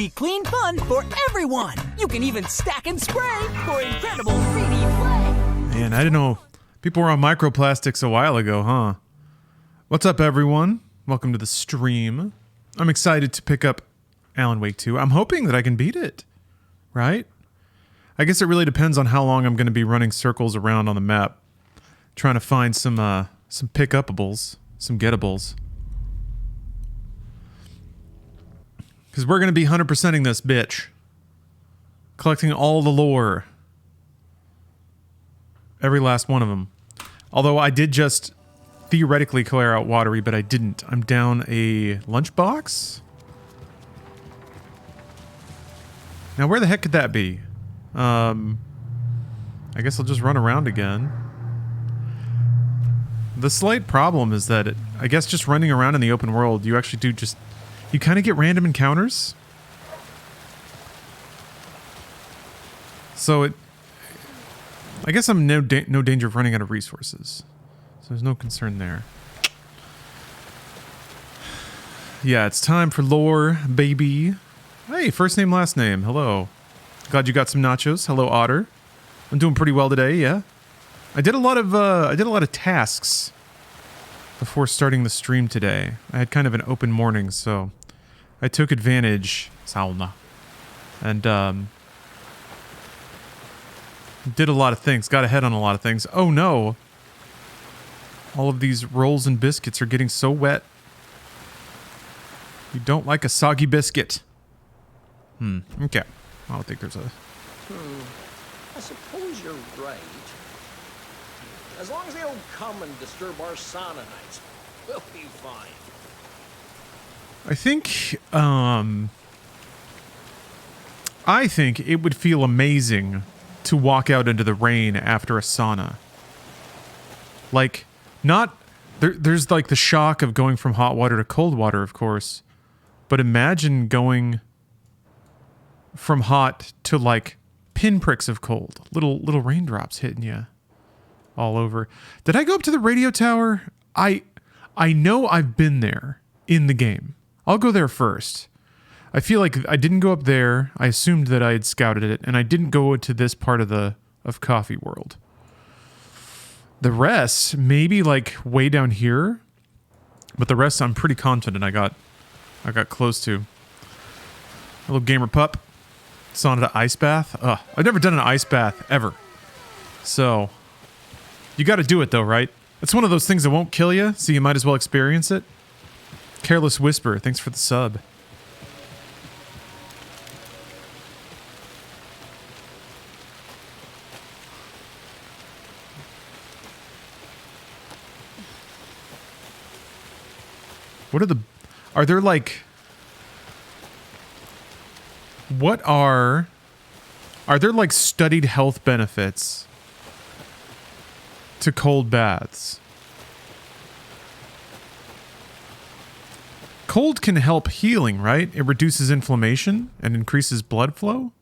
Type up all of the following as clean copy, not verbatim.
easy, clean fun for everyone. You can even stack and spray for incredible 3D play. Man, I didn't know people were on microplastics a while ago, huh? What's up, everyone? Welcome to the stream. I'm excited to pick up Alan Wake 2. I'm hoping that I can beat it, right? I guess it really depends on how long I'm going to be running circles around on the map, trying to find some pick-upables, some gettables. Because we're going to be 100%ing this bitch. Collecting all the lore. Every last one of them. Although I did just theoretically clear out Watery, but I didn't. I'm down a lunchbox? Now where the heck could that be? I guess I'll just run around again. The slight problem is that I guess just running around in the open world, you actually do just... You kind of get random encounters. So I guess I'm no danger of running out of resources. So there's no concern there. Yeah, it's time for lore, baby. Hey, first name, last name. Hello. Glad you got some nachos. Hello, Otter. I'm doing pretty well today, yeah. I did a lot of tasks before starting the stream today. I had kind of an open morning, so I took advantage, sauna, and did a lot of things. Got ahead on a lot of things. Oh no! All of these rolls and biscuits are getting so wet. You don't like a soggy biscuit. Okay. I don't think there's a... I suppose you're right. As long as they don't come and disturb our sauna nights, we'll be fine. I think it would feel amazing to walk out into the rain after a sauna. Like, not... There's like the shock of going from hot water to cold water, of course. But imagine going from hot to like pinpricks of cold. Little raindrops hitting you all over. Did I go up to the radio tower? I know I've been there in the game. I'll go there first. I feel like I didn't go up there. I assumed that I had scouted it, and I didn't go to this part of Coffee World. The rest, maybe like way down here, but the rest I'm pretty confident I got close to. A little gamer pup. Sauna to ice bath. I've never done an ice bath ever. So, you got to do it though, right? It's one of those things that won't kill you, so you might as well experience it. Careless Whisper, thanks for the sub. Are there like... Are there like studied health benefits to cold baths? Cold can help healing, right? It reduces inflammation and increases blood flow.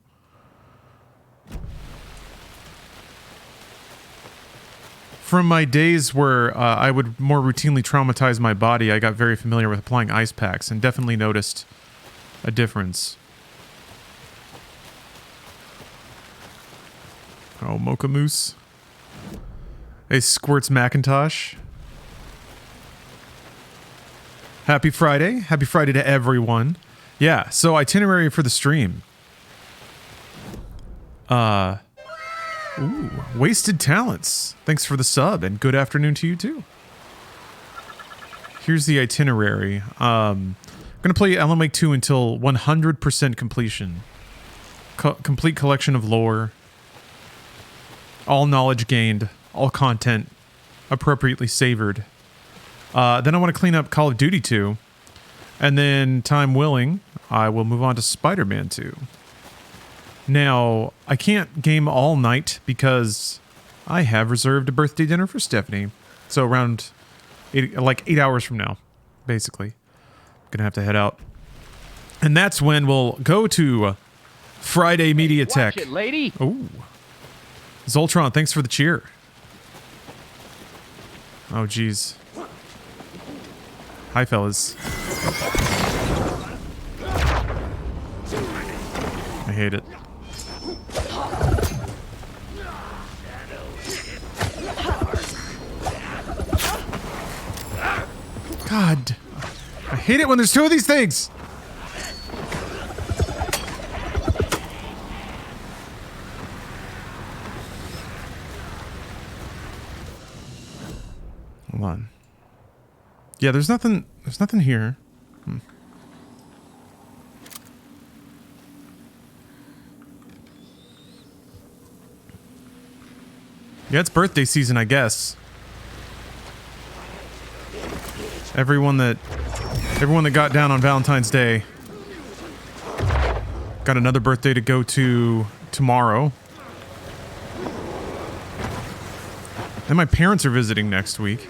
From my days where I would more routinely traumatize my body, I got very familiar with applying ice packs and definitely noticed a difference. Oh, Mocha Moose. Hey, Squirts Macintosh. Happy Friday. Happy Friday to everyone. Yeah, so itinerary for the stream. Ooh, Wasted Talents. Thanks for the sub, and good afternoon to you, too. Here's the itinerary. I'm going to play Alan Wake 2 until 100% completion. Complete collection of lore. All knowledge gained. All content appropriately savored. Then I want to clean up Call of Duty 2. And then, time willing, I will move on to Spider-Man 2. Now, I can't game all night because I have reserved a birthday dinner for Stephanie. So around 8 hours from now, basically. Gonna have to head out. And that's when we'll go to Friday Media Tech. Watch it, lady. Ooh. Zoltron, thanks for the cheer. Oh, geez. Hi, fellas. hate it. God. I hate it when there's two of these things! Hold on. Yeah, there's nothing here. Yeah, it's birthday season, I guess. Everyone that got down on Valentine's Day got another birthday to go to tomorrow. And my parents are visiting next week.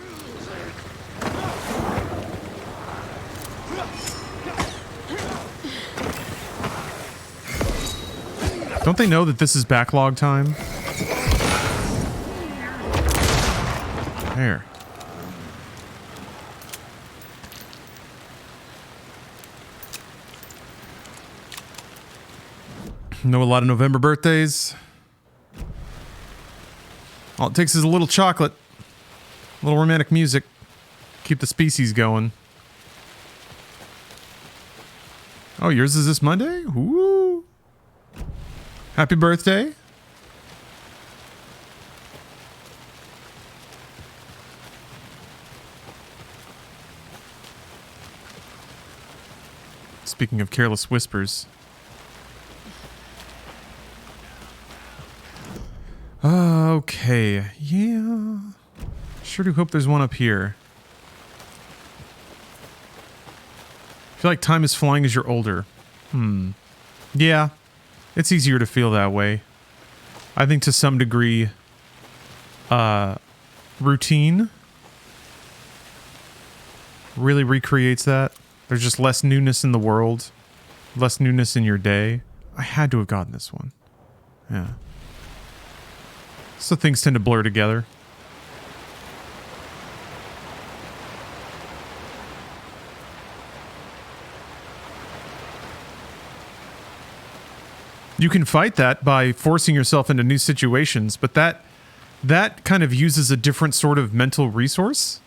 Don't they know that this is backlog time? There. Know a lot of November birthdays. All it takes is a little chocolate, a little romantic music, keep the species going. Oh, yours is this Monday? Woo! Happy birthday. Speaking of careless whispers. Okay, yeah. Sure do hope there's one up here. I feel like time is flying as you're older. Yeah, it's easier to feel that way. I think to some degree, routine really recreates that. There's just less newness in the world, less newness in your day. I had to have gotten this one. Yeah. So things tend to blur together. You can fight that by forcing yourself into new situations, but that kind of uses a different sort of mental resource.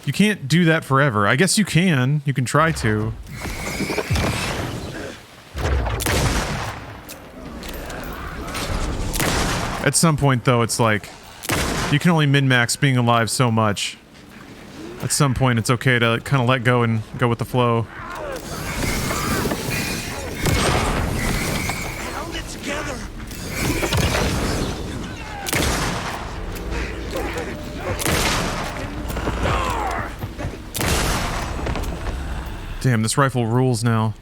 You can't do that forever. I guess you can. You can try to. At some point, though, it's like, you can only min-max being alive so much. At some point, it's okay to kind of let go and go with the flow. Hold it together. Damn, this rifle rules now.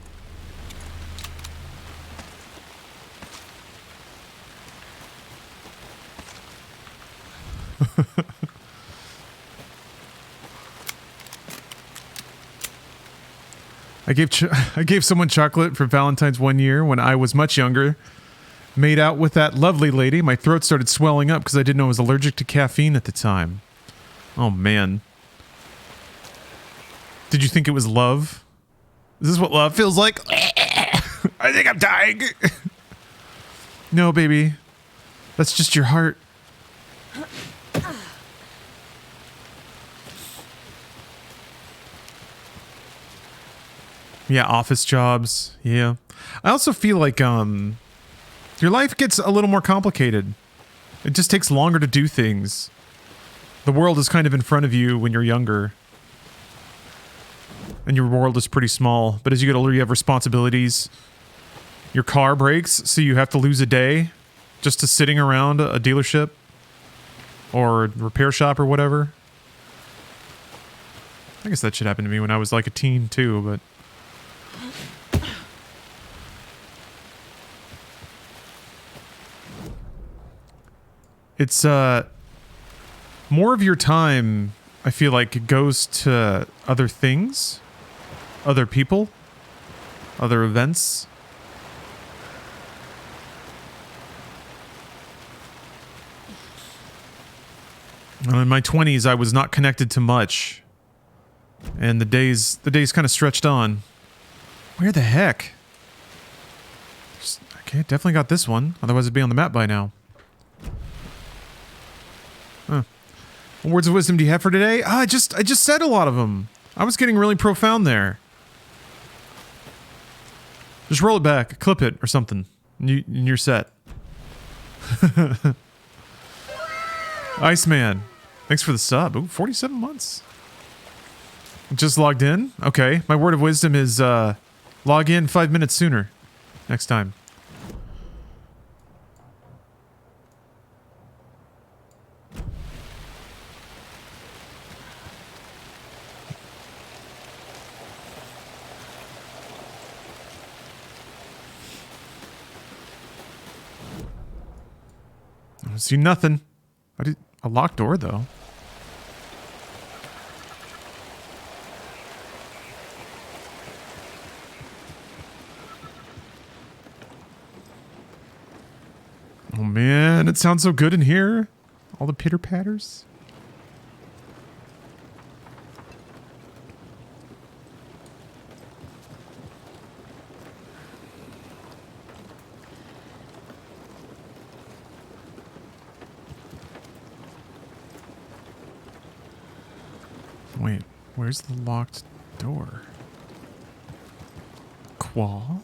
I gave someone chocolate for Valentine's one year when I was much younger. Made out with that lovely lady. My throat started swelling up because I didn't know I was allergic to caffeine at the time. Oh, man. Did you think it was love? Is this what love feels like? I think I'm dying. No, baby. That's just your heart. Yeah, office jobs. Yeah. I also feel like your life gets a little more complicated. It just takes longer to do things. The world is kind of in front of you when you're younger. And your world is pretty small. But as you get older, you have responsibilities. Your car breaks, so you have to lose a day just to sitting around a dealership or a repair shop or whatever. I guess that should happen to me when I was like a teen too, but... It's, more of your time, I feel like, it goes to other things, other people, other events. In my 20s, I was not connected to much. And the days kind of stretched on. Where the heck? Okay, definitely got this one. Otherwise it'd be on the map by now. Huh. What words of wisdom do you have for today? I just said a lot of them. I was getting really profound there. Just roll it back, clip it or something. And you're set. Iceman. Thanks for the sub. Ooh, 47 months. Just logged in? Okay. My word of wisdom is log in 5 minutes sooner next time. I don't see nothing. A locked door, though. Oh man, it sounds so good in here. All the pitter patters. Wait, where's the locked door? Qual?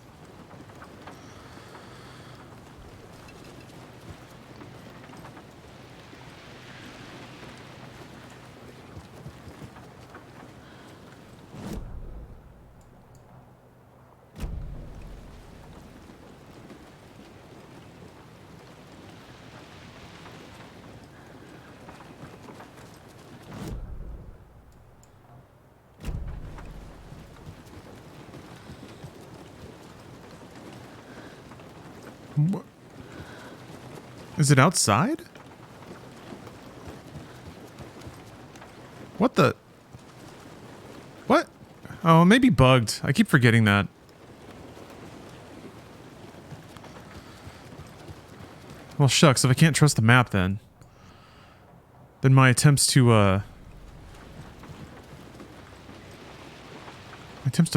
Is it outside? What the? What? Oh, maybe bugged. I keep forgetting that. Well, shucks, if I can't trust the map then my attempts to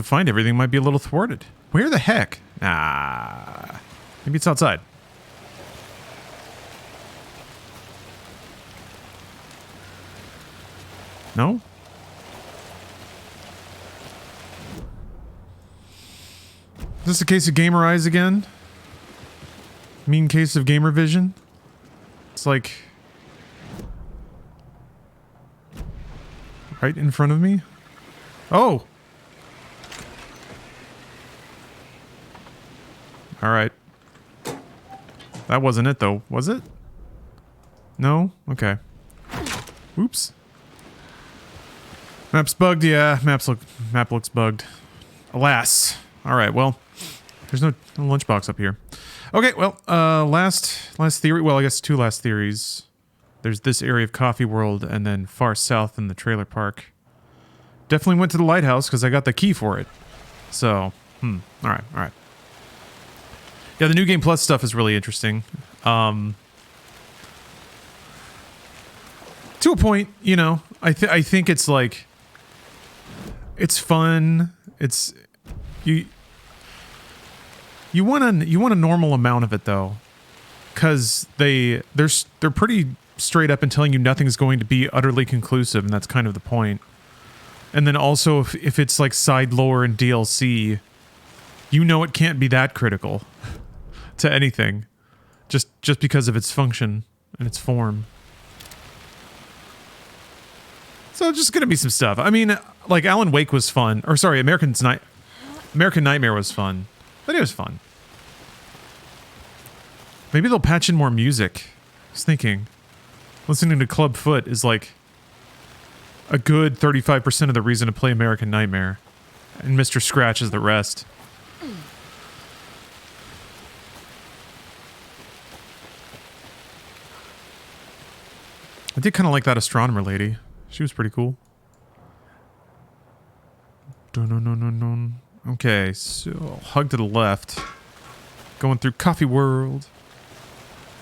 find everything might be a little thwarted. Where the heck? Ah, maybe it's outside. No? Is this a case of gamer eyes again? Mean case of gamer vision? It's like right in front of me? Oh! Alright. That wasn't it though, was it? No? Okay. Oops. Map's bugged, yeah. Map looks bugged. Alas. Alright, well. There's no lunchbox up here. Okay, well, last theory. Well, I guess two last theories. There's this area of Coffee World, and then far south in the trailer park. Definitely went to the lighthouse, because I got the key for it. So, alright. Yeah, the New Game Plus stuff is really interesting. To a point, you know, I think it's like... It's fun. It's... You want a normal amount of it though, because they're pretty straight up in telling you nothing's going to be utterly conclusive, and that's kind of the point. And then also if it's like side lore and DLC, you know it can't be that critical to anything, just because of its function and its form. So just gonna be some stuff. I mean, like Alan Wake was fun, or sorry, American Nightmare was fun. But it was fun. Maybe they'll patch in more music. I was thinking. Listening to Club Foot is like a good 35% of the reason to play American Nightmare. And Mr. Scratch is the rest. I did kind of like that astronomer lady. She was pretty cool. Dun. Okay, so hug to the left. Going through Coffee World.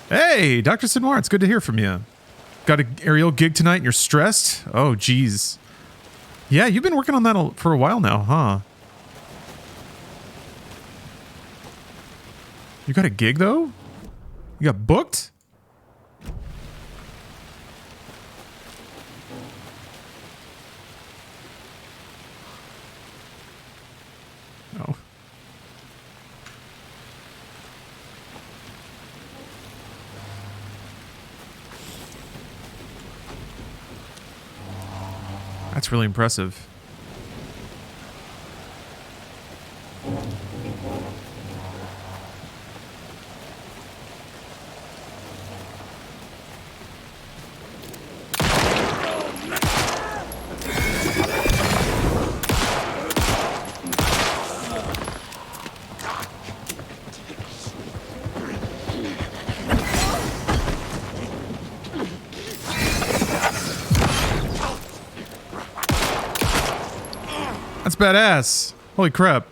Hey, Dr. Sinoir, it's good to hear from you. Got an aerial gig tonight and you're stressed? Oh, geez. Yeah, you've been working on that for a while now, huh? You got a gig, though? You got booked? No. That's really impressive. That's badass. Holy crap.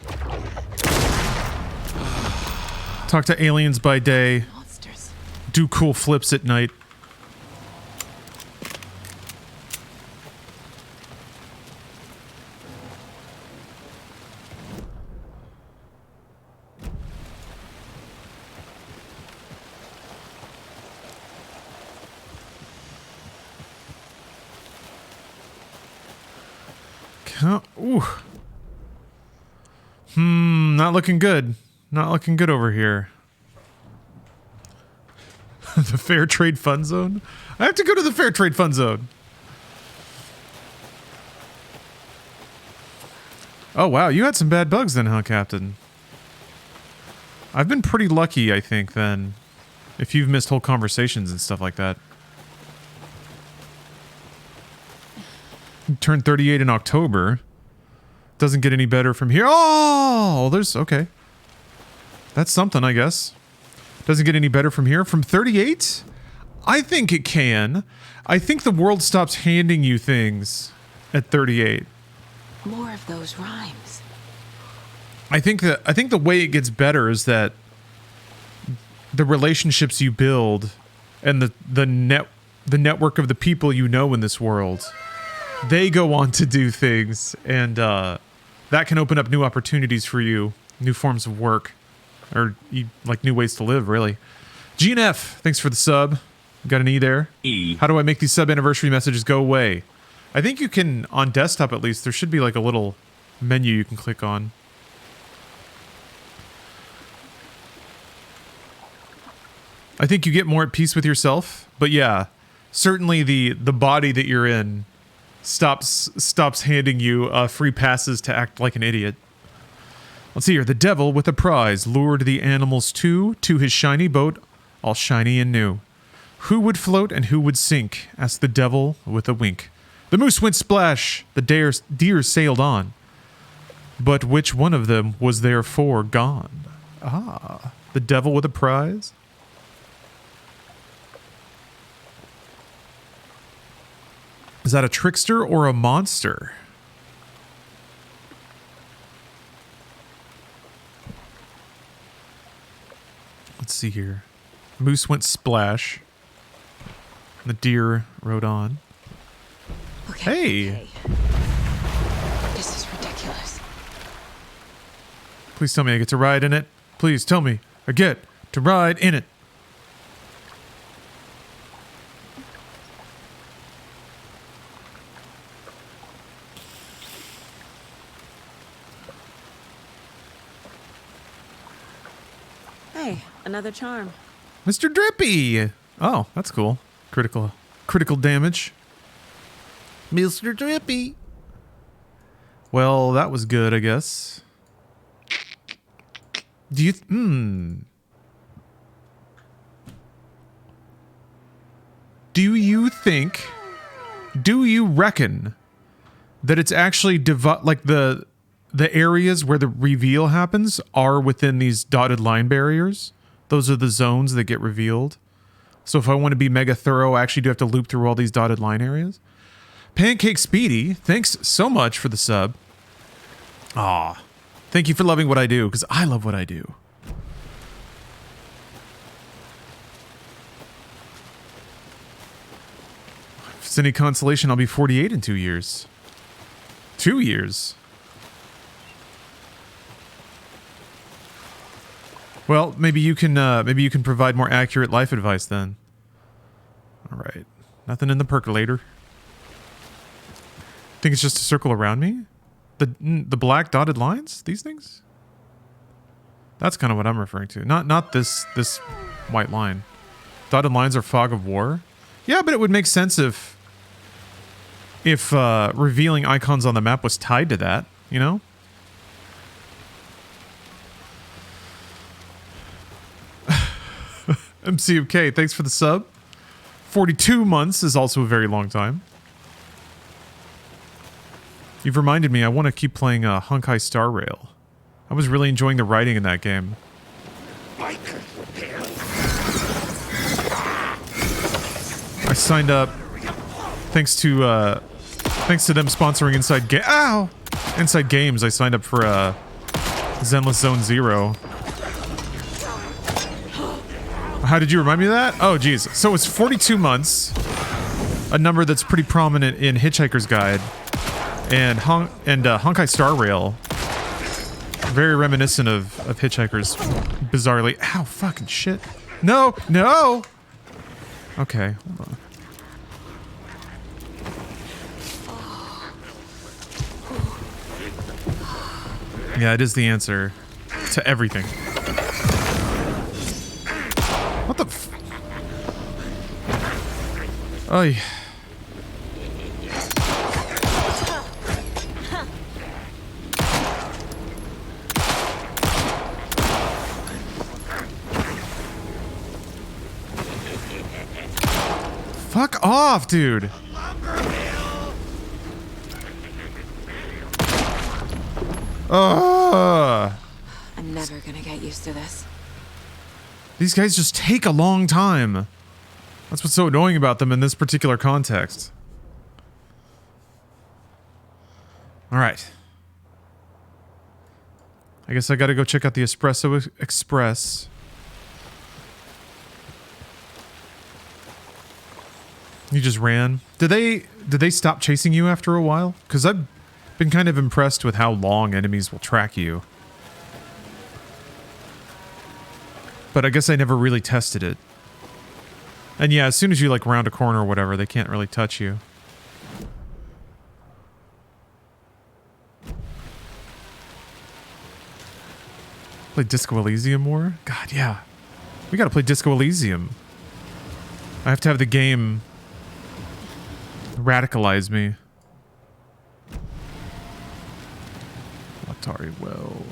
Talk to aliens by day. Monsters. Do cool flips at night. Ooh. Not looking good. Not looking good over here. The Fair Trade Fun Zone? I have to go to the Fair Trade Fun Zone. Oh, wow. You had some bad bugs then, huh, Captain? I've been pretty lucky, I think, then. If you've missed whole conversations and stuff like that. You turned 38 in October. Doesn't get any better from here. Oh, there's... Okay. That's something, I guess. Doesn't get any better from here. From 38? I think it can. I think the world stops handing you things at 38. More of those rhymes. I think the way it gets better is that the relationships you build and the network of the people you know in this world, they go on to do things, and that can open up new opportunities for you, new forms of work, or like new ways to live, really. GNF, thanks for the sub. Got an E there. E. How do I make these sub anniversary messages go away? I think you can, on desktop at least, there should be like a little menu you can click on. I think you get more at peace with yourself, but yeah, certainly the body that you're in stops handing you free passes to act like an idiot. Let's see here. The devil with a prize lured the animals to his shiny boat, all shiny and new. Who would float and who would sink? Asked the devil with a wink. The moose went splash. The deer sailed on. But which one of them was therefore gone? Ah, the devil with a prize? Is that a trickster or a monster? Let's see here. Moose went splash. The deer rode on. Okay. Hey! This is ridiculous. Please tell me I get to ride in it. Please tell me I get to ride in it. Hey, another charm. Mr. Drippy! Oh, that's cool. Critical damage. Mr. Drippy. Well, that was good, I guess. Do you... Do you reckon that it's actually like the areas where the reveal happens are within these dotted line barriers? Those are the zones that get revealed. So if I want to be mega thorough, I actually do have to loop through all these dotted line areas. Pancake Speedy, thanks so much for the sub. Aw, thank you for loving what I do, because I love what I do. If it's any consolation, I'll be 48 in 2 years. 2 years. Well, maybe you can provide more accurate life advice then. All right. Nothing in the percolator. Think it's just a circle around me? The black dotted lines? These things? That's kind of what I'm referring to. Not this white line. Dotted lines are fog of war? Yeah, but it would make sense if revealing icons on the map was tied to that, you know? MCMK, thanks for the sub. 42 months is also a very long time. You've reminded me I want to keep playing Honkai Star Rail. I was really enjoying the writing in that game. I signed up thanks to them sponsoring Inside Games. I signed up for Zenless Zone Zero. How did you remind me of that? Oh, geez. So it's 42 months, a number that's pretty prominent in Hitchhiker's Guide, and Honkai Star Rail. Very reminiscent of Hitchhiker's, bizarrely. Ow, fucking shit. No, no! Okay, hold on. Yeah, it is the answer to everything. What the f- Oy. Fuck off, dude. I'm never gonna get used to this. These guys just take a long time. That's what's so annoying about them in this particular context. Alright. I guess I gotta go check out the Espresso Express. You just ran. Did they stop chasing you after a while? Because I've been kind of impressed with how long enemies will track you. But I guess I never really tested it. And yeah, as soon as you like round a corner or whatever, they can't really touch you. Play Disco Elysium more? God, yeah. We gotta play Disco Elysium. I have to have the game radicalize me. Watery well.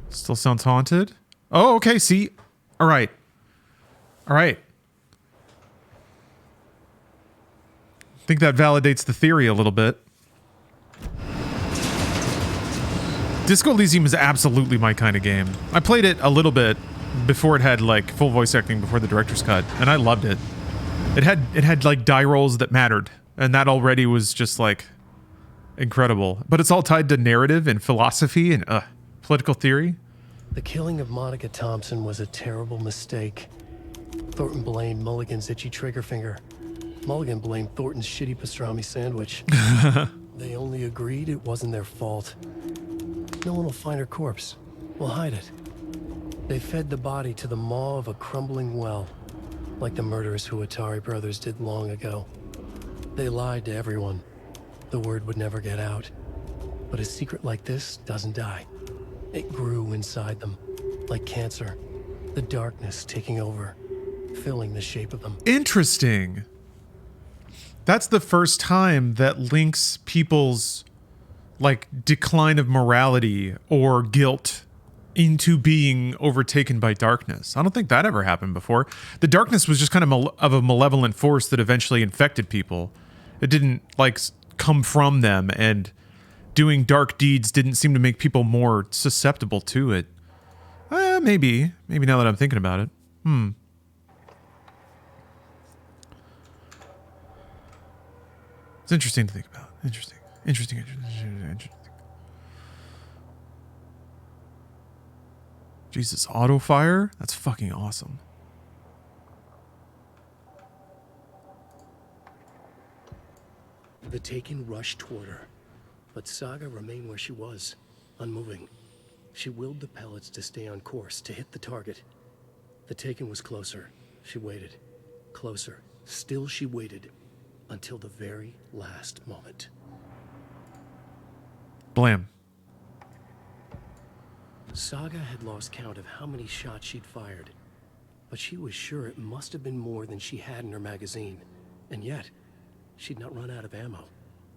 Still sounds haunted? Oh, okay, see? Alright. Alright. I think that validates the theory a little bit. Disco Elysium is absolutely my kind of game. I played it a little bit before it had like full voice acting before the director's cut, and I loved it. It had like die rolls that mattered, and that already was just like incredible. But it's all tied to narrative and philosophy and political theory. The killing of Monica Thompson was a terrible mistake. Thornton blamed Mulligan's itchy trigger finger. Mulligan blamed Thornton's shitty pastrami sandwich. They only agreed it wasn't their fault. No one will find her corpse. We'll hide it. They fed the body to the maw of a crumbling well, like the murderous Huatari brothers did long ago. They lied to everyone. The word would never get out. But a secret like this doesn't die. It grew inside them, like cancer. The darkness taking over, filling the shape of them. Interesting. That's the first time that links people's like decline of morality or guilt into being overtaken by darkness. I don't think that ever happened before. The darkness was just kind of a malevolent force that eventually infected people. It didn't like come from them, and doing dark deeds didn't seem to make people more susceptible to it. Maybe now that I'm thinking about it. It's interesting to think about. Interesting. Jesus, auto fire? That's fucking awesome. The Taken rushed toward her, but Saga remained where she was, unmoving. She willed the pellets to stay on course, to hit the target. The taken was closer. She waited. Closer. Still she waited. Until the very last moment. Blam. Saga had lost count of how many shots she'd fired, but she was sure it must have been more than she had in her magazine. And yet, she'd not run out of ammo.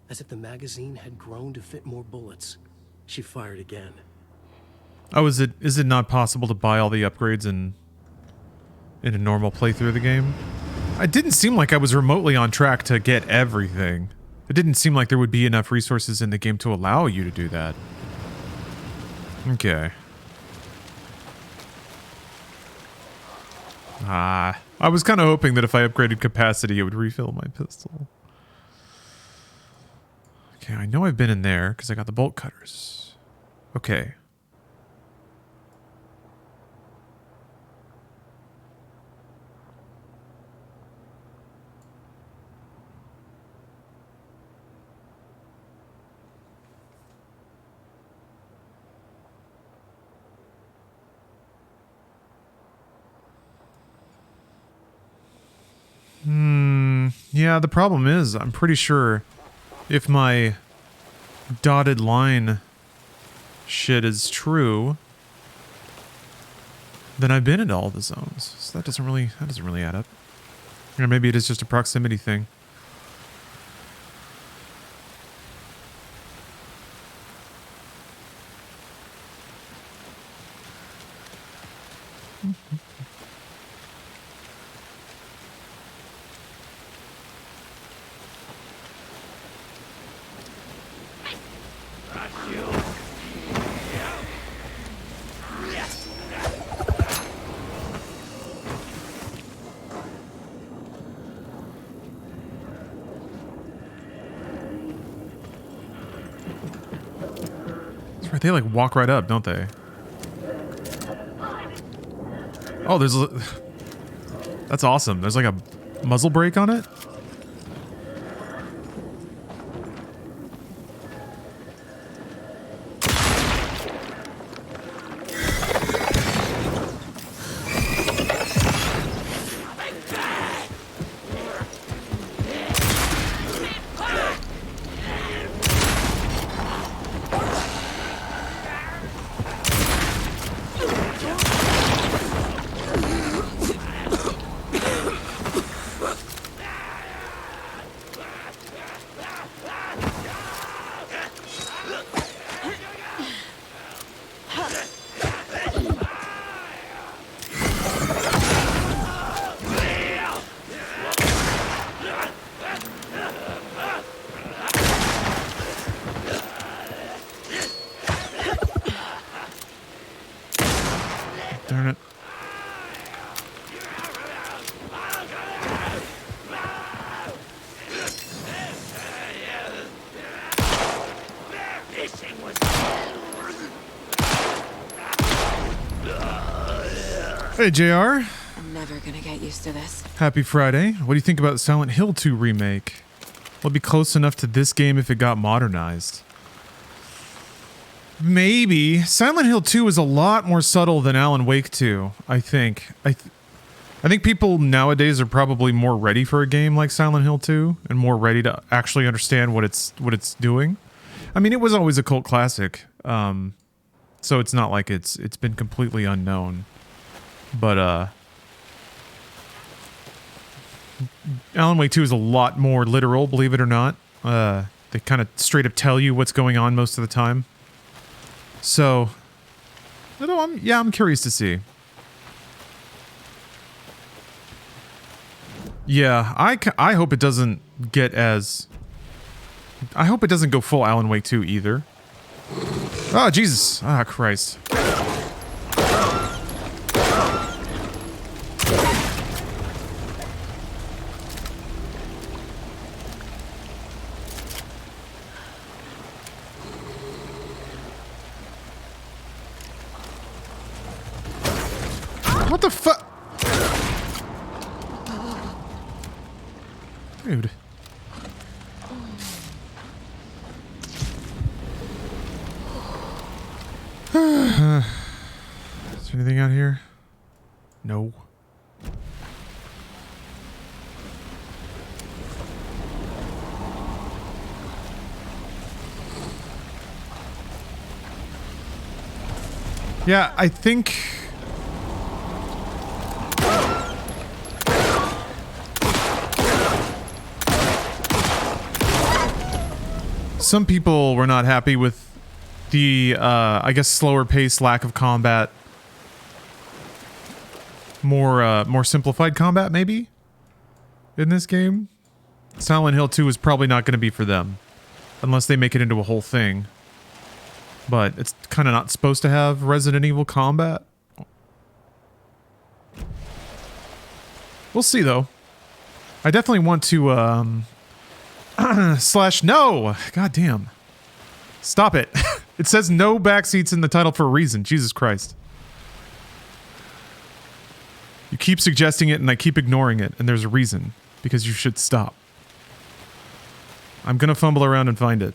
As if the magazine had grown to fit more bullets. She fired again. Oh, is it not possible to buy all the upgrades in a normal playthrough of the game? It didn't seem like I was remotely on track to get everything. It didn't seem like there would be enough resources in the game to allow you to do that. Okay. I was kind of hoping that if I upgraded capacity, it would refill my pistol. Okay, I know I've been in there because I got the bolt cutters. Okay. Yeah, the problem is, I'm pretty sure if my dotted line shit is true, then I've been into all the zones. So that doesn't really add up. Or maybe it is just a proximity thing. They like walk right up, don't they? Oh, there's a... That's awesome. There's like a muzzle brake on it. Darn it. Hey, JR. I'm never gonna get used to this. Happy Friday. What do you think about the Silent Hill 2 remake? Will it be close enough to this game if it got modernized? Maybe. Silent Hill 2 is a lot more subtle than Alan Wake 2, I think. I think people nowadays are probably more ready for a game like Silent Hill 2 and more ready to actually understand what it's doing. I mean, it was always a cult classic, so it's not like it's been completely unknown. But Alan Wake 2 is a lot more literal, believe it or not. They kind of straight up tell you what's going on most of the time. So, I'm curious to see. Yeah, I hope it doesn't get as... I hope it doesn't go full Alan Wake 2 either. Oh, Jesus. Ah, Christ. What the fuck? Dude. Is there anything out here? No. Yeah, I think... some people were not happy with the, I guess, slower pace, lack of combat. More simplified combat, maybe? In this game? Silent Hill 2 is probably not going to be for them. Unless they make it into a whole thing. But it's kind of not supposed to have Resident Evil combat. We'll see, though. I definitely want to, slash no! God damn. Stop it. It says no backseats in the title for a reason. Jesus Christ. You keep suggesting it and I keep ignoring it, and there's a reason. Because you should stop. I'm gonna fumble around and find it.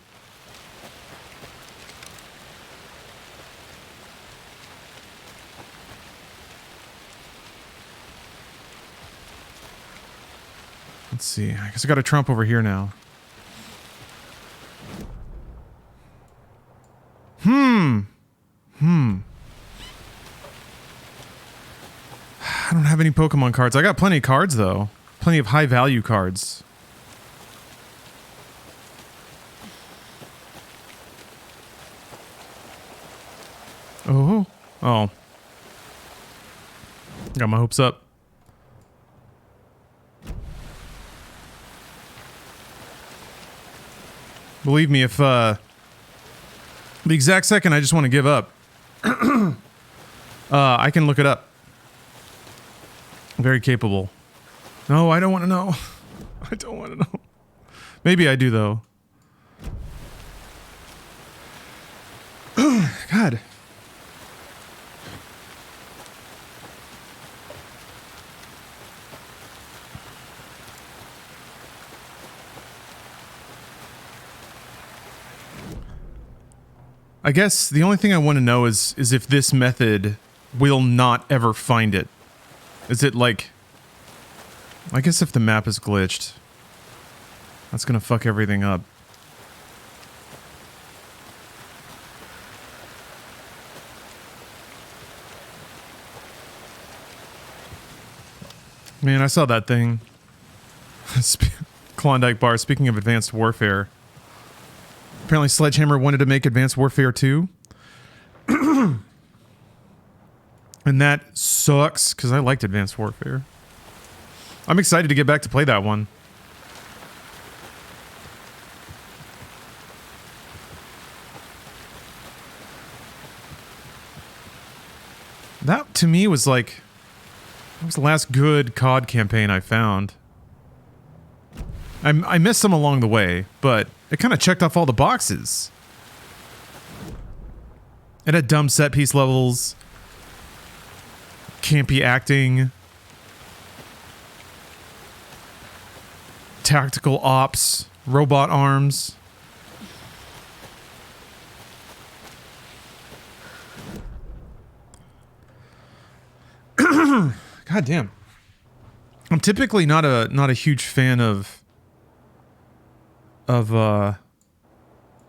Let's see. I guess I got a trump over here now. I don't have any Pokemon cards. I got plenty of cards, though. Plenty of high-value cards. Oh. Oh. Got my hopes up. Believe me, if, the exact second I just want to give up, I can look it up. Very capable. No, I don't want to know. I don't want to know. Maybe I do, though. God. I guess the only thing I want to know is if this method will not ever find it. Is it like... I guess if the map is glitched, that's gonna fuck everything up. Man, I saw that thing. Klondike Bar, speaking of Advanced Warfare. Apparently Sledgehammer wanted to make Advanced Warfare 2. And that sucks, because I liked Advanced Warfare. I'm excited to get back to play that one. That, to me, was like... That was the last good COD campaign I found. I missed some along the way, but it kind of checked off all the boxes. It had dumb set-piece levels, campy acting, tactical ops, robot arms. God damn. I'm typically not a huge fan of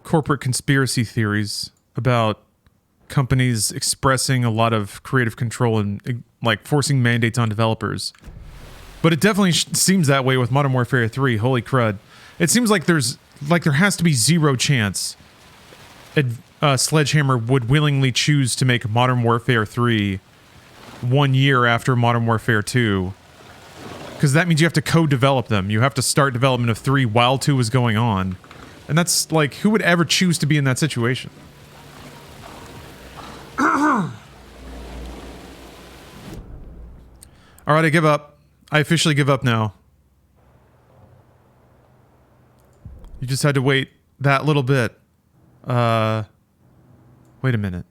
corporate conspiracy theories about companies expressing a lot of creative control and like forcing mandates on developers. But it definitely seems that way with Modern Warfare 3. Holy crud. It seems like there has to be zero chance Sledgehammer would willingly choose to make Modern Warfare 3 1 year after Modern Warfare 2. Because that means you have to co-develop them. You have to start development of 3 while 2 is going on. And that's, like, who would ever choose to be in that situation? Alright, I give up. I officially give up now. You just had to wait that little bit. Wait a minute.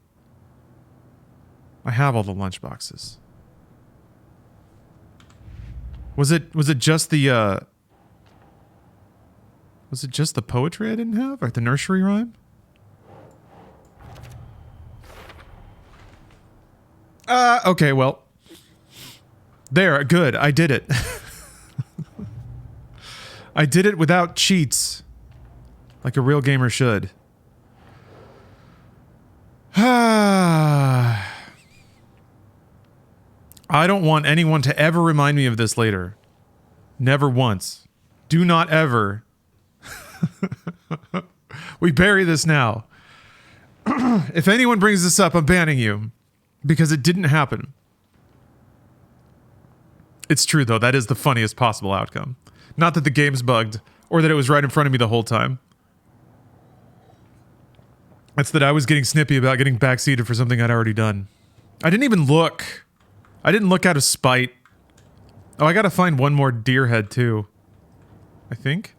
I have all the lunchboxes. Was it just the poetry I didn't have? Or the nursery rhyme? Okay, well. There, good. I did it. I did it without cheats. Like a real gamer should. I don't want anyone to ever remind me of this later. Never once. Do not ever. We bury this now. If anyone brings this up, I'm banning you. Because it didn't happen. It's true, though. That is the funniest possible outcome. Not that the game's bugged, or that it was right in front of me the whole time. It's that I was getting snippy about getting backseated for something I'd already done. I didn't even look. I didn't look out of spite. Oh, I gotta find one more deer head, too. I think.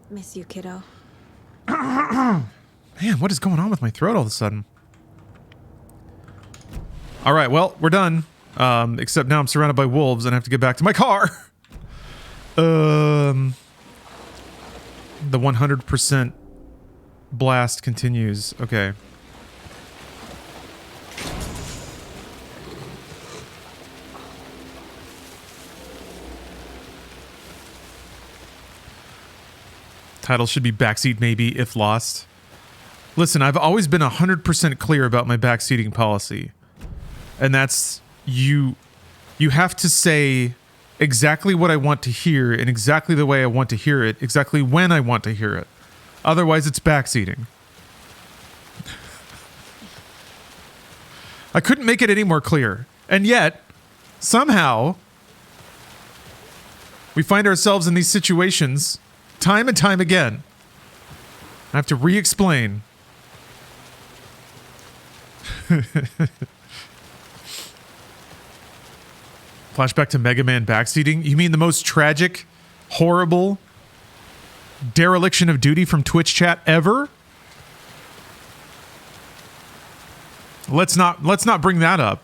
Miss you, kiddo. Man, what is going on with my throat all of a sudden? Alright, well, we're done. Except now I'm surrounded by wolves and I have to get back to my car. The 100% blast continues. Okay. Title should be backseat maybe if lost. Listen, I've always been 100% clear about my backseating policy. And that's you have to say exactly what I want to hear in exactly the way I want to hear it, exactly when I want to hear it. Otherwise, it's backseating. I couldn't make it any more clear. And yet, somehow, we find ourselves in these situations time and time again. I have to re-explain. Flashback to Mega Man backseating? You mean the most tragic, horrible dereliction of duty from Twitch chat ever? Let's not bring that up.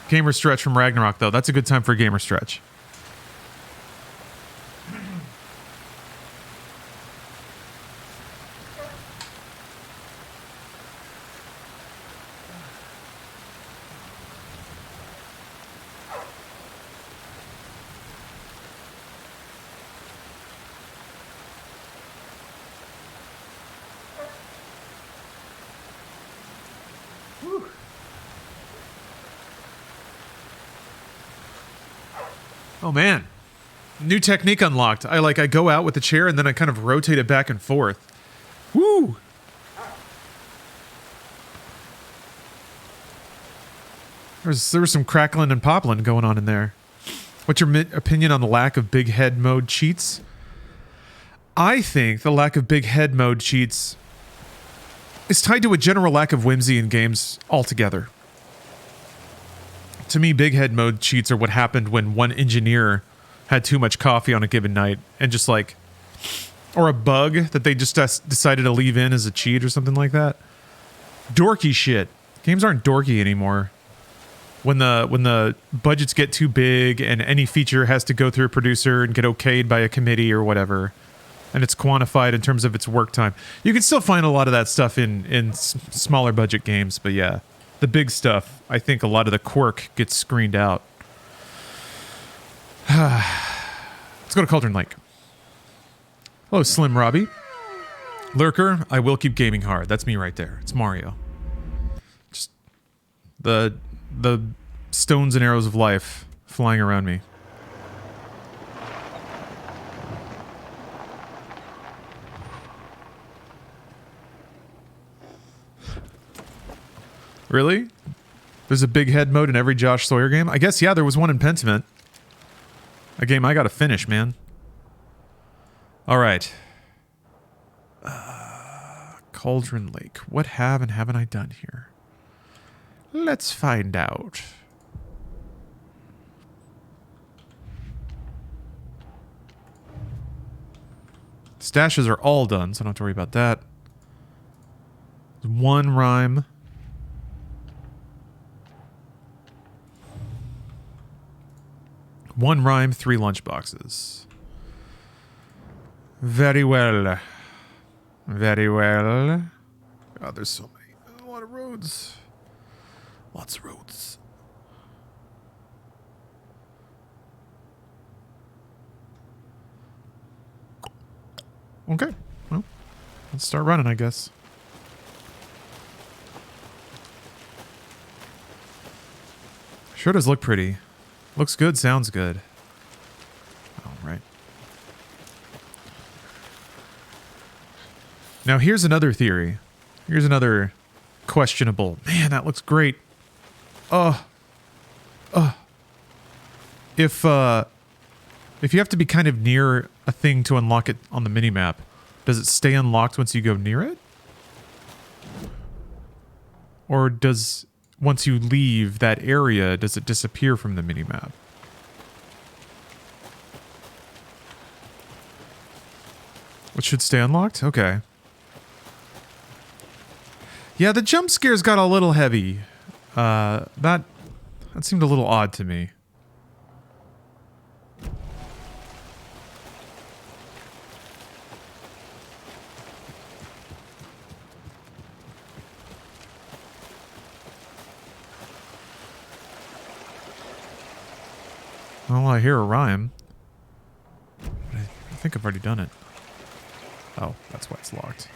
Gamer Stretch from Ragnarok, though. That's a good time for a Gamer Stretch. Oh man, new technique unlocked. I go out with the chair and then I kind of rotate it back and forth. Woo! There was some crackling and poppling going on in there. What's your opinion on the lack of big head mode cheats? I think the lack of big head mode cheats is tied to a general lack of whimsy in games altogether. To me, big head mode cheats are what happened when one engineer had too much coffee on a given night and just like, or a bug that they just decided to leave in as a cheat or something like that. Dorky shit. Games aren't dorky anymore. When the budgets get too big and any feature has to go through a producer and get okayed by a committee or whatever, and it's quantified in terms of its work time. You can still find a lot of that stuff in smaller budget games, but yeah. The big stuff, I think a lot of the quirk gets screened out. Let's go to Cauldron Lake. Hello, Slim Robbie. Lurker, I will keep gaming hard. That's me right there. It's Mario. Just the stones and arrows of life flying around me. Really? There's a big head mode in every Josh Sawyer game? I guess, yeah, there was one in Pentiment. A game I gotta finish, man. Alright. Cauldron Lake. What have and haven't I done here? Let's find out. Stashes are all done, so I don't have to worry about that. One rhyme. One rhyme, 3 lunchboxes. Very well. Very well. God, there's so many. lot of roads. Lots of roads. Okay. Well, let's start running, I guess. Sure does look pretty. Looks good, sounds good. All right. Now here's another theory. Here's another questionable. Man, that looks great. If you have to be kind of near a thing to unlock it on the minimap, does it stay unlocked once you go near it? Or does, once you leave that area, does it disappear from the minimap? It should stay unlocked? Okay. Yeah, the jump scares got a little heavy. That seemed a little odd to me. Well, I hear a rhyme. But I think I've already done it. Oh, that's why it's locked.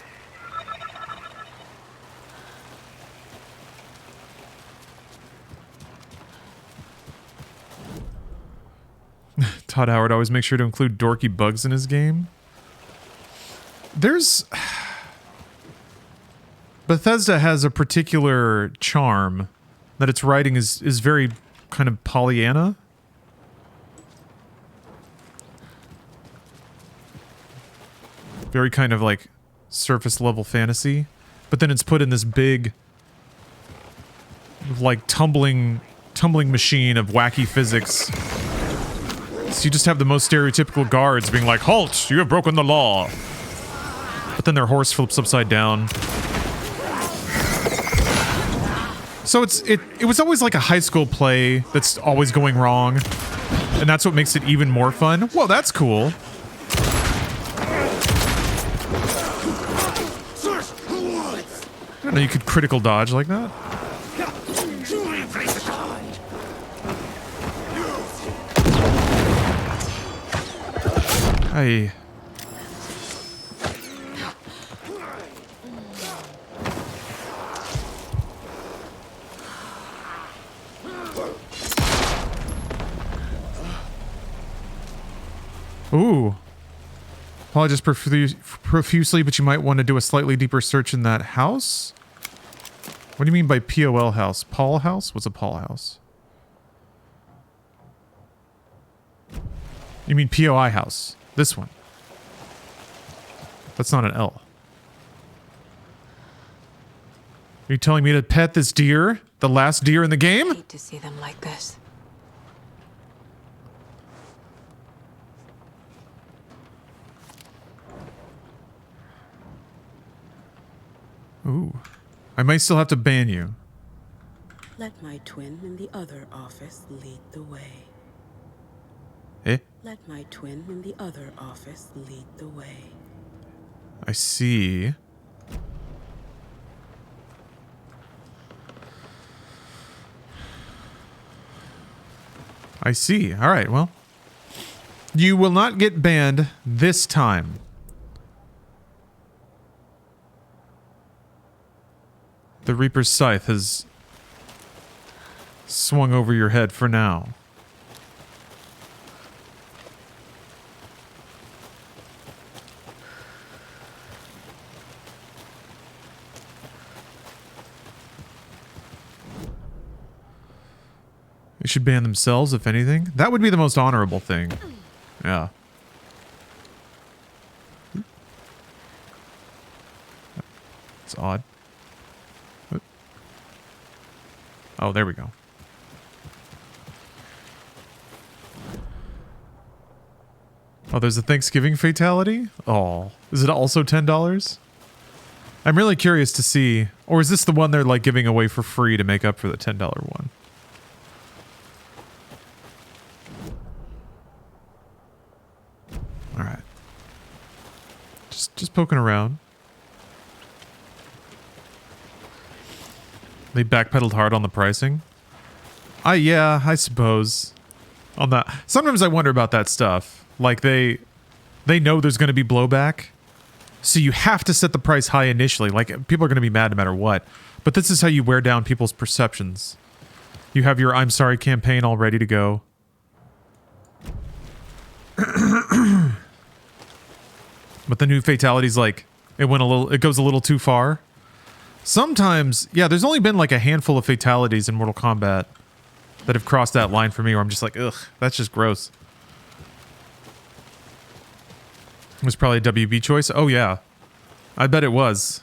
Todd Howard always makes sure to include dorky bugs in his game. There's... Bethesda has a particular charm that its writing is very kind of Pollyanna. Very kind of like surface level fantasy. But then it's put in this big like tumbling machine of wacky physics. So you just have the most stereotypical guards being like, "Halt! You have broken the law." But then their horse flips upside down. So it was always like a high school play that's always going wrong. And that's what makes it even more fun. Whoa, that's cool. I don't know, you could critical dodge like that. Hey. Ooh. Apologize profusely, but you might want to do a slightly deeper search in that house. What do you mean by POL house? Paul house? What's a Paul house? You mean POI house? This one. That's not an L. Are you telling me to pet this deer? The last deer in the game? I hate to see them like this. Ooh. I might still have to ban you. Let my twin in the other office lead the way. Eh? Let my twin in the other office lead the way. I see. I see. All right, well. You will not get banned this time. The Reaper's Scythe has swung over your head for now. They should ban themselves, if anything. That would be the most honorable thing. Yeah. It's odd. Oh, there we go. Oh, there's a Thanksgiving fatality? Oh, is it also $10? I'm really curious to see. Or is this the one they're like giving away for free to make up for the $10 one? All right. Just poking around. They backpedaled hard on the pricing. Yeah, I suppose. On that, sometimes I wonder about that stuff. Like they know there's going to be blowback, so you have to set the price high initially. Like people are going to be mad no matter what. But this is how you wear down people's perceptions. You have your "I'm sorry" campaign all ready to go. But the new fatality's like it goes a little too far. Sometimes, yeah, there's only been like a handful of fatalities in Mortal Kombat that have crossed that line for me where I'm just like, ugh, that's just gross. It was probably a WB choice. Oh yeah, I bet it was.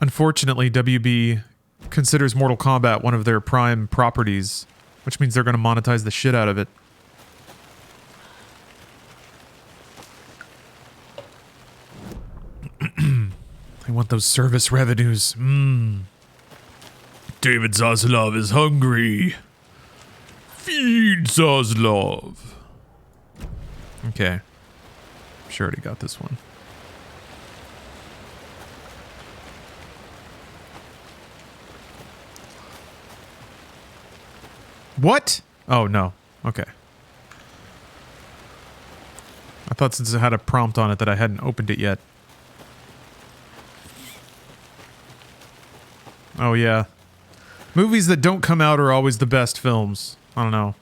Unfortunately, WB considers Mortal Kombat one of their prime properties, which means they're going to monetize the shit out of it. I want those service revenues. David Zaslav is hungry. Feed Zaslav. Okay. Sure already got this one. What? Oh, no. Okay. I thought since it had a prompt on it that I hadn't opened it yet. Oh, yeah. Movies that don't come out are always the best films. I don't know.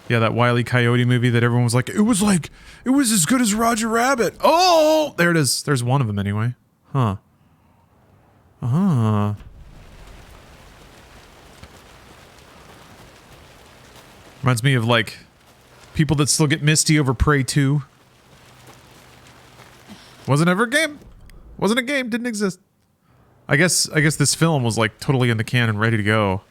Yeah, that Wile E. Coyote movie that everyone was like, it was as good as Roger Rabbit. Oh! There it is. There's one of them anyway. Huh. Reminds me of, like, people that still get misty over Prey 2. Wasn't ever a game. Wasn't a game. Didn't exist. I guess this film was, like, totally in the can and ready to go.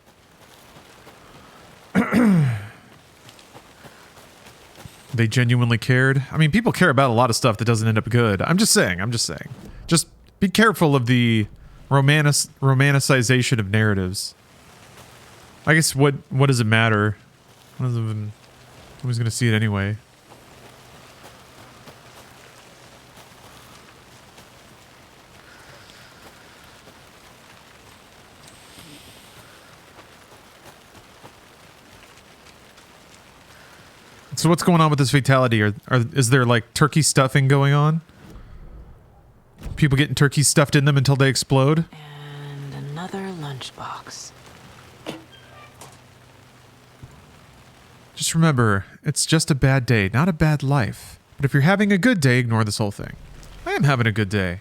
They genuinely cared. I mean, people care about a lot of stuff that doesn't end up good. I'm just saying. Just be careful of the romanticization of narratives. I guess what does it matter? Who's gonna see it anyway? So what's going on with this fatality? Is there like turkey stuffing going on? People getting turkey stuffed in them until they explode? And another lunchbox. Just remember, it's just a bad day, not a bad life. But if you're having a good day, ignore this whole thing. I am having a good day.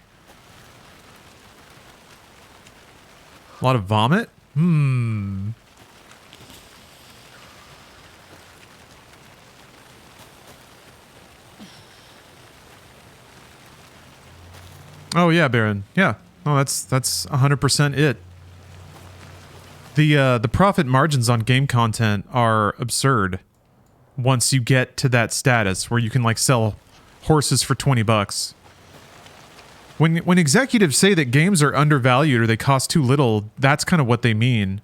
A lot of vomit? Oh yeah, Baron. Yeah. Oh, that's 100% it. The profit margins on game content are absurd. Once you get to that status where you can like sell horses for $20. When executives say that games are undervalued or they cost too little, that's kind of what they mean.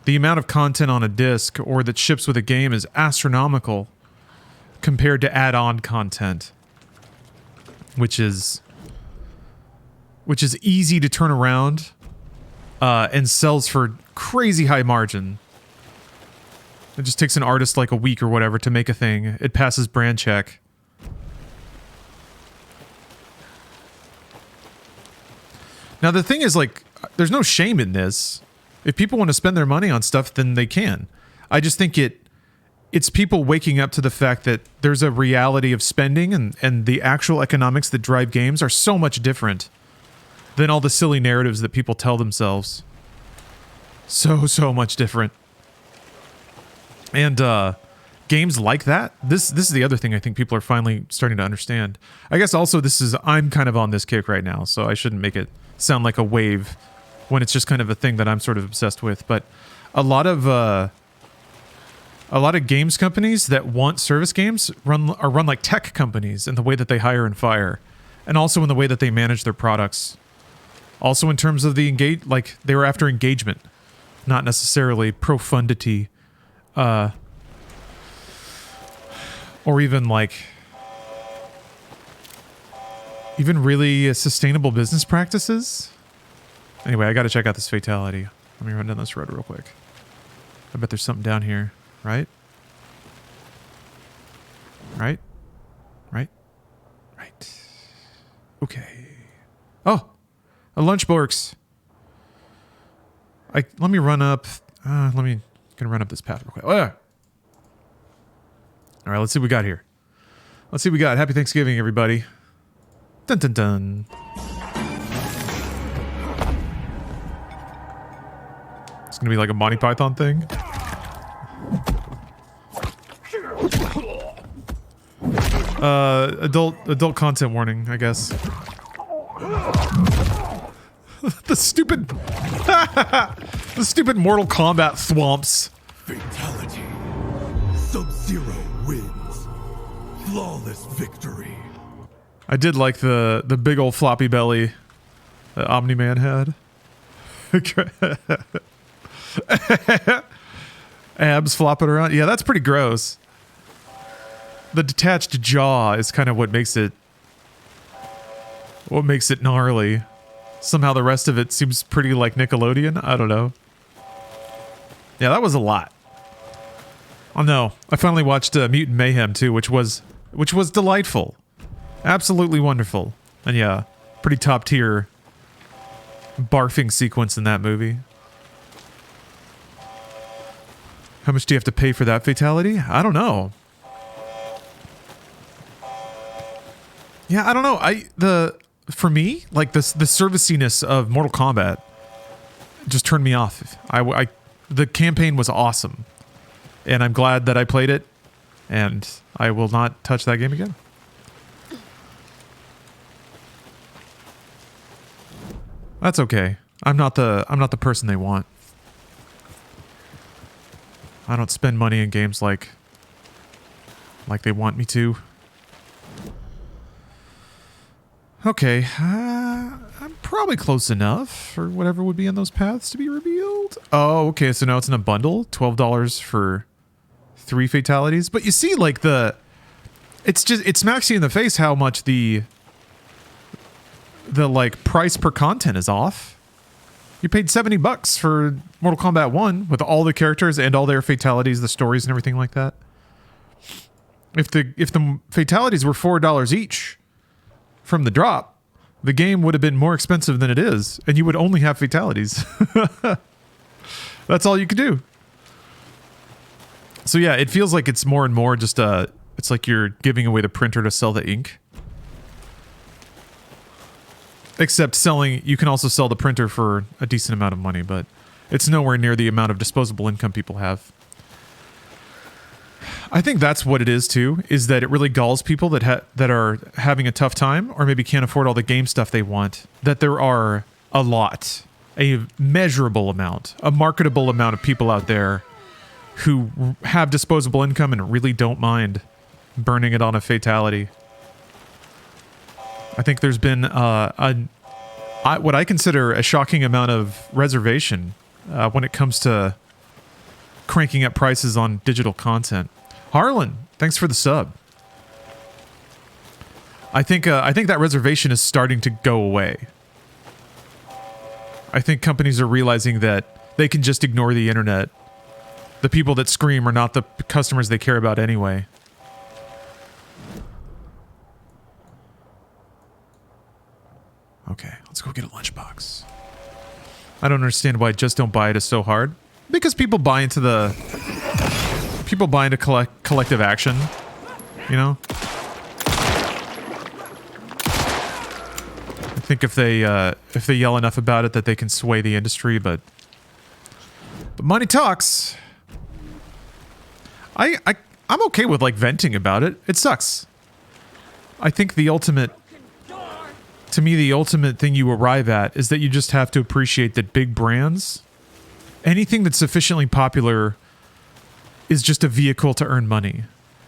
The amount of content on a disc or that ships with a game is astronomical compared to add-on content, which is easy to turn around and sells for crazy high margin. It just takes an artist like a week or whatever to make a thing. It passes brand check. Now the thing is, like, there's no shame in this. If people want to spend their money on stuff, then they can. I just think it's people waking up to the fact that there's a reality of spending and the actual economics that drive games are so much different than all the silly narratives that people tell themselves. So much different. And games like that, this is the other thing I think people are finally starting to understand. I guess also I'm kind of on this kick right now, so I shouldn't make it sound like a wave when it's just kind of a thing that I'm sort of obsessed with. But a lot of games companies that want service games run like tech companies in the way that they hire and fire, and also in the way that they manage their products. Also in terms of the like they were after engagement, not necessarily profundity, or even like Even really sustainable business practices? Anyway, I gotta check out this fatality. Let me run down this road real quick. I bet there's something down here, right? Right? Right? Right. Okay. Oh! A lunchbox! Let me run up... gonna run up this path real quick. Oh, yeah. Alright, let's see what we got here. Let's see what we got. Happy Thanksgiving, everybody. Dun dun dun. It's gonna be like a Monty Python thing. Adult content warning, I guess. The stupid the stupid Mortal Kombat thwomps. Fatality. Sub-Zero wins. Flawless victory. I did like the big old floppy belly that Omni-Man had. Abs flopping around. Yeah, that's pretty gross. The detached jaw is kind of what makes it gnarly. Somehow the rest of it seems pretty like Nickelodeon. I don't know. Yeah, that was a lot. Oh no, I finally watched Mutant Mayhem too, which was delightful. Absolutely wonderful. And yeah, pretty top tier barfing sequence in that movie. How much do you have to pay for that fatality? I don't know. Yeah, I don't know. For me, like the serviciness of Mortal Kombat just turned me off. The campaign was awesome, and I'm glad that I played it, and I will not touch that game again. That's okay. I'm not the person they want. I don't spend money in games like they want me to. Okay, I'm probably close enough for whatever would be in those paths to be revealed. Oh, okay, so now it's in a bundle, $12 for 3 fatalities. But you see, like it smacks you in the face how much the like price per content is off. You paid $70 for Mortal Kombat 1 with all the characters and all their fatalities, the stories and everything like that. If the fatalities were $4 each from the drop, the game would have been more expensive than it is, and you would only have fatalities. That's all you could do. So yeah, it feels like it's more and more just it's like you're giving away the printer to sell the ink. Except you can also sell the printer for a decent amount of money, but it's nowhere near the amount of disposable income people have. I think that's what it is too, is that it really galls people that are having a tough time or maybe can't afford all the game stuff they want, that there are a measurable amount, a marketable amount of people out there who have disposable income and really don't mind burning it on a fatality. I think there's been what I consider a shocking amount of reservation when it comes to cranking up prices on digital content. Harlan, thanks for the sub. I think that reservation is starting to go away. I think companies are realizing that they can just ignore the internet. The people that scream are not the customers they care about anyway. Okay, let's go get a lunchbox. I don't understand why Just Don't Buy It is so hard. Because people buy into collective action, you know? I think if they yell enough about it that they can sway the industry, but money talks. I'm okay with like venting about it. It sucks. I think the ultimate thing you arrive at is that you just have to appreciate that big brands, anything that's sufficiently popular is just a vehicle to earn money.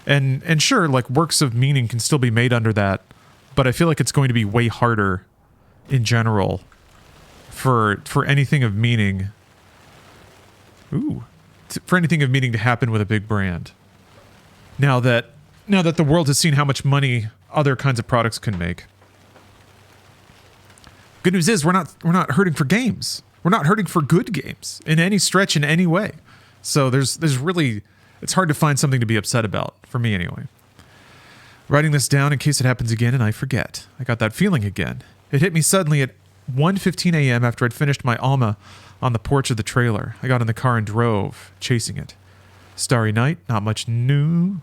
And sure, like works of meaning can still be made under that, but I feel like it's going to be way harder in general for anything of meaning. For anything of meaning to happen with a big brand. Now that the world has seen how much money other kinds of products can make. Good news is we're not hurting for games. We're not hurting for good games in any stretch in any way. So there's really, it's hard to find something to be upset about, for me anyway. Writing this down in case it happens again and I forget. I got that feeling again. It hit me suddenly at 1:15 a.m. after I'd finished my Alma on the porch of the trailer. I got in the car and drove, chasing it. Starry night, not much moon.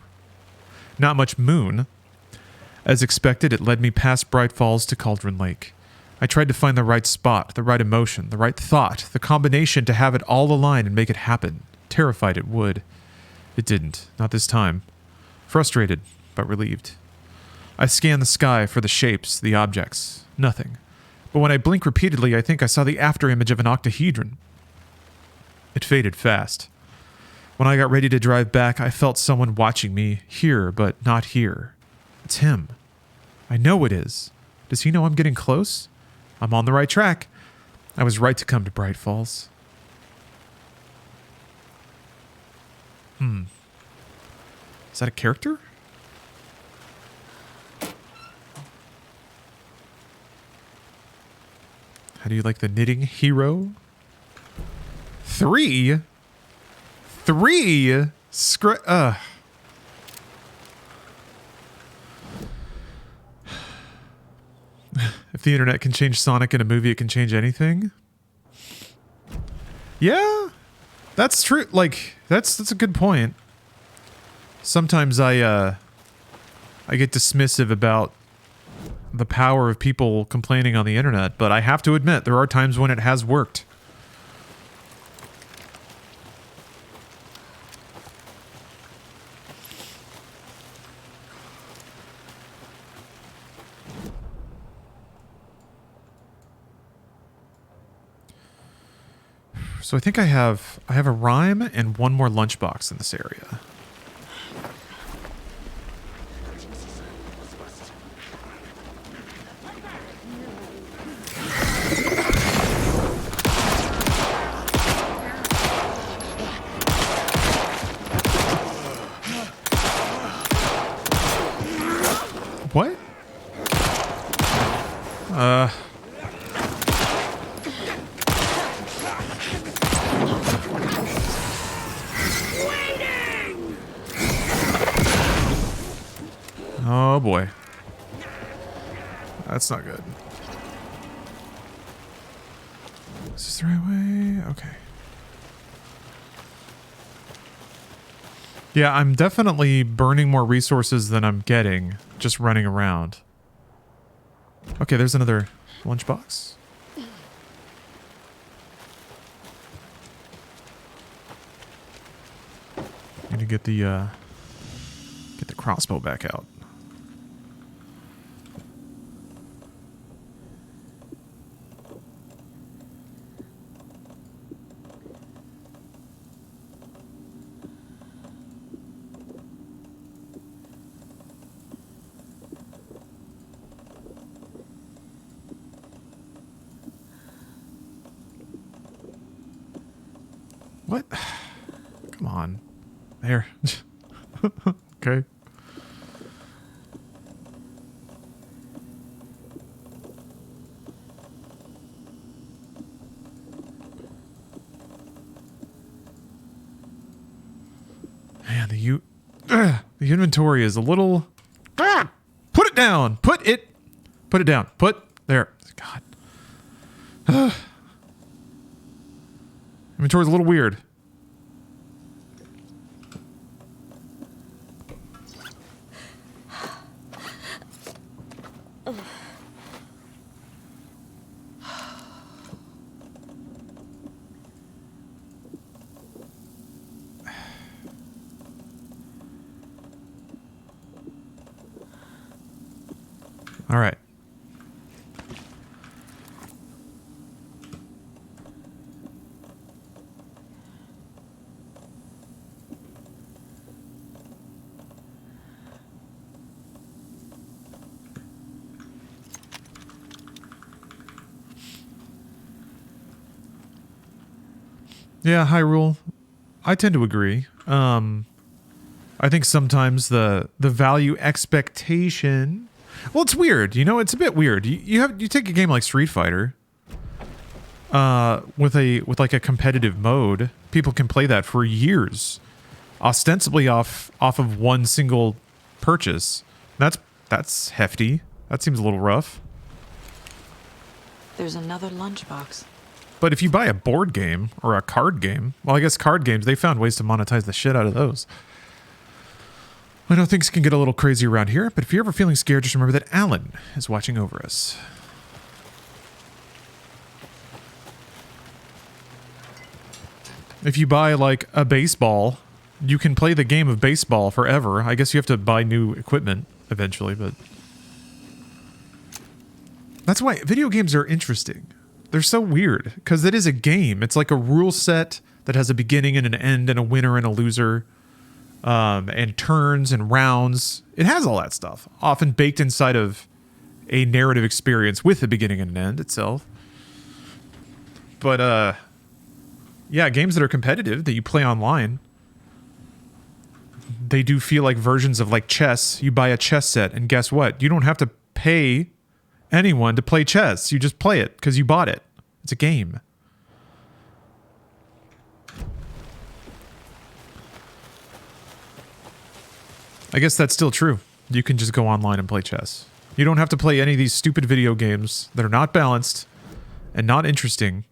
As expected, it led me past Bright Falls to Cauldron Lake. I tried to find the right spot, the right emotion, the right thought, the combination to have it all align and make it happen. Terrified it would. It didn't, not this time. Frustrated, but relieved. I scanned the sky for the shapes, the objects. Nothing. But when I blinked repeatedly, I think I saw the afterimage of an octahedron. It faded fast. When I got ready to drive back, I felt someone watching me, here but not here. It's him. I know it is. Does he know I'm getting close? I'm on the right track. I was right to come to Bright Falls. Is that a character? How do you like the knitting hero? 3? 3? If the internet can change Sonic in a movie, it can change anything. Yeah, that's true. Like, that's a good point. Sometimes I get dismissive about the power of people complaining on the internet, but I have to admit there are times when it has worked. So I think I have a rhyme and one more lunchbox in this area. What? Oh boy. That's not good. Is this the right way? Okay. Yeah, I'm definitely burning more resources than I'm getting just running around. Okay, there's another lunchbox. Need to get the crossbow back out. What? Come on. There. Okay. Man, the inventory is a little... Put it down! Put it down. There. God. Inventory's a little weird. All right. Yeah, Hyrule. I tend to agree. I think sometimes the value expectation Well, it's weird. You know, it's a bit weird. You take a game like Street Fighter, with like a competitive mode. People can play that for years, ostensibly off of one single purchase. That's hefty. That seems a little rough. There's another lunchbox. But if you buy a board game or a card game, well, I guess card games, they found ways to monetize the shit out of those. I know things can get a little crazy around here, but if you're ever feeling scared, just remember that Alan is watching over us. If you buy, like, a baseball, you can play the game of baseball forever. I guess you have to buy new equipment eventually, but... That's why video games are interesting. They're so weird, because it is a game. It's like a rule set that has a beginning and an end and a winner and a loser, and turns and rounds. It has all that stuff, often baked inside of a narrative experience with a beginning and an end itself. But, yeah, games that are competitive, that you play online, they do feel like versions of, like, chess. You buy a chess set, and guess what? You don't have to pay anyone to play chess. You just play it because you bought it. It's a game. I guess that's still true. You can just go online and play chess. You don't have to play any of these stupid video games that are not balanced and not interesting.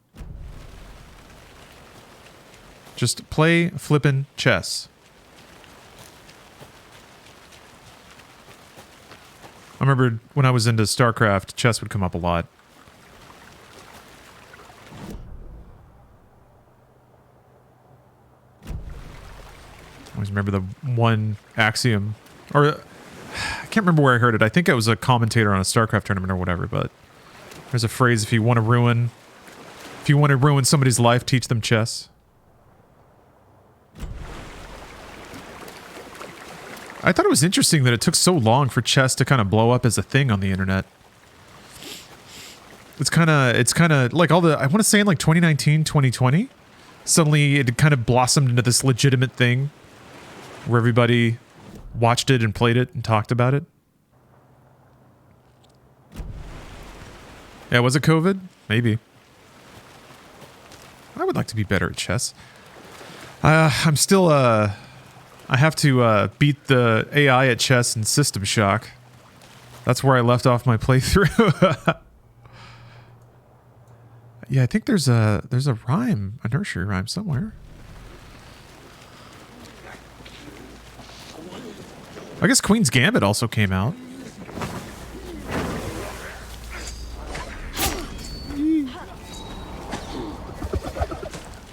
Just play flippin' chess. I remember when I was into StarCraft, chess would come up a lot. I always remember the one axiom, or I can't remember where I heard it. I think it was a commentator on a StarCraft tournament or whatever, but there's a phrase, if you want to ruin somebody's life, teach them chess. I thought it was interesting that it took so long for chess to kind of blow up as a thing on the internet. It's kind of like all the, I want to say in like 2019, 2020, suddenly it kind of blossomed into this legitimate thing where everybody watched it and played it and talked about it. Yeah, was it COVID? Maybe. I would like to be better at chess. I'm still, I have to beat the AI at chess in System Shock. That's where I left off my playthrough. Yeah, I think there's a rhyme, a nursery rhyme somewhere. I guess Queen's Gambit also came out.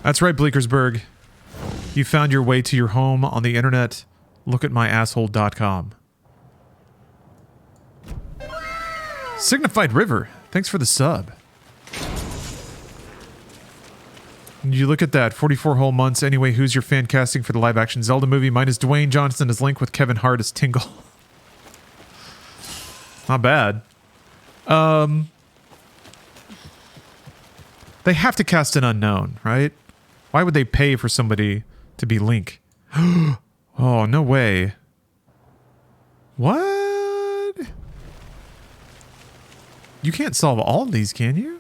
That's right, Bleekersburg. You found your way to your home on the internet. Look at myasshole.com. Signified River, thanks for the sub. You look at that, 44 whole months. Anyway, who's your fan casting for the live-action Zelda movie? Mine is Dwayne Johnson as Link with Kevin Hart as Tingle. Not bad. They have to cast an unknown, right? Why would they pay for somebody to be Link? Oh, no way. What? You can't solve all of these, can you?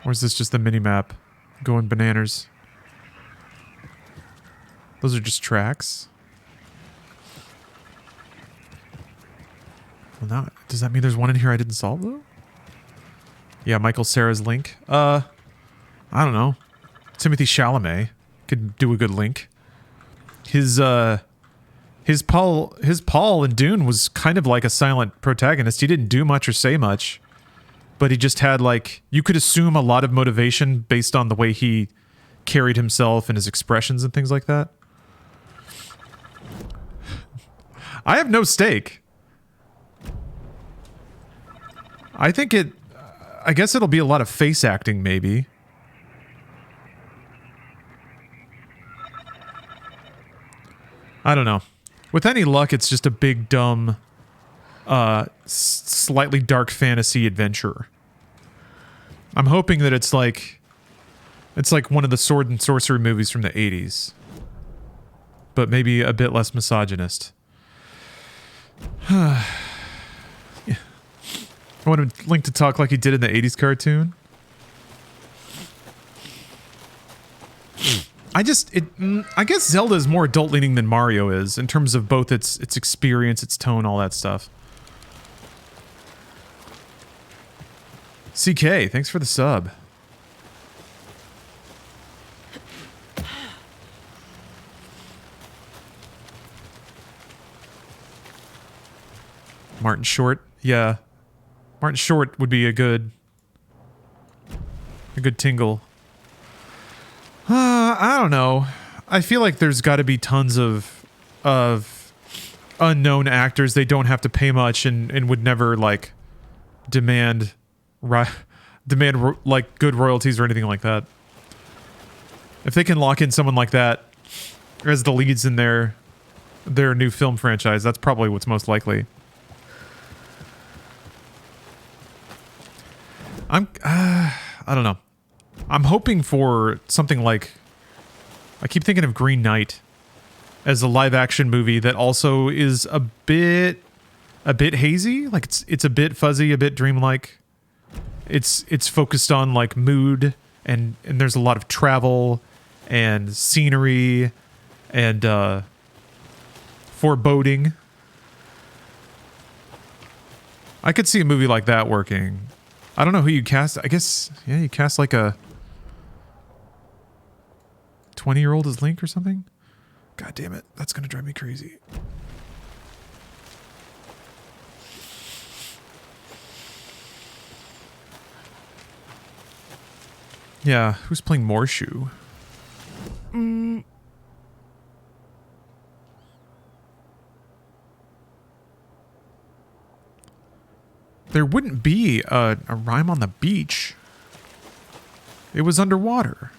Or is this just the mini-map going bananas? Those are just tracks. Well, now, does that mean there's one in here I didn't solve, though? Yeah, Michael Cera's Link. I don't know. Timothy Chalamet could do a good Link. His Paul in Dune was kind of like a silent protagonist. He didn't do much or say much. But he just had, like, you could assume a lot of motivation based on the way he carried himself and his expressions and things like that. I have no stake. I guess it'll be a lot of face acting, maybe. I don't know. With any luck, it's just a big, dumb... slightly dark fantasy adventure. I'm hoping that it's like one of the sword and sorcery movies from the 80s. but maybe a bit less misogynist. Yeah. I want Link to talk like he did in the 80s cartoon. I guess Zelda is more adult leaning than Mario is in terms of both its experience, its tone, all that stuff. CK, thanks for the sub. Martin Short, yeah. Martin Short would be a good tingle. I don't know. I feel like there's got to be tons of unknown actors they don't have to pay much and would never like demand like good royalties or anything like that. If they can lock in someone like that as the leads in their new film franchise, that's probably what's most likely. I don't know. I'm hoping for something like, I keep thinking of Green Knight as a live action movie that also is a bit hazy. Like it's a bit fuzzy, a bit dreamlike. It's focused on like mood and there's a lot of travel and scenery and foreboding. I could see a movie like that working. I don't know who you cast. I guess, yeah, you cast like a 20-year-old as Link or something? God damn it. That's going to drive me crazy. Yeah, who's playing Morshu? There wouldn't be a rhyme on the beach. It was underwater.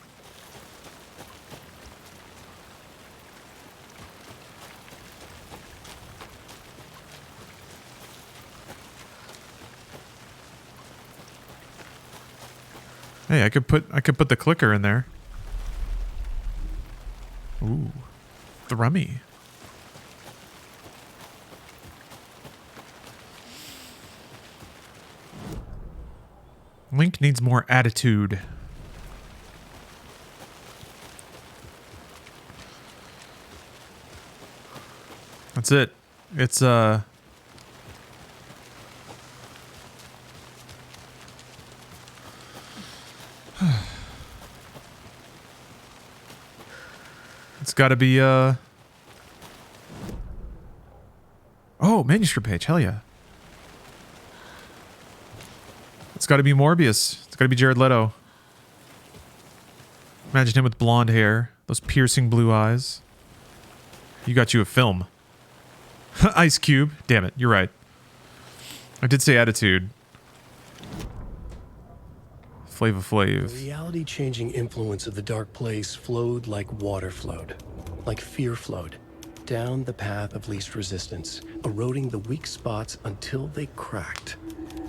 Hey, I could put the clicker in there. Ooh, thrummy. Link needs more attitude. That's it. It's it's got to be oh, manuscript page. Hell yeah. It's got to be Morbius. It's got to be Jared Leto. Imagine him with blonde hair, those piercing blue eyes. You got you a film. Ice Cube. Damn it, you're right. I did say attitude. Flava Flav. The reality-changing influence of the dark place flowed like water flowed, like fear flowed, down the path of least resistance, eroding the weak spots until they cracked.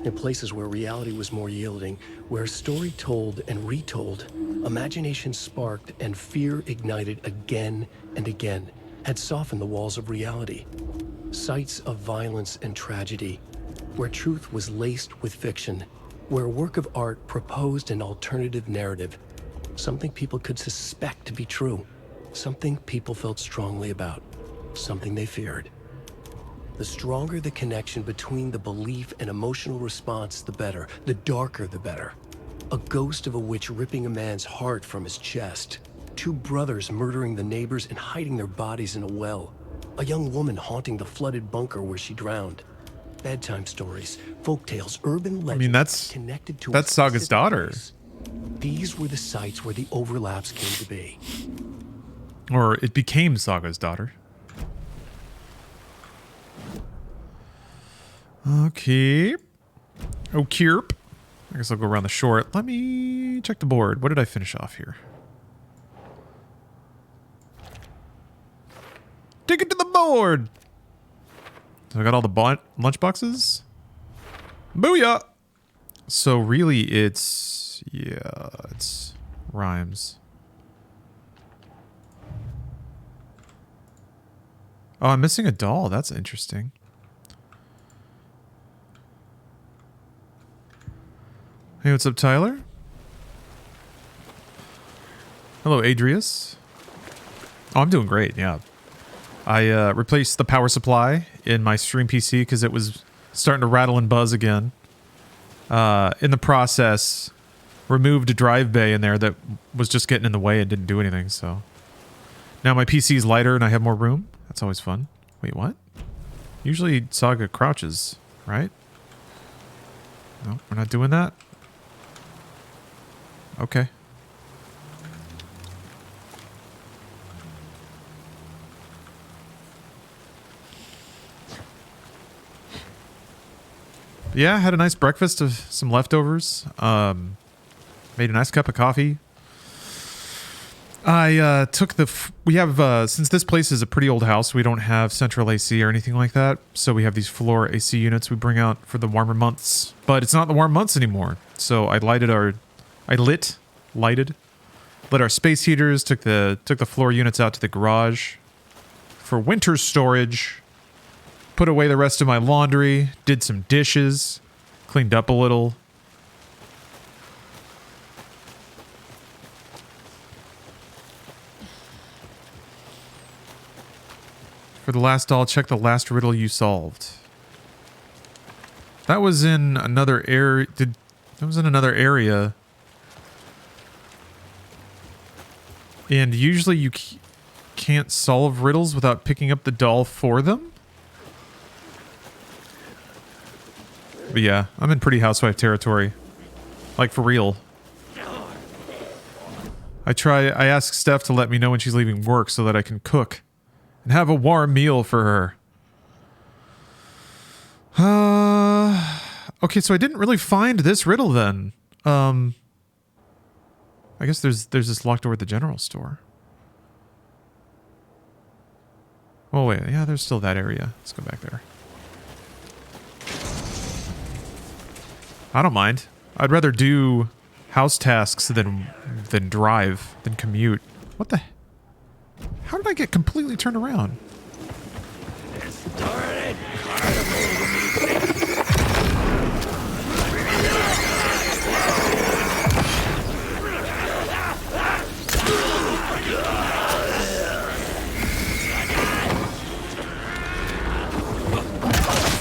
In places where reality was more yielding, where story told and retold, imagination sparked and fear ignited again and again, had softened the walls of reality. Sites of violence and tragedy, where truth was laced with fiction, where a work of art proposed an alternative narrative, something people could suspect to be true, something people felt strongly about, something they feared. The stronger the connection between the belief and emotional response, the better. The darker, the better. A ghost of a witch ripping a man's heart from his chest. Two brothers murdering the neighbors and hiding their bodies in a well. A young woman haunting the flooded bunker where she drowned. Bedtime stories, folktales, urban legends. I mean, connected to that's Saga's daughter. Place. These were the sites where the overlaps came to be. Or it became Saga's daughter. Okay. Okay. I guess I'll go around the short. Let me check the board. What did I finish off here? Take it to the board. So I got all the lunch boxes. Booyah. So really it's rhymes. Oh, I'm missing a doll. That's interesting. Hey, what's up, Tyler? Hello, Adrius. Oh, I'm doing great, yeah. I replaced the power supply in my stream PC because it was starting to rattle and buzz again. In the process, removed a drive bay in there that was just getting in the way and didn't do anything, so... Now my PC is lighter and I have more room. That's always fun. Wait, what? Usually Saga crouches, right? No, we're not doing that? Okay. Yeah, had a nice breakfast of some leftovers. Made a nice cup of coffee. I took the... we have... since this place is a pretty old house, we don't have central AC or anything like that. So we have these floor AC units we bring out for the warmer months. But it's not the warm months anymore. So I lit our space heaters, took the floor units out to the garage for winter storage. Put away the rest of my laundry, did some dishes, cleaned up a little. For the last doll, check the last riddle you solved. That was in another area. That was in another area. And usually you can't solve riddles without picking up the doll for them. But yeah, I'm in pretty housewife territory. Like, for real. I ask Steph to let me know when she's leaving work so that I can cook and have a warm meal for her. Okay, so I didn't really find this riddle then. I guess there's this locked door at the general store. Oh wait, yeah, there's still that area. Let's go back there. I don't mind. I'd rather do house tasks than commute. What the? How did I get completely turned around?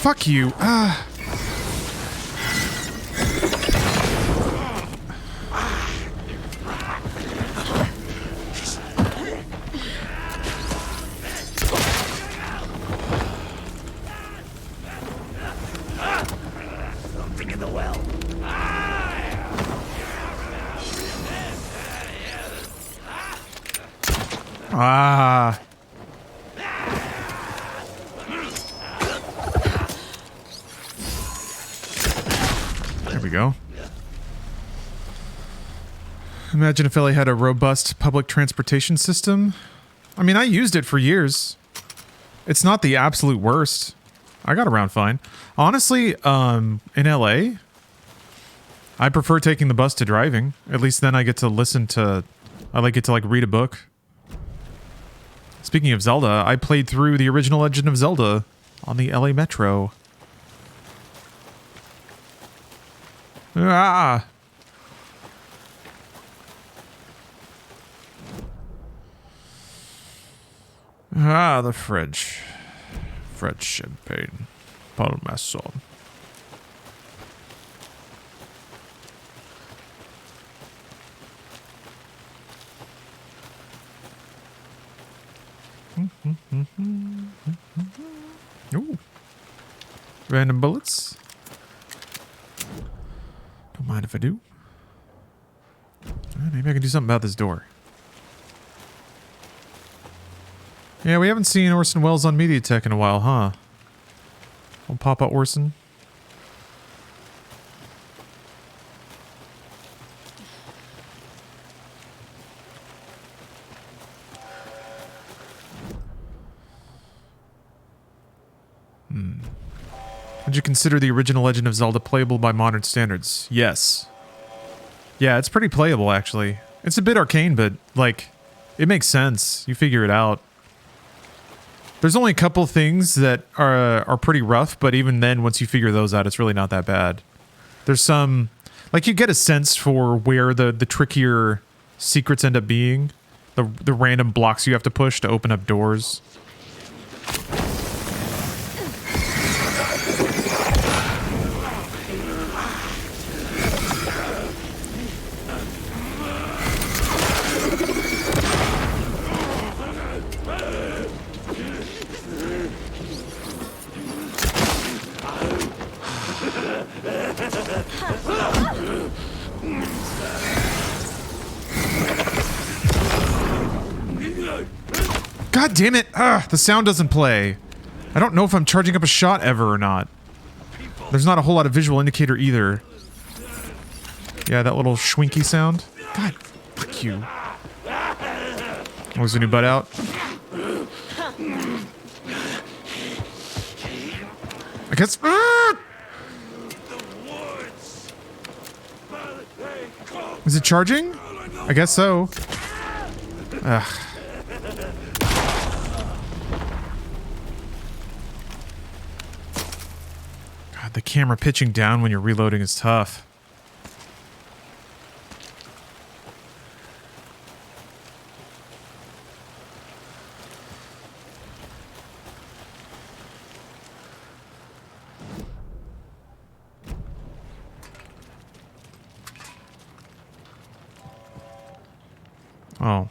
Fuck you. Something in the well. Ah. There we go. Imagine if LA had a robust public transportation system. I mean, I used it for years. It's not the absolute worst. I got around fine. Honestly, in LA, I prefer taking the bus to driving. At least then I get to listen to... I get to, like, read a book. Speaking of Zelda, I played through the original Legend of Zelda on the LA Metro. Ah! Ah, the French. French champagne. Parmesan. Ooh. Random bullets. Don't mind if I do. Maybe I can do something about this door. Yeah, we haven't seen Orson Welles on MediaTek in a while, huh? Old Papa Orson. Would you consider the original Legend of Zelda playable by modern standards? Yes. Yeah, it's pretty playable, actually. It's a bit arcane, but, like, it makes sense. You figure it out. There's only a couple things that are pretty rough, but even then, once you figure those out, it's really not that bad. There's some, like, you get a sense for where the trickier secrets end up being. The random blocks you have to push to open up doors. God damn it! The sound doesn't play. I don't know if I'm charging up a shot ever or not. There's not a whole lot of visual indicator either. Yeah, that little schwinky sound. God, fuck you. Was the new butt out? I guess. Is it charging? I guess so. Ugh. God, the camera pitching down when you're reloading is tough. Oh.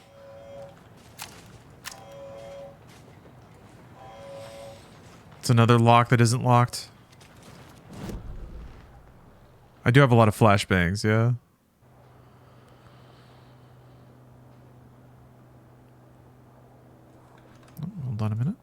It's another lock that isn't locked. I do have a lot of flashbangs, yeah. Oh, hold on a minute.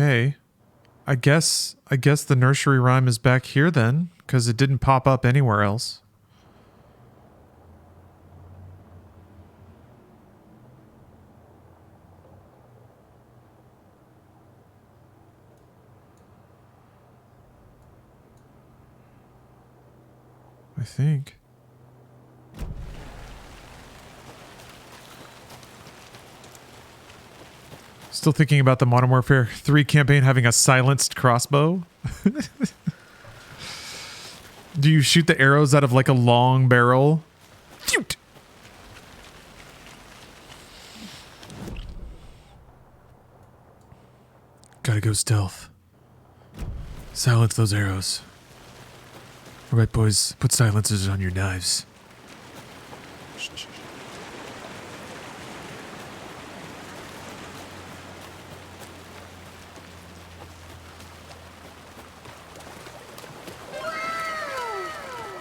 Okay. I guess the nursery rhyme is back here then, because it didn't pop up anywhere else. I think. Still thinking about the Modern Warfare 3 campaign having a silenced crossbow. Do you shoot the arrows out of like a long barrel? Shoot! Gotta go stealth. Silence those arrows. Alright, boys, put silencers on your knives.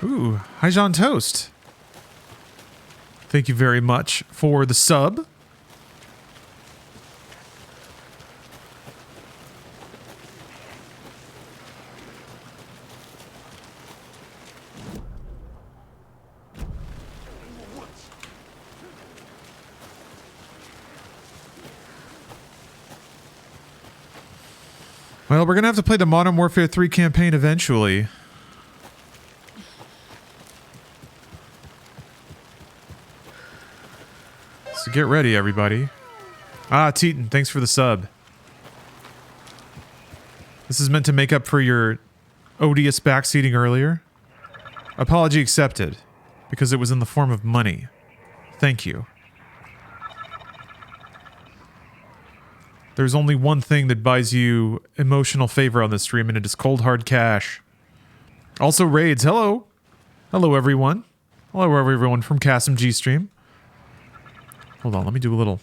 Ooh, hi Jean Toast. Thank you very much for the sub. Well, we're gonna have to play the Modern Warfare 3 campaign eventually. So get ready, everybody. Ah, Teton, thanks for the sub. This is meant to make up for your odious backseating earlier. Apology accepted, because it was in the form of money. Thank you. There's only one thing that buys you emotional favor on this stream, and it is cold hard cash. Also raids. Hello. Hello, everyone. Hello, everyone from Kasim G stream. Hold on, let me do a little.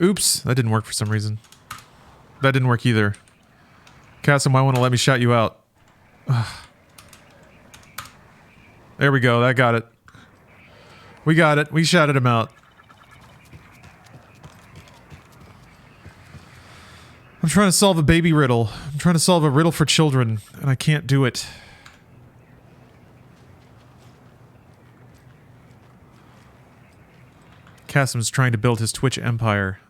Oops, that didn't work for some reason. That didn't work either. Kasim might want to let me shout you out. Ugh. There we go, that got it. We got it. We shouted him out. I'm trying to solve a baby riddle. I'm trying to solve a riddle for children, and I can't do it. Kasim's trying to build his Twitch empire.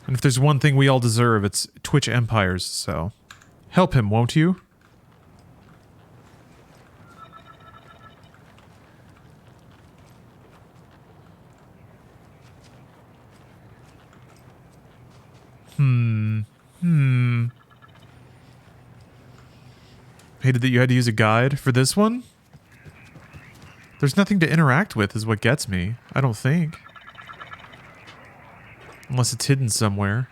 And if there's one thing we all deserve, it's Twitch empires, so... help him, won't you? Hated that you had to use a guide for this one? There's nothing to interact with is what gets me. I don't think. Unless it's hidden somewhere.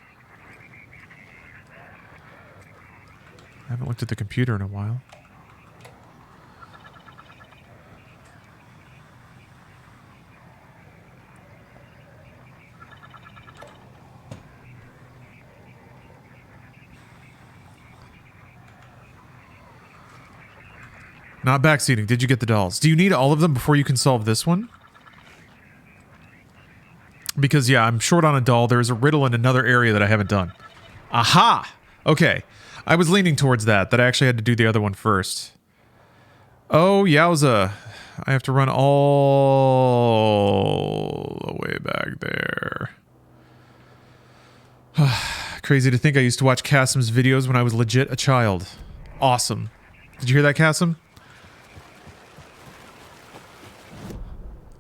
I haven't looked at the computer in a while. Not backseating. Did you get the dolls? Do you need all of them before you can solve this one? Because, yeah, I'm short on a doll. There's a riddle in another area that I haven't done. Aha! Okay. I was leaning towards that I actually had to do the other one first. Oh, yowza. I have to run all the way back there. Crazy to think I used to watch Kasim's videos when I was legit a child. Awesome. Did you hear that, Kasim?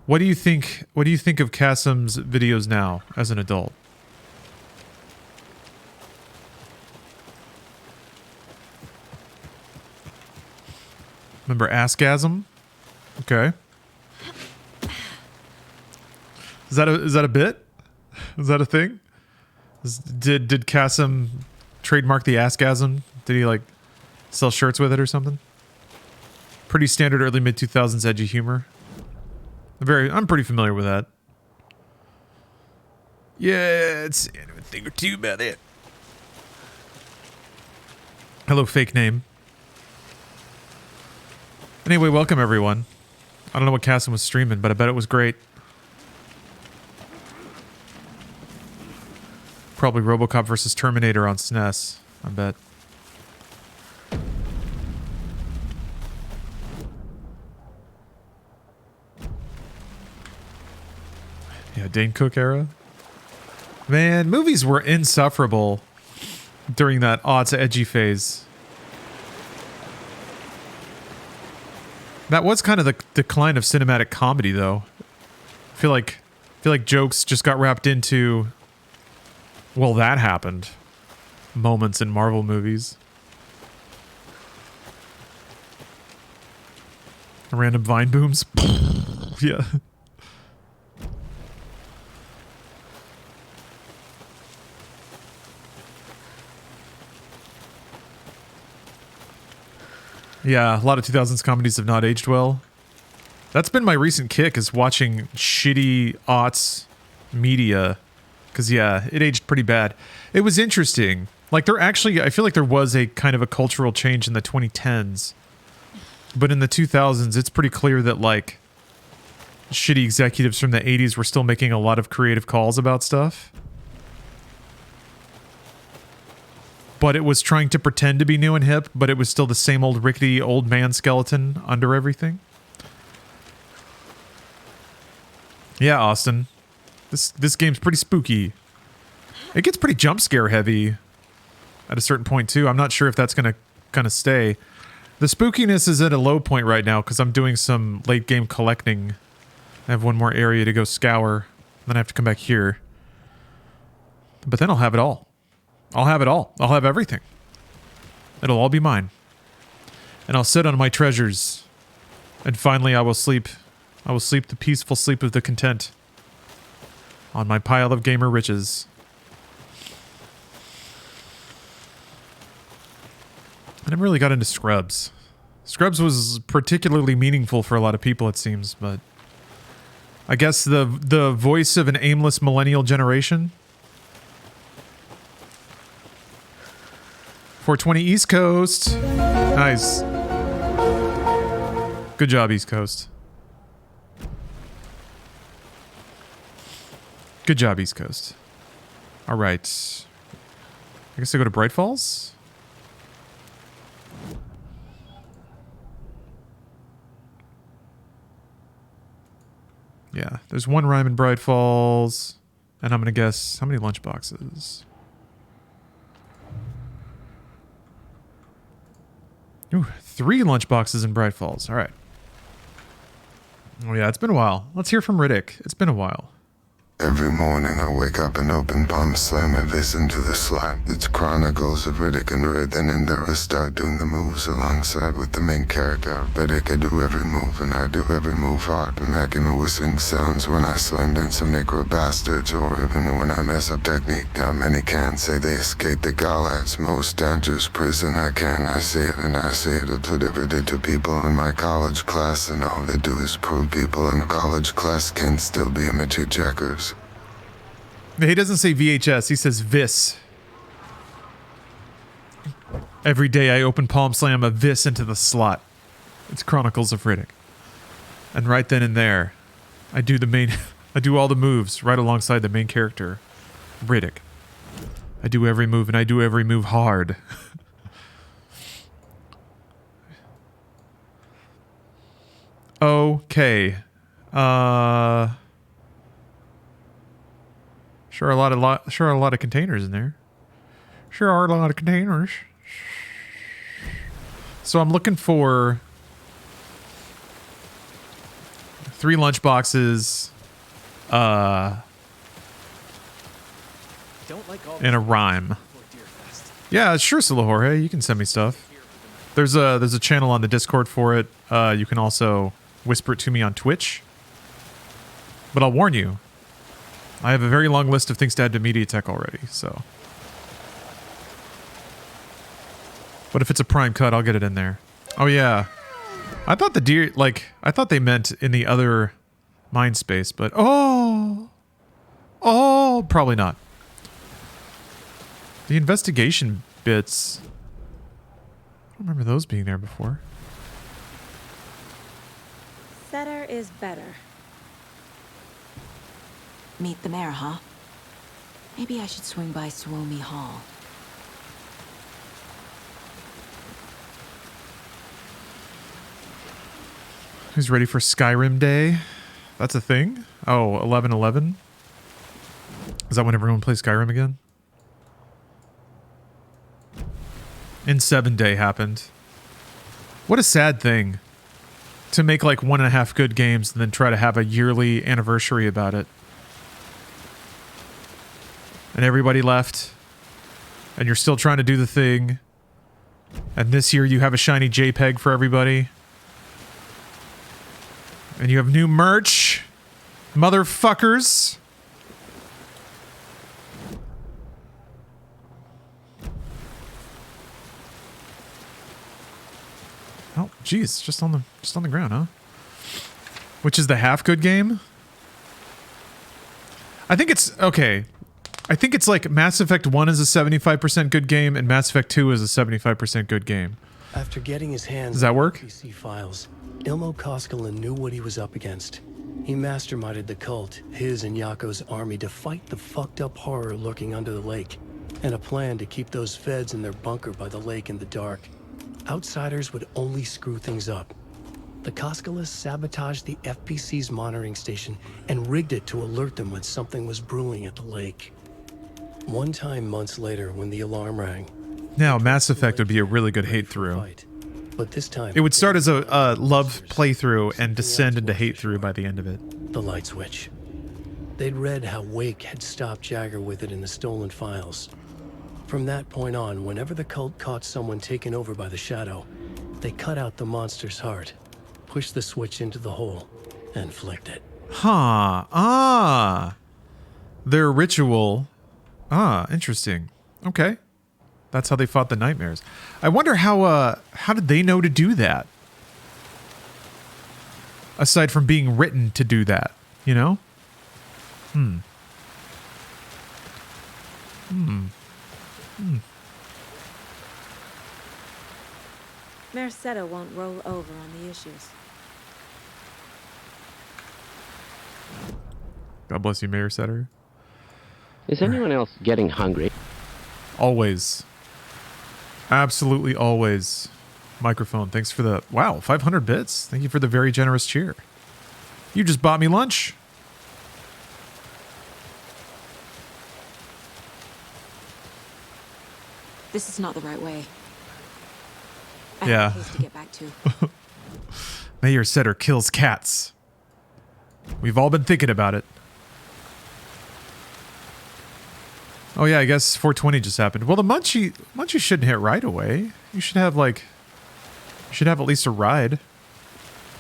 What do you think of Kasim's videos now as an adult? Remember Askasm? Okay. Is that a bit? Is that a thing? Did Kasim trademark the Askasm? Did he like sell shirts with it or something? Pretty standard early mid 2000s edgy humor. I'm pretty familiar with that. Yeah, it's a thing or two about it. Hello, fake name. Anyway, welcome everyone. I don't know what Kasim was streaming, but I bet it was great. Probably RoboCop versus Terminator on SNES, I bet. Yeah, Dane Cook era. Man, movies were insufferable during that aughts edgy phase. That was kind of the decline of cinematic comedy, though. I feel like jokes just got wrapped into, well, that happened. Moments in Marvel movies. Random vine booms. Yeah. Yeah, a lot of 2000s comedies have not aged well. That's been my recent kick, is watching shitty aughts media. Because, yeah, it aged pretty bad. It was interesting. Like, I feel like there was a kind of a cultural change in the 2010s. But in the 2000s, it's pretty clear that, like, shitty executives from the 80s were still making a lot of creative calls about stuff. But it was trying to pretend to be new and hip, but it was still the same old rickety old man skeleton under everything. Yeah, Austin. This game's pretty spooky. It gets pretty jump scare heavy at a certain point too. I'm not sure if that's gonna stay. The spookiness is at a low point right now because I'm doing some late game collecting. I have one more area to go scour. Then I have to come back here. But then I'll have it all. I'll have it all. I'll have everything. It'll all be mine. And I'll sit on my treasures. And finally I will sleep. I will sleep the peaceful sleep of the content. On my pile of gamer riches. I never really got into Scrubs. Scrubs was particularly meaningful for a lot of people, it seems, but... I guess the voice of an aimless millennial generation... 420 East Coast. Nice. Good job, East Coast. Good job, East Coast. All right. I guess I go to Bright Falls? Yeah, there's one rhyme in Bright Falls. And I'm going to guess, how many lunchboxes? Ooh, 3 lunchboxes in Bright Falls. All right. Oh yeah, it's been a while. Let's hear from Riddick. It's been a while. Every morning I wake up and open Palm Slam and listen to the slide. It's chronicles of Riddick and Red, and in there I start doing the moves alongside with the main character. Riddick, I do every move and I do every move hard. And making the whistling sounds when I slam down some necro bastards, or even when I mess up technique. Now many can't say they escaped the Galad's most dangerous prison. I can, I say it and I say it. I put every day to people in my college class, and all they do is prove people in college class can still be amateur jackers. He doesn't say VHS, he says VIS. Every day I open Palm Slam a VIS into the slot. It's Chronicles of Riddick. And right then and there, I do all the moves right alongside the main character, Riddick. I do every move, and I do every move hard. Okay. Sure are a lot of containers in there. Sure are a lot of containers. So I'm looking for 3 lunchboxes, and a rhyme. Yeah, sure, Silo Jorge. You can send me stuff. There's a channel on the Discord for it. You can also whisper it to me on Twitch. But I'll warn you, I have a very long list of things to add to MediaTek already, so. But if it's a prime cut, I'll get it in there. Oh yeah. I thought I thought they meant in the other mind space, but oh, probably not. The investigation bits, I don't remember those being there before. Better is better. Meet the mayor, huh? Maybe I should swing by Suomi Hall. Who's ready for Skyrim Day? That's a thing? Oh, 11/11? Is that when everyone plays Skyrim again? In 7 Day happened. What a sad thing. To make like 1.5 good games and then try to have a yearly anniversary about it. And everybody left. And you're still trying to do the thing. And this year you have a shiny JPEG for everybody. And you have new merch. Motherfuckers. Oh, geez, just on the ground, huh? Which is the half good game? I think it's okay. I think it's like Mass Effect 1 is a 75% good game and Mass Effect 2 is a 75% good game. After getting his hands Does that work? on PC files, Ilmo Koskinen knew what he was up against. He masterminded the cult, his and Yako's army, to fight the fucked up horror lurking under the lake, and a plan to keep those feds in their bunker by the lake in the dark. Outsiders would only screw things up. The Koskilas sabotaged the FPC's monitoring station and rigged it to alert them when something was brewing at the lake. One time months later, when the alarm rang... Now, Mass Effect would be a really good hate-through. But this time... It would start as a love playthrough and descend into hate-through by the end of it. The light switch. They'd read how Wake had stopped Jagger with it in the stolen files. From that point on, whenever the cult caught someone taken over by the Shadow, they cut out the monster's heart, pushed the switch into the hole, and flicked it. Huh. Ah. Their ritual. Ah, interesting. Okay. That's how they fought the nightmares. I wonder how did they know to do that? Aside from being written to do that, you know? Merced won't roll over on the issues. God bless you, Mayor Setter. Is anyone else getting hungry? Always. Absolutely always. Microphone, thanks for the... Wow, 500 bits. Thank you for the very generous cheer. You just bought me lunch. This is not the right way. I Yeah. have a case to get back to. Mayor Setter kills cats. We've all been thinking about it. Oh yeah, I guess 420 just happened. Well, the Munchie shouldn't hit right away. You should have like... You should have at least a ride.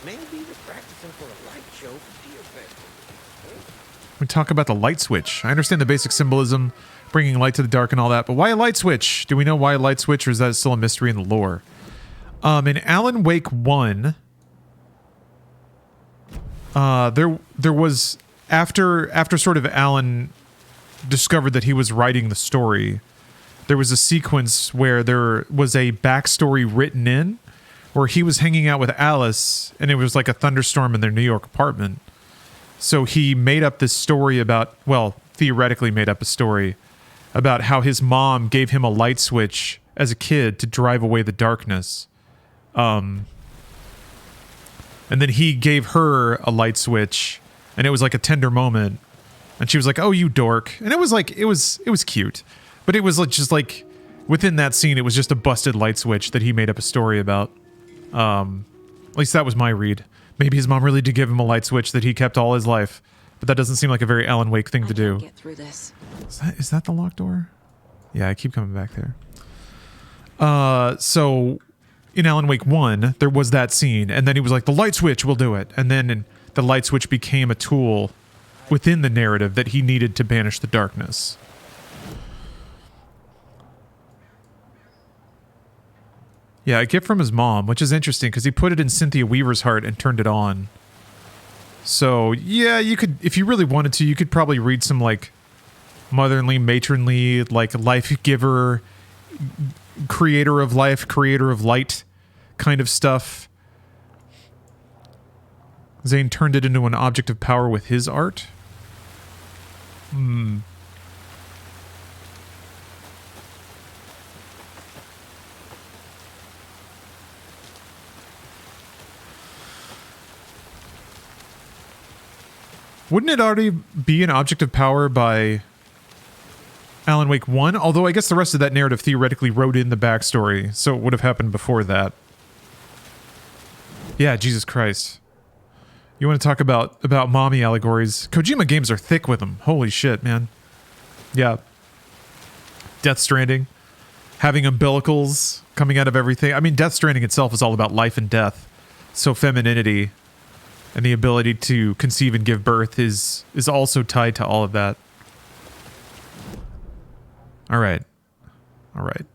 Maybe they're practicing for a light show for Deer Festival. We talk about the light switch. I understand the basic symbolism, bringing light to the dark and all that, but why a light switch? Do we know why a light switch, or is that still a mystery in the lore? In Alan Wake 1, there was after sort of Alan discovered that he was writing the story, there was a sequence where there was a backstory written in, where he was hanging out with Alice, and it was like a thunderstorm in their New York apartment. So he made up this story about, well, theoretically made up a story about how his mom gave him a light switch as a kid to drive away the darkness. And then he gave her a light switch, and it was like a tender moment. And she was like, "Oh, you dork." And it was like, it was cute. But it was like, just like, within that scene, it was just a busted light switch that he made up a story about. At least that was my read. Maybe his mom really did give him a light switch that he kept all his life. But that doesn't seem like a very Alan Wake thing to do. Get through this. Is that the locked door? Yeah, I keep coming back there. So in Alan Wake 1, there was that scene, and then he was like, the light switch will do it. And then the light switch became a tool within the narrative that he needed to banish the darkness. Yeah, a gift from his mom, which is interesting because he put it in Cynthia Weaver's heart and turned it on. So, yeah, you could, if you really wanted to, you could probably read some, like, motherly, matronly, like, life giver, creator of life, creator of light kind of stuff. Zane turned it into an object of power with his art. Wouldn't it already be an object of power by Alan Wake 1? Although I guess the rest of that narrative theoretically wrote in the backstory, so it would have happened before that. Yeah, Jesus Christ. You want to talk about mommy allegories? Kojima games are thick with them. Holy shit, man. Yeah. Death Stranding. Having umbilicals coming out of everything. I mean, Death Stranding itself is all about life and death. So femininity and the ability to conceive and give birth is also tied to all of that. All right. All right.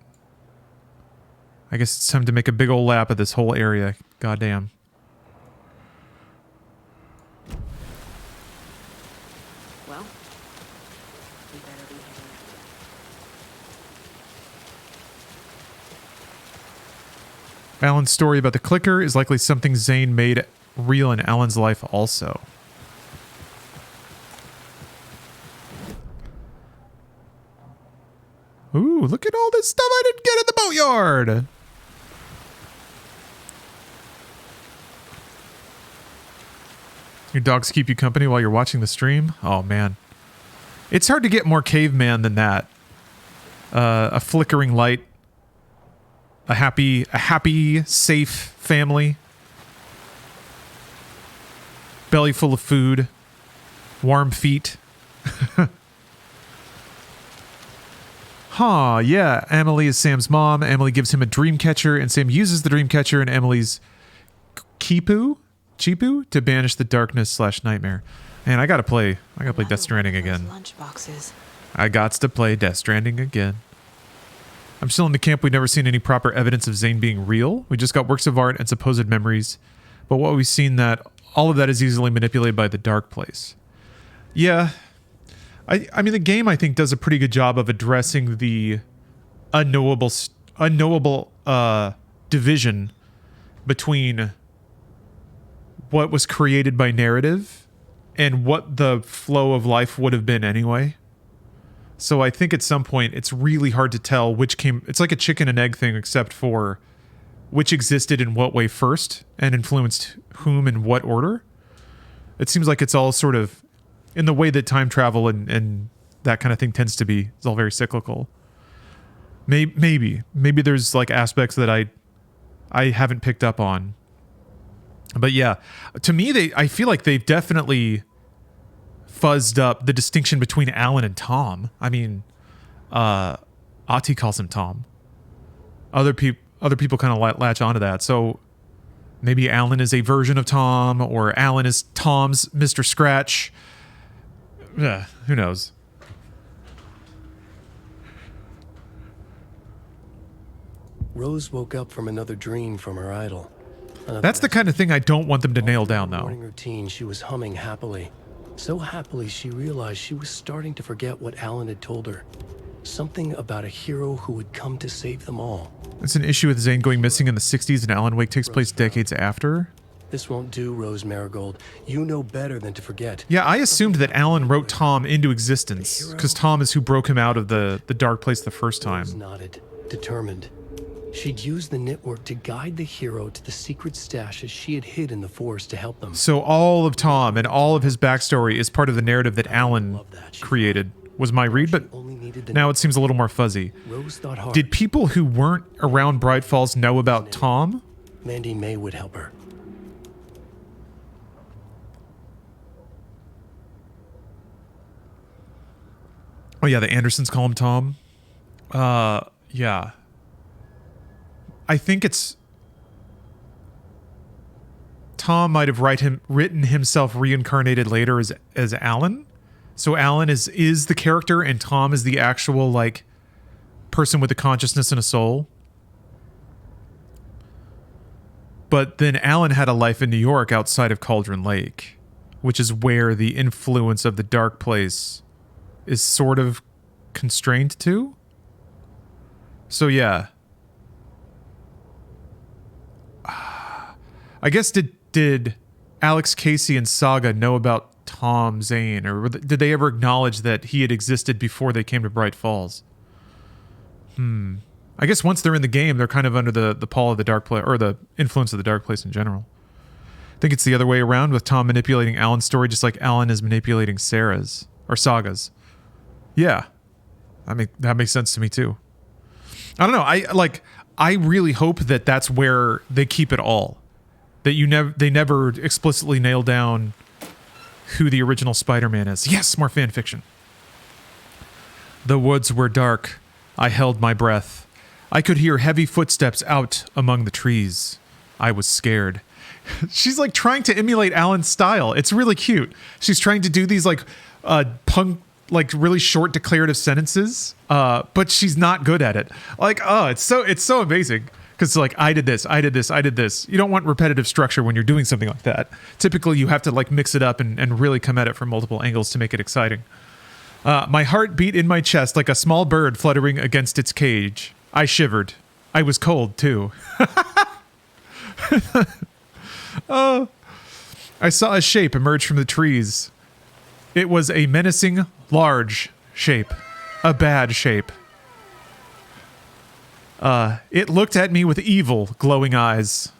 I guess it's time to make a big old lap of this whole area. Goddamn. Well, we better be heading out. Alan's story about the clicker is likely something Zane made real in Alan's life also. Ooh, look at all this stuff I didn't get in the boatyard! Your dogs keep you company while you're watching the stream? Oh, man. It's hard to get more caveman than that. A flickering light. A happy, safe family. Belly full of food. Warm feet. Huh, yeah. Emily is Sam's mom. Emily gives him a dream catcher, and Sam uses the dream catcher and Emily's Chipu to banish the darkness / nightmare. Man, I gotta play Death Stranding again. Lunchboxes. I gots to play Death Stranding again. I'm still in the camp. We've never seen any proper evidence of Zane being real. We just got works of art and supposed memories. But what we've seen, that all of that is easily manipulated by the dark place. Yeah. I mean, the game, I think, does a pretty good job of addressing the unknowable division between what was created by narrative and what the flow of life would have been anyway. So I think at some point it's really hard to tell which came. It's like a chicken and egg thing, except for which existed in what way first and influenced whom in what order. It seems like it's all sort of in the way that time travel and that kind of thing tends to be. It's all very cyclical. Maybe there's like aspects that I haven't picked up on. But yeah, to me, I feel like they've definitely fuzzed up the distinction between Alan and Tom. I mean, Ati calls him Tom. Other people kind of latch onto that. So maybe Alan is a version of Tom, or Alan is Tom's Mr. Scratch. Who knows? Rose woke up from another dream from her idol. That's the kind of thing I don't want them to nail down, though. Morning routine, she was humming happily. So happily, she realized she was starting to forget what Alan had told her. Something about a hero who would come to save them all. It's an issue with Zane going missing in the 60s and Alan Wake takes place decades after. This won't do, Rose Marigold. You know better than to forget. Yeah, I assumed that Alan wrote Tom into existence, because Tom is who broke him out of the dark place the first time. Rose nodded, determined. She'd use the network to guide the hero to the secret stashes she had hid in the forest to help them. So all of Tom and all of his backstory is part of the narrative that Alan created, was my read, but now it seems a little more fuzzy. Rose thought hard. Did people who weren't around Bright Falls know about Tom? Mandy May would help her. Oh yeah, the Andersons call him Tom. Yeah. I think it's Tom might have written himself reincarnated later as Alan. So Alan is the character and Tom is the actual like person with a consciousness and a soul. But then Alan had a life in New York outside of Cauldron Lake, which is where the influence of the dark place is sort of constrained to. So yeah. I guess did Alex Casey and Saga know about Tom Zane, or did they ever acknowledge that he had existed before they came to Bright Falls? I guess once they're in the game, they're kind of under the pall of the dark place, or the influence of the dark place in general. I think it's the other way around, with Tom manipulating Alan's story just like Alan is manipulating Sarah's or Saga's. Yeah, that makes sense to me too. I don't know. I really hope that that's where they keep it all. That they never explicitly nail down who the original Spider-Man is. Yes, more fan fiction. The woods were dark. I held my breath. I could hear heavy footsteps out among the trees. I was scared. She's like trying to emulate Alan's style. It's really cute. She's trying to do these like punk, like really short declarative sentences, but she's not good at it. Like, oh, it's so amazing. Because like, I did this. You don't want repetitive structure when you're doing something like that. Typically, you have to like mix it up and really come at it from multiple angles to make it exciting. My heart beat in my chest like a small bird fluttering against its cage. I shivered. I was cold, too. Oh, I saw a shape emerge from the trees. It was a menacing, large shape. A bad shape. It looked at me with evil, glowing eyes.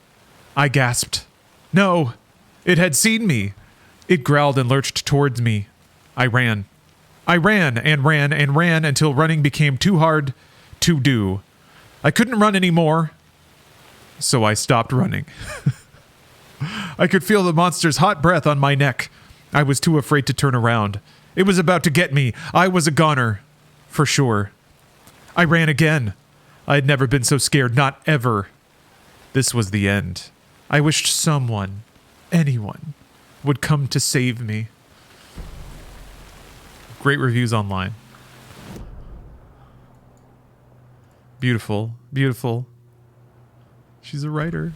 I gasped. No, it had seen me. It growled and lurched towards me. I ran. I ran and ran and ran until running became too hard to do. I couldn't run anymore, so I stopped running. I could feel the monster's hot breath on my neck. I was too afraid to turn around. It was about to get me. I was a goner, for sure. I ran again. I had never been so scared, not ever. This was the end. I wished someone, anyone, would come to save me. Great reviews online. Beautiful, beautiful. She's a writer.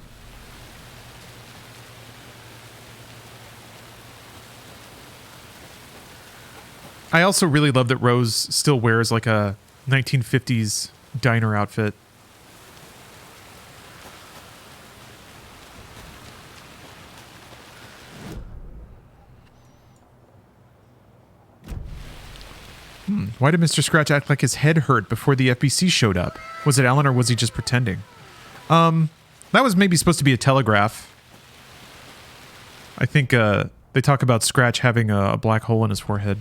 I also really love that Rose still wears like a 1950s diner outfit. Why did Mr. Scratch act like his head hurt before the FBC showed up? Was it Alan or was he just pretending? That was maybe supposed to be a telegraph. I think they talk about Scratch having a black hole in his forehead.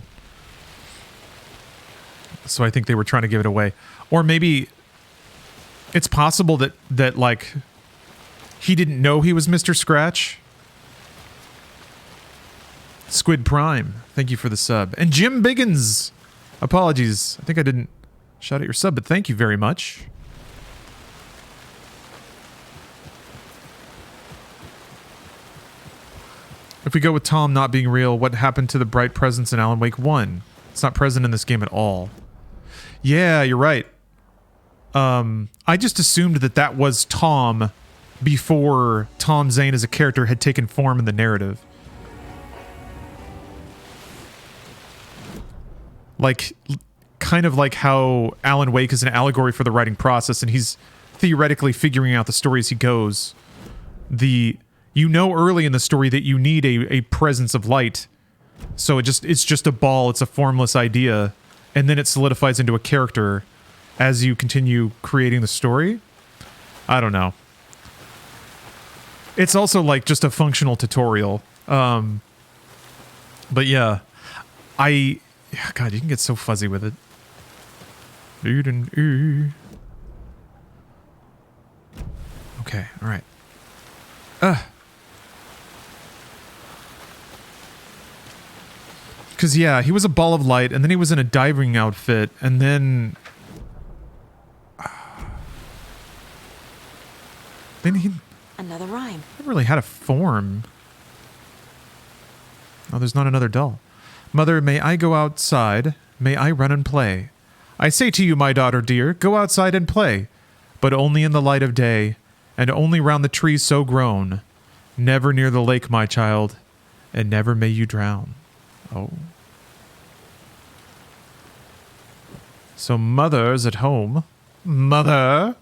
So I think they were trying to give it away. Or maybe it's possible that like he didn't know he was Mr. Scratch. Squid Prime, thank you for the sub. And Jim Biggins, apologies. I think I didn't shout out your sub, but thank you very much. If we go with Tom not being real, what happened to the bright presence in Alan Wake 1? It's not present in this game at all. Yeah, you're right. I just assumed that was Tom before Tom Zane as a character had taken form in the narrative. Like, kind of like how Alan Wake is an allegory for the writing process, and he's theoretically figuring out the story as he goes. You know early in the story that you need a presence of light, so it's just a ball, it's a formless idea, and then it solidifies into a character as you continue creating the story. I don't know. It's also like just a functional tutorial. But yeah, God, you can get so fuzzy with it. Okay, all right. Because, yeah, he was a ball of light, and then he was in a diving outfit, and then... then he... Another rhyme. never really had a form. Oh, there's not another doll. Mother, may I go outside? May I run and play? I say to you, my daughter dear, go outside and play, but only in the light of day, and only round the trees so grown. Never near the lake, my child, and never may you drown. Oh. So mother's at home. Mother!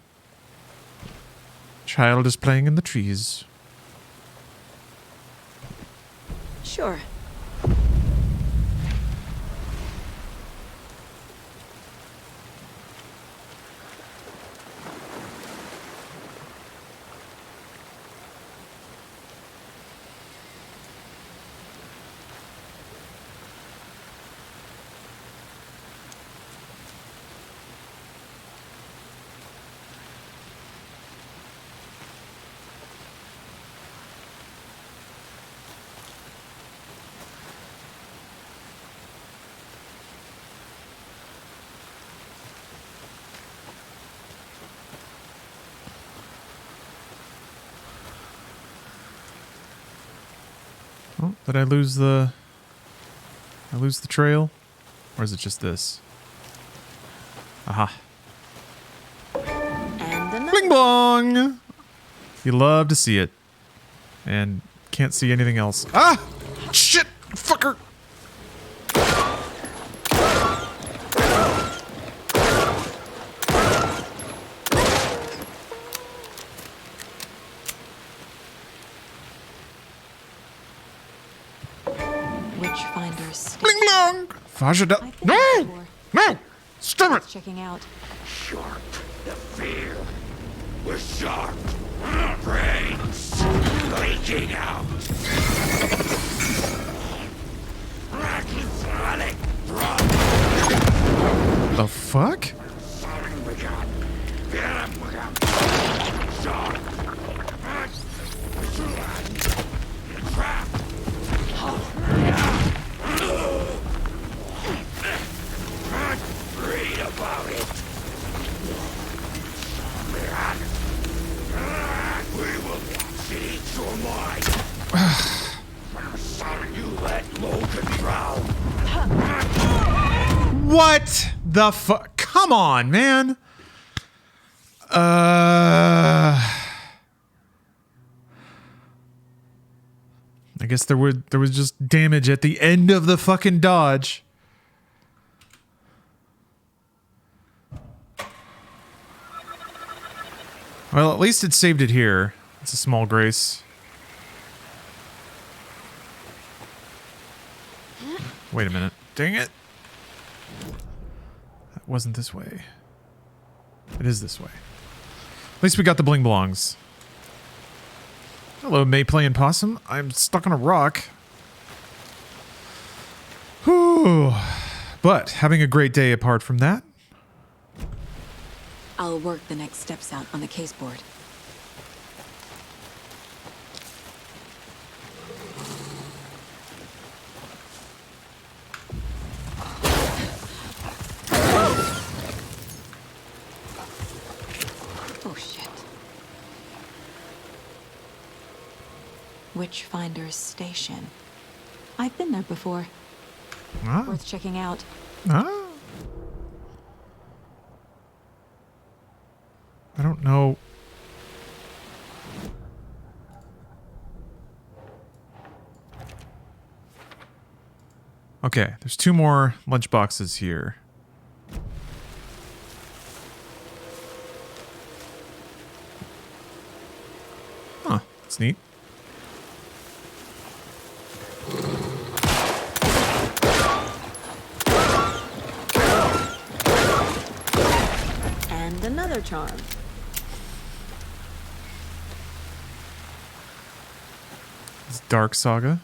Child is playing in the trees. Sure. Oh, did I lose the trail? Or is it just this? Aha. And another. Bling blong! You love to see it. And can't see anything else. Ah! Shit! Fucker! Witchfinder's Bling blong! Fajada. No! No! Stop it! Checking out. Sharp, the fear. We're sharp. Brains leaking out. The fuck? Read about it. We will feed your mind. You let Logan drown. What the fuck? Come on, man. I guess there was just damage at the end of the fucking dodge. Well, at least it saved it here. It's a small grace. Wait a minute. Dang it. wasn't this way. It is this way. At least we got the bling belongs. Hello, Mayplay and Possum. I'm stuck on a rock. Whew. But having a great day apart from that. I'll work the next steps out on the case board. Oh shit. Witchfinder's Station. I've been there before. Ah. Worth checking out. Ah. I don't know. Okay, there's 2 more lunch boxes here. Huh, that's neat. And another charm. It's Dark Saga.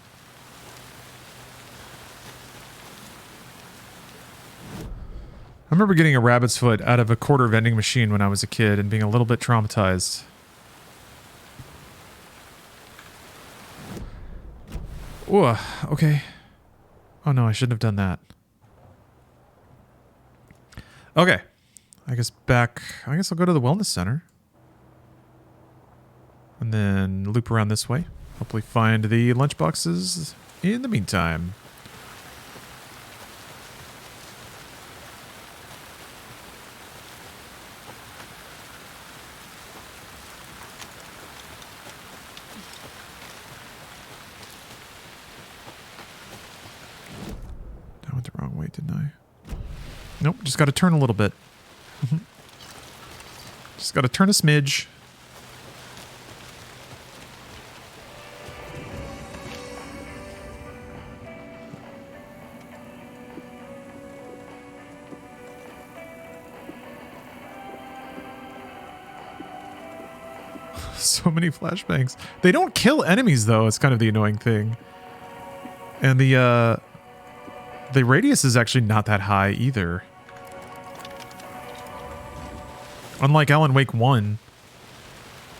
I remember getting a rabbit's foot out of a quarter vending machine when I was a kid and being a little bit traumatized. Ooh, okay. Oh no, I shouldn't have done that. Okay. I guess I'll go to the wellness center. And then loop around this way. Hopefully find the lunch boxes in the meantime. I went the wrong way, didn't I? Nope, just got to turn a little bit. Just got to turn a smidge. So many flashbangs. They don't kill enemies though. It's kind of the annoying thing. And the radius is actually not that high either. Unlike Alan Wake 1,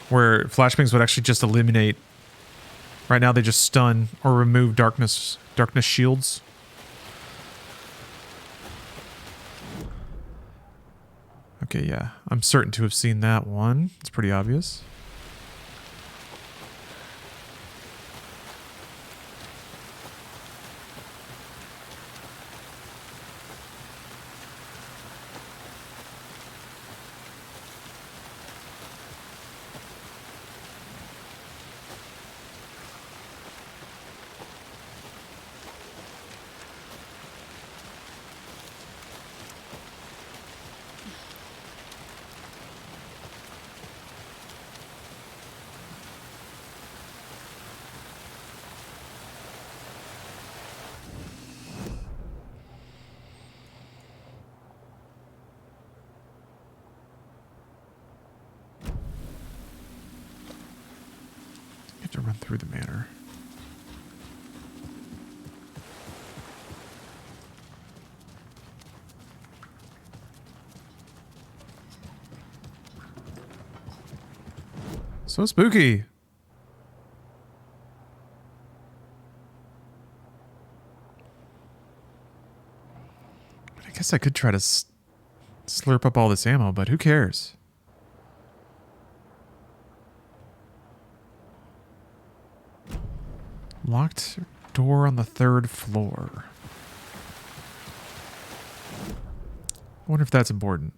where flashbangs would actually just eliminate. Right now they just stun or remove darkness shields. Okay, yeah. I'm certain to have seen that one. It's pretty obvious. To run through the manor. So spooky. I guess I could try to slurp up all this ammo, but who cares? Locked door on the 3rd floor. I wonder if that's important.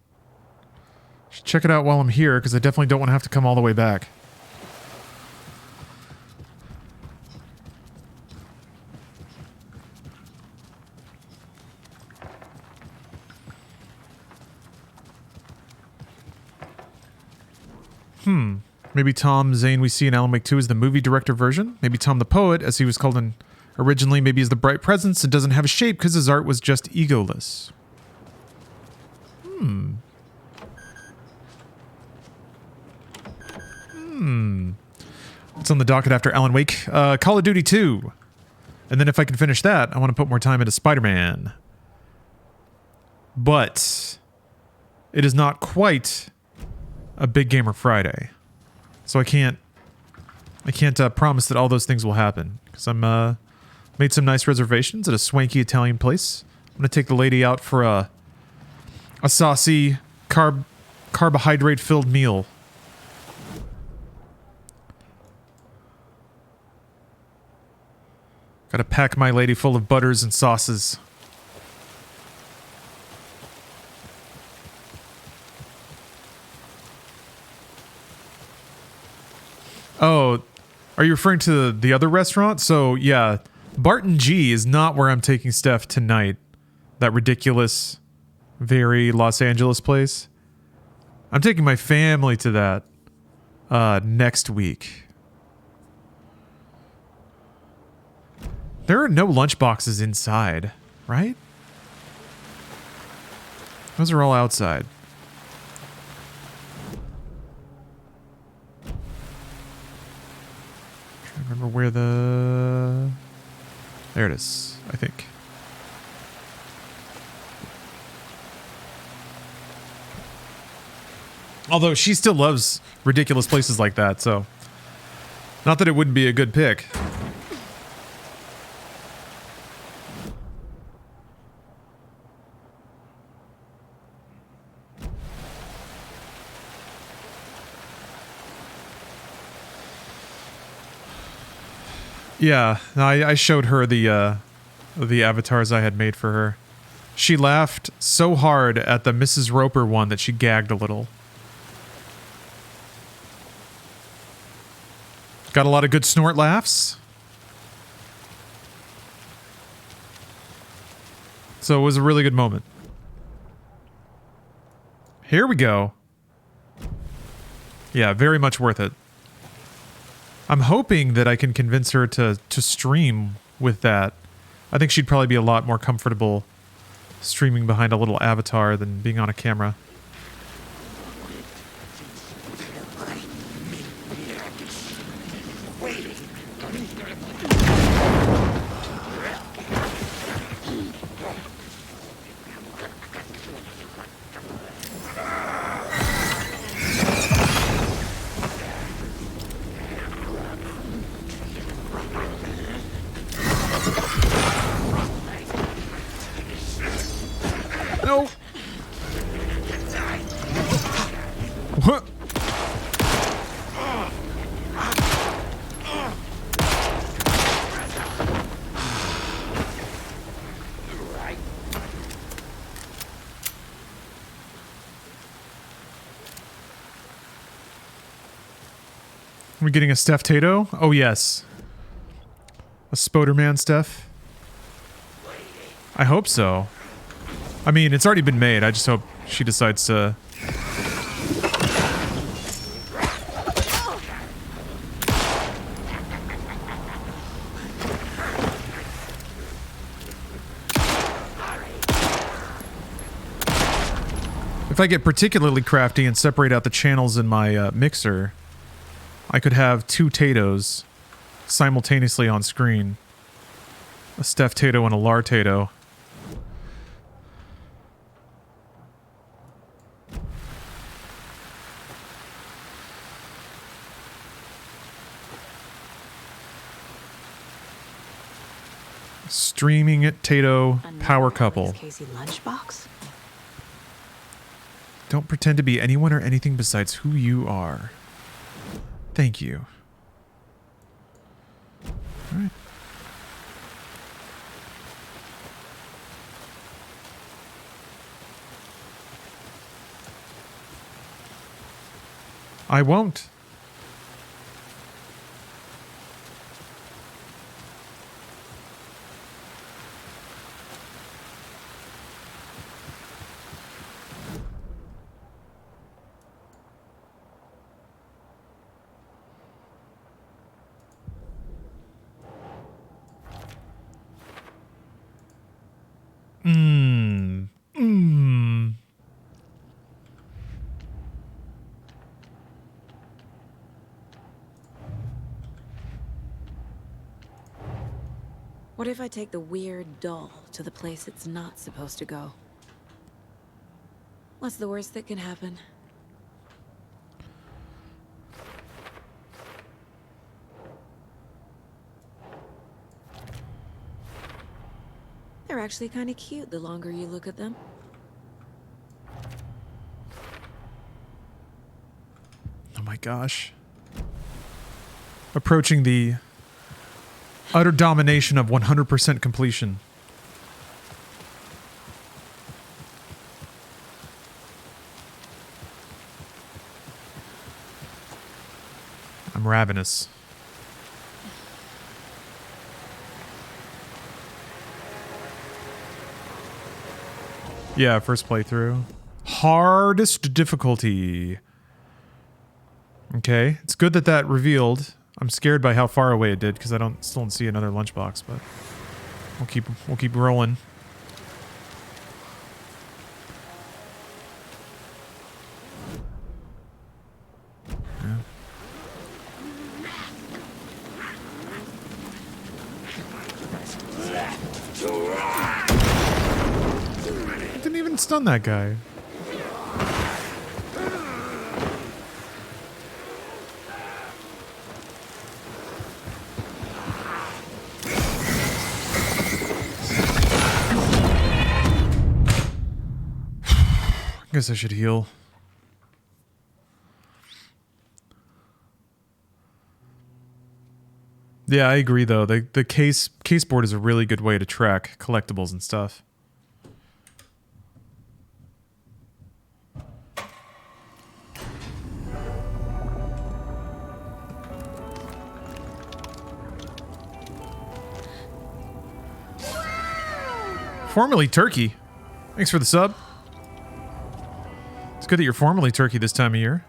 Should check it out while I'm here, because I definitely don't want to have to come all the way back. Maybe Tom Zane we see in Alan Wake 2 is the movie director version. Maybe Tom the Poet, as he was called originally, maybe is the bright presence and doesn't have a shape because his art was just egoless. What's on the docket after Alan Wake? Call of Duty 2. And then if I can finish that, I want to put more time into Spider-Man. But it is not quite a Big Gamer Friday. So I can't promise that all those things will happen. Because I'm made some nice reservations at a swanky Italian place. I'm going to take the lady out for a saucy, carbohydrate-filled meal. Gotta pack my lady full of butters and sauces. Oh, are you referring to the other restaurant? So, yeah, Barton G is not where I'm taking Steph tonight. That ridiculous, very Los Angeles place. I'm taking my family to that next week. There are no lunch boxes inside, right? Those are all outside. Trying to remember where the... There it is, I think. Although she still loves ridiculous places like that, so... Not that it wouldn't be a good pick. Yeah, I showed her the avatars I had made for her. She laughed so hard at the Mrs. Roper one that she gagged a little. Got a lot of good snort laughs. So it was a really good moment. Here we go. Yeah, very much worth it. I'm hoping that I can convince her to stream with that. I think she'd probably be a lot more comfortable streaming behind a little avatar than being on a camera. No. What? Are we getting a Steph Tato? Oh, yes. A Spoderman Steph? I hope so. I mean, it's already been made. I just hope she decides to... If I get particularly crafty and separate out the channels in my mixer, I could have two Tatos simultaneously on screen. A Steph Tato and a Lar Tato. Streaming it, Tato, power couple. Casey lunchbox? Don't pretend to be anyone or anything besides who you are. Thank you. All right. I won't. What if I take the weird doll to the place it's not supposed to go? What's the worst that can happen? They're actually kind of cute the longer you look at them. Oh my gosh. Approaching the utter domination of 100% completion. I'm ravenous. Yeah, first playthrough. Hardest difficulty. Okay, it's good that that revealed. I'm scared by how far away it did because I still don't see another lunchbox, but we'll keep rolling. Yeah. I didn't even stun that guy. I guess I should heal. Yeah, I agree though. The case board is a really good way to track collectibles and stuff. Formerly Turkey. Thanks for the sub. It's good that you're formerly Turkey this time of year.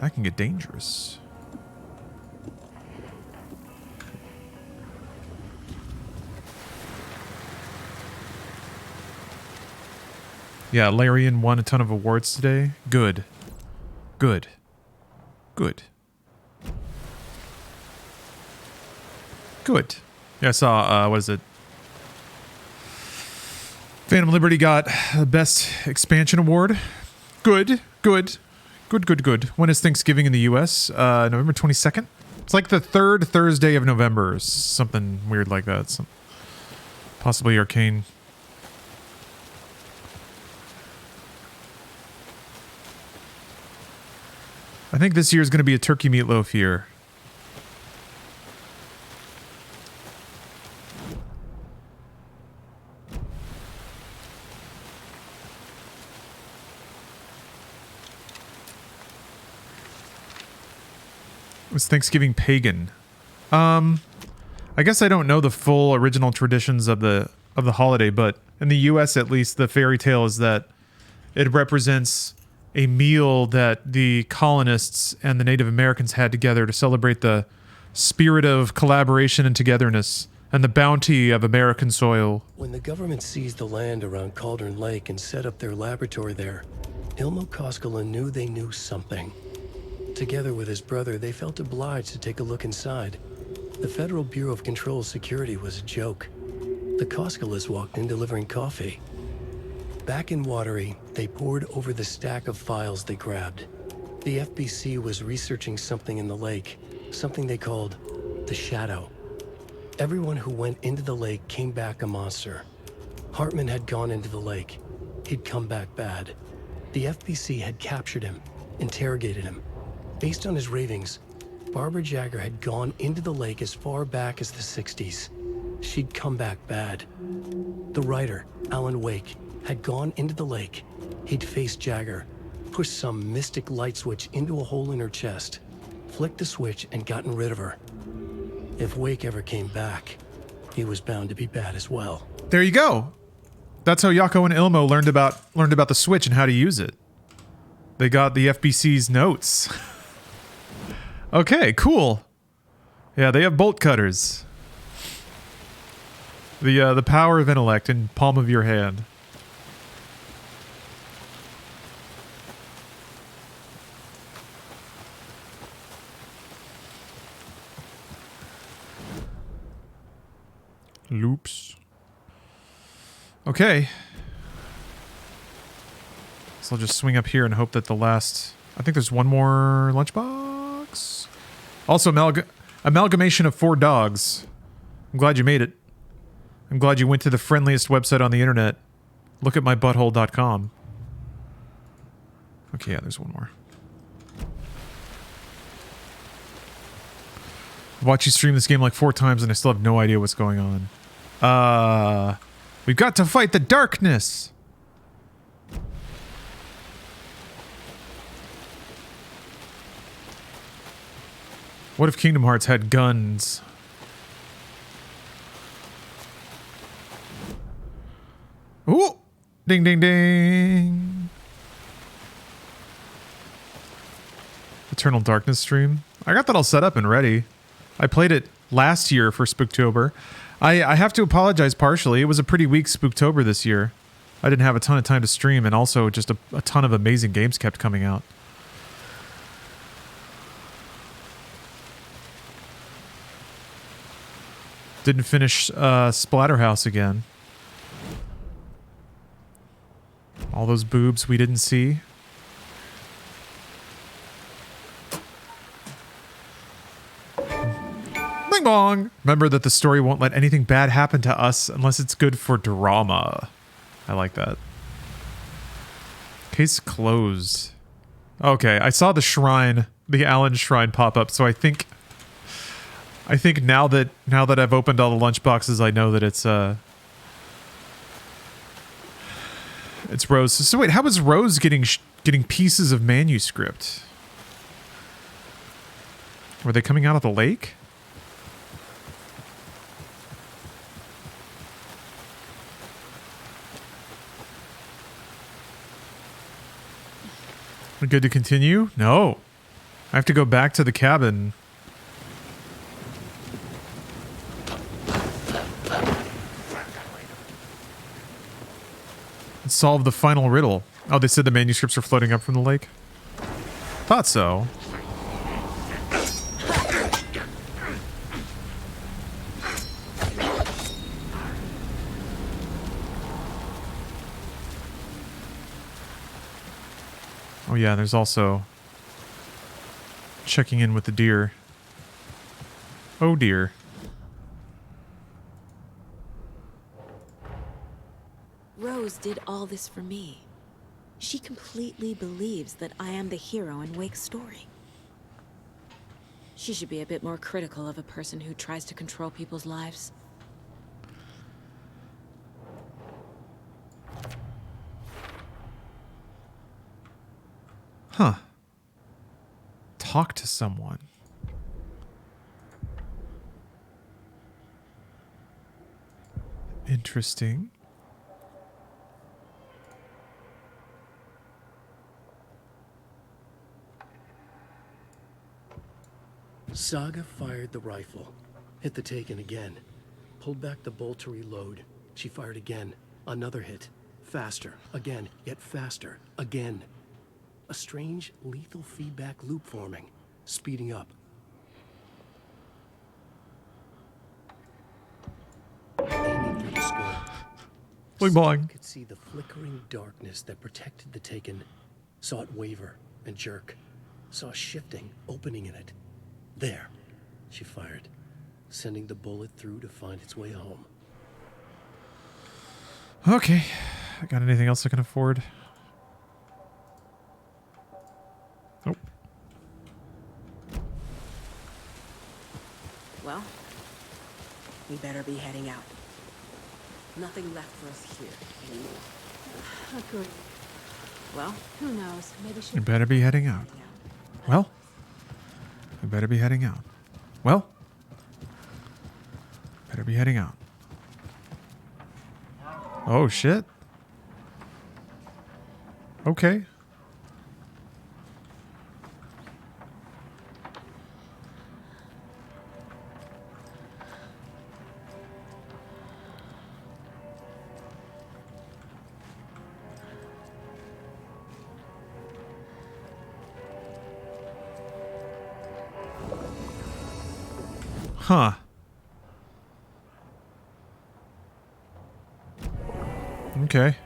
That can get dangerous. Yeah, Larian won a ton of awards today. Good. Good. Good. Good. Yeah, I saw, what is it? Phantom Liberty got the Best Expansion Award. Good. Good. Good, good, good. When is Thanksgiving in the U.S.? November 22nd? It's like the third Thursday of November or something weird like that. Possibly arcane. I think this year is going to be a turkey meatloaf year. Was Thanksgiving pagan? I guess I don't know the full original traditions of the holiday, but in the US at least, the fairy tale is that it represents a meal that the colonists and the Native Americans had together to celebrate the spirit of collaboration and togetherness and the bounty of American soil. When the government seized the land around Cauldron Lake and set up their laboratory there, Ilmo Koskela knew they knew something. Together with his brother, they felt obliged to take a look inside. The Federal Bureau of Control Security was a joke. The Koskelas walked in delivering coffee. Back in Watery, they pored over the stack of files they grabbed. The FBC was researching something in the lake, something they called the Shadow. Everyone who went into the lake came back a monster. Hartman had gone into the lake. He'd come back bad. The FBC had captured him, interrogated him. Based on his ravings, Barbara Jagger had gone into the lake as far back as the 60s. She'd come back bad. The writer, Alan Wake, had gone into the lake. He'd faced Jagger, pushed some mystic light switch into a hole in her chest, flicked the switch and gotten rid of her. If Wake ever came back, he was bound to be bad as well. There you go. That's how Yako and Ilmo learned about the switch and how to use it. They got the FBC's notes. Okay, cool. Yeah, they have bolt cutters. The power of intellect in palm of your hand. Loops. Okay. So I'll just swing up here and hope that the last... I think there's one more lunchbox. Also, amalgamation of 4 dogs. I'm glad you made it. I'm glad you went to the friendliest website on the internet. Look at mybutthole.com. Okay, yeah, there's one more. I've watched you stream this game like 4 times and I still have no idea what's going on. We've got to fight the darkness! What if Kingdom Hearts had guns? Ooh! Ding, ding, ding! Eternal Darkness stream. I got that all set up and ready. I played it last year for Spooktober. I have to apologize partially. It was a pretty weak Spooktober this year. I didn't have a ton of time to stream, and also just a ton of amazing games kept coming out. Didn't finish Splatterhouse again. All those boobs we didn't see. Bing bong! Remember that the story won't let anything bad happen to us unless it's good for drama. I like that. Case closed. Okay, I saw the shrine, the Allen shrine pop up, so I think now that I've opened all the lunchboxes, I know that it's Rose. So wait, how is Rose getting pieces of manuscript? Were they coming out of the lake? We're good to continue? No. I have to go back to the cabin. And solve the final riddle. Oh, they said the manuscripts are floating up from the lake? Thought so. Oh yeah, there's also checking in with the deer. Oh dear. Rose did all this for me. She completely believes that I am the hero in Wake's story. She should be a bit more critical of a person who tries to control people's lives. Huh. Talk to someone. Interesting. Saga fired the rifle, hit the Taken again, pulled back the bolt to reload. She fired again, another hit, faster, again, yet faster, again. A strange, lethal feedback loop forming, speeding up. Aiming through the scope. Boing boing. Could see the flickering darkness that protected the Taken. Saw it waver and jerk. Saw a shifting, opening in it. There, she fired, sending the bullet through to find its way home. Okay. Got anything else I can afford? Nope. Well, we better be heading out. Nothing left for us here anymore. Agreed. Well, Who knows? Maybe she... You better be heading out. Well, I better be heading out. Well, better be heading out. Oh, shit. Okay. Huh. Okay.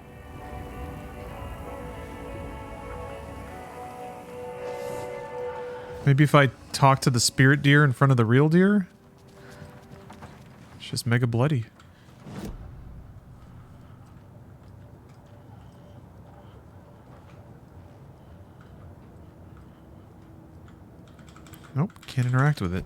Maybe if I talk to the spirit deer in front of the real deer? It's just mega bloody. Nope, can't interact with it.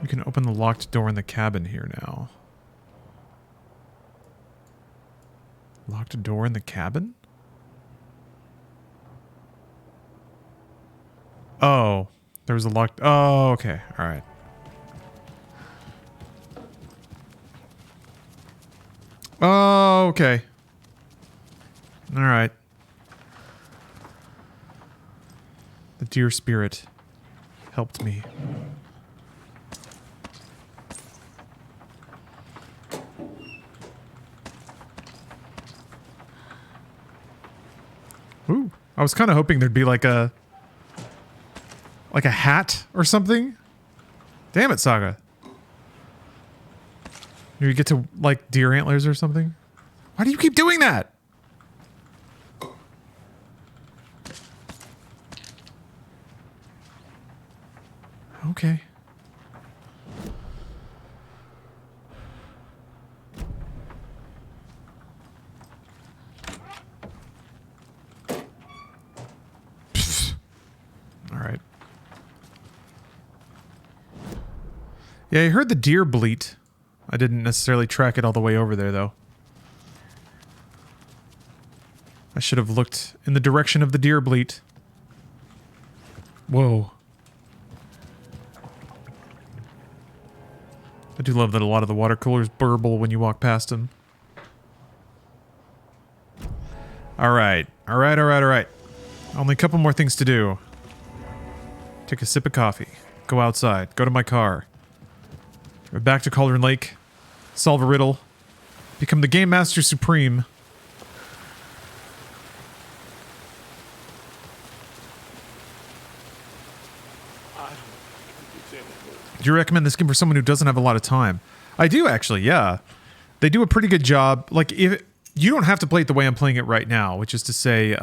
We can open the locked door in the cabin here now. Locked door in the cabin? Oh, there was a locked... Oh, okay. All right. Oh, okay. All right. The deer spirit helped me. Ooh, I was kind of hoping there'd be like a hat or something. Damn it, Saga. You get to like deer antlers or something. Why do you keep doing that? Okay. Alright. Yeah, I heard the deer bleat. I didn't necessarily track it all the way over there, though. I should have looked in the direction of the deer bleat. Whoa. I do love that a lot of the water coolers burble when you walk past them. Alright. Alright. Only a couple more things to do. Take a sip of coffee. Go outside. Go to my car. Go back to Cauldron Lake. Solve a riddle. Become the Game Master Supreme. Do you recommend this game for someone who doesn't have a lot of time? I do, actually, yeah. They do a pretty good job. Like, if you don't have to play it the way I'm playing it right now, which is to say,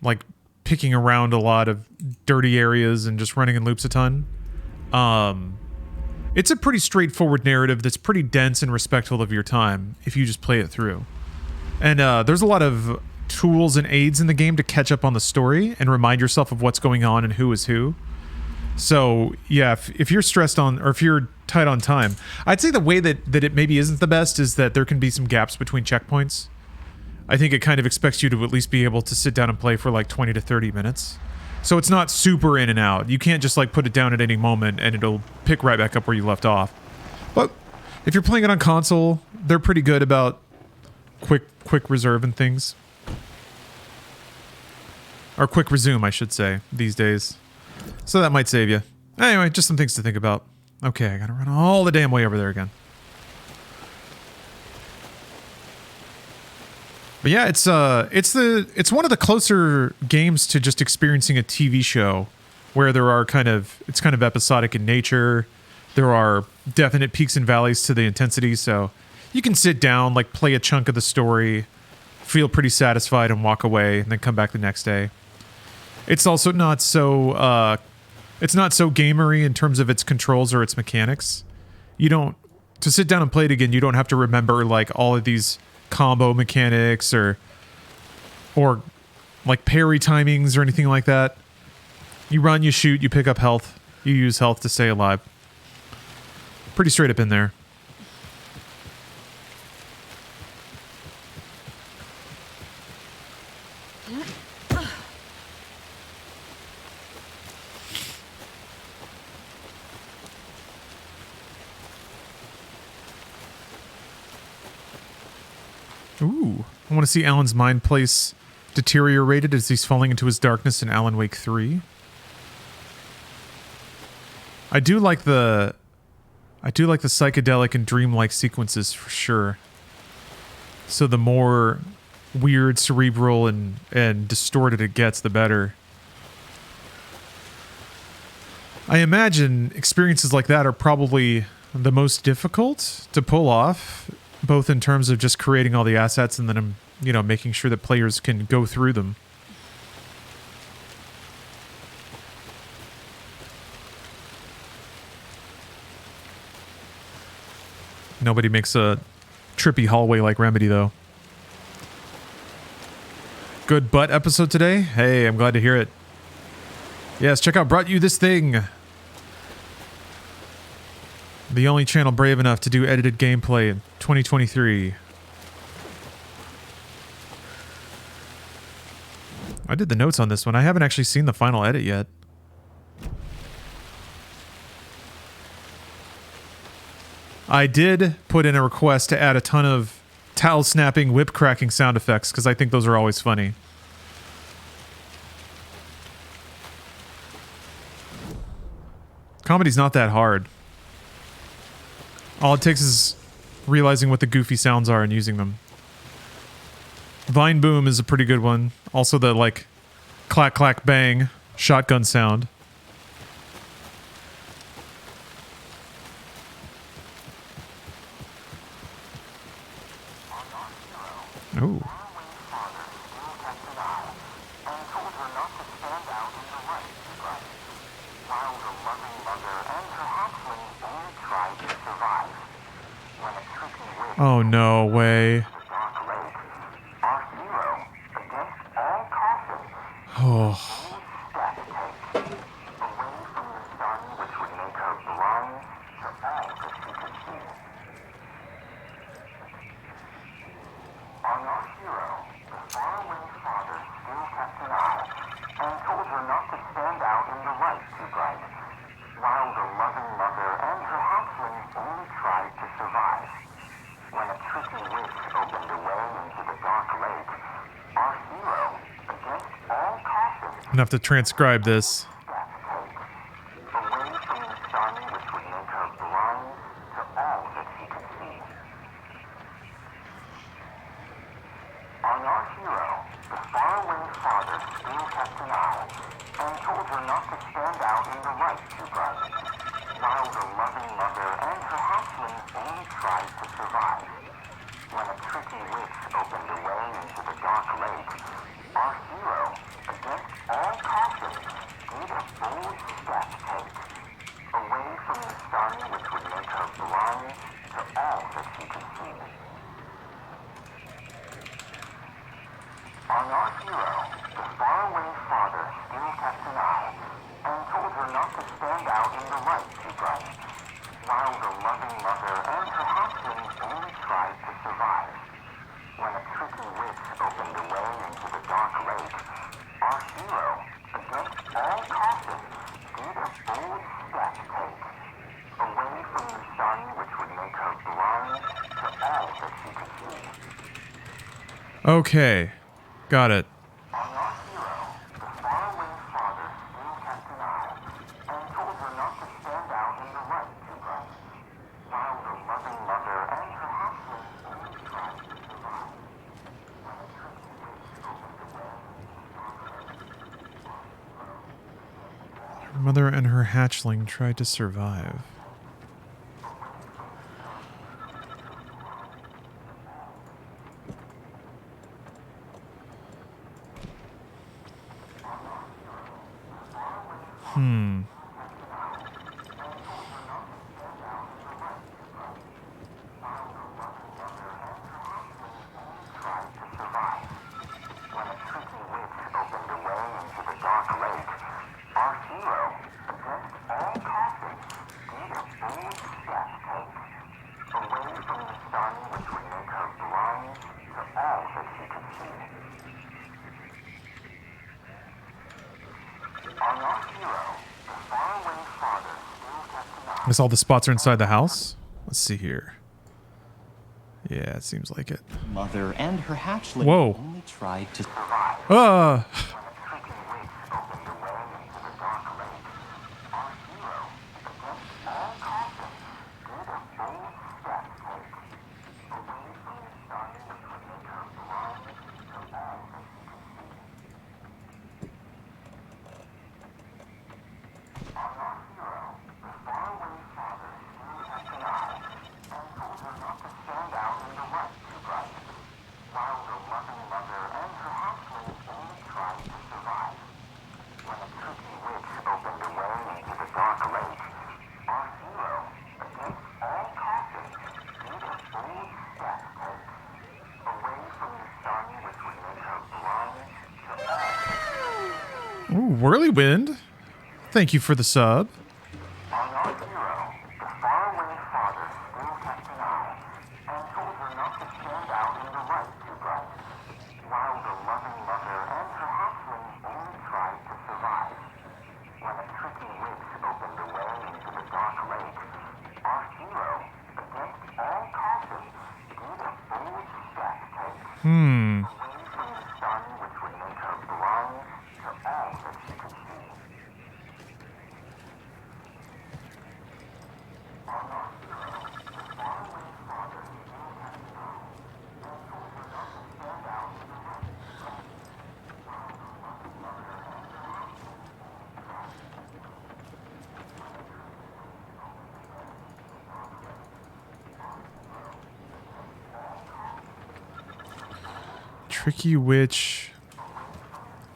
like, picking around a lot of dirty areas and just running in loops a ton. It's a pretty straightforward narrative that's pretty dense and respectful of your time if you just play it through. And there's a lot of tools and aids in the game to catch up on the story and remind yourself of what's going on and who is who. So, yeah, if you're stressed on, or if you're tight on time, I'd say the way that it maybe isn't the best is that there can be some gaps between checkpoints. I think it kind of expects you to at least be able to sit down and play for like 20 to 30 minutes. So it's not super in and out. You can't just like put it down at any moment and it'll pick right back up where you left off. But if you're playing it on console, they're pretty good about quick reserve and things. Or quick resume, I should say, these days. So that might save you. Anyway, just some things to think about. Okay, I gotta run all the damn way over there again. But yeah, it's one of the closer games to just experiencing a TV show where it's kind of episodic in nature. There are definite peaks and valleys to the intensity, so you can sit down, like play a chunk of the story, feel pretty satisfied and walk away and then come back the next day. It's also not so gamery in terms of its controls or its mechanics. To sit down and play it again, you don't have to remember like all of these combo mechanics or like parry timings or anything like that. You run, you shoot, you pick up health. You use health to stay alive. Pretty straight up in there. Ooh, I want to see Alan's mind place deteriorated as he's falling into his darkness in Alan Wake 3. I do like the psychedelic and dreamlike sequences for sure. So the more weird, cerebral, and distorted it gets, the better. I imagine experiences like that are probably the most difficult to pull off, both in terms of just creating all the assets and then, you know, making sure that players can go through them. Nobody makes a trippy hallway like Remedy, though. Good butt episode today? Hey, I'm glad to hear it. Yes, check out Brought You This Thing. The only channel brave enough to do edited gameplay in 2023. I did the notes on this one. I haven't actually seen the final edit yet. I did put in a request to add a ton of towel snapping, whip cracking sound effects because I think those are always funny. Comedy's not that hard. All it takes is realizing what the goofy sounds are and using them. Vine Boom is a pretty good one. Also the, like, clack, clack, bang shotgun sound. Ooh. Oh, no way. Oh. I'm gonna have to transcribe this. Okay, got it. Her mother and her hatchling tried to survive. I guess all the spots are inside the house. Let's see here. Yeah, it seems like it. Mother and her hatchling Whoa. only tried to Whirlywind. Thank you for the sub. Tricky witch.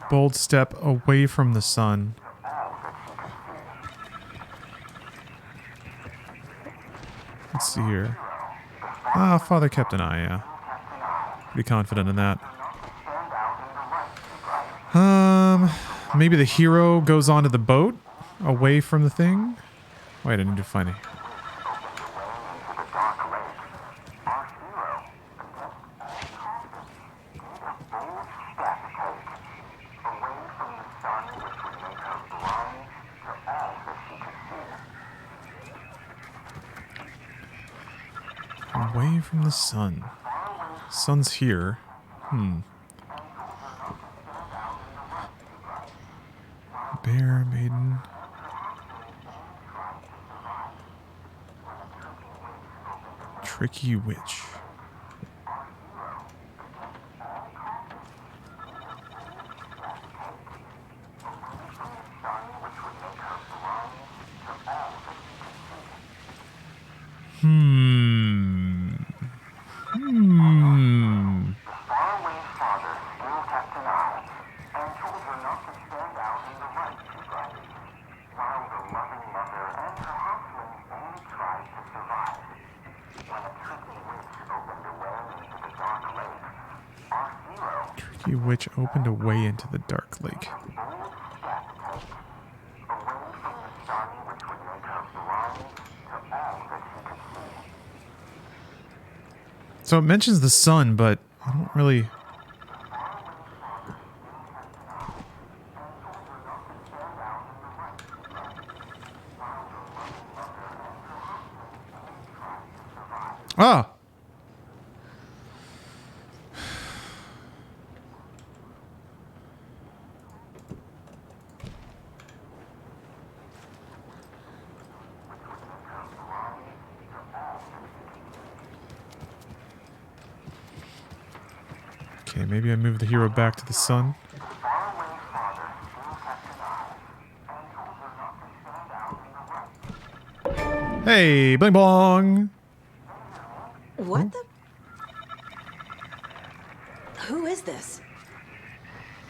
Bold step away from the sun. Let's see here. Ah, Father kept an eye, yeah. Pretty confident in that. Maybe the hero goes onto the boat away from the thing. Wait, I need to find it. Away from the sun. Sun's here. Bear maiden. Tricky witch. Tricky witch opened a way into the dark lake. So it mentions the sun, but I don't really... Ah! Okay, maybe I move the hero back to the sun. Hey, bling bong! What the? Who is this?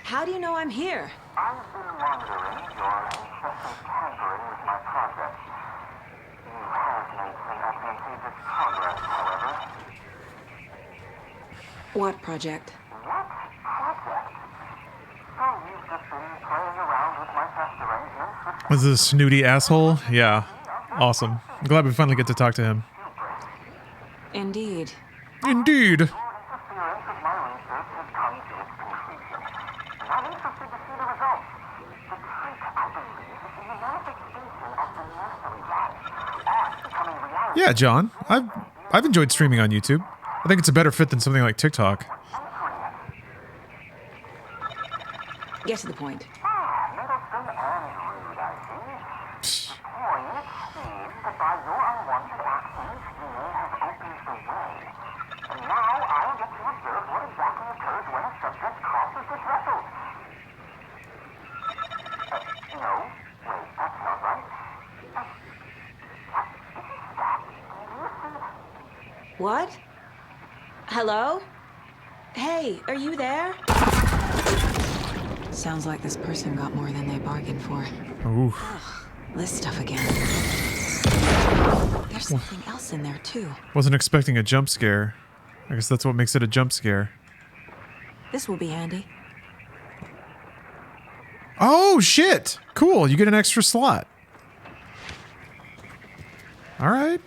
How do you know I'm here? I've been wondering your incessant tampering with my project. You have made some advantageous progress, however. What project? What project? So you've just been playing around with my test arrangements. Was this a snooty asshole? Yeah. Awesome. I'm glad we finally get to talk to him. Indeed. Indeed. Your interference with my research has come to its conclusion. And I'm interested to see the results. The trick, I believe, is in the manifestation of the nursery rhyme. Art becoming reality. Yeah, John. I've enjoyed streaming on YouTube. I think it's a better fit than something like TikTok. Get to the point. Middleton and rude, I see. The point seems that by your unwanted actions, you may have opened the way. And now I'll get to observe what exactly occurs when a subject crosses the threshold. No, wait, that's not right. Stop. Do you see? What? Hello? Hey, are you there? Sounds like this person got more than they bargained for. Ooh. Ugh, this stuff again. There's something else in there, too. Wasn't expecting a jump scare. I guess that's what makes it a jump scare. This will be handy. Oh, shit. Cool. You get an extra slot. All right.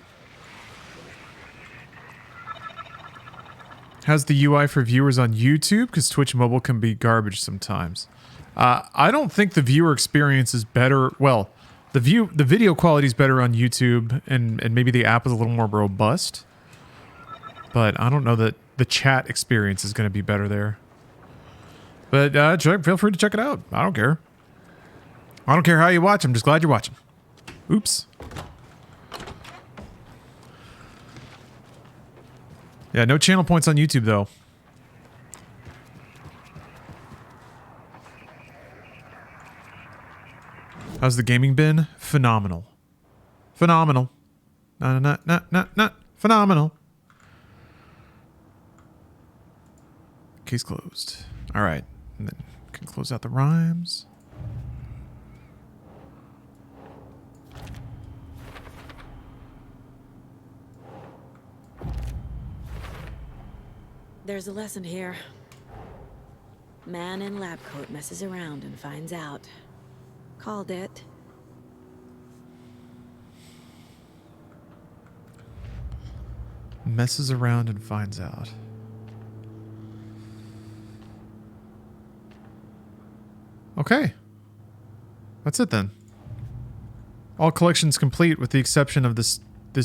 How's the UI for viewers on YouTube? Because Twitch mobile can be garbage sometimes. I don't think the viewer experience is better. Well, the video quality is better on YouTube, and maybe the app is a little more robust. But I don't know that the chat experience is going to be better there. But feel free to check it out. I don't care. I don't care how you watch. I'm just glad you're watching. Oops. Yeah, no channel points on YouTube, though. How's the gaming been? Phenomenal. Phenomenal. Phenomenal. Case closed. All right. And then can close out the rhymes. There's a lesson here. Man in lab coat messes around and finds out. Called it. Messes around and finds out. Okay. That's it then. All collections complete with the exception of this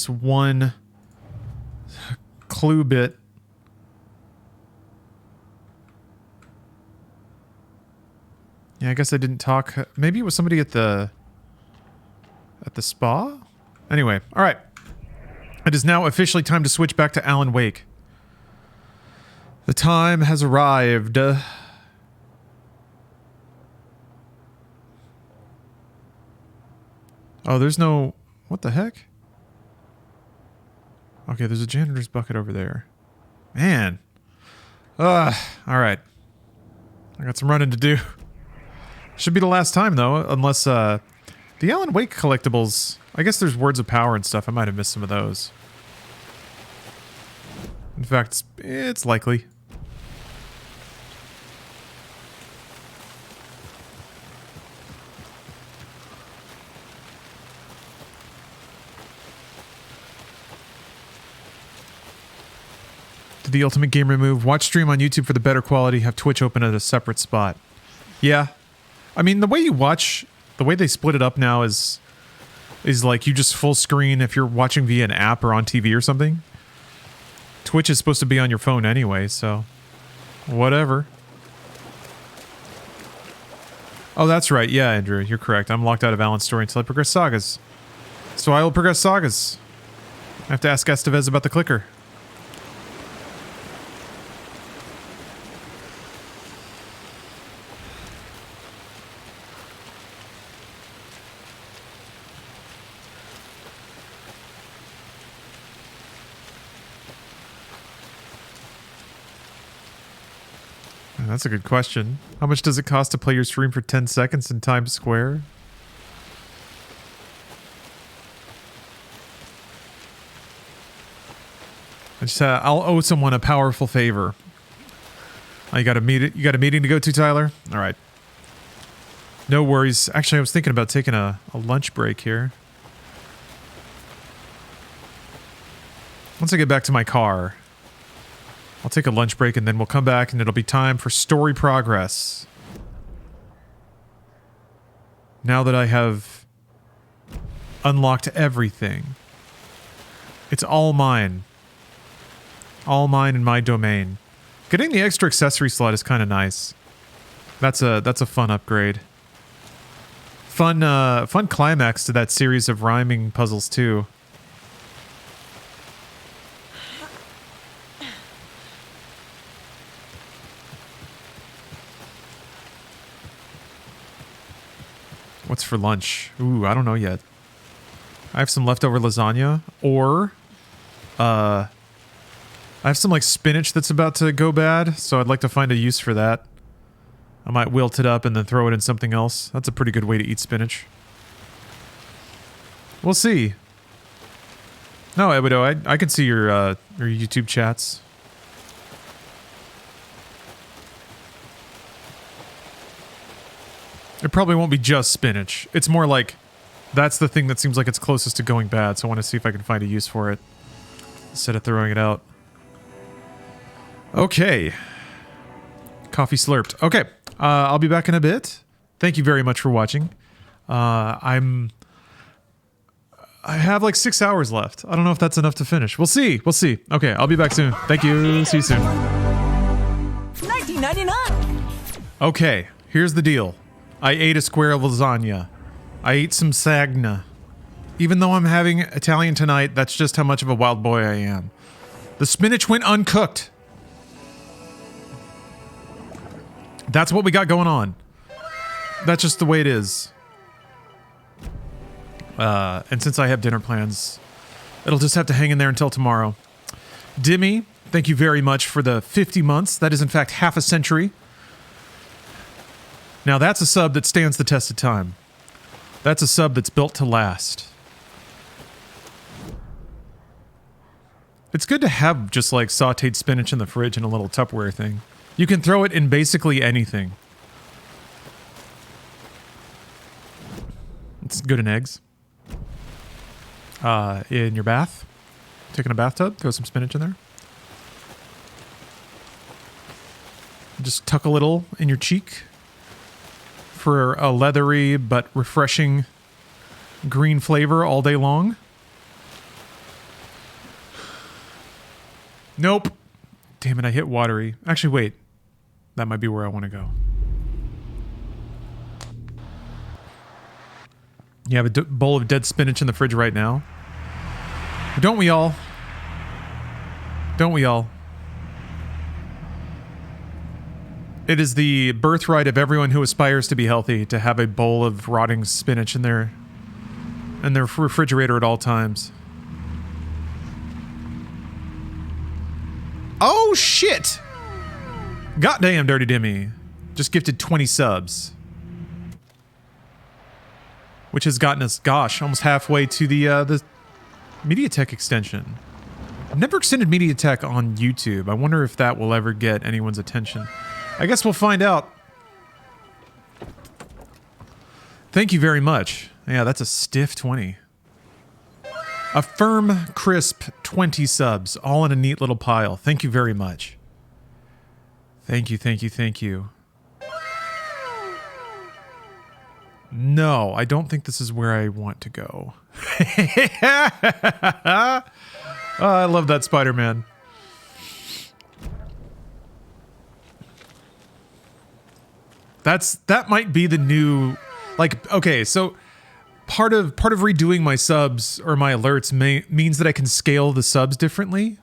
one clue bit. Yeah, I guess I didn't talk. Maybe it was somebody at the spa? Anyway, all right. It is now officially time to switch back to Alan Wake. The time has arrived. Oh, there's no... What the heck? Okay, there's a janitor's bucket over there. Man. All right. I got some running to do. Should be the last time, though, unless, the Alan Wake collectibles... I guess there's Words of Power and stuff. I might have missed some of those. In fact, it's likely. Did the Ultimate Gamer move? Watch stream on YouTube for the better quality. Have Twitch open at a separate spot. Yeah. I mean, the way you watch... The way they split it up now is like you just full screen if you're watching via an app or on TV or something. Twitch is supposed to be on your phone anyway, so... Whatever. Oh, that's right. Yeah, Andrew, you're correct. I'm locked out of Alan's story until I progress sagas. So I will progress sagas. I have to ask Estevez about the clicker. That's a good question. How much does it cost to play your stream for 10 seconds in Times Square? I'll owe someone a powerful favor. Oh, you got a meeting to go to, Tyler? All right. No worries. Actually, I was thinking about taking a lunch break here. Once I get back to my car, I'll take a lunch break and then we'll come back and it'll be time for story progress. Now that I have unlocked everything. It's all mine. All mine in my domain. Getting the extra accessory slot is kind of nice. That's a fun upgrade. Fun climax to that series of rhyming puzzles too. What's for lunch? Ooh, I don't know yet. I have some leftover lasagna, or I have some like spinach that's about to go bad, so I'd like to find a use for that. I might wilt it up and then throw it in something else. That's a pretty good way to eat spinach. We'll see. No, Ebido, I can see your YouTube chats. It probably won't be just spinach. It's more like that's the thing that seems like it's closest to going bad, so I want to see if I can find a use for it instead of throwing it out. Okay. Coffee slurped. Okay. I'll be back in a bit. Thank you very much for watching. I have like 6 hours left. I don't know if that's enough to finish. We'll see. We'll see. Okay, I'll be back soon. Thank you. See you soon. $19.99. Okay, here's the deal. I ate a square of lasagna. I ate some sagna. Even though I'm having Italian tonight, that's just how much of a wild boy I am. The spinach went uncooked. That's what we got going on. That's just the way it is. And since I have dinner plans, it'll just have to hang in there until tomorrow. Dimmy, thank you very much for the 50 months. That is in fact half a century. Now that's a sub that stands the test of time. That's a sub that's built to last. It's good to have just like sauteed spinach in the fridge in a little Tupperware thing. You can throw it in basically anything. It's good in eggs. In your bath. Taking a bathtub, throw some spinach in there. Just tuck a little in your cheek for a leathery but refreshing green flavor all day long. Nope. Damn it, I hit Watery. Actually, wait. That might be where I want to go. You have a bowl of dead spinach in the fridge right now. Don't we all? Don't we all? It is the birthright of everyone who aspires to be healthy to have a bowl of rotting spinach in their refrigerator at all times. Oh shit! Goddamn, Dirty Dimmy. Just gifted 20 subs. Which has gotten us, gosh, almost halfway to the MediaTek extension. I've never extended MediaTek on YouTube. I wonder if that will ever get anyone's attention. I guess we'll find out. Thank you very much. Yeah, that's a stiff 20. A firm, crisp 20 subs, all in a neat little pile. Thank you very much. Thank you, thank you, thank you. No, I don't think this is where I want to go. Oh, I love that Spider-Man. That might be the new, like, okay, so part of redoing my subs or my alerts means that I can scale the subs differently.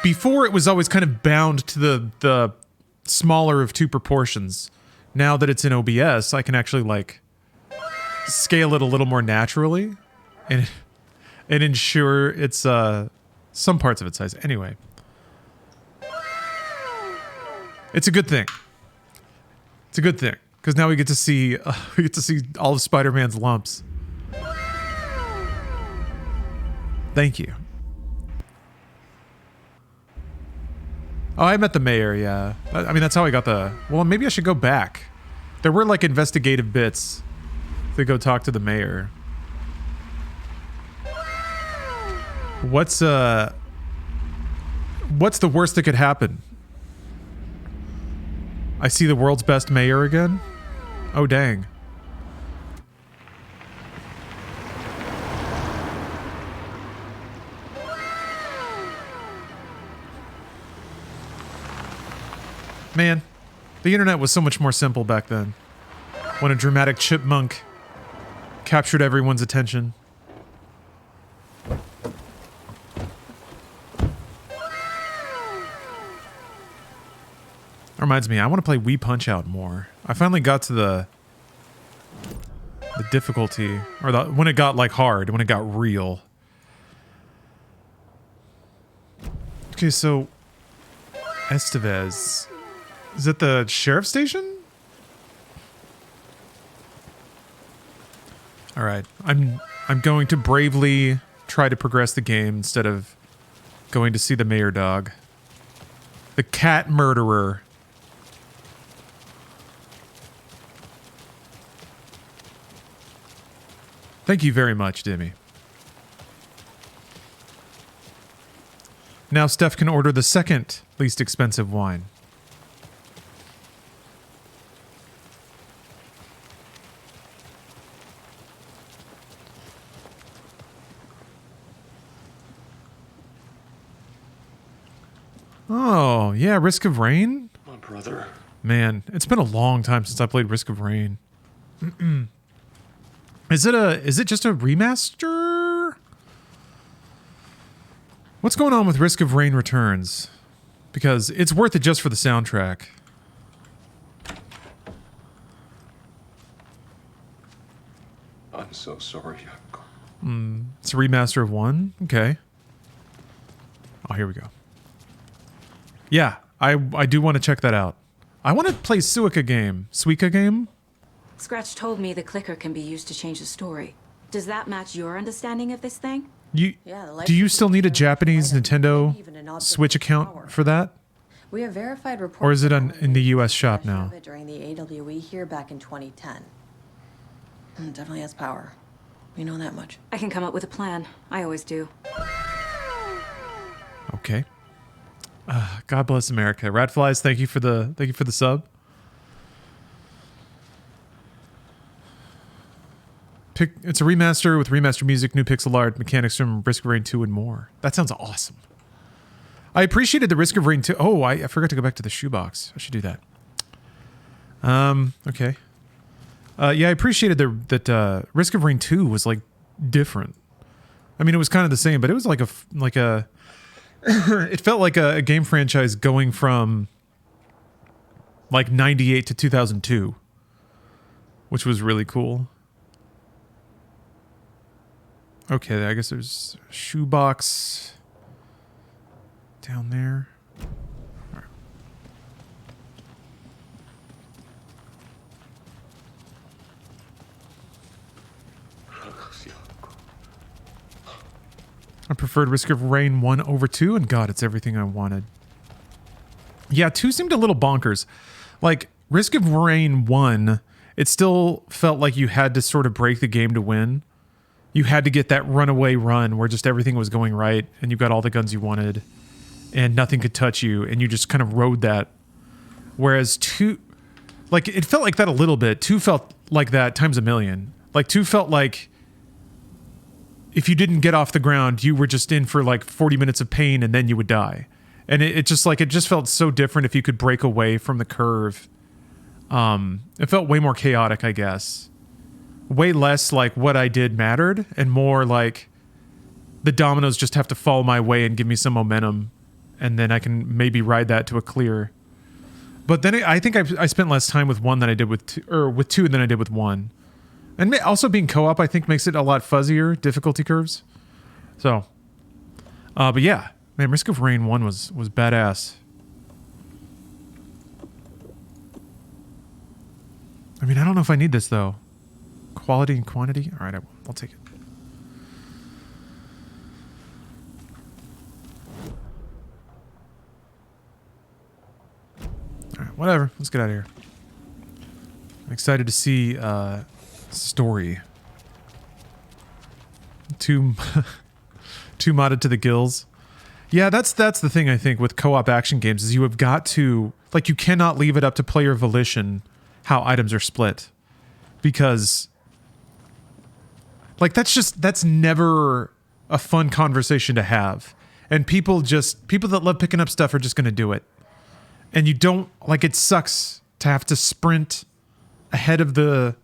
Before it was always kind of bound to the smaller of two proportions. Now that it's in OBS, I can actually like scale it a little more naturally and ensure it's some parts of its size. Anyway, it's a good thing. It's a good thing because now we get to see all of Spider-Man's lumps. Thank you. Oh, I met the mayor, yeah. I mean, that's how I got the... Well, maybe I should go back. There were, like, investigative bits to go talk to the mayor. What's the worst that could happen? I see the world's best mayor again? Oh, dang. Man, the internet was so much more simple back then. When a dramatic chipmunk captured everyone's attention. Reminds me, I want to play Wii Punch-Out more. I finally got to the difficulty, or when it got like hard, when it got real. Okay, so Estevez. Is it the sheriff's station? All right, I'm going to bravely try to progress the game instead of going to see the mayor dog. The cat murderer. Thank you very much, Demi. Now Steph can order the second least expensive wine. Oh, yeah, Risk of Rain? My brother. Man, it's been a long time since I played Risk of Rain. Is it just a remaster? What's going on with Risk of Rain Returns? Because it's worth it just for the soundtrack. I'm so sorry. It's a remaster of 1? Okay. Oh, here we go. Yeah, I do want to check that out. I want to play Suika game. Scratch told me the clicker can be used to change the story. Does that match your understanding of this thing? Do you still need a Japanese Nintendo Switch account for that? We have verified reports. Or is it in the US shop now? During the AWE here back in 2010. It definitely has power. We know that much. I can come up with a plan. I always do. Okay. God bless America. Ratflies, thank you for the sub. It's a remaster with remaster music, new pixel art, mechanics from Risk of Rain 2 and more. That sounds awesome. I appreciated the Risk of Rain 2. Oh, I forgot to go back to the shoebox. I should do that. Okay. Yeah, I appreciated that Risk of Rain 2 was like different. I mean, it was kind of the same, but it was like a it felt like a game franchise going from like 98 to 2002, which was really cool. Okay, I guess there's a shoebox down there. All right. I preferred Risk of Rain 1 over 2, and God, it's everything I wanted. Yeah, 2 seemed a little bonkers. Like, Risk of Rain 1, it still felt like you had to sort of break the game to win. You had to get that runaway run where just everything was going right, and you got all the guns you wanted, and nothing could touch you, and you just kind of rode that. Whereas 2, like, it felt like that a little bit. 2 felt like that times a million. Like, 2 felt like if you didn't get off the ground, you were just in for like 40 minutes of pain and then you would die. And it just felt so different if you could break away from the curve. It felt way more chaotic, I guess. Way less like what I did mattered and more like the dominoes just have to fall my way and give me some momentum. And then I can maybe ride that to a clear. But then I think I spent less time with 1 than I did with 2, or with 2 than I did with 1. And also being co-op, I think, makes it a lot fuzzier, difficulty curves. So, but yeah, man, Risk of Rain 1 was badass. I mean, I don't know if I need this, though. Quality and quantity? All right, I'll take it. All right, whatever. Let's get out of here. I'm excited to see story. Too modded to the gills. Yeah, that's the thing I think with co-op action games is you have got to, like, you cannot leave it up to player volition how items are split. Because like that's never a fun conversation to have. And people that love picking up stuff are just going to do it. And you don't, like, it sucks to have to sprint ahead of the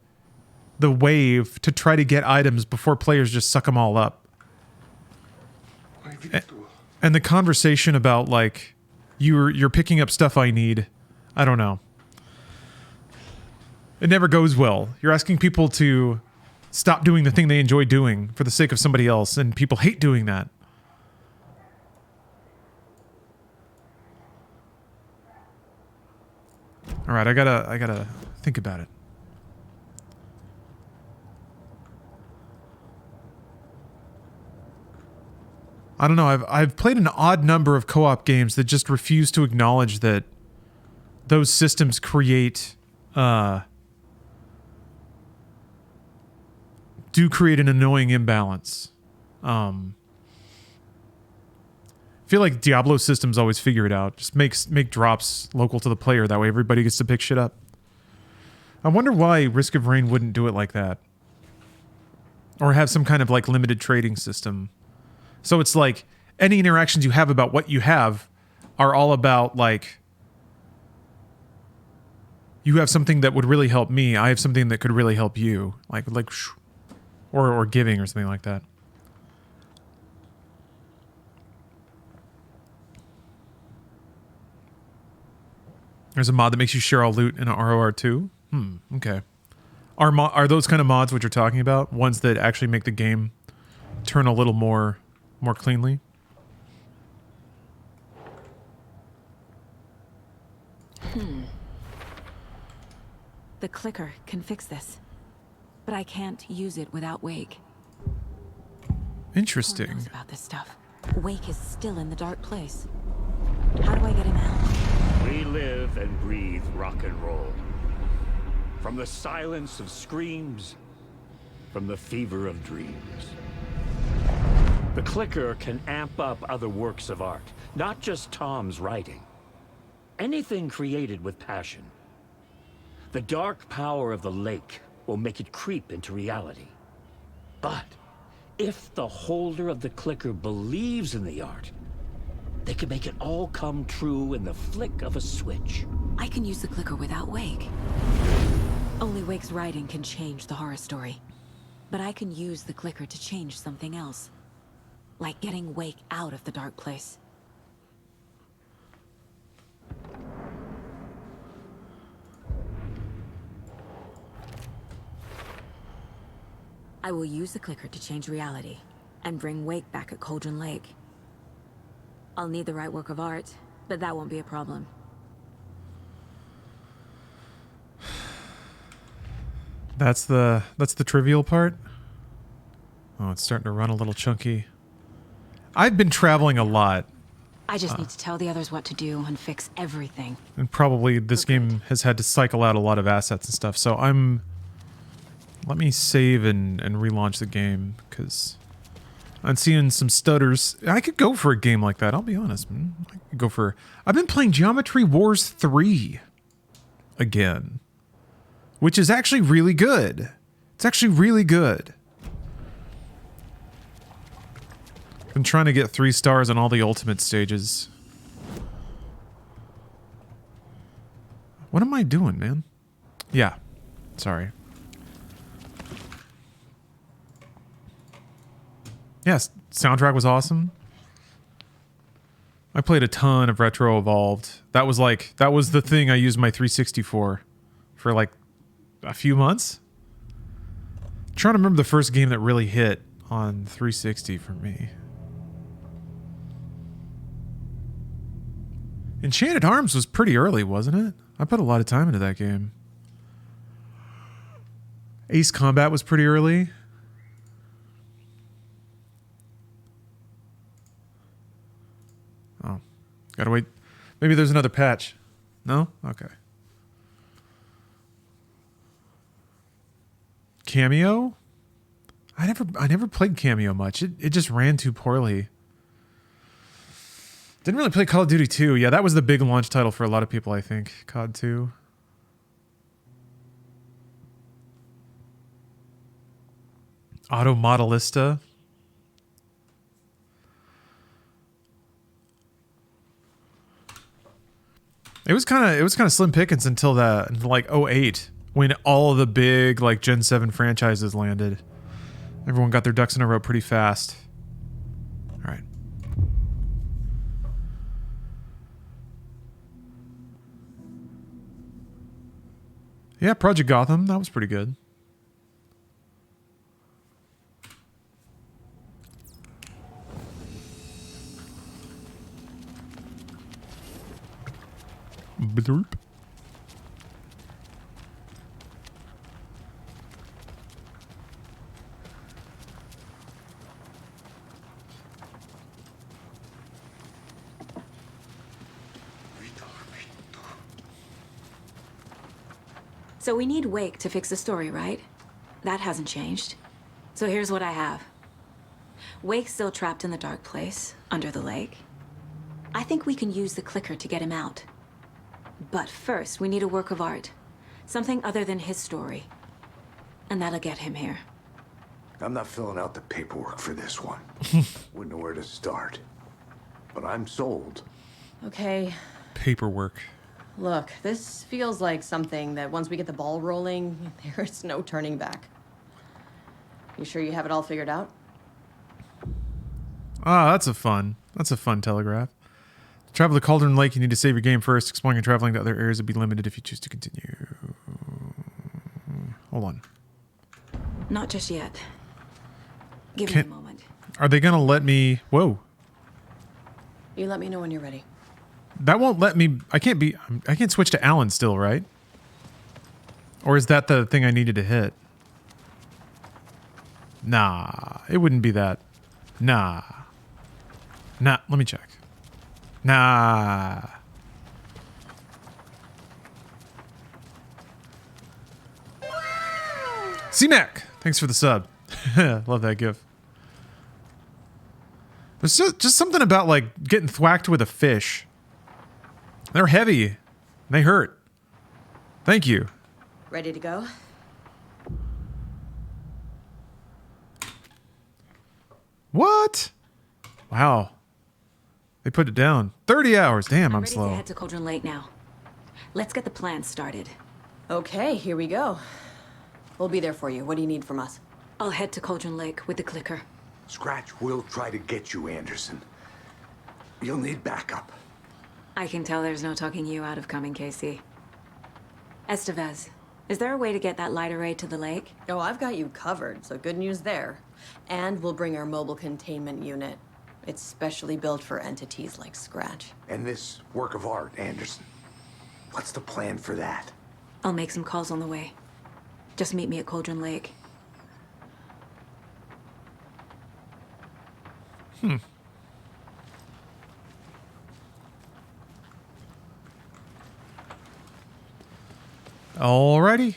wave to try to get items before players just suck them all up. And the conversation about, like, you're picking up stuff I need, I don't know. It never goes well. You're asking people to stop doing the thing they enjoy doing for the sake of somebody else, and people hate doing that. All right, I gotta think about it. I don't know. I've played an odd number of co-op games that just refuse to acknowledge that those systems create do create an annoying imbalance. I feel like Diablo systems always figure it out. Just make drops local to the player. That way everybody gets to pick shit up. I wonder why Risk of Rain wouldn't do it like that. Or have some kind of like limited trading system. So it's like any interactions you have about what you have are all about like, you have something that would really help me. I have something that could really help you. Or giving or something like that. There's a mod that makes you share all loot in an ROR too. Okay. Are those kind of mods what you're talking about? Ones that actually make the game turn a little more cleanly? The clicker can fix this, but I can't use it without Wake. Interesting. Who knows about this stuff? Wake is still in the dark place. How do I get him out? We live and breathe rock and roll. From the silence of screams, from the fever of dreams. The clicker can amp up other works of art, not just Tom's writing. Anything created with passion. The dark power of the lake will make it creep into reality. But if the holder of the clicker believes in the art, they can make it all come true in the flick of a switch. I can use the clicker without Wake. Only Wake's writing can change the horror story. But I can use the clicker to change something else. Like getting Wake out of the dark place. I will use the clicker to change reality and bring Wake back at Cauldron Lake. I'll need the right work of art, but that won't be a problem. That's the trivial part? Oh, it's starting to run a little chunky. I've been traveling a lot. I just need to tell the others what to do and fix everything. And probably this game has had to cycle out a lot of assets and stuff, so let me save and relaunch the game, because I'm seeing some stutters. I could go for a game like that, I'll be honest. I could go for... I've been playing Geometry Wars 3 again, which is actually really good. It's actually really good. I'm trying to get 3 stars on all the ultimate stages. What am I doing, man? Yeah, sorry. Yes, soundtrack was awesome. I played a ton of Retro Evolved. That was the thing I used my 360 for like a few months. I'm trying to remember the first game that really hit on 360 for me. Enchanted Arms was pretty early, wasn't it? I put a lot of time into that game. Ace Combat was pretty early. Oh, gotta wait. Maybe there's another patch. No? Okay. Cameo? I never played Cameo much. It just ran too poorly. Didn't really play Call of Duty 2. Yeah, that was the big launch title for a lot of people, I think. COD 2. Auto Modelista. It was kind of slim pickings until like 08, when all of the big like Gen 7 franchises landed. Everyone got their ducks in a row pretty fast. All right. Yeah, Project Gotham, that was pretty good. Bloop. So we need Wake to fix the story, right? That hasn't changed. So here's what I have. Wake's still trapped in the dark place, under the lake. I think we can use the clicker to get him out. But first, we need a work of art. Something other than his story. And that'll get him here. I'm not filling out the paperwork for this one. Wouldn't know where to start. But I'm sold. Okay. Paperwork. Look, this feels like something that once we get the ball rolling, there's no turning back. You sure you have it all figured out? Ah, that's a fun telegraph. To travel to Cauldron Lake, you need to save your game first. Exploring and traveling to other areas will be limited if you choose to continue. Hold on. Not just yet. Give me a moment. Are they gonna let me? Whoa. You let me know when you're ready. That won't let me. I can't switch to Alan still, right? Or is that the thing I needed to hit? Nah, it wouldn't be that. Nah. Let me check. Nah. C-Mac, thanks for the sub. Love that gif. There's just something about like getting thwacked with a fish. They're heavy. They hurt. Thank you. Ready to go? What? Wow. They put it down. 30 hours. Damn, I'm ready slow. to head to Cauldron Lake now. Let's get the plan started. Okay, here we go. We'll be there for you. What do you need from us? I'll head to Cauldron Lake with the clicker. Scratch will try to get you, Anderson. You'll need backup. I can tell there's no talking you out of coming, Casey. Estevez, is there a way to get that light array to the lake? Oh, I've got you covered, so good news there. And we'll bring our mobile containment unit. It's specially built for entities like Scratch. And this work of art, Anderson. What's the plan for that? I'll make some calls on the way. Just meet me at Cauldron Lake. Alrighty.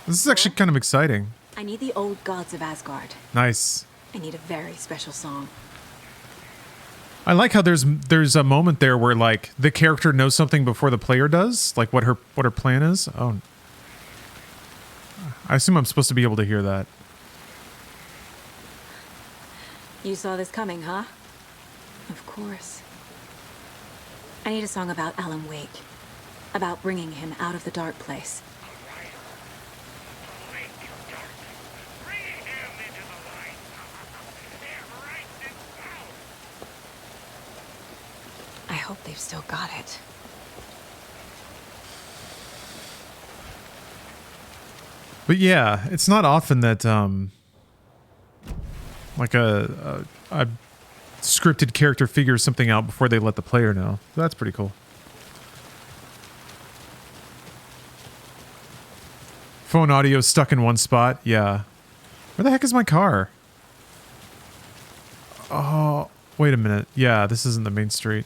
This is actually kind of exciting. I need the old gods of Asgard. Nice. I need a very special song. I like how there's a moment there where like the character knows something before the player does, like what her plan is. Oh, I assume I'm supposed to be able to hear that. You saw this coming, huh? Of course. I need a song about Alan Wake. About bringing him out of the dark place. I hope they've still got it. But yeah, it's not often that like a scripted character figures something out before they let the player know. So that's pretty cool. Phone audio stuck in one spot. Yeah. Where the heck is my car? Oh, wait a minute. Yeah, this isn't the main street.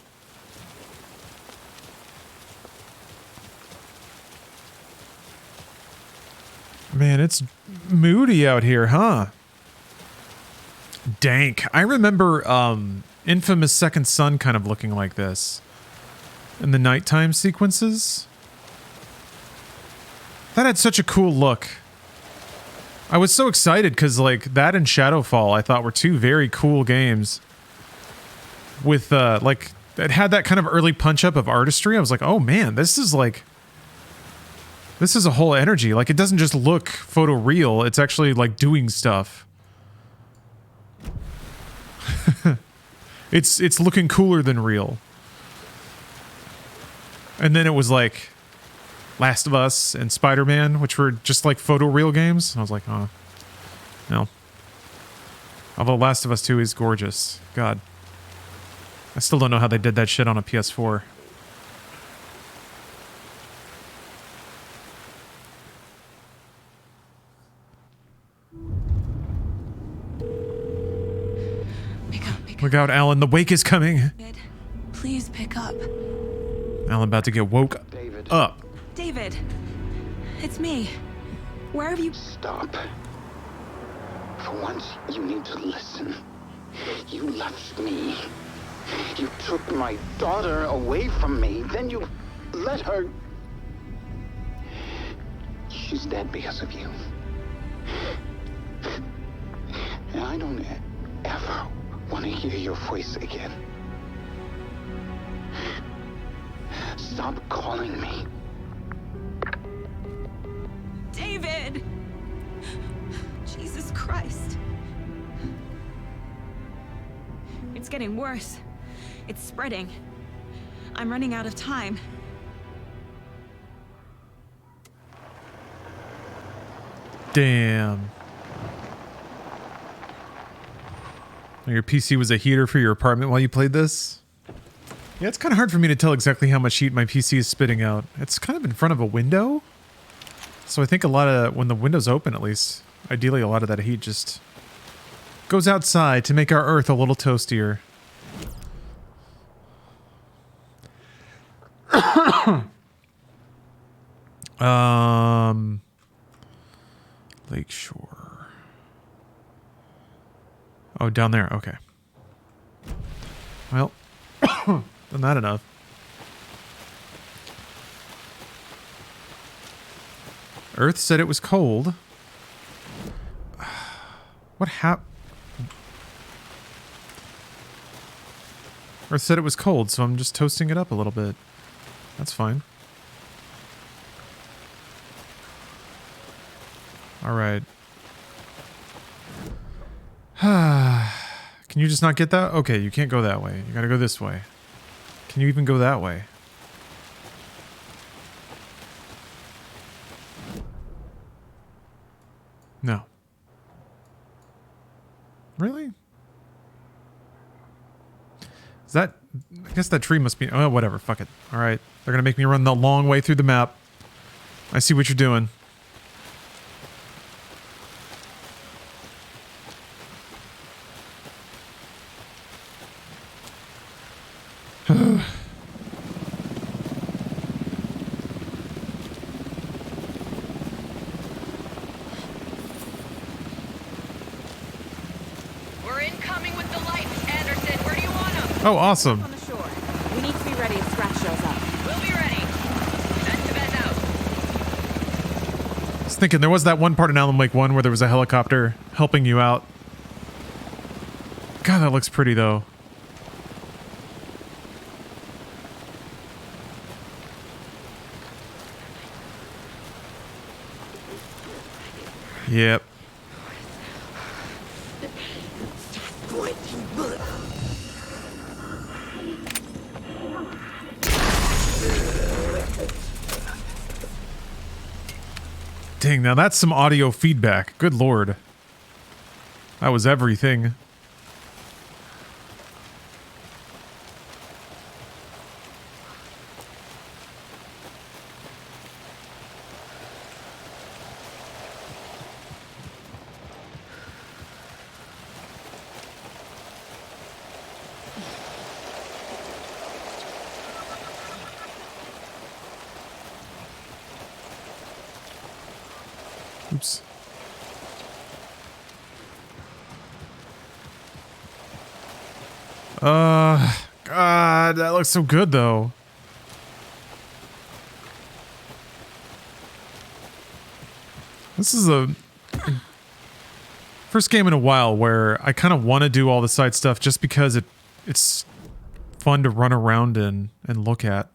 Man, it's moody out here, huh? Dank. I remember Infamous Second Son kind of looking like this in the nighttime sequences. That had such a cool look. I was so excited because like that and Shadowfall I thought were two very cool games with like it had that kind of early punch up of artistry. I was like, oh man, this is a whole energy. Like it doesn't just look photoreal, it's actually like doing stuff. It's looking cooler than real. And then it was like Last of Us and Spider-Man, which were just like photoreal games. I was like, oh, no. Although Last of Us 2 is gorgeous. God. I still don't know how they did that shit on a PS4. Look out, Alan. The wake is coming. Please pick up. Alan about to get woke up. David, it's me. Where have you... Stop. For once, you need to listen. You left me. You took my daughter away from me. Then you let her... She's dead because of you. And I don't ever want to hear your voice again. Stop calling me. David! Jesus Christ. It's getting worse. It's spreading. I'm running out of time. Damn. Your PC was a heater for your apartment while you played this? Yeah, it's kind of hard for me to tell exactly how much heat my PC is spitting out. It's kind of in front of a window. So I think a lot of, when the window's open at least, ideally a lot of that heat just goes outside to make our Earth a little toastier. Lakeshore. Oh, down there. Okay. Well, not enough. Earth said it was cold. What happened? Earth said it was cold, so I'm just toasting it up a little bit. That's fine. All right. Can you just not get that? Okay, you can't go that way. You gotta go this way. Can you even go that way? No. Really? Is that... I guess that tree must be... Oh, whatever. Fuck it. Alright. They're gonna make me run the long way through the map. I see what you're doing. We're incoming with the lights, Anderson. Where do you want them? Oh, awesome. On the shore. We need to be ready if Scratch shows up. We'll be ready. Vent to vent out. I was thinking there was that one part in Alan Wake 1 where there was a helicopter helping you out. God, that looks pretty though. Yep. Dang, now that's some audio feedback. Good lord. That was everything. Oops. God, that looks so good though. This is a first game in a while where I kind of want to do all the side stuff just because it's fun to run around in and look at.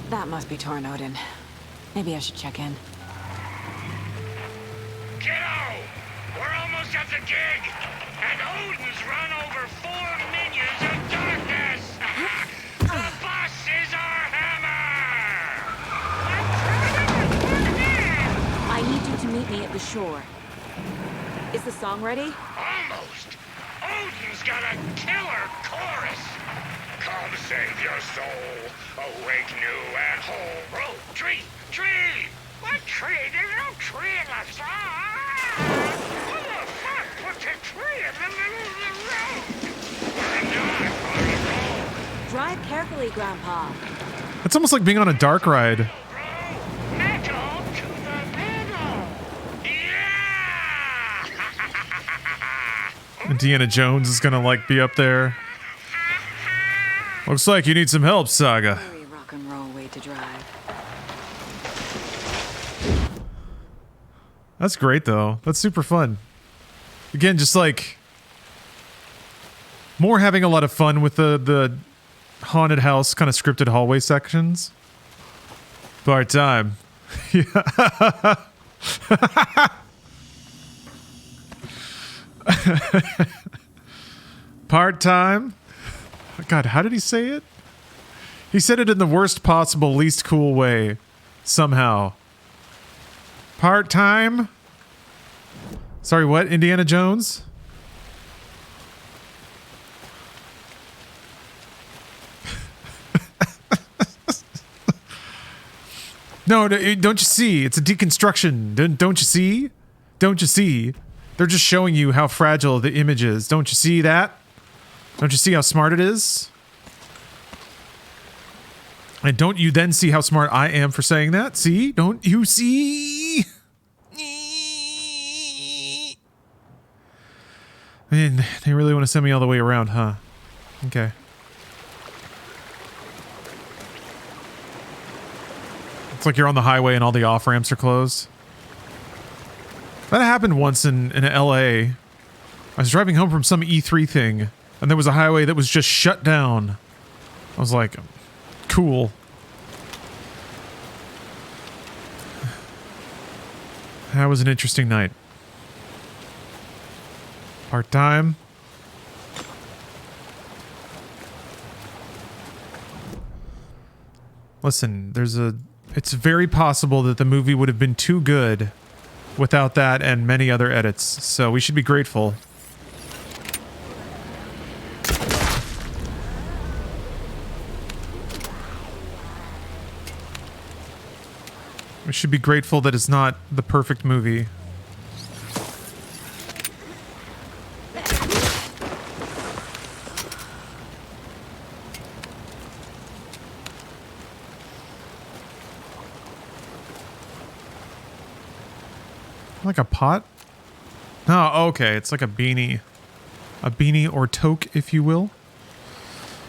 That must be Torn Odin. Maybe I should check in. Kiddo! We're almost at the gig! And Odin's run over 4 minions of darkness! The boss is our hammer! I need you to meet me at the shore. Is the song ready? Almost! Odin's got a killer chorus! Come save your soul, awake new and whole. Oh, tree! Tree! What tree? There's no tree in the song! Who the fuck put tree in the middle of the road. We're not on a roll. Drive carefully, Grandpa. It's almost like being on a dark ride. Metal to the middle. Indiana Jones is gonna like be up there. Looks like you need some help, Saga. Very rock and roll way to drive. That's great though. That's super fun. Again, just like more having a lot of fun with the haunted house kind of scripted hallway sections. Part time. Yeah. Part time. God, how did he say it? He said it in the worst possible, least cool way. Somehow. Part time? Sorry, what? Indiana Jones? No, don't you see? It's a deconstruction. Don't you see? Don't you see? They're just showing you how fragile the image is. Don't you see that? Don't you see how smart it is? And don't you then see how smart I am for saying that? See? Don't you see? Man, they really want to send me all the way around, huh? Okay. It's like you're on the highway and all the off-ramps are closed. That happened once in LA. I was driving home from some E3 thing, and there was a highway that was just shut down. I was like, cool. That was an interesting night. Part-time. Listen, it's very possible that the movie would have been too good without that and many other edits, so we should be grateful. We should be grateful that it's not the perfect movie. Like a pot? Oh, okay. It's like a beanie. A beanie or toque, if you will.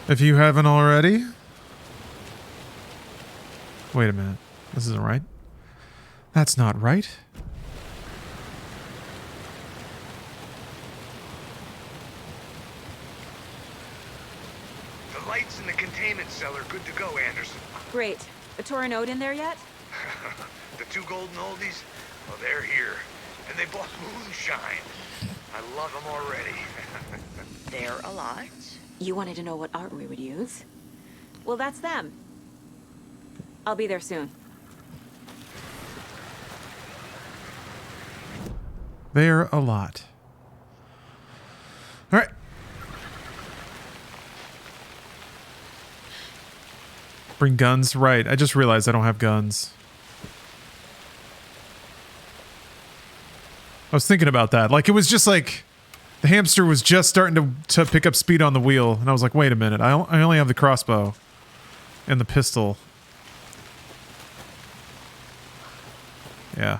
If you haven't already. Wait a minute. This isn't right. That's not right. The lights in the containment cell are good to go, Anderson. Great. A Torinode in there yet? The two golden oldies, well, they're here. And they bought moonshine. I love them already. They're a lot. You wanted to know what art we would use? Well, that's them. I'll be there soon. They're a lot. All right. Bring guns? Right. I just realized I don't have guns. I was thinking about that. Like, it was just like the hamster was just starting to pick up speed on the wheel. And I was like, wait a minute. I only have the crossbow and the pistol. Yeah.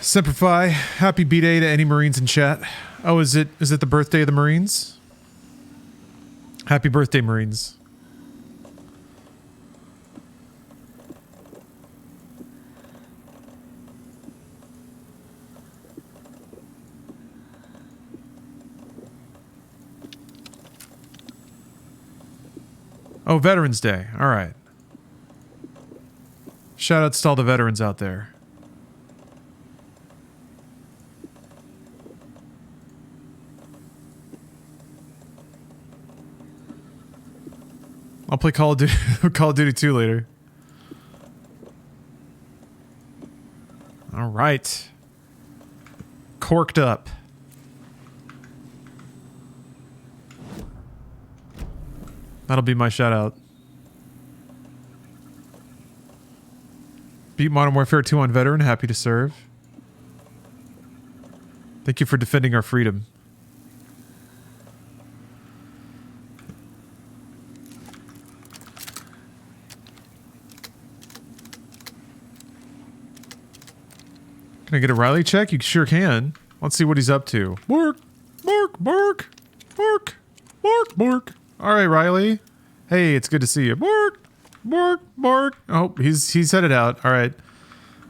Semperfi, happy B-Day to any Marines in chat. Oh, is it the birthday of the Marines? Happy birthday, Marines. Oh, Veterans Day. All right. Shout outs to all the veterans out there. I'll play Call of Duty 2 later. All right. Corked up. That'll be my shout out. Beat Modern Warfare 2 on veteran. Happy to serve. Thank you for defending our freedom. Can I get a Riley check? You sure can. Let's see what he's up to. Bark, bark, bark, bark, bark, bark. All right, Riley. Hey, it's good to see you. Bark, bark, bark. Oh, he's headed out. All right.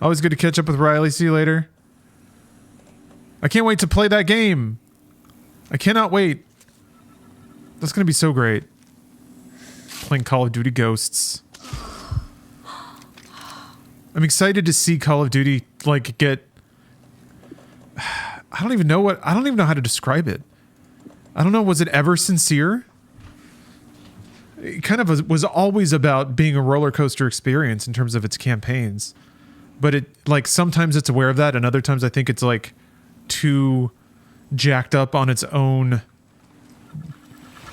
Always good to catch up with Riley. See you later. I can't wait to play that game. I cannot wait. That's going to be so great. Playing Call of Duty Ghosts. I'm excited to see Call of Duty like get I don't even know how to describe it. I don't know, was it ever sincere? It kind of was always about being a roller coaster experience in terms of its campaigns. But it like sometimes it's aware of that and other times I think it's like too jacked up on its own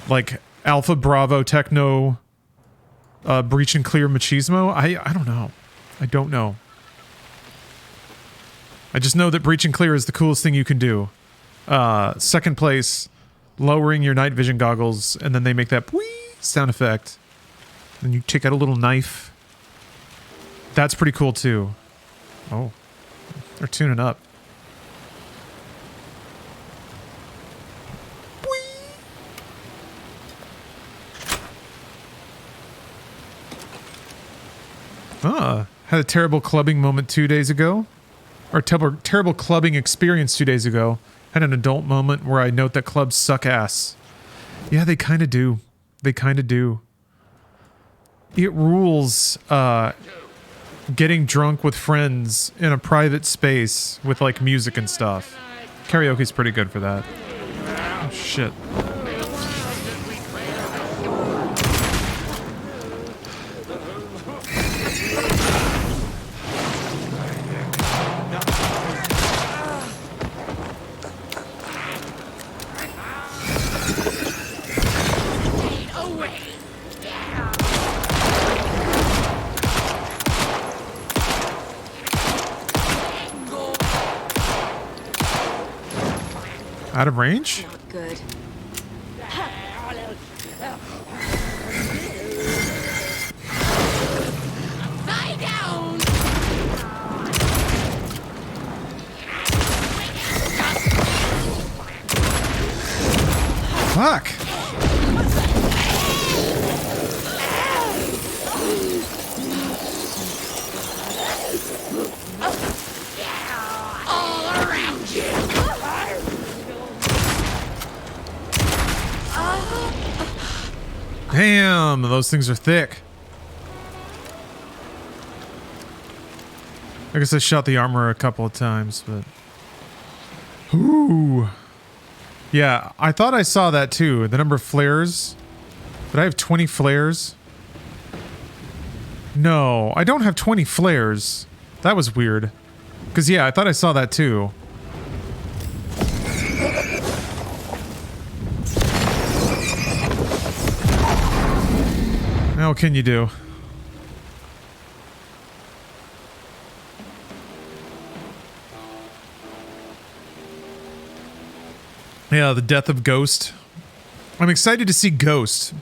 like Alpha Bravo Techno breach and clear machismo. I don't know. I don't know. I just know that breach and clear is the coolest thing you can do. Second place, lowering your night vision goggles, and then they make that whee sound effect. Then you take out a little knife. That's pretty cool too. Oh, they're tuning up. Had a terrible clubbing moment 2 days ago. Or terrible clubbing experience 2 days ago. Had an adult moment where I note that clubs suck ass. Yeah, they kind of do. They kind of do. It rules getting drunk with friends in a private space with like music and stuff. Karaoke's pretty good for that. Oh, shit. Out of range? Not good. Lie down. Fuck. All around you. Damn, those things are thick. I guess I shot the armor a couple of times, but... Ooh. Yeah, I thought I saw that too. The number of flares. But I have 20 flares. No, I don't have 20 flares. That was weird. Because, yeah, I thought I saw that too. Now what can you do? Yeah, the death of Ghost. I'm excited to see Ghost,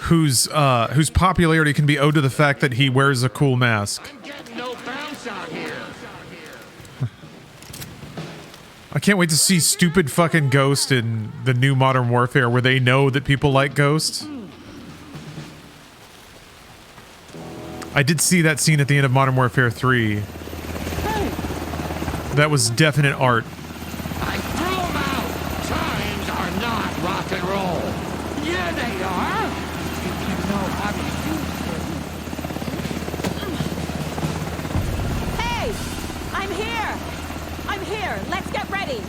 whose popularity can be owed to the fact that he wears a cool mask. No bounce out here. I can't wait to see stupid fucking Ghost in the new Modern Warfare where they know that people like Ghost. I did see that scene at the end of Modern Warfare 3. That was definite art. I threw them out. Times are not rock and roll. Yeah, they are. If you know how to use them. Hey! I'm here! I'm here! Let's get ready!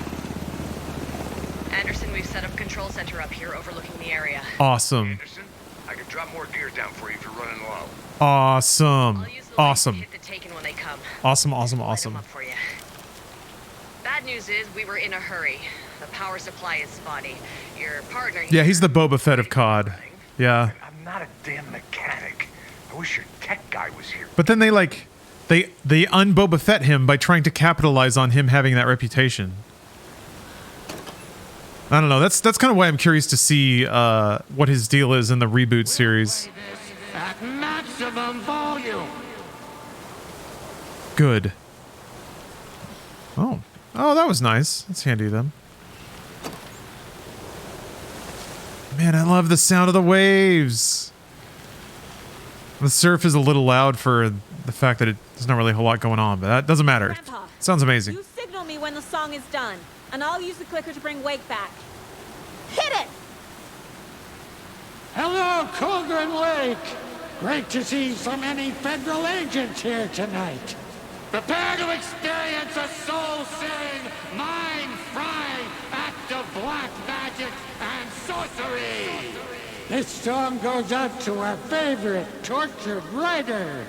Anderson, we've set up control center up here overlooking the area. Awesome. Anderson, I can drop more gear down for you if you're running low. Awesome. Awesome. Hit the Taken when they come. Awesome, awesome, awesome. Up for you. Bad news is we were in a hurry. The power supply is spotty. Your partner... Yeah, he's the Boba Fett of COD. Yeah. I'm not a damn mechanic. I wish your tech guy was here. But then they They un-Boba Fett him by trying to capitalize on him having that reputation. I don't know. That's kind of why I'm curious to see what his deal is in the reboot series. At maximum volume. Good. Oh, that was nice. That's handy then. Man, I love the sound of the waves. The surf is a little loud for the fact that there's not really a whole lot going on, but that doesn't matter. Grandpa, Sounds amazing. you signal me when the song is done, and I'll use the clicker to bring Wake back. Hit it! Hello, Cauldron Lake. Great to see so many federal agents here tonight. Prepare to experience a soul-searing, mind-frying act of black magic and sorcery. This song goes out to our favorite tortured writer.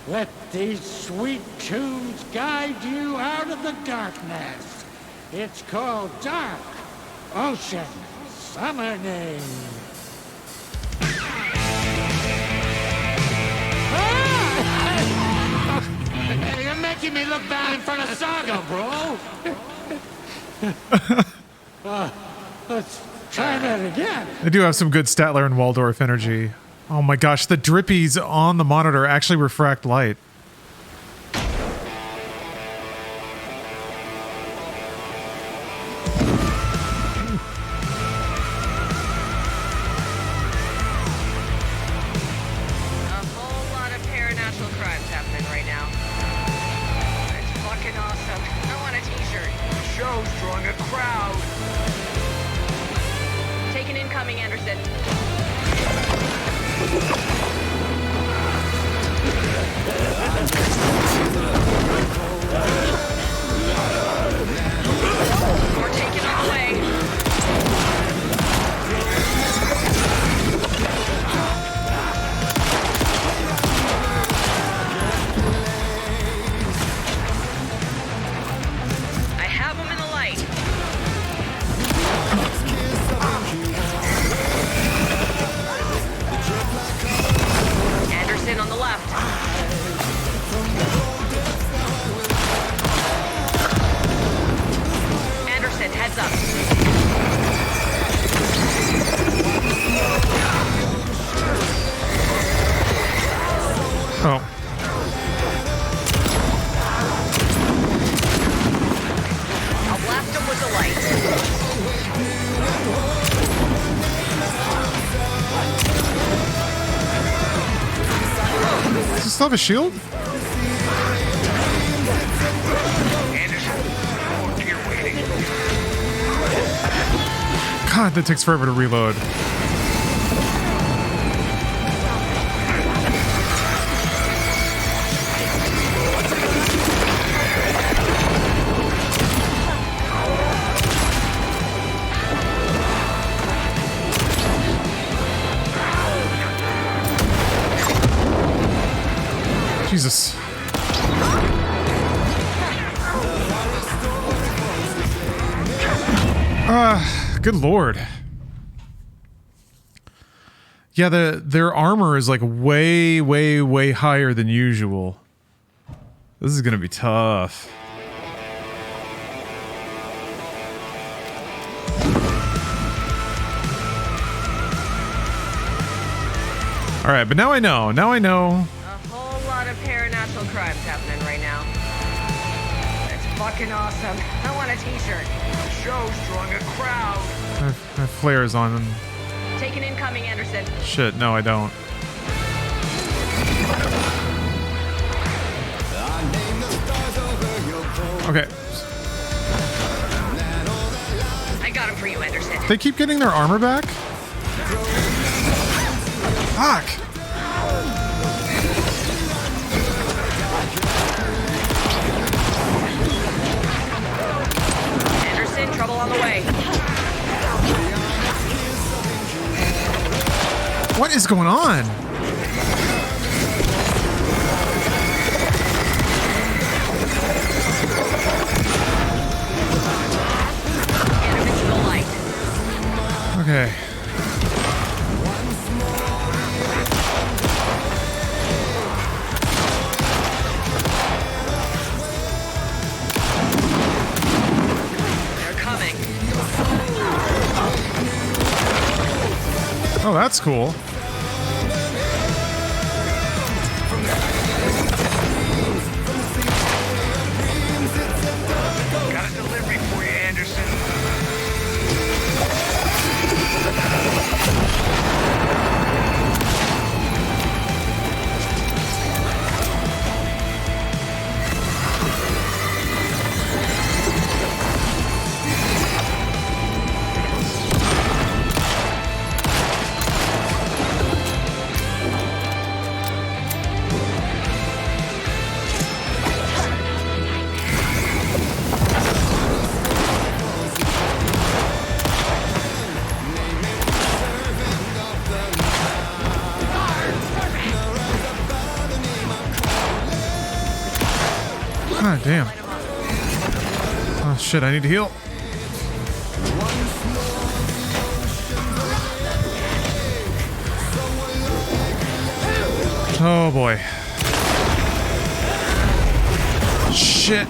Let these sweet tunes guide you out of the darkness. It's called Dark Ocean Summoning. You're making me look bad in front of Saga, bro. Let's try that again. They do have some good Statler and Waldorf energy. Oh my gosh, the drippies on the monitor actually refract light. Still have a shield? God, that takes forever to reload. Jesus. Good lord. Yeah, their armor is like way, way, way higher than usual. This is gonna be tough. All right, but now I know. Now I know. Paranatural crimes happening right now. It's fucking awesome. I want a t-shirt. The show's drawing a crowd. My flare's on. Take an incoming, Anderson. Shit, no, I don't. Okay. I got him for you, Anderson. They keep getting their armor back? Fuck! Anderson, trouble on the way. What is going on? Okay. Oh, that's cool. Got a delivery for you, Anderson. God damn. Oh shit, I need to heal. Oh boy. Shit.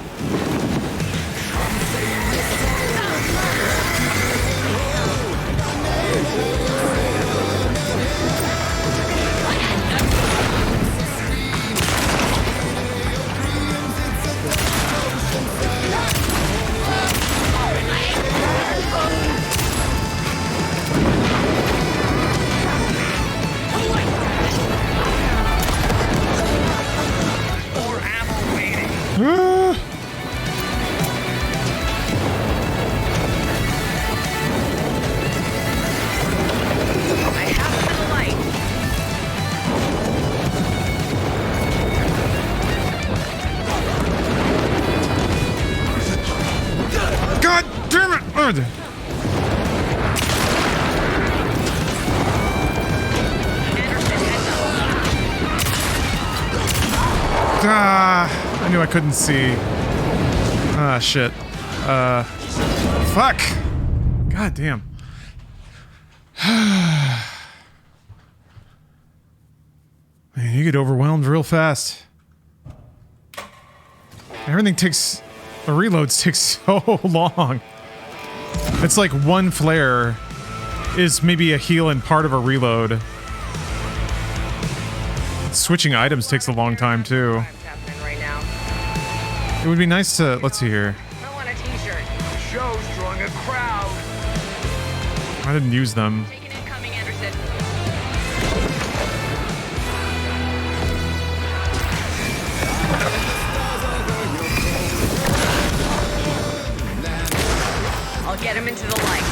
God damn it! I knew I couldn't see. Ah, shit. Fuck! God damn. Man, you get overwhelmed real fast. Everything takes... The reloads take so long. It's like one flare is maybe a heal and part of a reload. Switching items takes a long time, too. It would be nice to... Let's see here. I want a t-shirt. The show's drawing a crowd. I didn't use them. Taking incoming, Anderson. I'll get him into the light.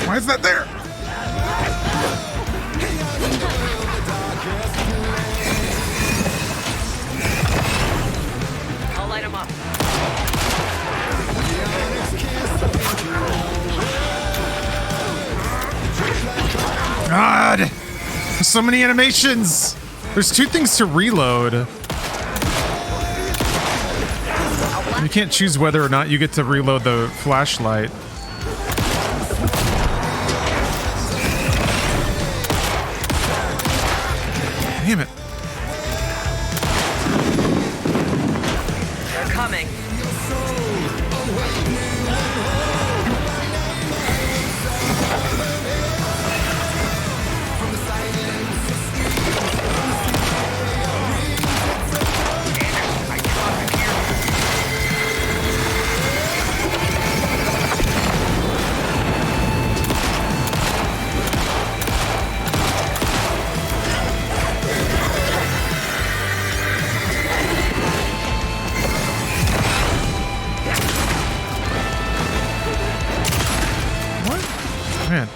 Why is that there? I'll light him up. God! There's so many animations! There's two things to reload. You can't choose whether or not you get to reload the flashlight. Damn it. They're coming. Man.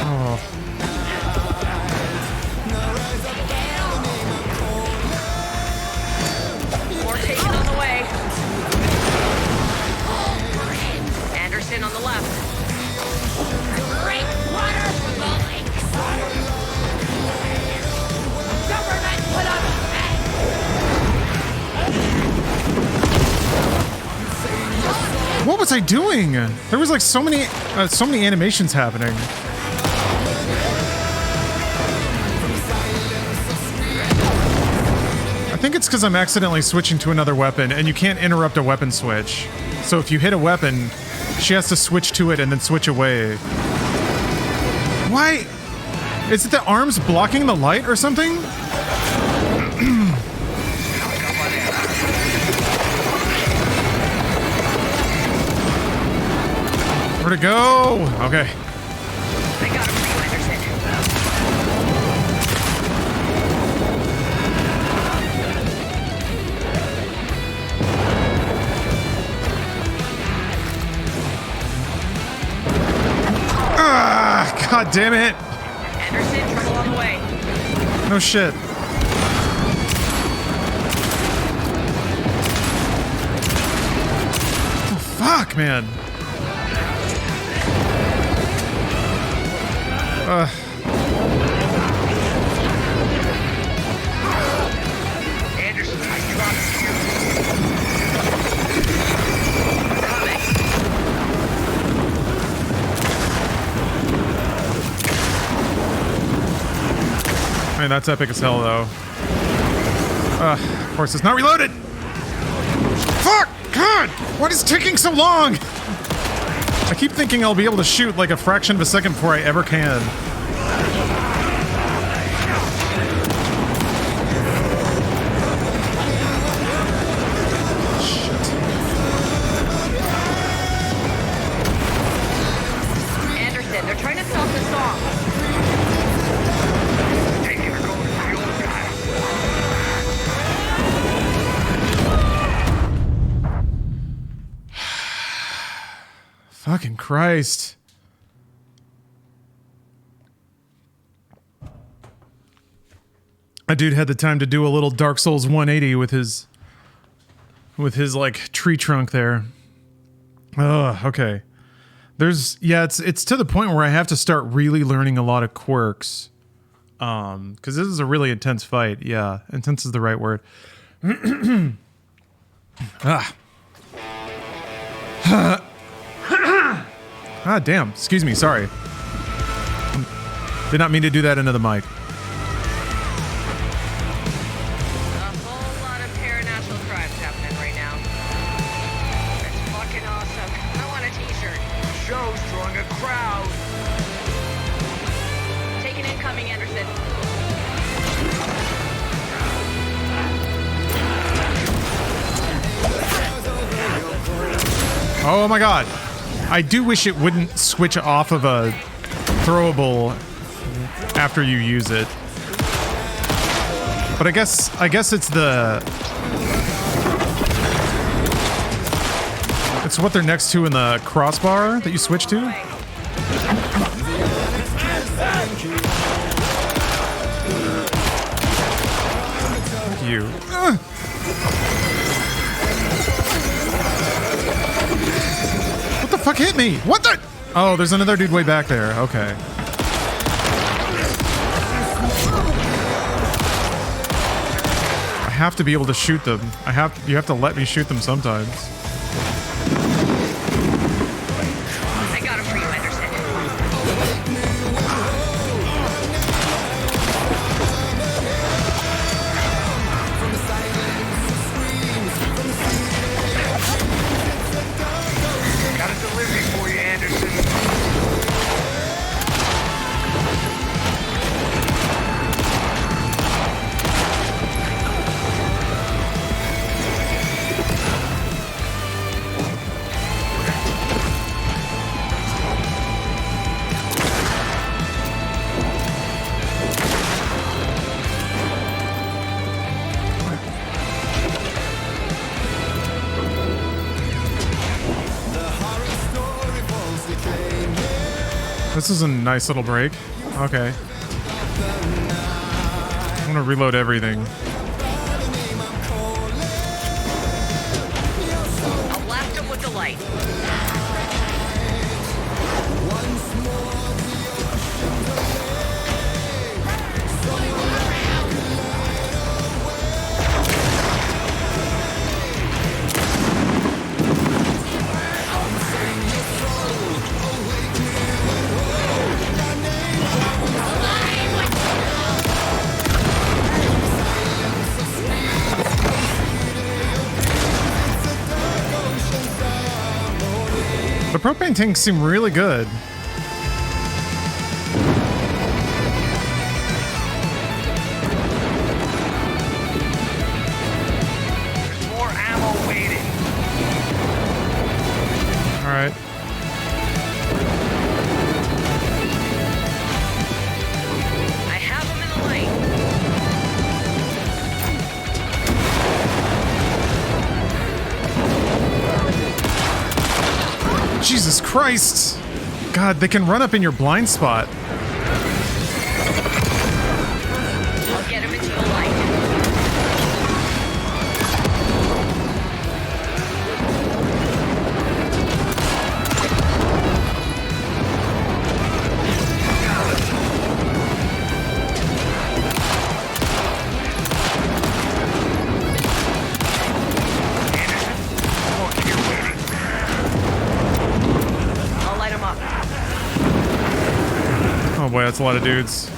Oh. More taken on the way. Anderson on the left. Great water flowing. Government put on What was I doing? There was like so many animations happening. because I'm accidentally switching to another weapon, and you can't interrupt a weapon switch. So if you hit a weapon, she has to switch to it and then switch away. Why? Is it the arms blocking the light or something? Where'd it go? Okay. I got him for you, Anderson. Ah, God damn it. Anderson, trouble on the way. No shit. Oh, fuck, man. Anderson, I trust you. I mean, that's epic as hell, though. Of course, it's not reloaded. Fuck! God! Why is it taking so long? I keep thinking I'll be able to shoot like a fraction of a second before I ever can. Anderson, they're trying to stop the song. Fucking Christ. That dude had the time to do a little Dark Souls 180 with his like tree trunk there. Ugh, okay. There's it's to the point where I have to start really learning a lot of quirks. Cuz this is a really intense fight. Yeah, intense is the right word. Ah. Ah, damn. Excuse me. Sorry. Did not mean to do that into the mic. A whole lot of paranatural crimes happening right now. That's fucking awesome. I want a t-shirt. Show's drawing a crowd. Taking incoming, Anderson. Oh my god. I do wish it wouldn't switch off of a throwable after you use it. But I guess it's it's what they're next to in the crossbar that you switch to. Fuck you. What the fuck hit me? What the? Oh, there's another dude way back there. Okay. I have to be able to shoot them. You have to let me shoot them sometimes. I got him for you, Anderson. Got a delivery for you, Anderson. This is a nice little break. Okay. I'm gonna reload everything. I'll blast him with the light. propane tanks seem really good. There's more ammo waiting. All right. I have him in the lane. Jesus Christ! God, they can run up in your blind spot. I'll get him into the light. I'll light him up. Oh boy, that's a lot of dudes.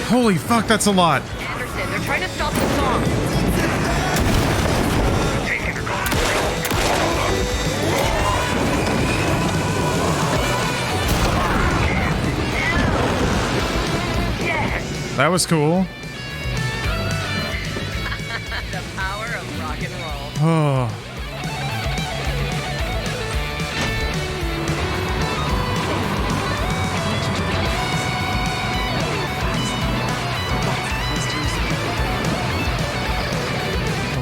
Holy fuck, that's a lot. Anderson, they're trying to stop the song. That was cool. The power of rock and roll. Oh.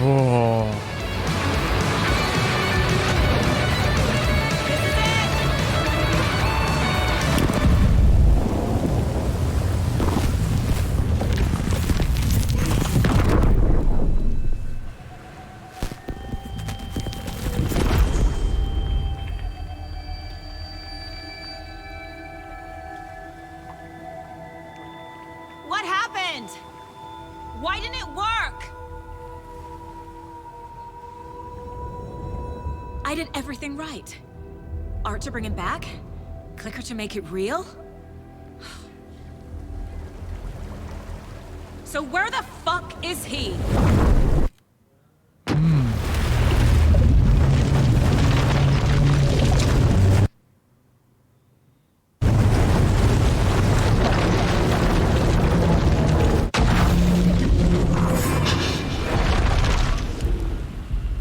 Oh. What happened? Why didn't it work? I did everything right. Art to bring him back? Clicker to make it real? So where the fuck is he?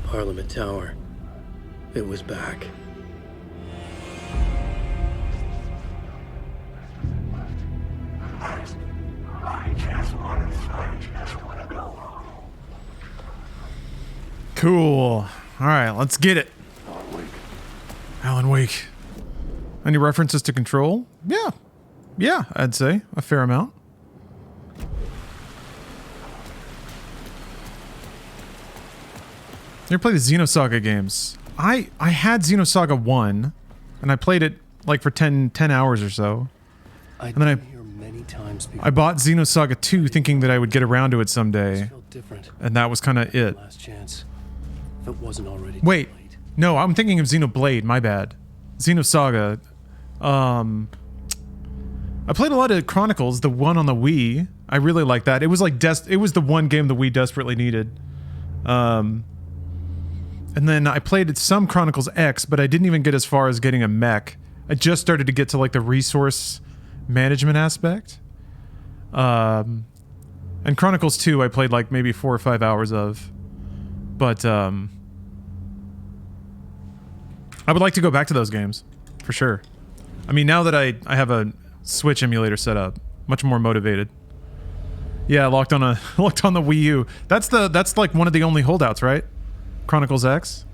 Parliament Tower. It was back. I just want to go. Cool. All right, let's get it. Alan Wake. Any references to Control? Yeah. Yeah, I'd say a fair amount. You ever play the Xenosaga games? I had Xenosaga 1, and I played it like for 10 hours or so. And then I bought Xenosaga 2 thinking that I would get around to it someday. And that was kind of it. Last chance. If it wasn't already Wait, no, I'm thinking of Xenoblade, my bad. Xenosaga. I played a lot of Chronicles, the one on the Wii. I really liked that. It was like it was the one game the Wii desperately needed. And then I played some Chronicles X, but I didn't even get as far as getting a mech. I just started to get to like the resource management aspect. And Chronicles 2 I played like maybe 4 or 5 hours of. But I would like to go back to those games, for sure. I mean, now that I have a Switch emulator set up, much more motivated. Yeah, locked on the Wii U. That's like one of the only holdouts, right? Chronicles X.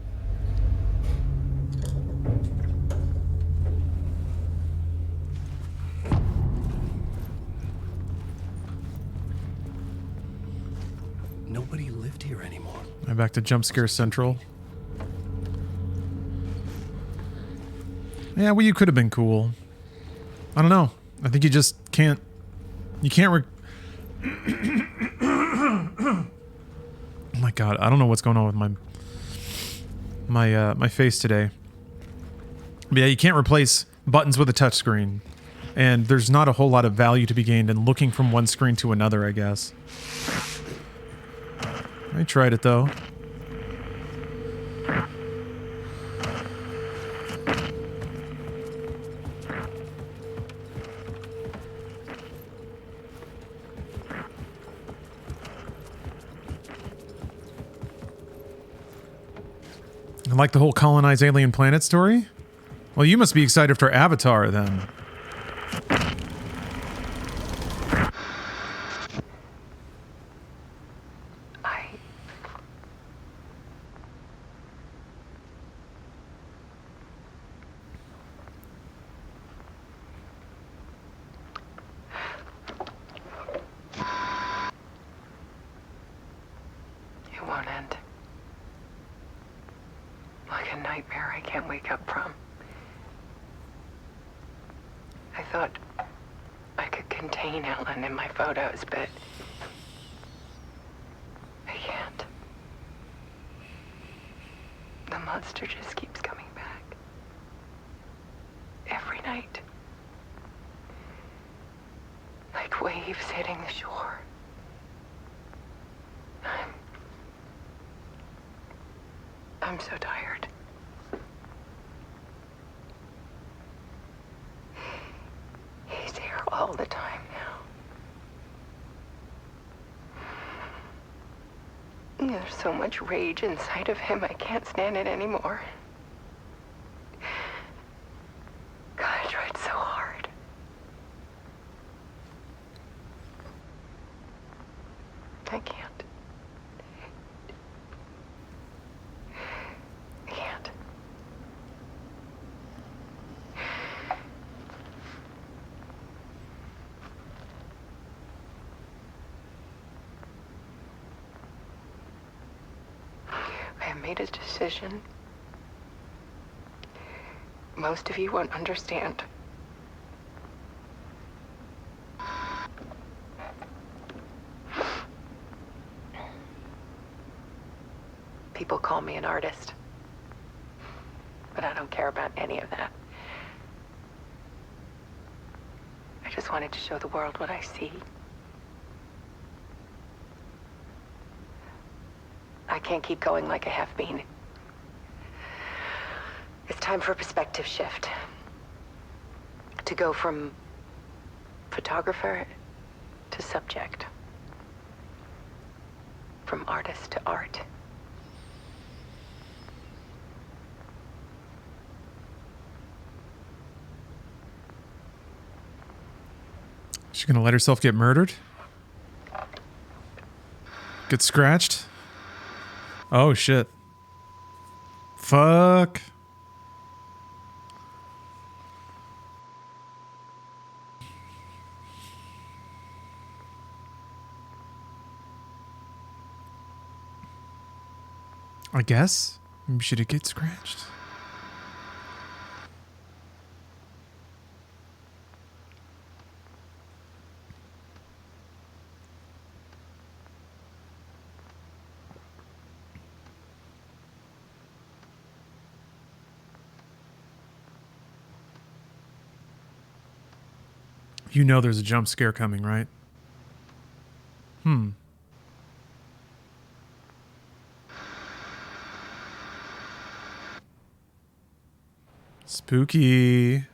Nobody lived here anymore. I'm back to Jump Scare Central. Yeah, Wii U could have been cool. I don't know. I think you just can't. You can't. Oh my god! I don't know what's going on with my face today. But yeah, you can't replace buttons with a touchscreen, and there's not a whole lot of value to be gained in looking from one screen to another, I guess. I tried it though. And like the whole colonize alien planet story? Well, you must be excited for Avatar then. It won't end. Like a nightmare I can't wake up from. I thought I could contain Ellen in my photos, but I can't. The monster just keeps coming back. Every night. Like waves hitting the shore. I'm so tired. He's here all the time now. There's so much rage inside of him, I can't stand it anymore. God, I tried so hard. I can't. I can't. I have made a decision. Most of you won't understand. People call me an artist, but I don't care about any of that. I just wanted to show the world what I see. I can't keep going like I have been. It's time for a perspective shift. To go from photographer to subject. From artist to art. She's gonna let herself get murdered? Get scratched? Oh shit. Fuck. I guess. Maybe she did get scratched. You know there's a jump scare coming, right? Spooky.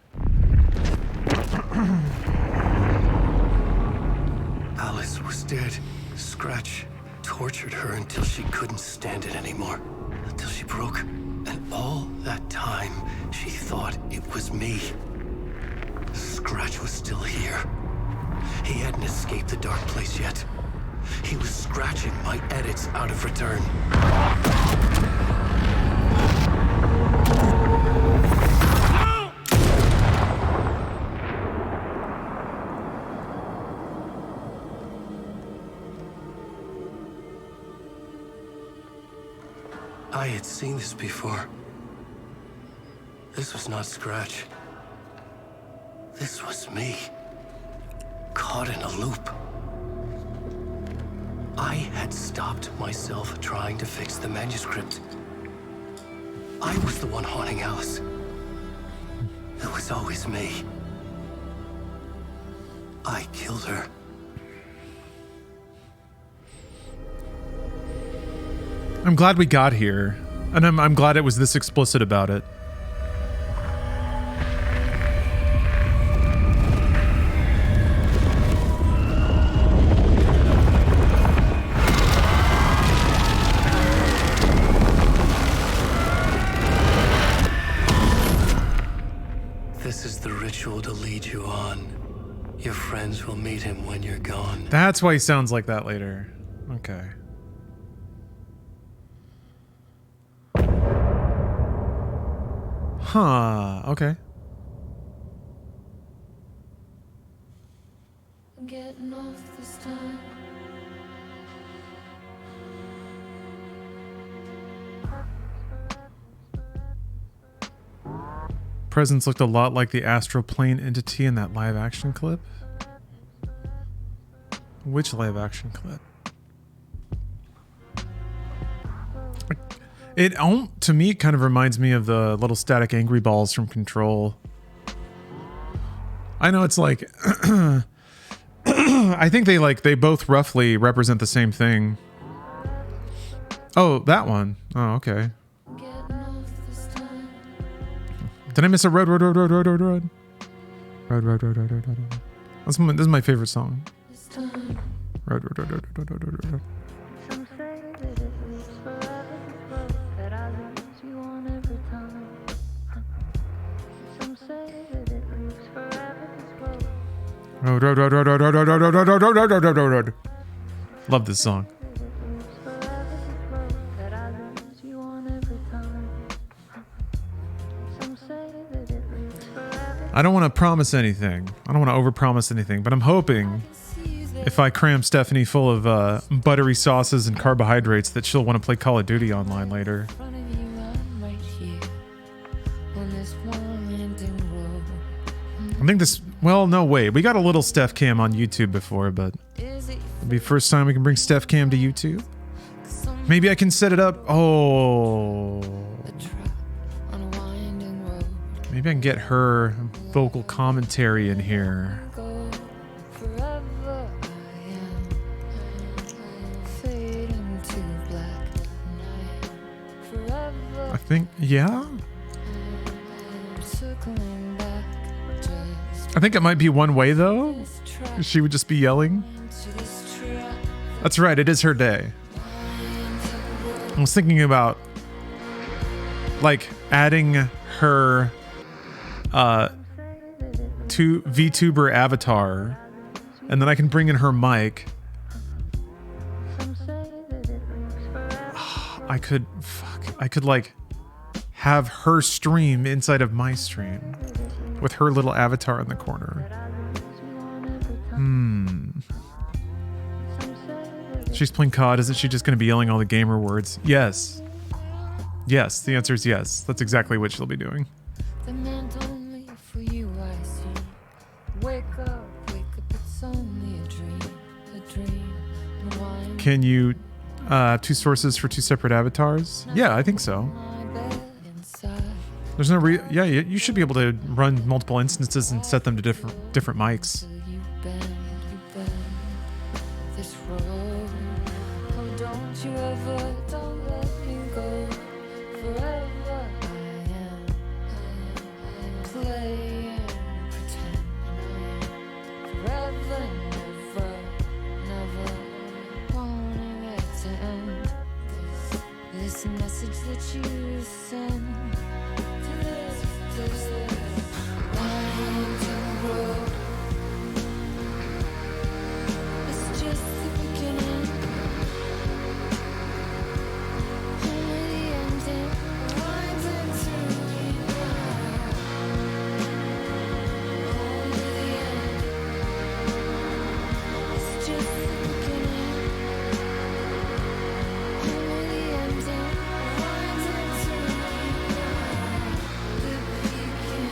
Alice was dead. Scratch tortured her until she couldn't stand it anymore. Until she broke. And all that time, she thought it was me. Scratch was still here. He hadn't escaped the dark place yet. He was scratching my edits out of return. I had seen this before. This was not Scratch. This was me. caught in a loop. I had stopped myself trying to fix the manuscript. I was the one haunting Alice. It was always me. I killed her. I'm glad we got here, and I'm glad it was this explicit about it. This is the ritual to lead you on. Your friends will meet him when you're gone. That's why he sounds like that later. Okay. Huh, okay. I'm getting off this time. Presence looked a lot like the astral plane entity in that live action clip. Which live action clip? It to me kind of reminds me of the little static angry balls from Control. I know it's like I think they both roughly represent the same thing. Oh, that one. Oh, okay. Did I miss a road? This is my favorite song. Road. Some say that it lives forever, that I lose you on every time. Some say that it lives forever as well. Road. Love this song. That I lose you on every time. Some say that it lives forever. I don't want to promise anything. I don't want to overpromise anything, but I'm hoping if I cram Stephanie full of buttery sauces and carbohydrates that she'll want to play Call of Duty online later. I think this... Well, no, wait. We got a little Steph Cam on YouTube before, but it'll be the first time we can bring Steph Cam to YouTube. Maybe I can set it up. Oh... Maybe I can get her vocal commentary in here. I think, yeah? I think it might be one way, though. She would just be yelling. That's right, it is her day. I was thinking about, like, adding her to VTuber avatar, and then I can bring in her mic. I could like have her stream inside of my stream with her little avatar in the corner. She's playing COD. Isn't she just going to be yelling all the gamer words? Yes. Yes, the answer is yes. That's exactly what she'll be doing. The meant only for you, I see. Wake up, it's only a dream. Why Can you two sources for two separate avatars? Yeah, I think so. There's no yeah, you should be able to run multiple instances and set them to different mics. this road? Oh, don't you ever, don't let me go. Forever I am playing pretend. Forever, never wanting it to end. This message that you send. This winding road. It's just the beginning. Only the ending. Winding through the night. Only the end. It's just the beginning. Only the ending. Winding through the night. The beginning.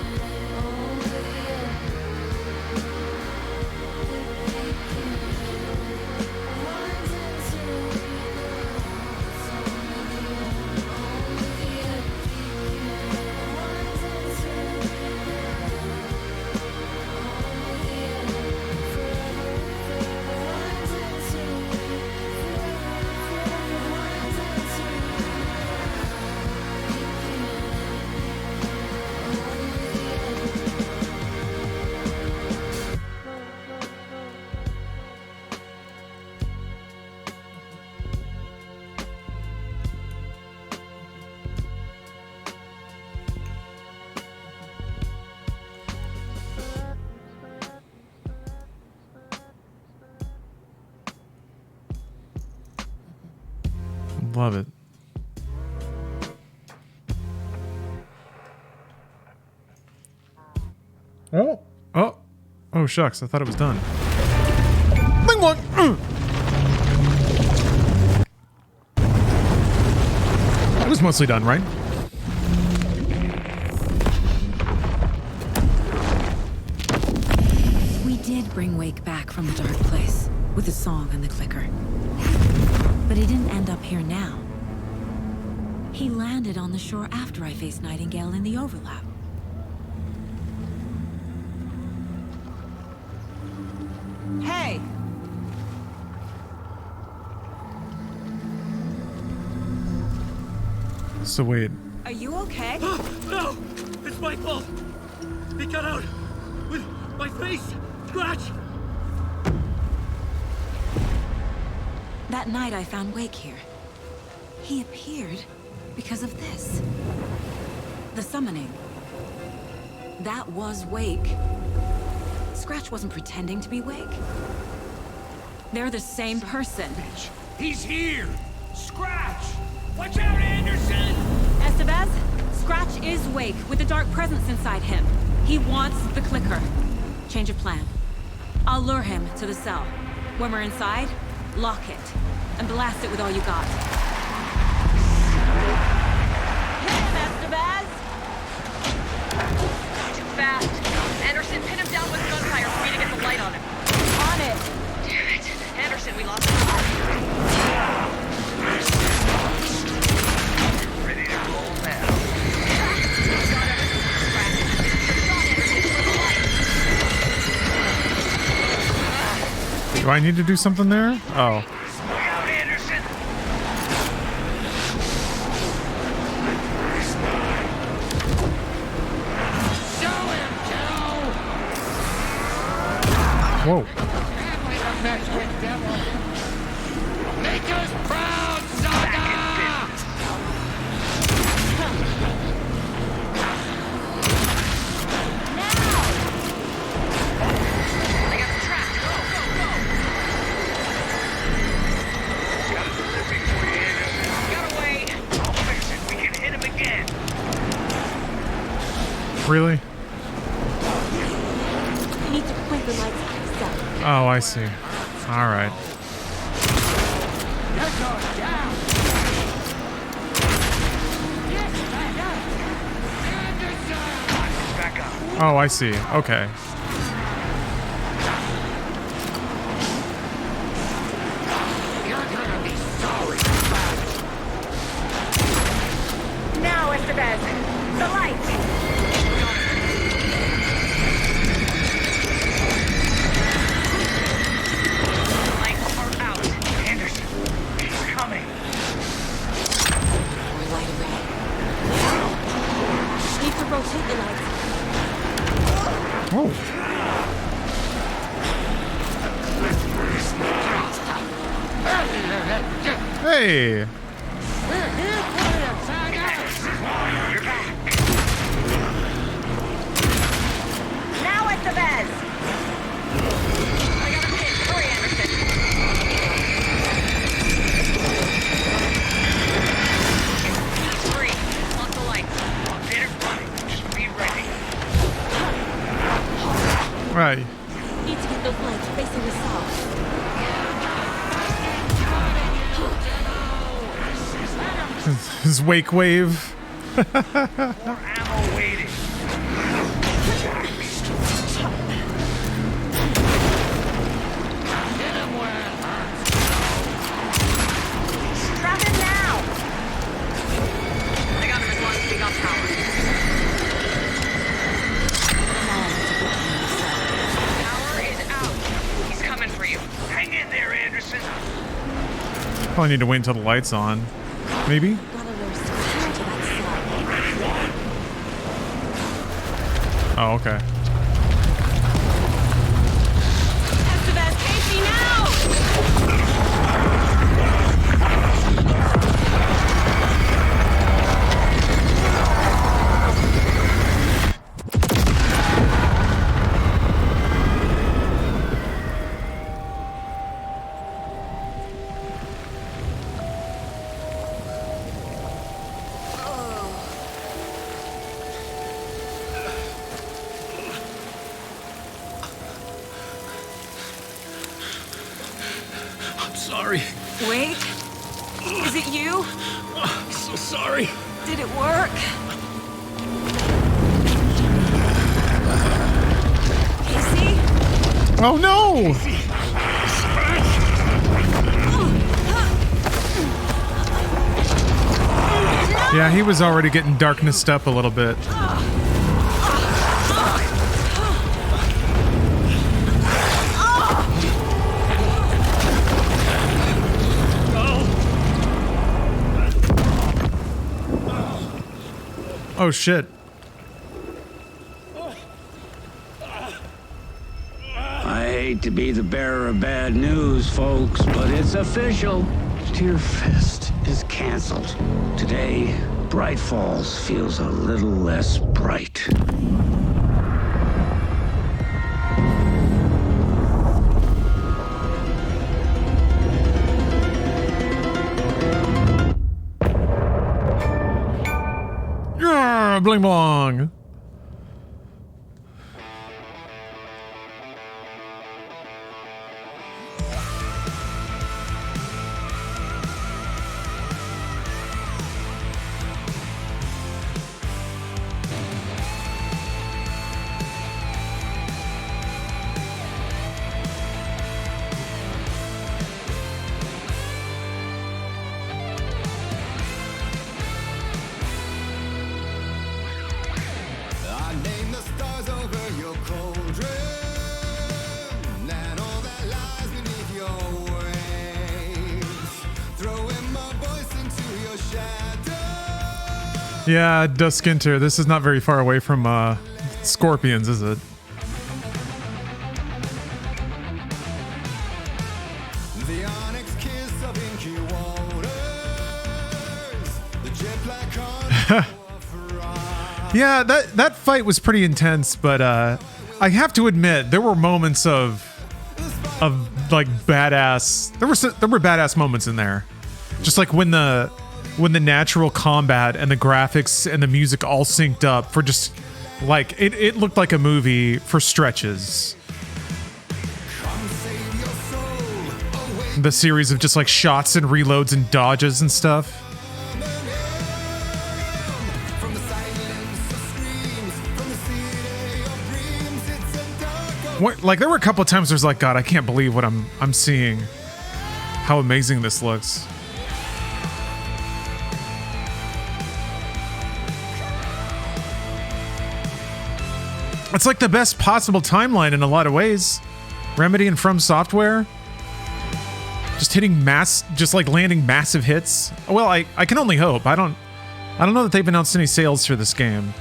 love it. Oh. Oh. Oh, shucks. I thought it was done. Bing bong. It was mostly done, right? We did bring Wake back from the dark place with the song and the clicker. But he didn't end up here now. He landed on the shore after I faced Nightingale in the overlap. Hey! So wait. Are you okay? No! It's my fault! He got out with my face! Scratch! That night I found Wake here. He appeared because of this. The summoning. That was Wake. Scratch wasn't pretending to be Wake. They're the same person. He's here! Scratch! Watch out, Anderson! Estevez, Scratch is Wake with the dark presence inside him. He wants the clicker. Change of plan. I'll lure him to the cell. When we're inside, lock it and blast it with all you got. Hit him, Estevez! Too fast. Anderson, pin him down with gunfire for me to get the light on him. On it! Damn it. Anderson, we lost him. Ready to roll now. Do I need to do something there? Oh. Look out, Anderson. Show him, kiddo! Whoa. Make us proud, Saga! I got the track. Go, go, go! Got a delivery for you, Anderson. Got away. I'll fix it. We can hit him again. Really? You need to point the lights at the cell. Oh, I see. All right. You're going down! Yes, back up! Anderson! Back up. Oh, I see. Okay. You're gonna be sorry, Scratch! Now, Estevez. The light. Lights are out. Anderson, he's coming. Or light away. Need to rotate the lights. Whoa. Hey. We're here for you, Saga! You're back. Now, Estevez. I got a pin. Hurry, Anderson. He's free. Lock the lights. I'll get it running. Just be ready. Right. Need to get those lights facing the south. His wake wave. More ammo waiting. Hit him where it hurts! Strap him now. I got him as long as we got power. Power is out. He's coming for you. Hang in there, Anderson. Probably need to wait until the light's on. Maybe? Gotta lure Scratch to that cell. Oh, okay. Estevez, Casey, now! sorry. Wait. Is it you? I'm so sorry. Did it work? Casey? Oh no! Yeah, he was already getting darknessed up a little bit. Oh shit. I hate to be the bearer of bad news, folks, but it's official. Tear Fest is canceled. Today, Bright Falls feels a little less bright. Yeah, bling blong. I name the stars over your cauldron and all that lies beneath your wings. Throwing my voice into your shadow. Yeah, Duskinter, this is not very far away from Scorpions, is it? The onyx kiss of inky waters. The jet black on. Yeah, that fight was pretty intense, but I have to admit there were moments of like badass. There were badass moments in there, just like when the natural combat and the graphics and the music all synced up for just like it looked like a movie for stretches. The series of just like shots and reloads and dodges and stuff. Like there were a couple of times there's like, God, I can't believe what I'm seeing. How amazing this looks. It's like the best possible timeline in a lot of ways. Remedy and From Software just hitting just like landing massive hits. Well, I can only hope. I don't know that they've announced any sales for this game.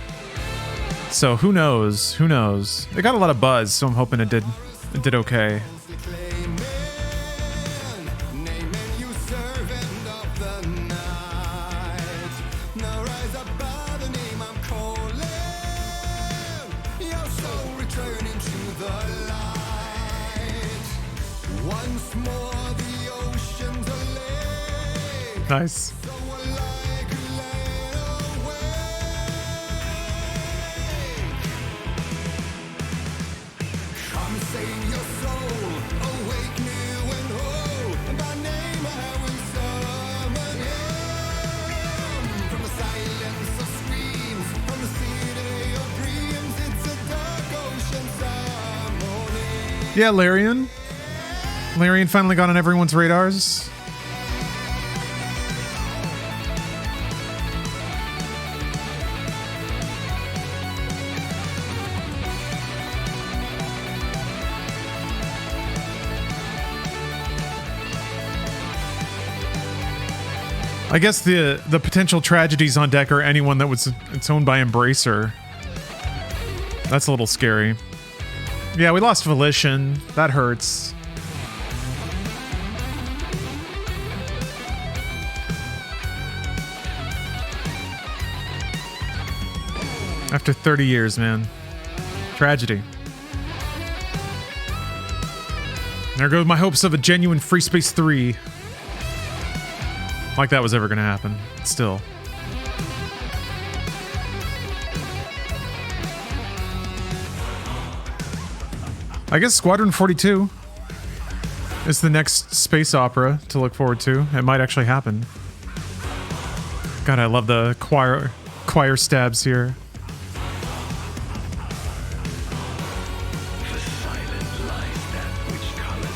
So who knows? Who knows? It got a lot of buzz, so I'm hoping it did okay. Nice. Yeah, Larian. Larian finally got on everyone's radars. I guess the potential tragedies on deck are anyone that it's owned by Embracer. That's a little scary. Yeah, we lost Volition. That hurts. After 30 years, man. Tragedy. There goes my hopes of a genuine Free Space 3. Like that was ever going to happen. Still. I guess Squadron 42 is the next space opera to look forward to. It might actually happen. God, I love the choir stabs here.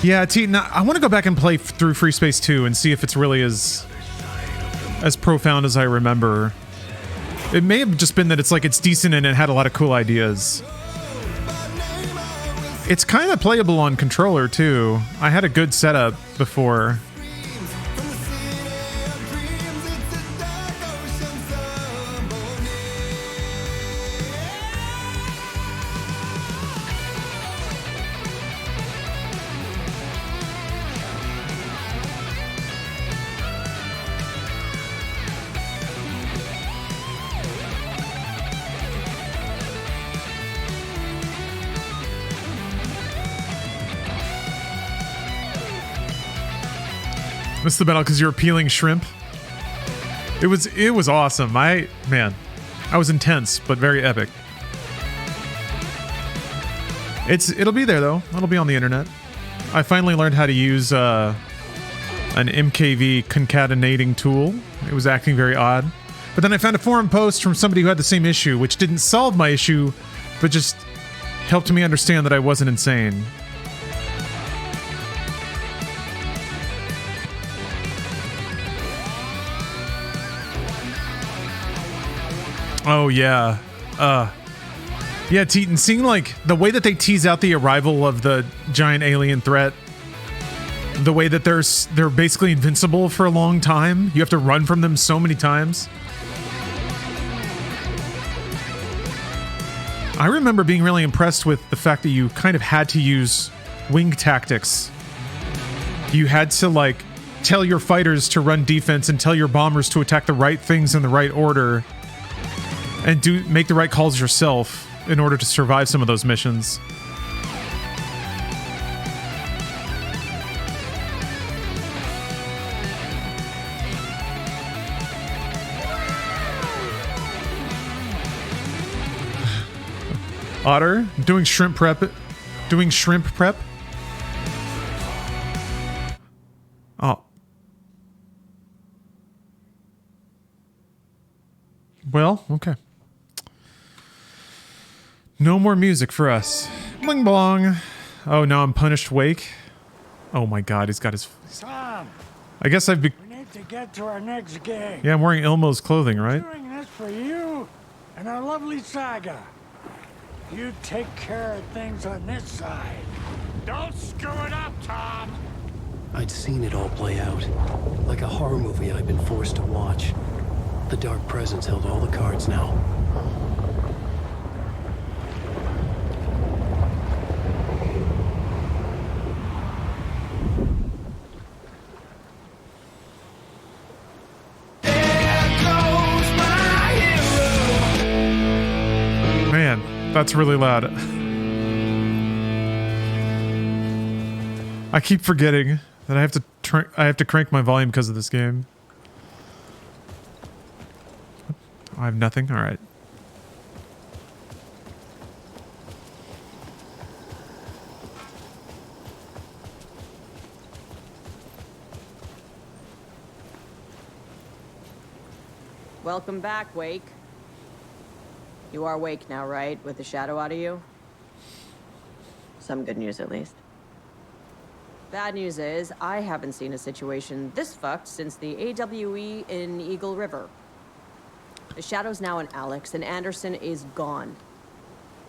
Yeah, Teton, I want to go back and play through Free Space 2 and see if it's really as profound as I remember. It may have just been that it's decent and it had a lot of cool ideas. It's kind of playable on controller too. I had a good setup before. Missed the battle because you're peeling shrimp. It was awesome. I was intense, but very epic. It'll be there though. It'll be on the internet. I finally learned how to use an MKV concatenating tool. It was acting very odd. But then I found a forum post from somebody who had the same issue, which didn't solve my issue, but just helped me understand that I wasn't insane. Oh, yeah. Yeah, Teton, seeing like the way that they tease out the arrival of the giant alien threat, the way that they're basically invincible for a long time. You have to run from them so many times. I remember being really impressed with the fact that you kind of had to use wing tactics. You had to like tell your fighters to run defense and tell your bombers to attack the right things in the right order. And make the right calls yourself in order to survive some of those missions. Otter, doing shrimp prep. Oh. Well, okay. No more music for us. Bling blong. Oh, now I'm punished Wake. Oh my god, he's got his... Tom, I guess I've been... we need to get to our next gig. Yeah, I'm wearing Ilmo's clothing, right? I'm doing this for you and our lovely saga. You take care of things on this side. Don't screw it up, Tom! I'd seen it all play out. Like a horror movie I'd been forced to watch. The Dark Presence held all the cards now. Man, that's really loud. I keep forgetting that I have to crank my volume because of this game. I have nothing? Alright. Welcome back, Wake. You are Wake now, right? With the shadow out of you? Some good news, at least. Bad news is, I haven't seen a situation this fucked since the AWE in Eagle River. The shadow's now in Alex, and Anderson is gone.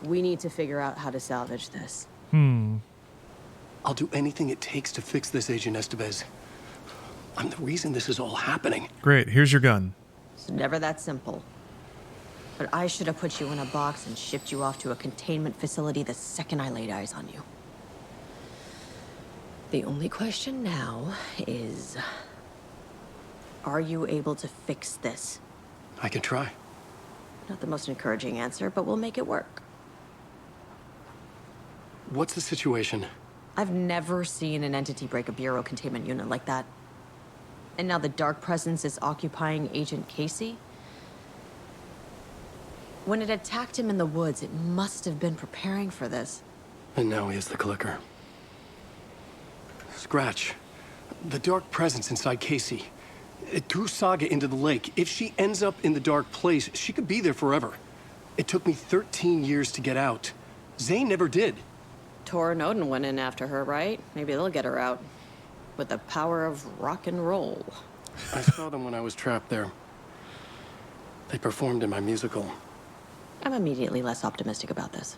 We need to figure out how to salvage this. I'll do anything it takes to fix this, Agent Estevez. I'm the reason this is all happening. Great, here's your gun. It's never that simple. But I should have put you in a box and shipped you off to a containment facility the second I laid eyes on you. The only question now is... are you able to fix this? I can try. Not the most encouraging answer, but we'll make it work. What's the situation? I've never seen an entity break a Bureau containment unit like that. And now the Dark Presence is occupying Agent Casey? When it attacked him in the woods, it must have been preparing for this. And now he has the clicker. Scratch. The dark presence inside Casey. It threw Saga into the lake. If she ends up in the dark place, she could be there forever. It took me 13 years to get out. Zane never did. Tor and Odin went in after her, right? Maybe they'll get her out. With the power of rock and roll. I saw them when I was trapped there. They performed in my musical. I'm immediately less optimistic about this.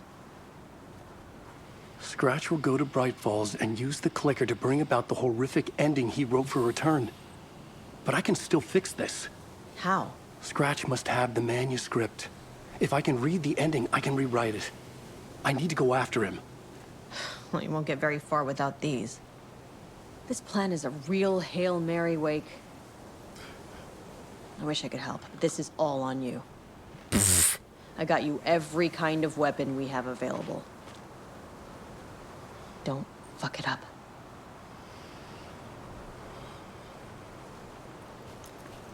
Scratch will go to Bright Falls and use the clicker to bring about the horrific ending he wrote for Return. But I can still fix this. How? Scratch must have the manuscript. If I can read the ending, I can rewrite it. I need to go after him. Well, you won't get very far without these. This plan is a real Hail Mary, Wake. I wish I could help, but this is all on you. I got you every kind of weapon we have available. Don't fuck it up.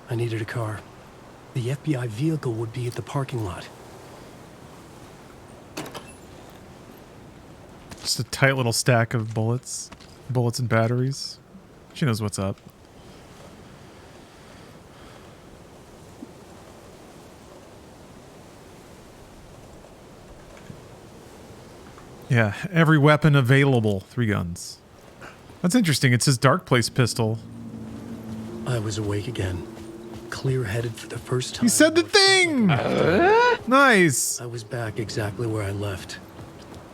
I needed a car. The FBI vehicle would be at the parking lot. Just a tight little stack of bullets and batteries. She knows what's up. Yeah, every weapon available. 3 guns. That's interesting. It says Dark Place pistol. I was awake again. Clear-headed for the first time. He said the thing! Nice! I was back exactly where I left.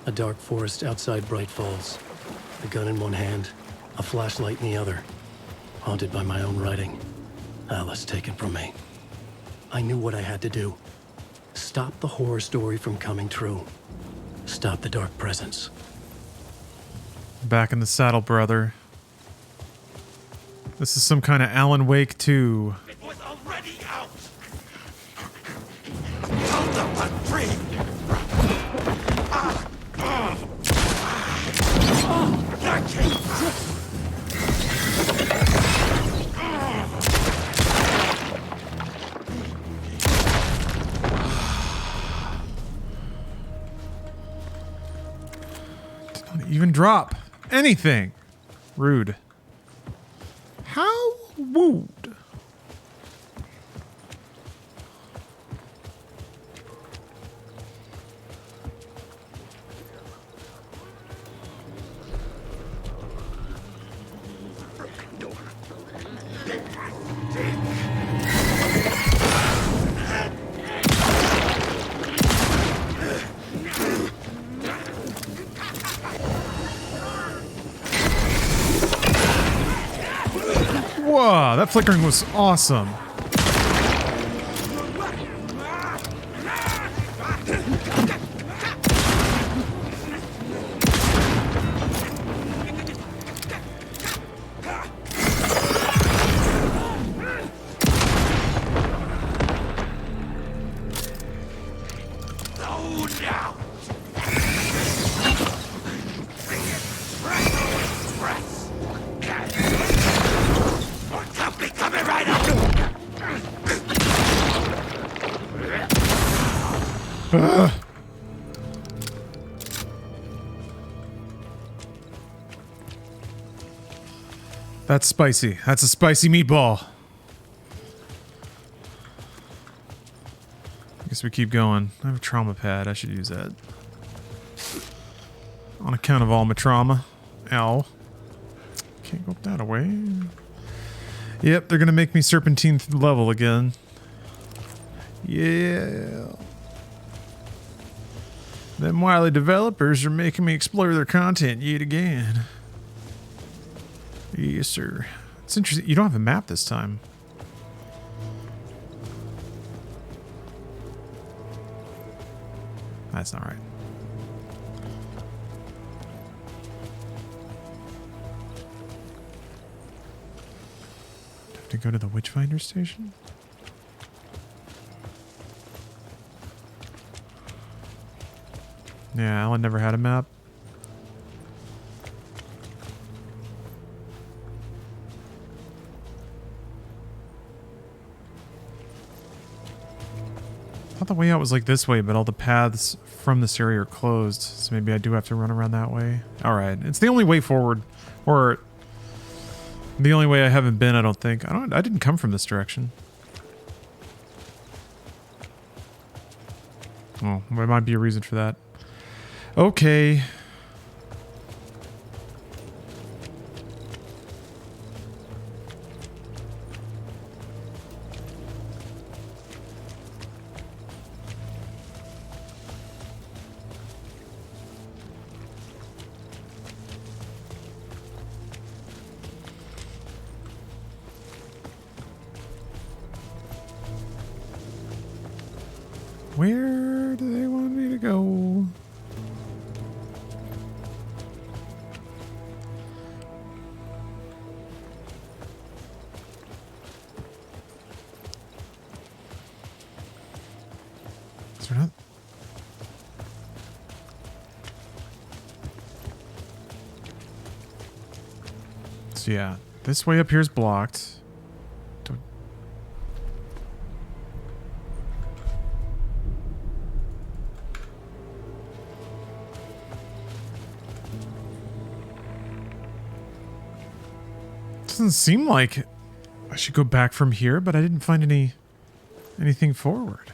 A dark forest outside Bright Falls. A gun in one hand, a flashlight in the other. Haunted by my own writing. Alice taken from me. I knew what I had to do. Stop the horror story from coming true. Stop the dark presence. Back in the saddle, brother. This is some kind of Alan Wake 2. It was already out. Hold up a tree. Don't even drop anything. Rude. How wooed. Whoa, that flickering was awesome. That's spicy. That's a spicy meatball. I guess we keep going. I have a trauma pad. I should use that. On account of all my trauma. Ow. Can't go that away. Yep, they're gonna make me serpentine level again. Yeah. Them wily developers are making me explore their content yet again. Yes, sir. It's interesting. You don't have a map this time. That's not right. Do I have to go to the Witchfinder station? Yeah, Alan never had a map. I thought the way out was like this way, but all the paths from this area are closed. So maybe I do have to run around that way. Alright, it's the only way forward. Or The only way I haven't been, I don't think. I didn't come from this direction. Oh, there might be a reason for that. Okay. Where do they want me to go? Is there not? So yeah, this way up here is blocked. Doesn't seem like I should go back from here, but I didn't find anything forward.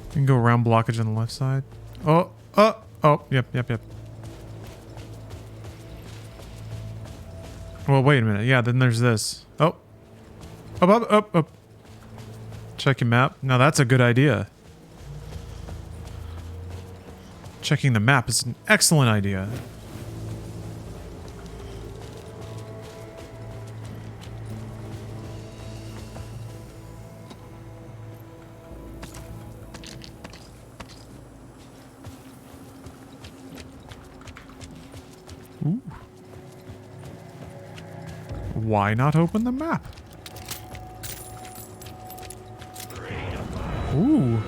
You can go around blockage on the left side. Oh, yep. Well, wait a minute. Yeah, then there's this. Oh. Up. Check your map. Now that's a good idea. Checking the map is an excellent idea. Ooh. Why not open the map? Ooh.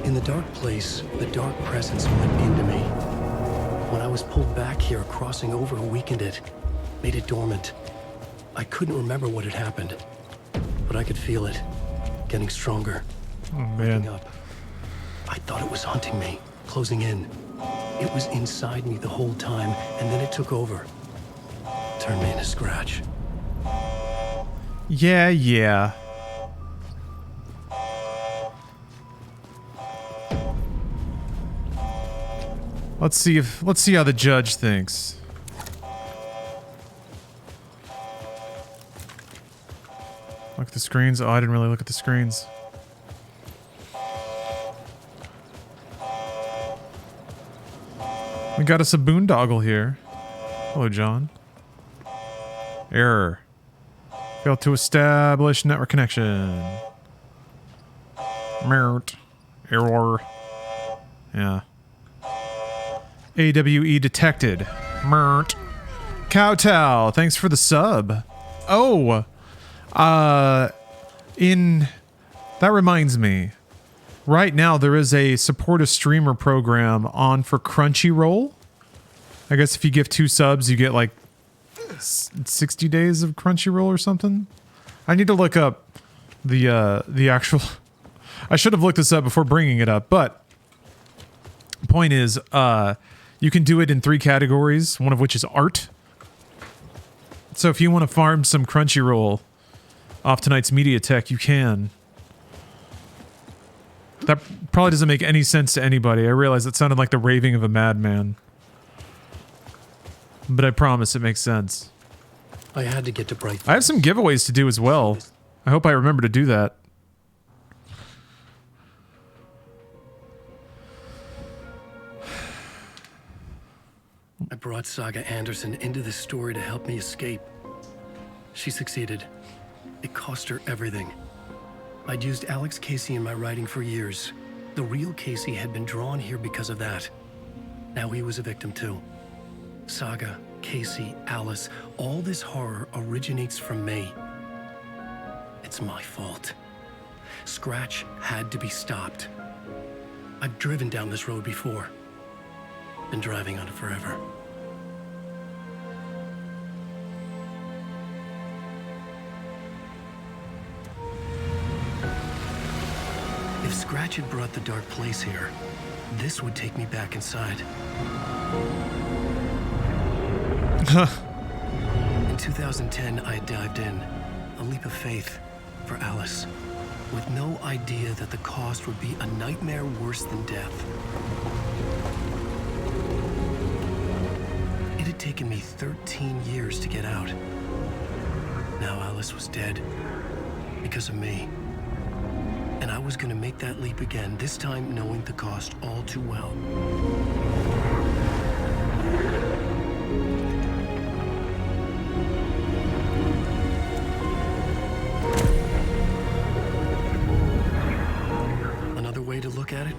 In the dark place, the dark presence went into me. When I was pulled back here, crossing over weakened it, made it dormant. I couldn't remember what had happened, but I could feel it, getting stronger. Oh, man. Up. I thought it was hunting me, closing in. It was inside me the whole time, and then it took over. Turned me into Scratch. Yeah. Let's see how the judge thinks. Look at the screens. Oh, I didn't really look at the screens. We got us a boondoggle here. Hello, John. Error. Failed to establish network connection. Merit. Error. Yeah. AWE detected. Mert. Kowtow, thanks for the sub. Oh. That reminds me. Right now there is a support a streamer program on for Crunchyroll. I guess if you give 2 subs, you get like 60 days of Crunchyroll or something. I need to look up the actual. I should have looked this up before bringing it up, but point is, you can do it in 3 categories, one of which is art. So if you want to farm some Crunchyroll off tonight's Media Tech, you can. That probably doesn't make any sense to anybody. I realize it sounded like the raving of a madman. But I promise it makes sense. I had to get to Bright. I have some giveaways to do as well. I hope I remember to do that. I brought Saga Anderson into this story to help me escape. She succeeded. It cost her everything. I'd used Alex Casey in my writing for years. The real Casey had been drawn here because of that. Now he was a victim too. Saga, Casey, Alice, all this horror originates from me. It's my fault. Scratch had to be stopped. I've driven down this road before. Been driving on it forever. If Scratch had brought the dark place here, this would take me back inside. In 2010, I dived in, a leap of faith for Alice, with no idea that the cost would be a nightmare worse than death. It had taken me 13 years to get out. Now Alice was dead because of me. And I was gonna make that leap again, this time knowing the cost all too well. Another way to look at it,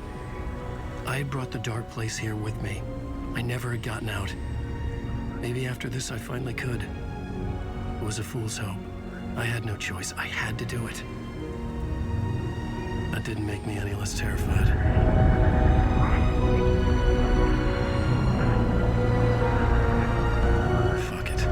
I had brought the dark place here with me. I never had gotten out. Maybe after this I finally could. It was a fool's hope. I had no choice. I had to do it. That didn't make me any less terrified. Fuck it.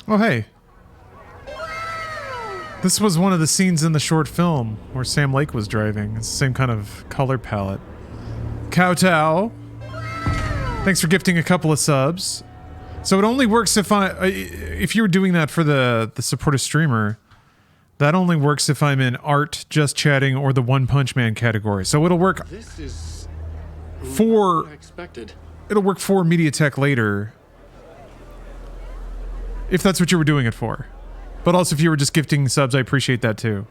Oh, hey. This was one of the scenes in the short film where Sam Lake was driving. It's the same kind of color palette. Kowtow. Thanks for gifting a couple of subs. So it only works if you were doing that for the supporter streamer. That only works if I'm in art, just chatting, or the One Punch Man category. So it'll work. This is for unexpected. It'll work for MediaTek later. If that's what you were doing it for. But also, if you were just gifting subs, I appreciate that too.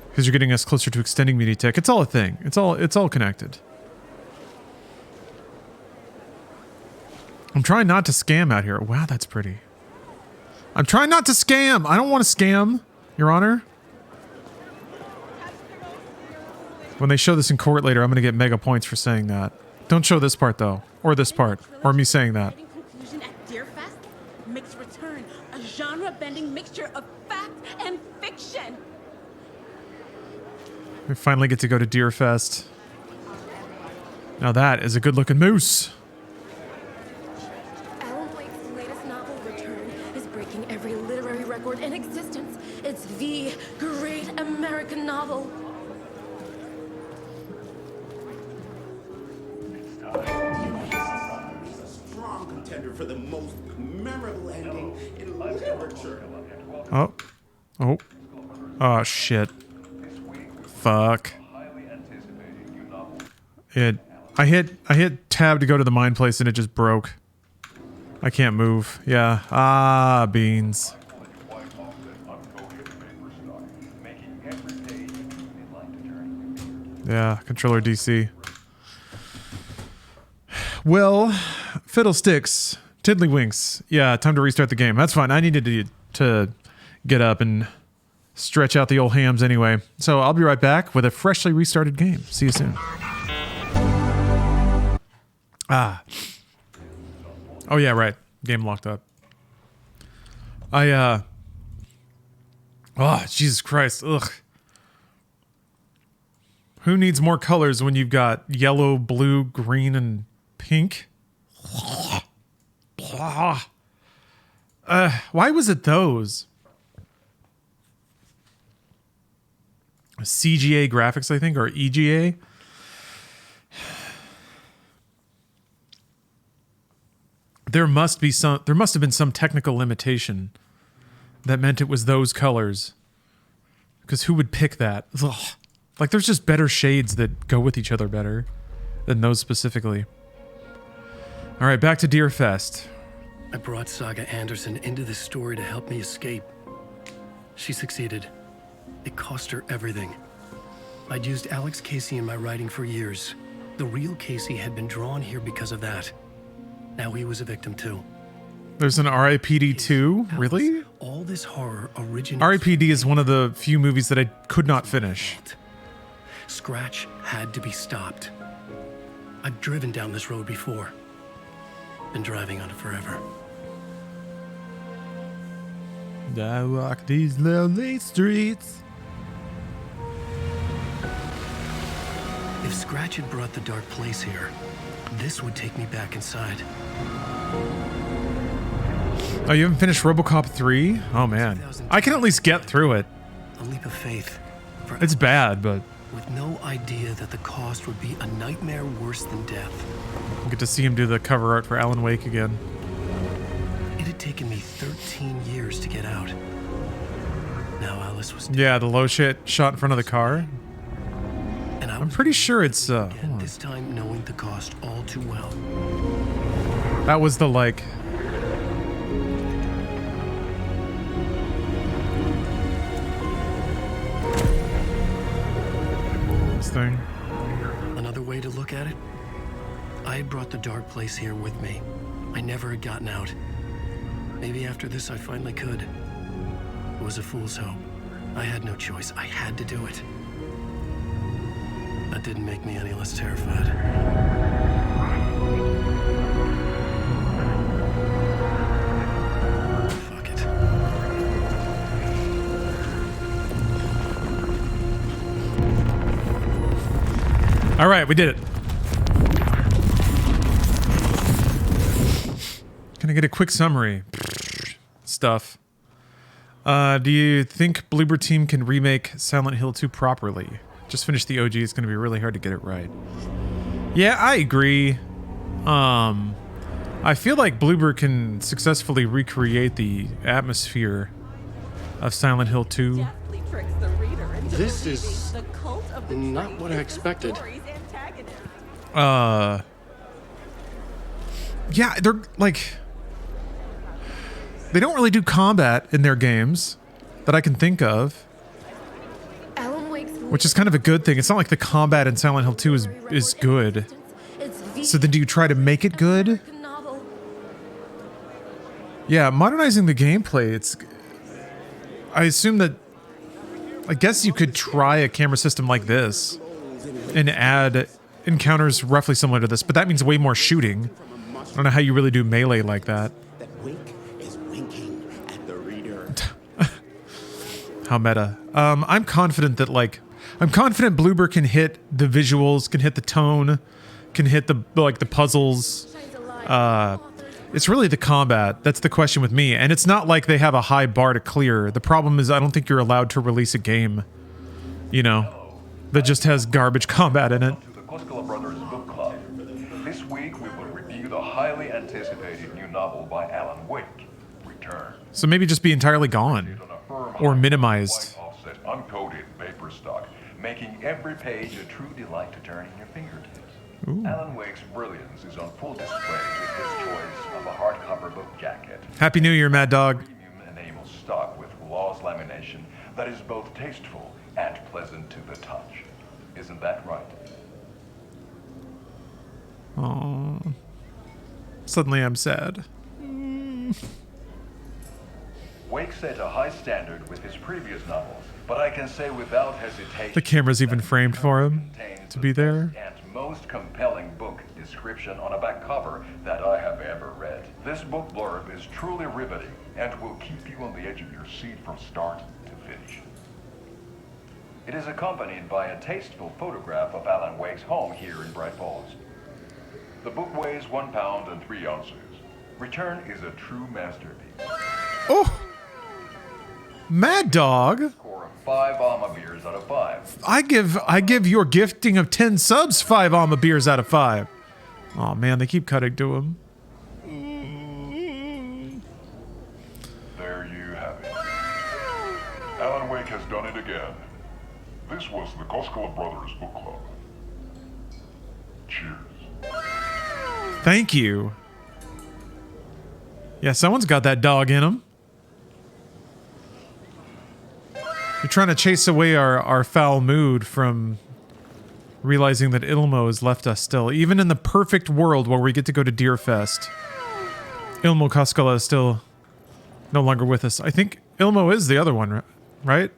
Because you're getting us closer to extending MediaTek. It's all a thing. It's all connected. I'm trying not to scam out here. Wow, that's pretty. I'm trying not to scam. I don't want to scam, Your Honor. When they show this in court later, I'm going to get mega points for saying that. Don't show this part, though. Or this part. Or me saying that. Conclusion at Deerfest makes return a genre-bending mixture of fact and fiction. We finally get to go to Deerfest. Now that is a good-looking moose. Alan Wake's latest novel, Return, is breaking every literary record in existence. It's the great American novel. Strong contender for the most memorable ending in literature. Oh. Oh. Oh, shit. Fuck. I hit tab to go to the mine place and it just broke. I can't move. Yeah. Ah, beans. Yeah, controller DC. Well, fiddlesticks, tiddlywinks. Yeah, time to restart the game. That's fine. I needed to get up and stretch out the old hams anyway. So I'll be right back with a freshly restarted game. See you soon. Ah. Oh yeah, right. Game locked up. Oh, Jesus Christ. Ugh. Who needs more colors when you've got yellow, blue, green, and pink? Why was it those? CGA graphics, I think, or EGA. There must have been some technical limitation that meant it was those colors. Because who would pick that? Ugh. Like, there's just better shades that go with each other better than those specifically. All right, back to Deerfest. I brought Saga Anderson into this story to help me escape. She succeeded. It cost her everything. I'd used Alex Casey in my writing for years. The real Casey had been drawn here because of that. Now he was a victim too. There's an RIPD 2? Really? All this horror originates. RIPD is one of the few movies that I could not finish. Scratch had to be stopped. I've driven down this road before. Been driving on it forever. I walk these lonely streets. If Scratch had brought the dark place here, this would take me back inside. Oh, you haven't finished RoboCop 3? Oh, man. I can at least get through it. A leap of faith. It's bad, but... With no idea that the cost would be a nightmare worse than death. I get to see him do the cover art for Alan Wake again. It had taken me 13 years to get out. Now Alice was... Yeah, the low shot in front of the car. And I'm pretty sure it's... this time knowing the cost all too well. That was the, like... thing. Another way to look at it, I had brought the dark place here with me. I never had gotten out. Maybe after this I finally could. It was a fool's hope. I had no choice. I had to do it. That didn't make me any less terrified. Fuck it. All right, we did it. Can I get a quick summary? Stuff. Do you think Bloober Team can remake Silent Hill 2 properly? Just finished the OG. It's going to be really hard to get it right. Yeah, I agree. I feel like Bloober can successfully recreate the atmosphere of Silent Hill 2. This is not what I expected. Yeah, they're like... They don't really do combat in their games that I can think of. Which is kind of a good thing. It's not like the combat in Silent Hill 2 is good. So then do you try to make it good? Yeah, modernizing the gameplay, it's... I assume that... I guess you could try a camera system like this and add encounters roughly similar to this, but that means way more shooting. I don't know how you really do melee like that. How meta. I'm confident that, like... I'm confident Bloober can hit the visuals, can hit the tone, can hit the, like, the puzzles. It's really the combat. That's the question with me. And it's not like they have a high bar to clear. The problem is I don't think you're allowed to release a game, you know, that just has garbage combat in it. The Koskela Brothers Book Club. This week we will review the highly anticipated new novel by Alan Wake, Return. So maybe just be entirely gone or minimized. Offset uncoated paper stock, making every page a true delight to turn in your fingertips. Ooh. Alan Wake's brilliance is on full display with his choice of a hardcover book jacket. Happy New Year, Mad Dog. Premium enamel stock with gloss lamination that is both tasteful and pleasant to the touch. Isn't that right? Aww. Suddenly I'm sad. Wake set a high standard with his previous novels, but I can say without hesitation... The camera's even framed for him to be there. ...and most compelling book description on a back cover that I have ever read. This book blurb is truly riveting and will keep you on the edge of your seat from start to finish. It is accompanied by a tasteful photograph of Alan Wake's home here in Bright Falls. The book weighs 1 pound and 3 ounces. Return is a true masterpiece. Oh! Mad Dog. Score of 5 Alma beers out of 5. I give your gifting of 10 subs 5 Alma beers out of 5. Oh man, they keep cutting to him. There you have it. Alan Wake has done it again. This was the Koskela Brothers Book Club. Cheers. Thank you. Yeah, someone's got that dog in them. You're trying to chase away our foul mood from realizing that Ilmo has left us still. Even in the perfect world where we get to go to Deerfest, Ilmo Koskela is still no longer with us. I think Ilmo is the other one, right?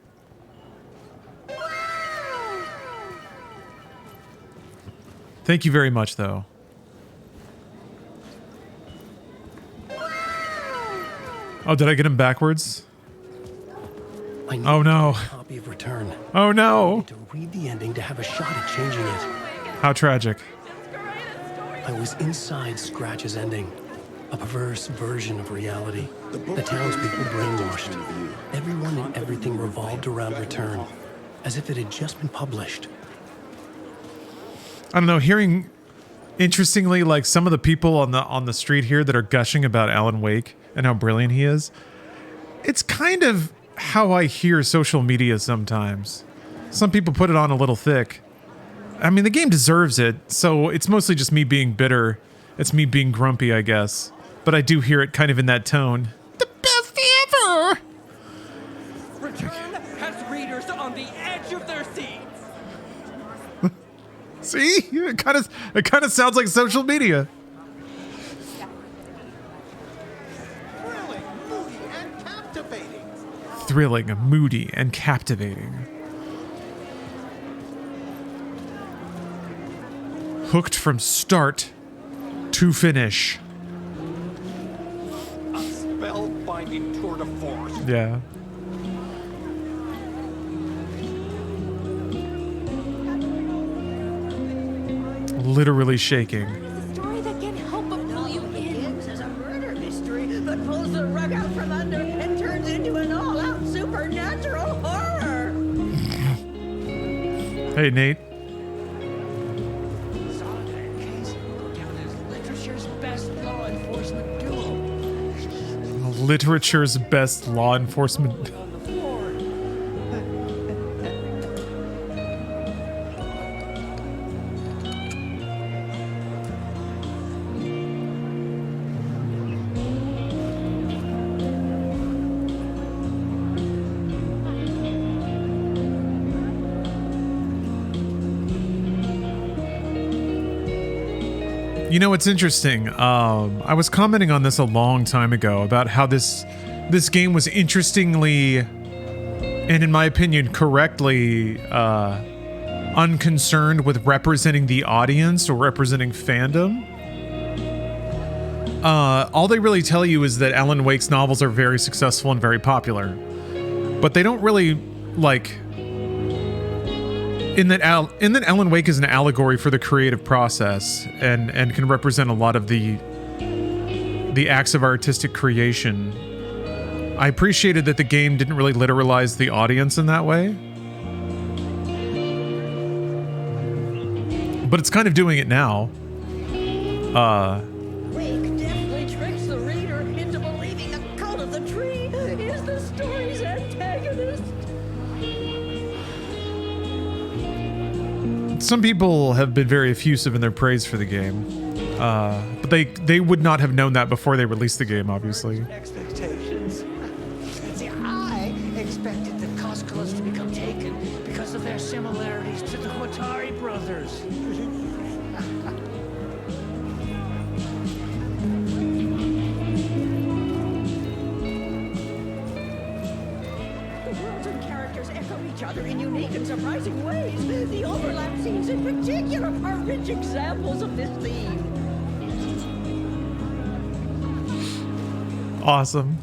Thank you very much, though. Oh, did I get him backwards? Oh no. Copy of Return. Oh no. I need to read the ending to have a shot at changing it. How tragic. I was inside Scratch's ending. A perverse version of reality. The townspeople brainwashed. Everyone and everything revolved around Return, as if it had just been published. I don't know, hearing interestingly like some of the people on the street here that are gushing about Alan Wake and how brilliant he is. It's kind of how I hear social media sometimes. Some people put it on a little thick. I mean, the game deserves it, so it's mostly just me being bitter. It's me being grumpy, I guess. But I do hear it kind of in that tone. The best ever! Return has readers on the edge of their seats. See? It kind of sounds like social media. Thrilling, moody, and captivating. Hooked from start to finish. A spellbinding tour de force. Yeah. Literally shaking. A story that can't help but pull you in. Begins as a murder mystery, but pulls the rug out from under and turns into an all-out supernatural horror. Hey, Nate. Sonntag case down as literature's best law enforcement duo. Literature's best law enforcement. You know, it's interesting. I was commenting on this a long time ago about how this game was interestingly, and in my opinion, correctly, unconcerned with representing the audience or representing fandom. All they really tell you is that Alan Wake's novels are very successful and very popular, but they don't really like. In that Alan Wake is an allegory for the creative process and can represent a lot of the acts of artistic creation. I appreciated that the game didn't really literalize the audience in that way. But it's kind of doing it now. Wake definitely tricks the reader into believing the cult of the tree is the story's antagonist. Some people have been very effusive in their praise for the game, but they would not have known that before they released the game, obviously. Expectations. See, I expected the Koskelas to become taken because of their similarities to the Watery brothers. The worlds and characters echo each other in unique and surprising ways. The overlap scenes in particular are rich examples of this theme. Awesome.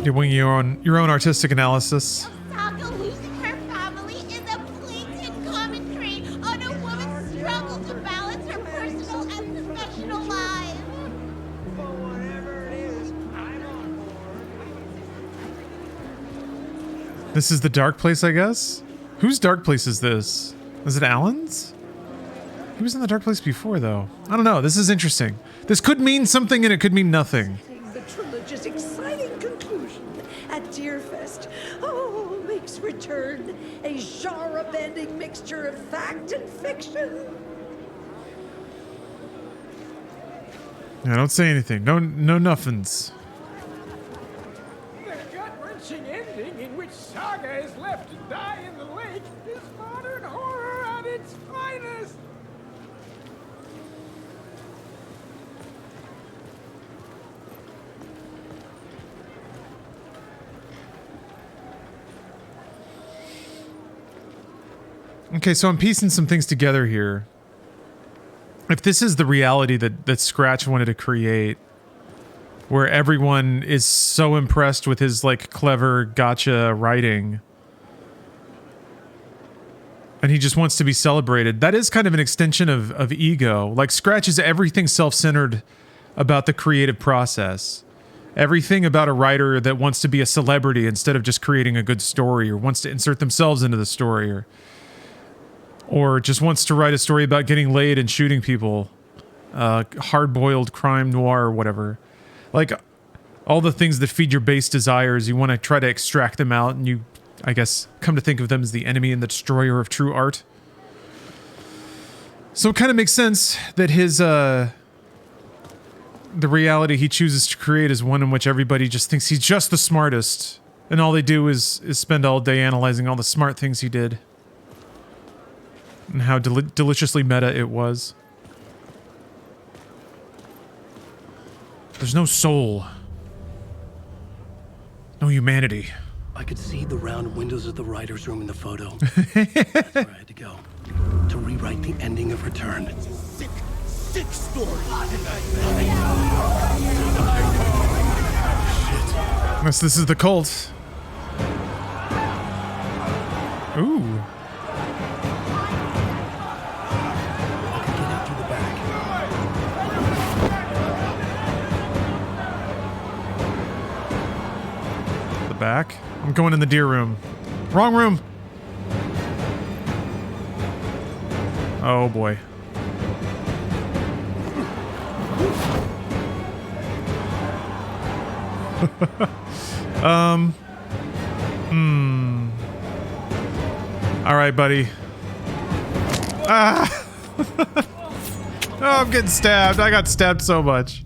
Doing your own artistic analysis. Saga losing her family is a blatant commentary on a woman's struggle to balance her personal and professional lives. This is the dark place, I guess? Whose dark place is this? Is it Alan's? He was in the dark place before, though. I don't know. This is interesting. This could mean something and it could mean nothing. The trilogy's exciting conclusion at Deerfest. Oh, Wake's return. A genre-bending mixture of fact and fiction. Yeah, don't say anything. No nothings. The gut-wrenching ending in which Saga is left to die in the lake is modern horror at its finest. Okay, so I'm piecing some things together here. If this is the reality that Scratch wanted to create, where everyone is so impressed with his, like, clever gotcha writing, and he just wants to be celebrated, that is kind of an extension of ego. Like, Scratch is everything self-centered about the creative process. Everything about a writer that wants to be a celebrity instead of just creating a good story, or wants to insert themselves into the story, or just wants to write a story about getting laid and shooting people. Hard-boiled crime noir or whatever. Like, all the things that feed your base desires, you want to try to extract them out, and you, I guess, come to think of them as the enemy and the destroyer of true art. So it kind of makes sense that his, the reality he chooses to create is one in which everybody just thinks he's just the smartest, and all they do is spend all day analyzing all the smart things he did. And how deliciously meta it was. There's no soul. No humanity. I could see the round windows of the writer's room in the photo. That's where I had to go. To rewrite the ending of Return. Sick story. Unless this is the cult. Ooh. Back. I'm going in the deer room. Wrong room. Oh boy. All right, buddy. Ah. Oh, I'm getting stabbed. I got stabbed so much.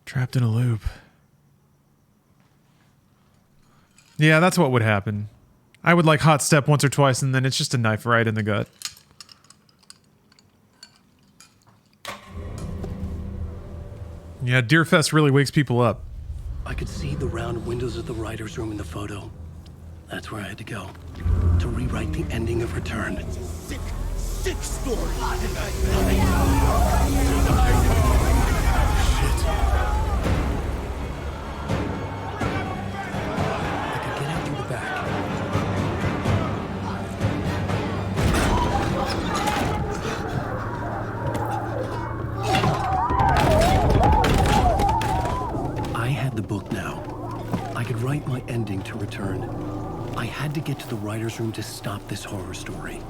Trapped in a loop. Yeah, that's what would happen. I would like hot step once or twice and then it's just a knife right in the gut. Yeah, Deerfest really wakes people up. I could see the round windows of the writer's room in the photo. That's where I had to go. To rewrite the ending of Return. Sick story. Write my ending to Return. I had to get to the writer's room to stop this horror story.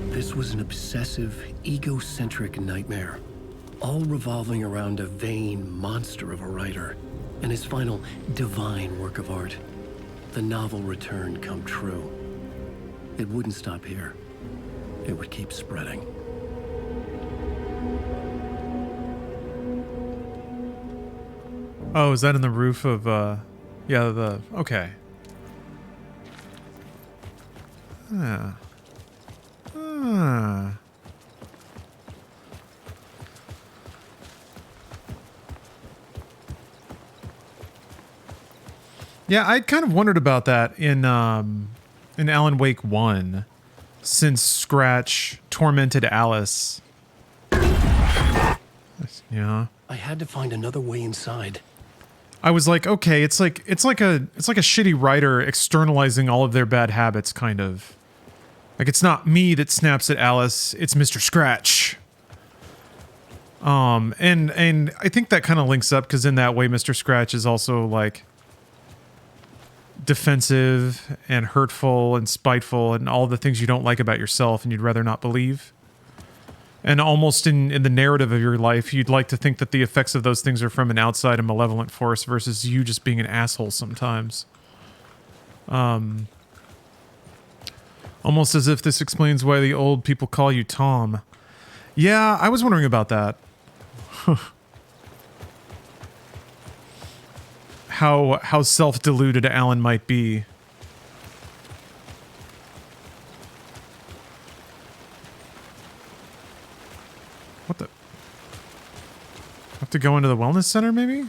This was an obsessive, egocentric nightmare, all revolving around a vain monster of a writer and his final divine work of art, the novel Return come true. It wouldn't stop here. It would keep spreading. Oh, is that in the roof of, yeah, the, okay. Ah. Ah. Yeah, I kind of wondered about that in Alan Wake 1, since Scratch tormented Alice. Yeah. I had to find another way inside. I was like, okay, it's like a shitty writer externalizing all of their bad habits, kind of. Like, it's not me that snaps at Alice, it's Mr. Scratch. And I think that kind of links up, because in that way, Mr. Scratch is also, like, defensive and hurtful and spiteful and all the things you don't like about yourself and you'd rather not believe. And almost in the narrative of your life, you'd like to think that the effects of those things are from an outside and malevolent force versus you just being an asshole sometimes. Almost as if this explains why the old people call you Tom. Yeah, I was wondering about that. How self-deluded Alan might be. What the? Have to go into the wellness center, maybe?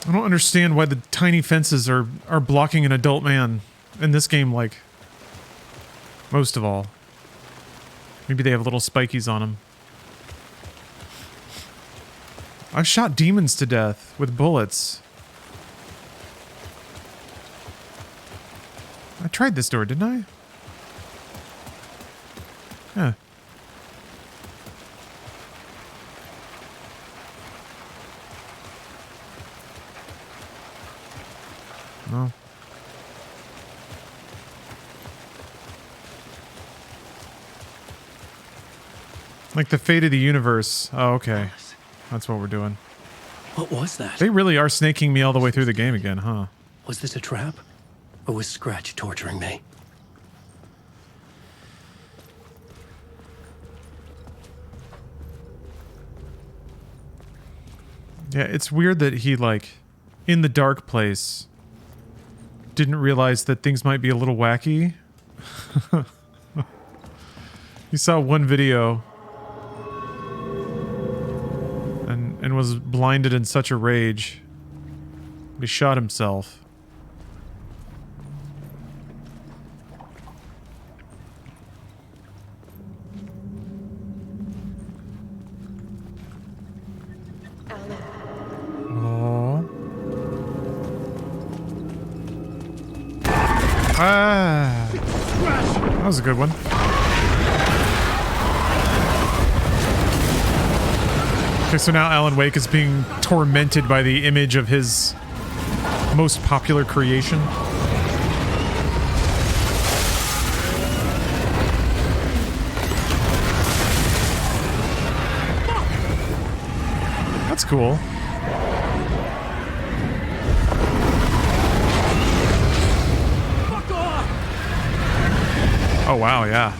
I don't understand why the tiny fences are blocking an adult man in this game, like, most of all. Maybe they have little spikies on them. I've shot demons to death with bullets. I tried this door, didn't I? Yeah. No. Like the fate of the universe. Oh, okay. That's what we're doing. What was that? They really are snaking me all the way through the game again, huh? Was this a trap? Or was Scratch torturing me? Yeah, it's weird that he, like, in the dark place, didn't realize that things might be a little wacky. He saw one video and was blinded in such a rage. He shot himself. Ah, that was a good one. Okay, so now Alan Wake is being tormented by the image of his most popular creation. That's cool. Oh, wow, yeah.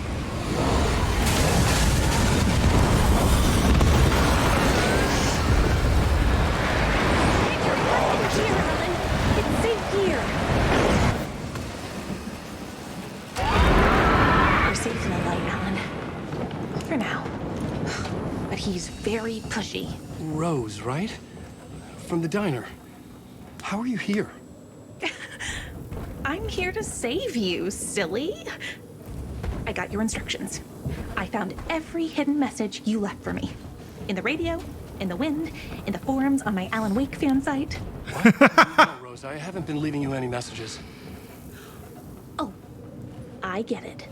It's safe here. We're safe in the light, Alan. For now. But he's very pushy. Rose, right? From the diner. How are you here? I'm here to save you, silly. I got your instructions. I found every hidden message you left for me. In the radio, in the wind, in the forums on my Alan Wake fan site. No, Rose, I haven't been leaving you any messages. Oh, I get it.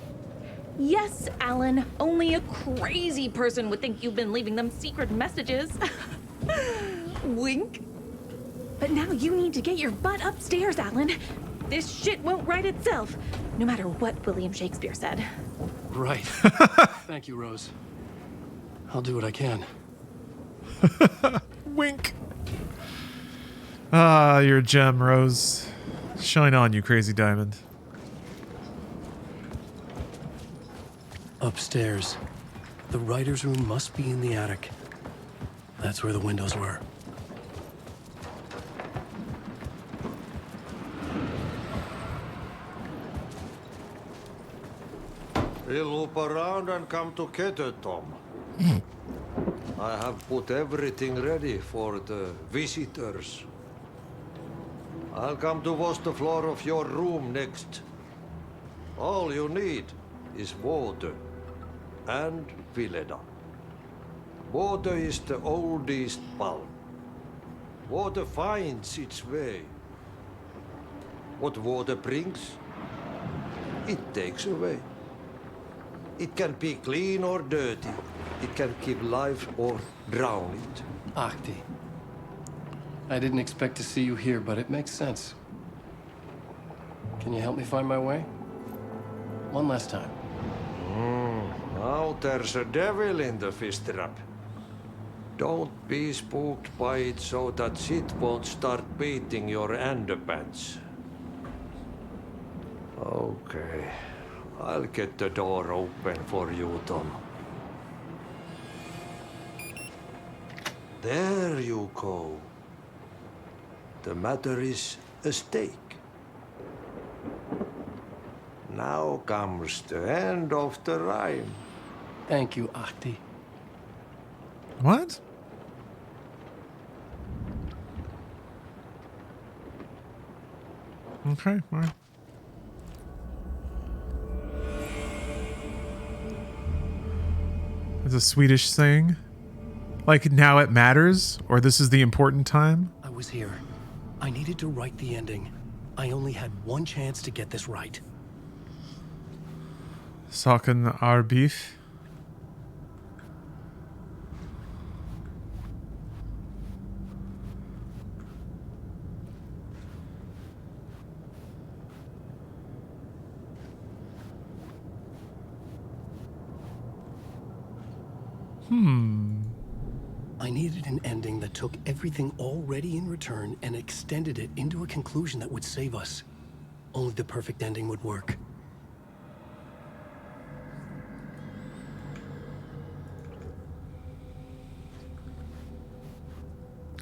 Yes, Alan, only a crazy person would think you've been leaving them secret messages. Wink. But now you need to get your butt upstairs, Alan. This shit won't right itself, no matter what William Shakespeare said. Right. Thank you, Rose. I'll do what I can. Wink. Ah, you're a gem, Rose. Shine on, you crazy diamond. Upstairs. The writer's room must be in the attic. That's where the windows were. He'll loop around and come to Keter, Tom. I have put everything ready for the visitors. I'll come to wash the floor of your room next. All you need is water and Vileda. Water is the oldest bulb. Water finds its way. What water brings, it takes away. It can be clean or dirty. It can give life or drown it. Ahti. I didn't expect to see you here, but it makes sense. Can you help me find my way? One last time. Now there's a devil in the fish trap. Don't be spooked by it so that shit won't start beating your underpants. Okay. I'll get the door open for you, Tom. There you go. The matter is a stake. Now comes the end of the rhyme. Thank you, Ahti. What? Okay, all right. It's a Swedish saying. Like, now it matters, or this is the important time. I was here. I needed to write the ending. I only had one chance to get this right. Saken Arbif. I needed an ending that took everything already in return and extended it into a conclusion that would save us. Only the perfect ending would work.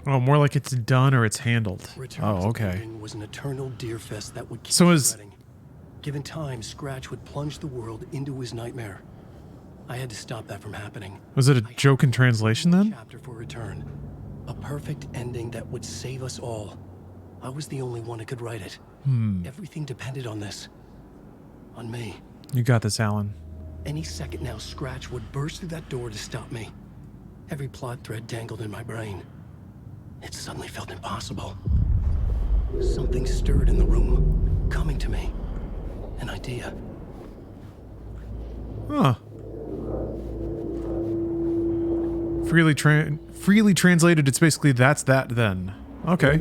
Oh, more like it's done or it's handled. Return Oh, to okay. Deepening was an eternal deer fest that would keep So is spreading. Given time, Scratch would plunge the world into his nightmare. I had to stop that from happening. was it a joke in translation then? Chapter for return. A perfect ending that would save us all. I was the only one who could write it. Everything depended on this. On me. You got this, Alan. Any second now, Scratch would burst through that door to stop me. Every plot thread dangled in my brain. It suddenly felt impossible. Something stirred in the room, coming to me. An idea. Huh. Freely translated, it's basically that's that then. Okay.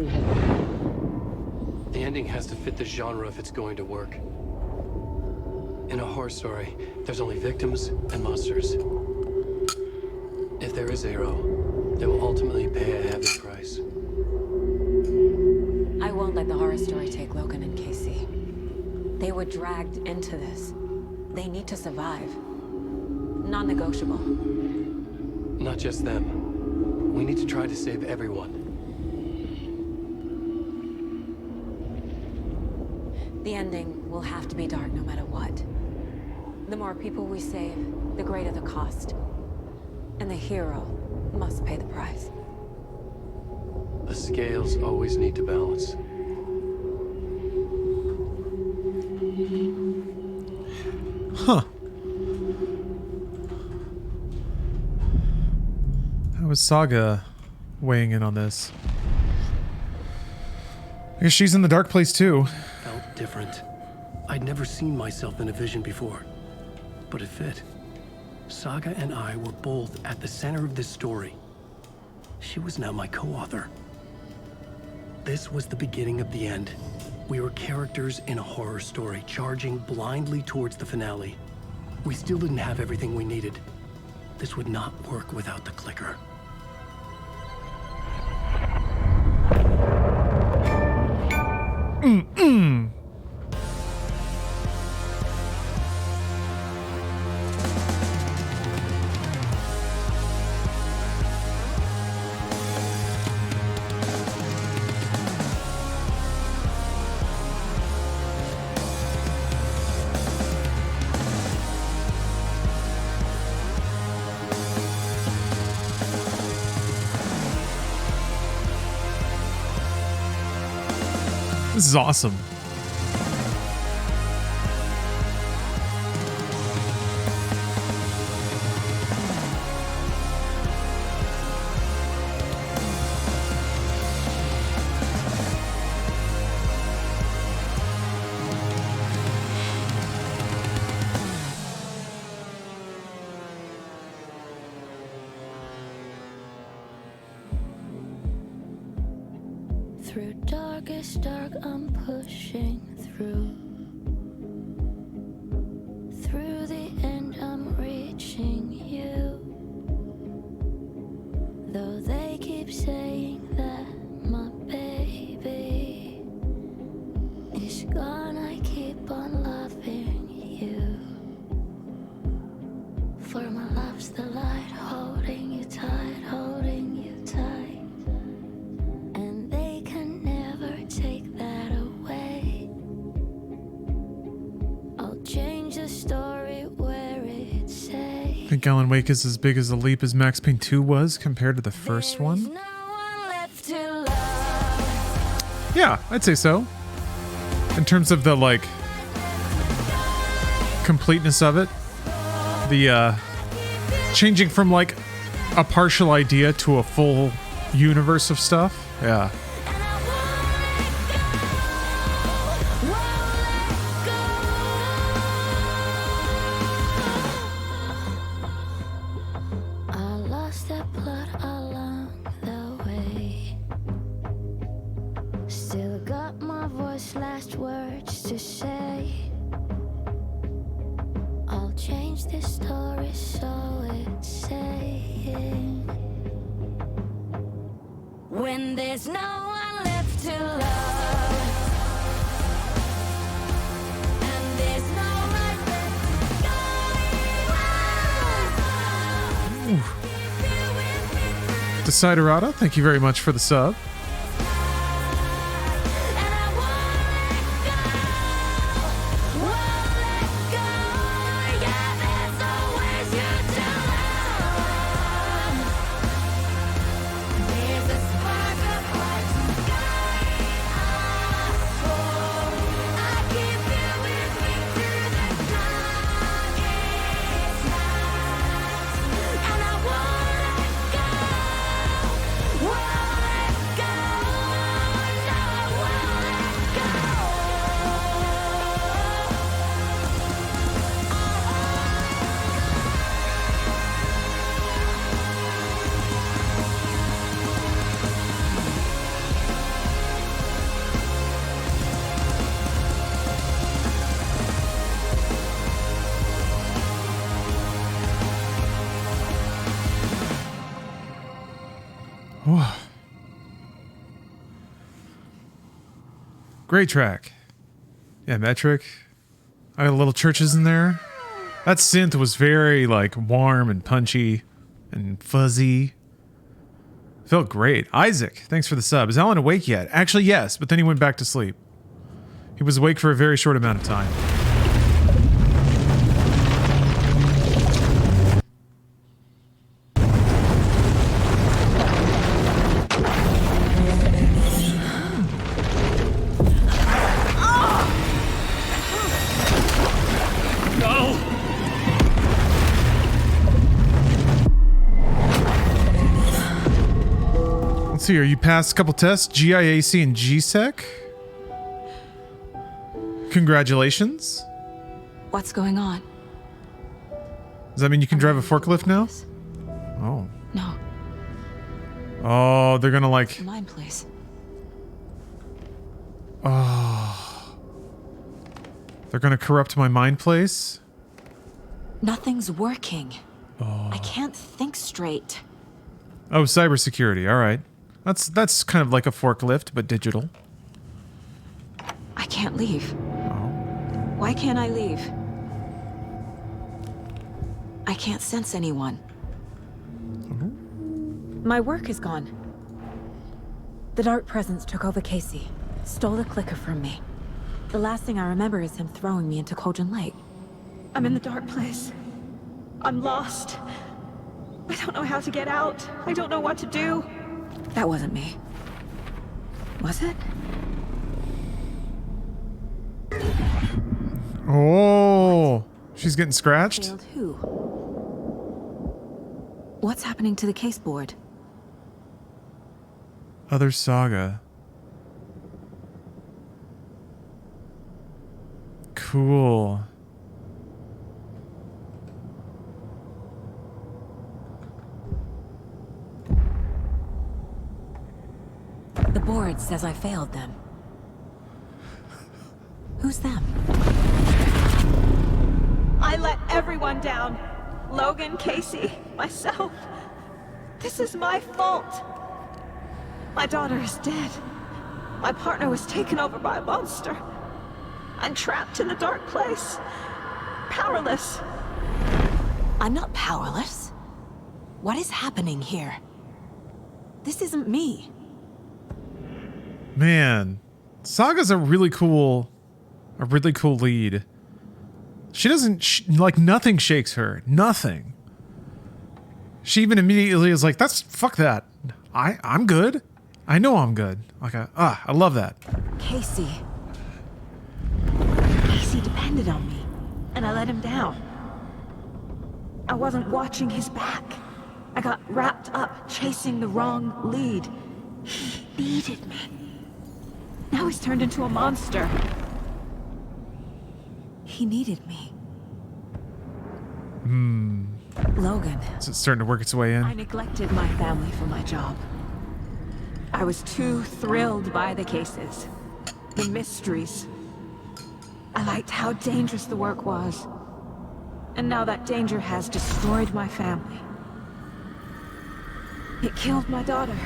The ending has to fit the genre if it's going to work. In a horror story, there's only victims and monsters. If there is Arrow, they will ultimately pay a heavy price. I won't let the horror story take Logan and Casey. They were dragged into this. They need to survive. Non-negotiable. Not just them. We need to try to save everyone. The ending will have to be dark no matter what. The more people we save, the greater the cost. And the hero must pay the price. The scales always need to balance. Huh. How was Saga weighing in on this? I guess she's in the dark place too. Felt different. I'd never seen myself in a vision before, but it fit. Saga and I were both at the center of this story. She was now my co-author. This was the beginning of the end. We were characters in a horror story, charging blindly towards the finale. We still didn't have everything we needed. This would not work without the clicker. This is awesome. Through darkest dark, I'm pushing through. Through the end, I'm reaching you. Though they keep saying that my baby is gone, I keep on loving you. For my love's the light, holding you tight, holding you tight. And they can never take that away. I'll change the story where it's safe. I think Alan Wake is as big as a leap as Max Payne 2 was compared to the first one. Yeah, I'd say so. In terms of the, like, completeness of it. The, changing from, like, a partial idea to a full universe of stuff. Yeah. I lost that blood along the way. Still got my voice, last words to say. I'll change this story so it's saying. When there's no one left to love, and there's no life going on. Desiderata, thank you very much for the sub. Great track. Yeah, metric. I got little churches in there. That synth was very, like, warm and punchy and fuzzy. Felt great. Isaac, thanks for the sub. Is Alan awake yet? Actually, yes, but then he went back to sleep. He was awake for a very short amount of time. Let's see, are you passed a couple tests? GIAC and GSEC? Congratulations. What's going on? Does that mean you can drive a forklift now? Oh. No. Oh, they're gonna like... Mine, please. Oh. They're gonna corrupt my mind place? Nothing's working. Oh. I can't think straight. Oh, cybersecurity. All right. That's kind of like a forklift, but digital. I can't leave. Oh. Why can't I leave? I can't sense anyone. My work is gone. The Dark Presence took over Casey, stole the clicker from me. The last thing I remember is him throwing me into Cauldron Lake. I'm in the dark place. I'm lost. I don't know how to get out. I don't know what to do. That wasn't me. Was it? Oh, she's getting scratched? Failed who? What's happening to the case board? Other saga. Cool. The board says I failed them. Who's them? I let everyone down. Logan, Casey, myself. This is my fault. My daughter is dead. My partner was taken over by a monster. I'm trapped in a dark place. Powerless. I'm not powerless. What is happening here? This isn't me. Man, Saga's a really cool lead. She doesn't, like, nothing shakes her. Nothing. She even immediately is like, fuck that. I'm good. I know I'm good. Like, I love that. Casey depended on me, and I let him down. I wasn't watching his back. I got wrapped up chasing the wrong lead. He needed me. Now he's turned into a monster. He needed me. Logan. Is it starting to work its way in? I neglected my family for my job. I was too thrilled by the cases, the mysteries. I liked how dangerous the work was. And now that danger has destroyed my family. It killed my daughter.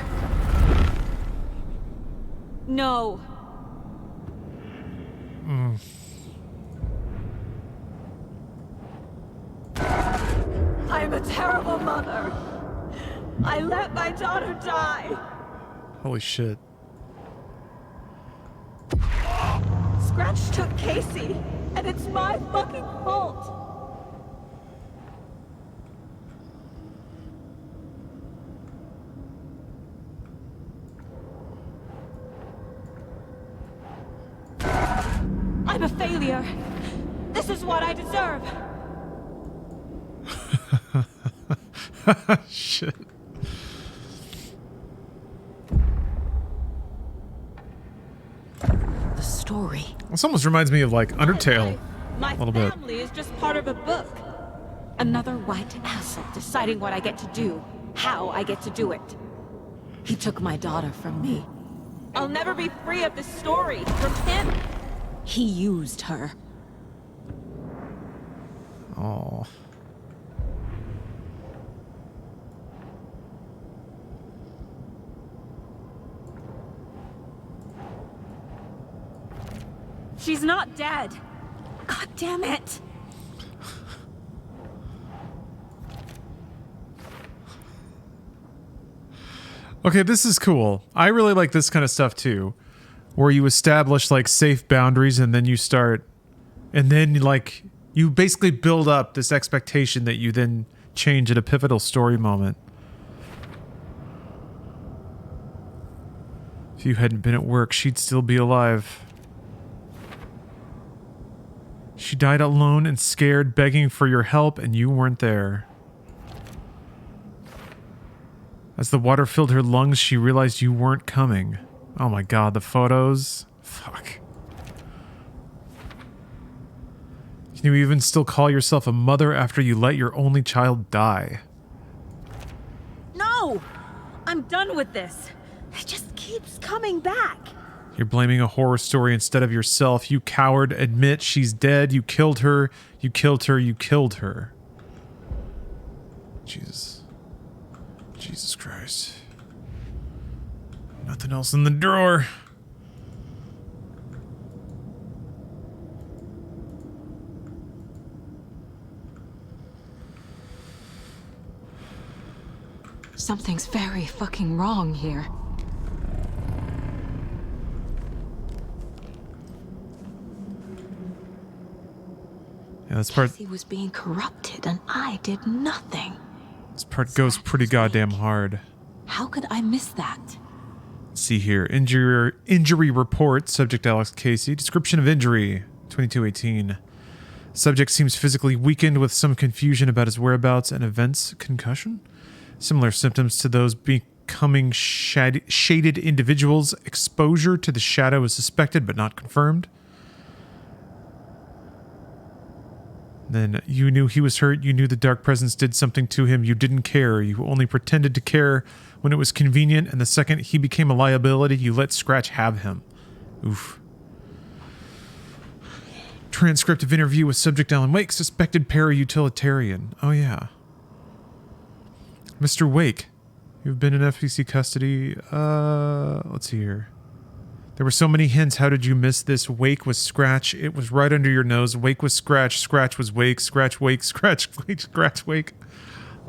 No. I'm a terrible mother. I let my daughter die. Holy shit. Scratch took Casey, and it's my fucking fault. I'm a failure. This is what I deserve. Shit. The story. This almost reminds me of like Undertale. My a little bit. family is just part of a book. Another white asshole deciding what I get to do, how I get to do it. He took my daughter from me. I'll never be free of this story from him. He used her. Oh. She's not dead. God damn it. Okay, this is cool. I really like this kind of stuff too, where you establish like safe boundaries and then you start, and then like you basically build up this expectation that you then change at a pivotal story moment. If you hadn't been at work, she'd still be alive. She died alone and scared, begging for your help, and you weren't there. As the water filled her lungs, she realized you weren't coming. Oh my god, the photos. Fuck. Can you even still call yourself a mother after you let your only child die? No! I'm done with this. It just keeps coming back. You're blaming a horror story instead of yourself. You coward. Admit she's dead. You killed her. You killed her. You killed her. Jesus. Jesus Christ. Nothing else in the drawer. Something's very fucking wrong here. Yeah, this part. He was being corrupted and I did nothing. This part goes pretty goddamn hard. How could I miss that? Let's see here. Injury report. Subject Alex Casey. Description of injury. 2218. Subject seems physically weakened with some confusion about his whereabouts and events. Concussion? Similar symptoms to those becoming shaded individuals. Exposure to the shadow is suspected but not confirmed. Then you knew he was hurt. You knew the dark presence did something to him. You didn't care. You only pretended to care when it was convenient. And the second he became a liability, you let Scratch have him. Oof. Transcript of interview with subject Alan Wake, suspected para-utilitarian. Oh, yeah. Mr. Wake, you've been in FBC custody. Let's see here. There were so many hints. How did you miss this? Wake was Scratch. It was right under your nose. Wake was Scratch. Scratch was Wake. Scratch, Wake, Scratch, Wake, Scratch, Wake.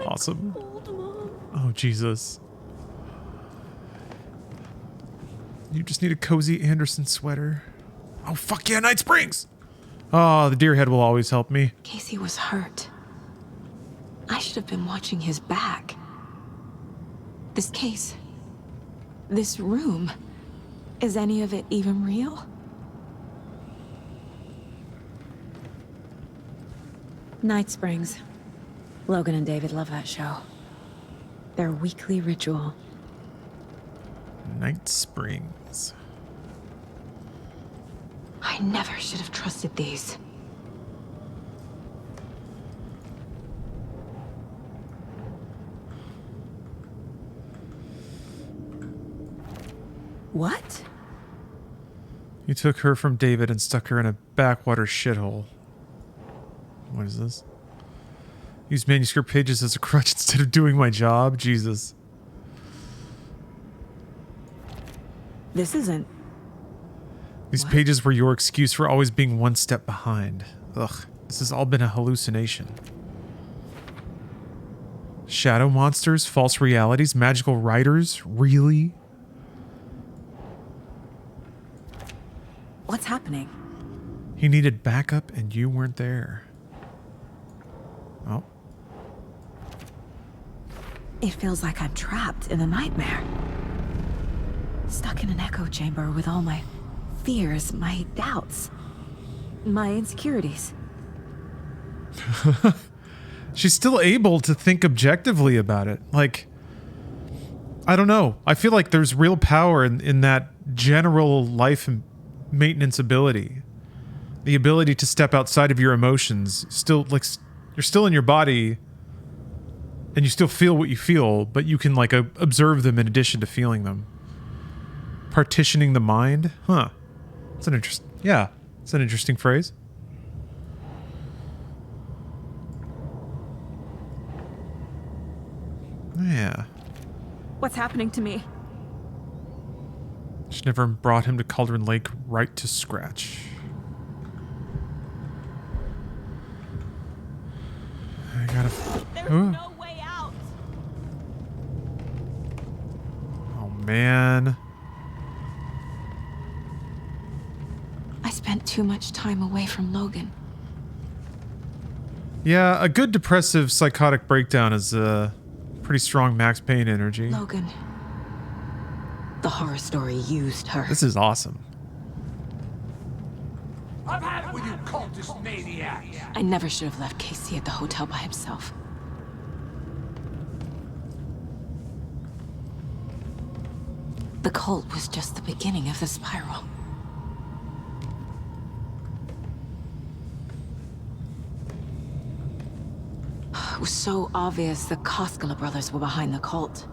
Awesome. Oh, Jesus. You just need a cozy Anderson sweater. Oh, fuck yeah, Night Springs! Oh, the deer head will always help me. Casey was hurt. I should have been watching his back. This case. This room. Is any of it even real? Night Springs. Logan and David love that show. Their weekly ritual. Night Springs. I never should have trusted these. What? You took her from David and stuck her in a backwater shithole. What is this? Use manuscript pages as a crutch instead of doing my job? Jesus. This isn't... These pages were your excuse for always being one step behind. Ugh, this has all been a hallucination. Shadow monsters, false realities, magical writers? Really? What's happening? He needed backup and you weren't there. Oh. It feels like I'm trapped in a nightmare. Stuck in an echo chamber with all my fears, my doubts, my insecurities. She's still able to think objectively about it. Like, I don't know. I feel like there's real power in that general life and maintenance ability. The ability to step outside of your emotions. Still, like, you're still in your body and you still feel what you feel, but you can, like, observe them in addition to feeling them. Partitioning the mind? Huh. It's an it's an interesting phrase. Yeah. What's happening to me? She never brought him to Cauldron Lake right to Scratch. I gotta... There's no way out. Oh, man. I spent too much time away from Logan. Yeah, a good depressive psychotic breakdown is a pretty strong max pain energy. Logan. The horror story used her. This is awesome. I've had it with you cultist maniacs. I never should have left Casey at the hotel by himself. The cult was just the beginning of the spiral. It was so obvious the Koskela brothers were behind the cult.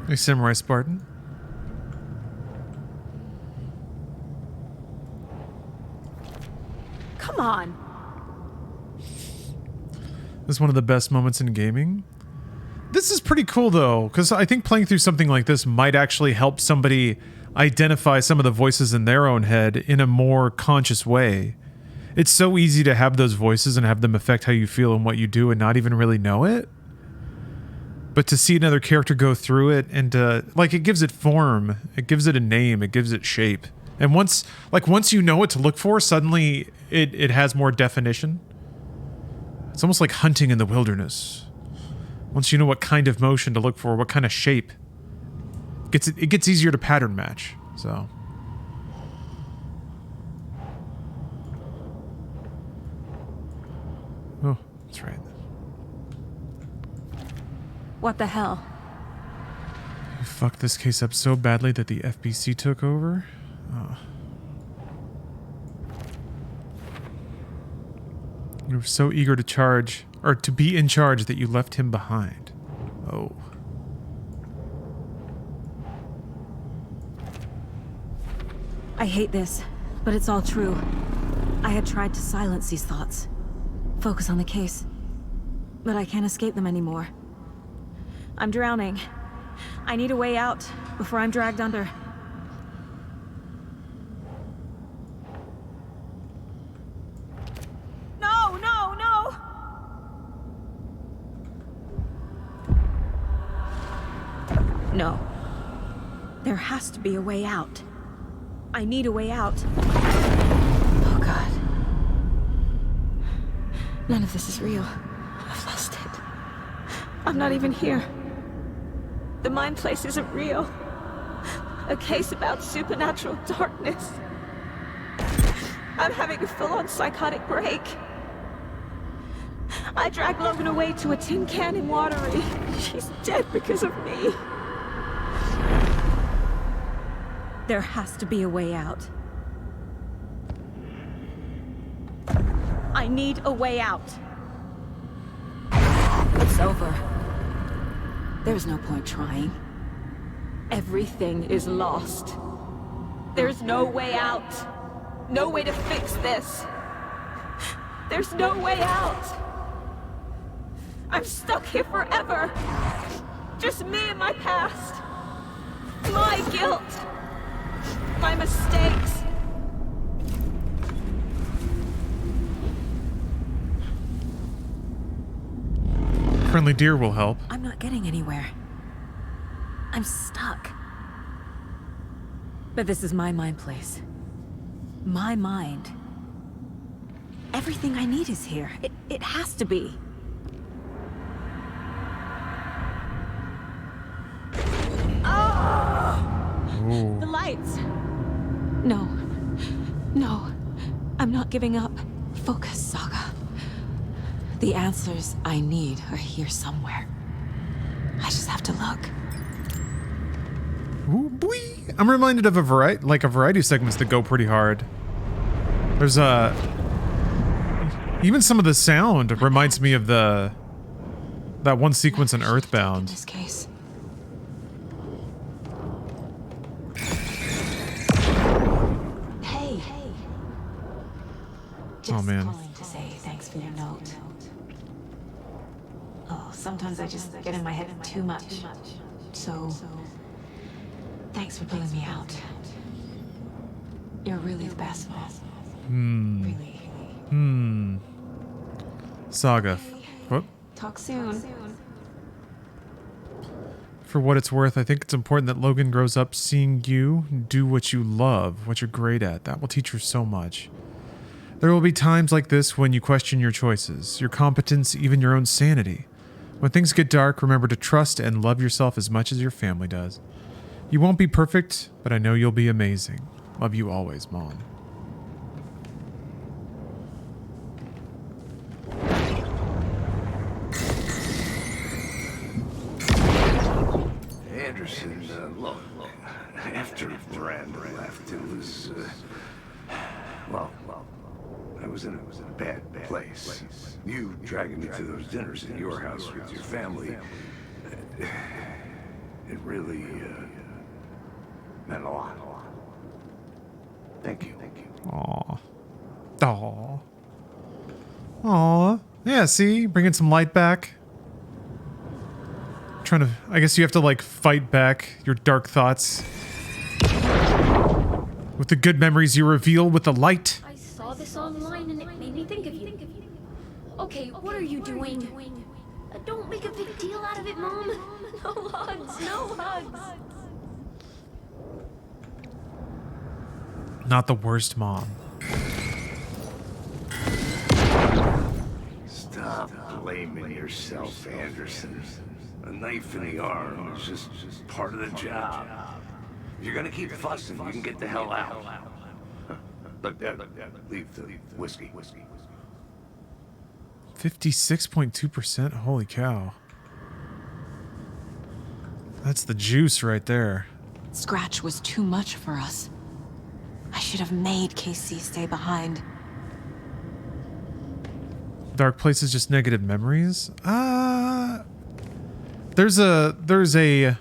Hey, Samurai Spartan. Come on. This is one of the best moments in gaming. This is pretty cool, though, because I think playing through something like this might actually help somebody identify some of the voices in their own head in a more conscious way. It's so easy to have those voices and have them affect how you feel and what you do and not even really know it. But to see another character go through it and like, it gives it form, it gives it a name, it gives it shape. And once you know what to look for, suddenly it has more definition. It's almost like hunting in the wilderness. Once you know what kind of motion to look for, what kind of shape, it gets easier to pattern match. So. Oh, that's right. What the hell? You fucked this case up so badly that the FBC took over? Oh. You were so eager to charge, or to be in charge, that you left him behind. Oh. I hate this, but it's all true. I had tried to silence these thoughts. Focus on the case. But I can't escape them anymore. I'm drowning. I need a way out before I'm dragged under. No, no, no! No. There has to be a way out. I need a way out. Oh, God. None of this is real. I've lost it. I'm not even here. The mind place isn't real. A case about supernatural darkness. I'm having a full-on psychotic break. I dragged Logan away to a tin can in Watery. She's dead because of me. There has to be a way out. I need a way out. It's over. There's no point trying. Everything is lost. There's no way out. No way to fix this. There's no way out. I'm stuck here forever. Just me and my past. My guilt. My mistakes. Friendly deer will help. I'm not getting anywhere. I'm stuck. But this is my mind place. My mind. Everything I need is here. It has to be. Ooh. The lights! No. No. I'm not giving up. Focus, Saga. The answers I need are here somewhere. I just have to look. Ooh, boy. I'm reminded of a variety of segments that go pretty hard. There's even some of the sound reminds me of that one sequence in Earthbound. In this case. Hey. Oh man. Calling to say thanks for your note. Oh, sometimes I just get in my head too much. So, thanks for pulling me out. You're really the best, Mom. Really. Saga. What? Talk soon. For what it's worth, I think it's important that Logan grows up seeing you do what you love, what you're great at. That will teach her so much. There will be times like this when you question your choices, your competence, even your own sanity. When things get dark, remember to trust and love yourself as much as your family does. You won't be perfect, but I know you'll be amazing. Love you always, Mom. Anderson, look, after Miranda left, it was, well, I was in a bad place. You dragging me to those dinners at your house with your family, it really, meant a lot. Thank you. Aw. Aw. Aw. Yeah, see? Bringing some light back. I guess you have to, like, fight back your dark thoughts. With the good memories you reveal with the light. I saw this online and it made me think of you. Okay, what are you doing? Don't make a big deal out of it, Mom. No hugs, no hugs. Not the worst mom. Stop blaming yourself, Anderson. A knife in the arm is just part of the job. If you're gonna keep fussing, you can get the hell out. Look, leave the whiskey. 56.2%? Holy cow. That's the juice right there. Scratch was too much for us. I should have made KC stay behind. Dark places, just negative memories. There's a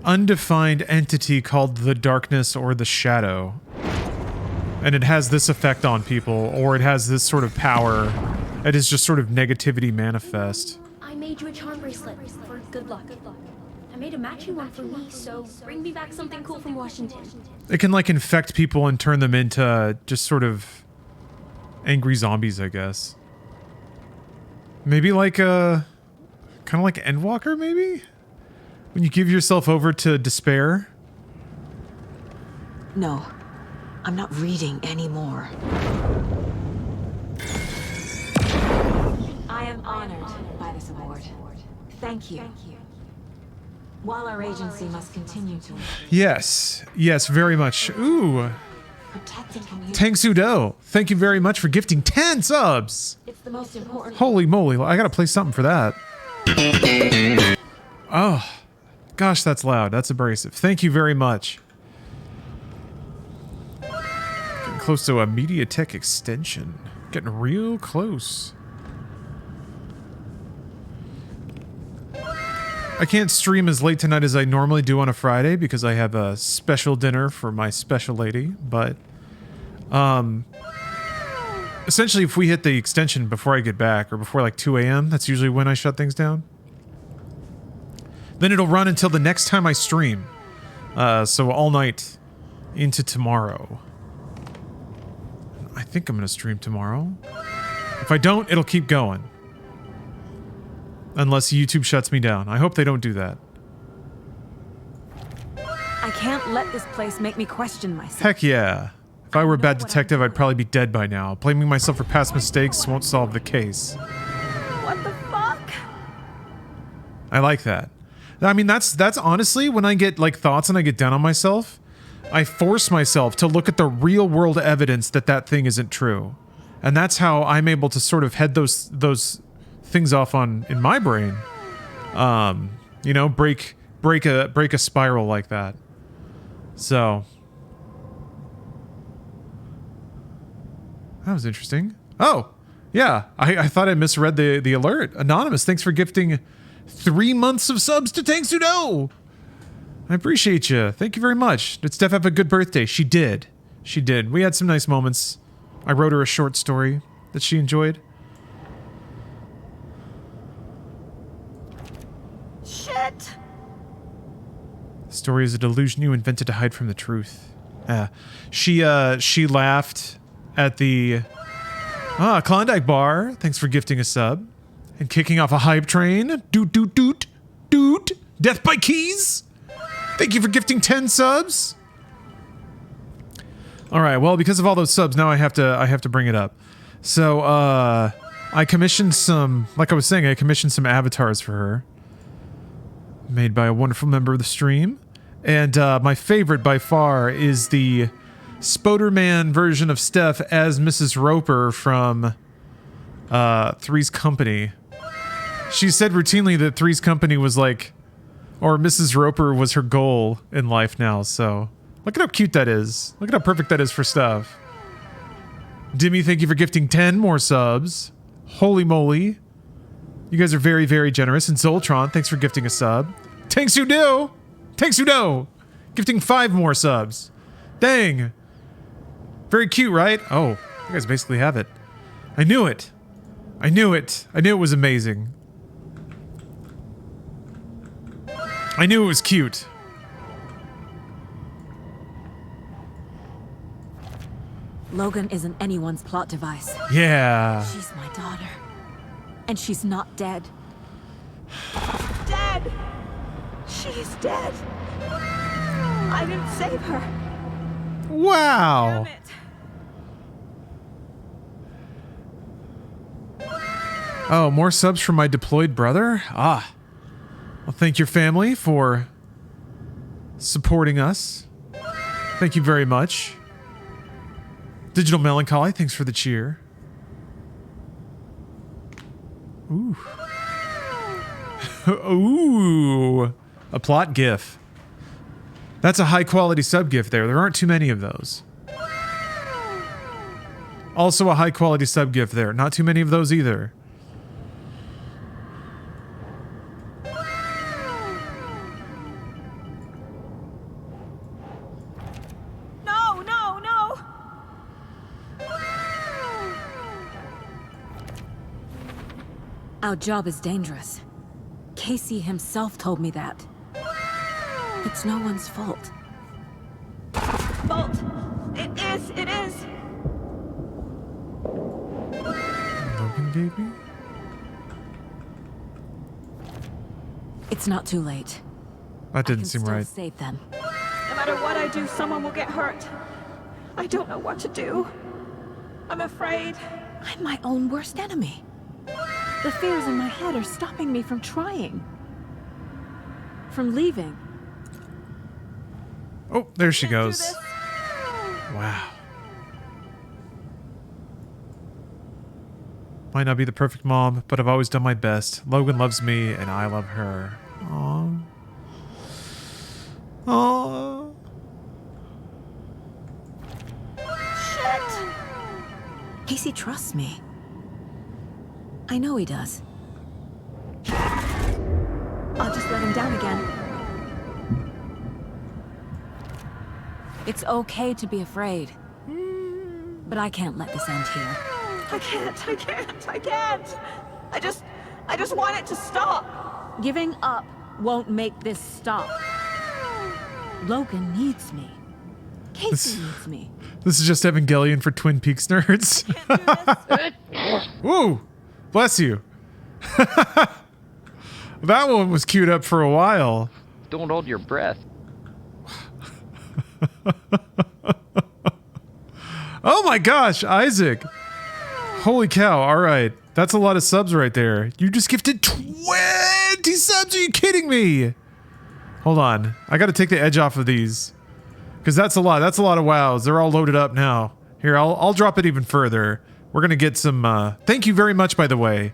undefined entity called the darkness or the shadow, and it has this effect on people, or it has this sort of power. It is just sort of negativity manifest. I made you a charm bracelet for good luck. I made a matching one for me, so bring me back something cool from Washington. It can like infect people and turn them into just sort of angry zombies, I guess. Maybe like a kind of like Endwalker, maybe? When you give yourself over to despair? No, I'm not reading anymore. I am honored by this award. Thank you. While our agency must continue to... Yes. Yes, very much. Ooh. Tang Sudo, thank you very much for gifting 10 subs! It's the most important... Holy moly, I gotta play something for that. Oh. Gosh, that's loud. That's abrasive. Thank you very much. Getting close to a MediaTek extension. Getting real close. I can't stream as late tonight as I normally do on a Friday because I have a special dinner for my special lady, but essentially if we hit the extension before I get back, or before like 2 a.m., that's usually when I shut things down, then it'll run until the next time I stream. So all night into tomorrow. I think I'm going to stream tomorrow. If I don't, it'll keep going. Unless YouTube shuts me down. I hope they don't do that. I can't let this place make me question myself. Heck yeah. If I were a bad detective, I'd probably be dead by now. Blaming myself for past mistakes won't solve the case. What the fuck? I like that. I mean, that's honestly, when I get like thoughts and I get down on myself, I force myself to look at the real world evidence that that thing isn't true. And that's how I'm able to sort of head those things off in my brain. You know, break a spiral like that. So that was interesting. Oh, yeah. I thought I misread the alert. Anonymous, thanks for gifting 3 months of subs to Tang Sudo. I appreciate you. Thank you very much. Did Steph have a good birthday? She did. She did. We had some nice moments. I wrote her a short story that she enjoyed. Shit. The story is a delusion you invented to hide from the truth. She laughed at the Klondike bar. Thanks for gifting a sub and kicking off a hype train. Doot doot doot doot. Death by Keys. Thank you for gifting 10 subs. All right. Well, because of all those subs, now I have to bring it up. So I commissioned some, like I was saying, I commissioned some avatars for her, made by a wonderful member of the stream. And my favorite by far is the Spoderman version of Steph as Mrs. Roper from Three's Company. She said routinely that Three's Company was like, or Mrs. Roper was her goal in life now, so look at how cute that is. Look at how perfect that is for Steph. Dimmy, thank you for gifting 10 more subs. Holy moly. You guys are very, very generous. And Zoltron, thanks for gifting a sub. Tang Sudo! Tang Sudo! Gifting 5 more subs. Dang. Very cute, right? Oh, you guys basically have it. I knew it. I knew it. I knew it was amazing. I knew it was cute. Logan isn't anyone's plot device. Yeah. She's my daughter. And she's not dead. Dead! She's dead. I didn't save her. Wow. Damn it. Oh, more subs from my deployed brother? Ah. Well, thank your family for supporting us. Thank you very much. Digital Melancholy, thanks for the cheer. Ooh. Ooh. A plot gif. That's a high quality sub gif there. There aren't too many of those. Also a high quality sub gift there. Not too many of those either. No, no, no! Our job is dangerous. Casey himself told me that. It's no one's fault. Fault! It is, it is! Logan gave me? It's not too late. That didn't seem right. Save them. No matter what I do, someone will get hurt. I don't know what to do. I'm afraid. I'm my own worst enemy. The fears in my head are stopping me from trying. From leaving. Oh, there she goes. Wow. Might not be the perfect mom, but I've always done my best. Logan loves me, and I love her. Aww. Aww. Shit! Casey trusts me. I know he does. I'll just let him down again. It's okay to be afraid. But I can't let this end here. I can't. I just want it to stop. Giving up won't make this stop. Logan needs me. Casey needs me. This is just Evangelion for Twin Peaks nerds. Woo! Bless you. That one was queued up for a while. Don't hold your breath. Oh my gosh, Isaac. Holy cow. All right. That's a lot of subs right there. You just gifted 20 subs. Are you kidding me? Hold on. I got to take the edge off of these. Because that's a lot. That's a lot of wows. They're all loaded up now. Here, I'll drop it even further. We're going to get some... thank you very much, by the way.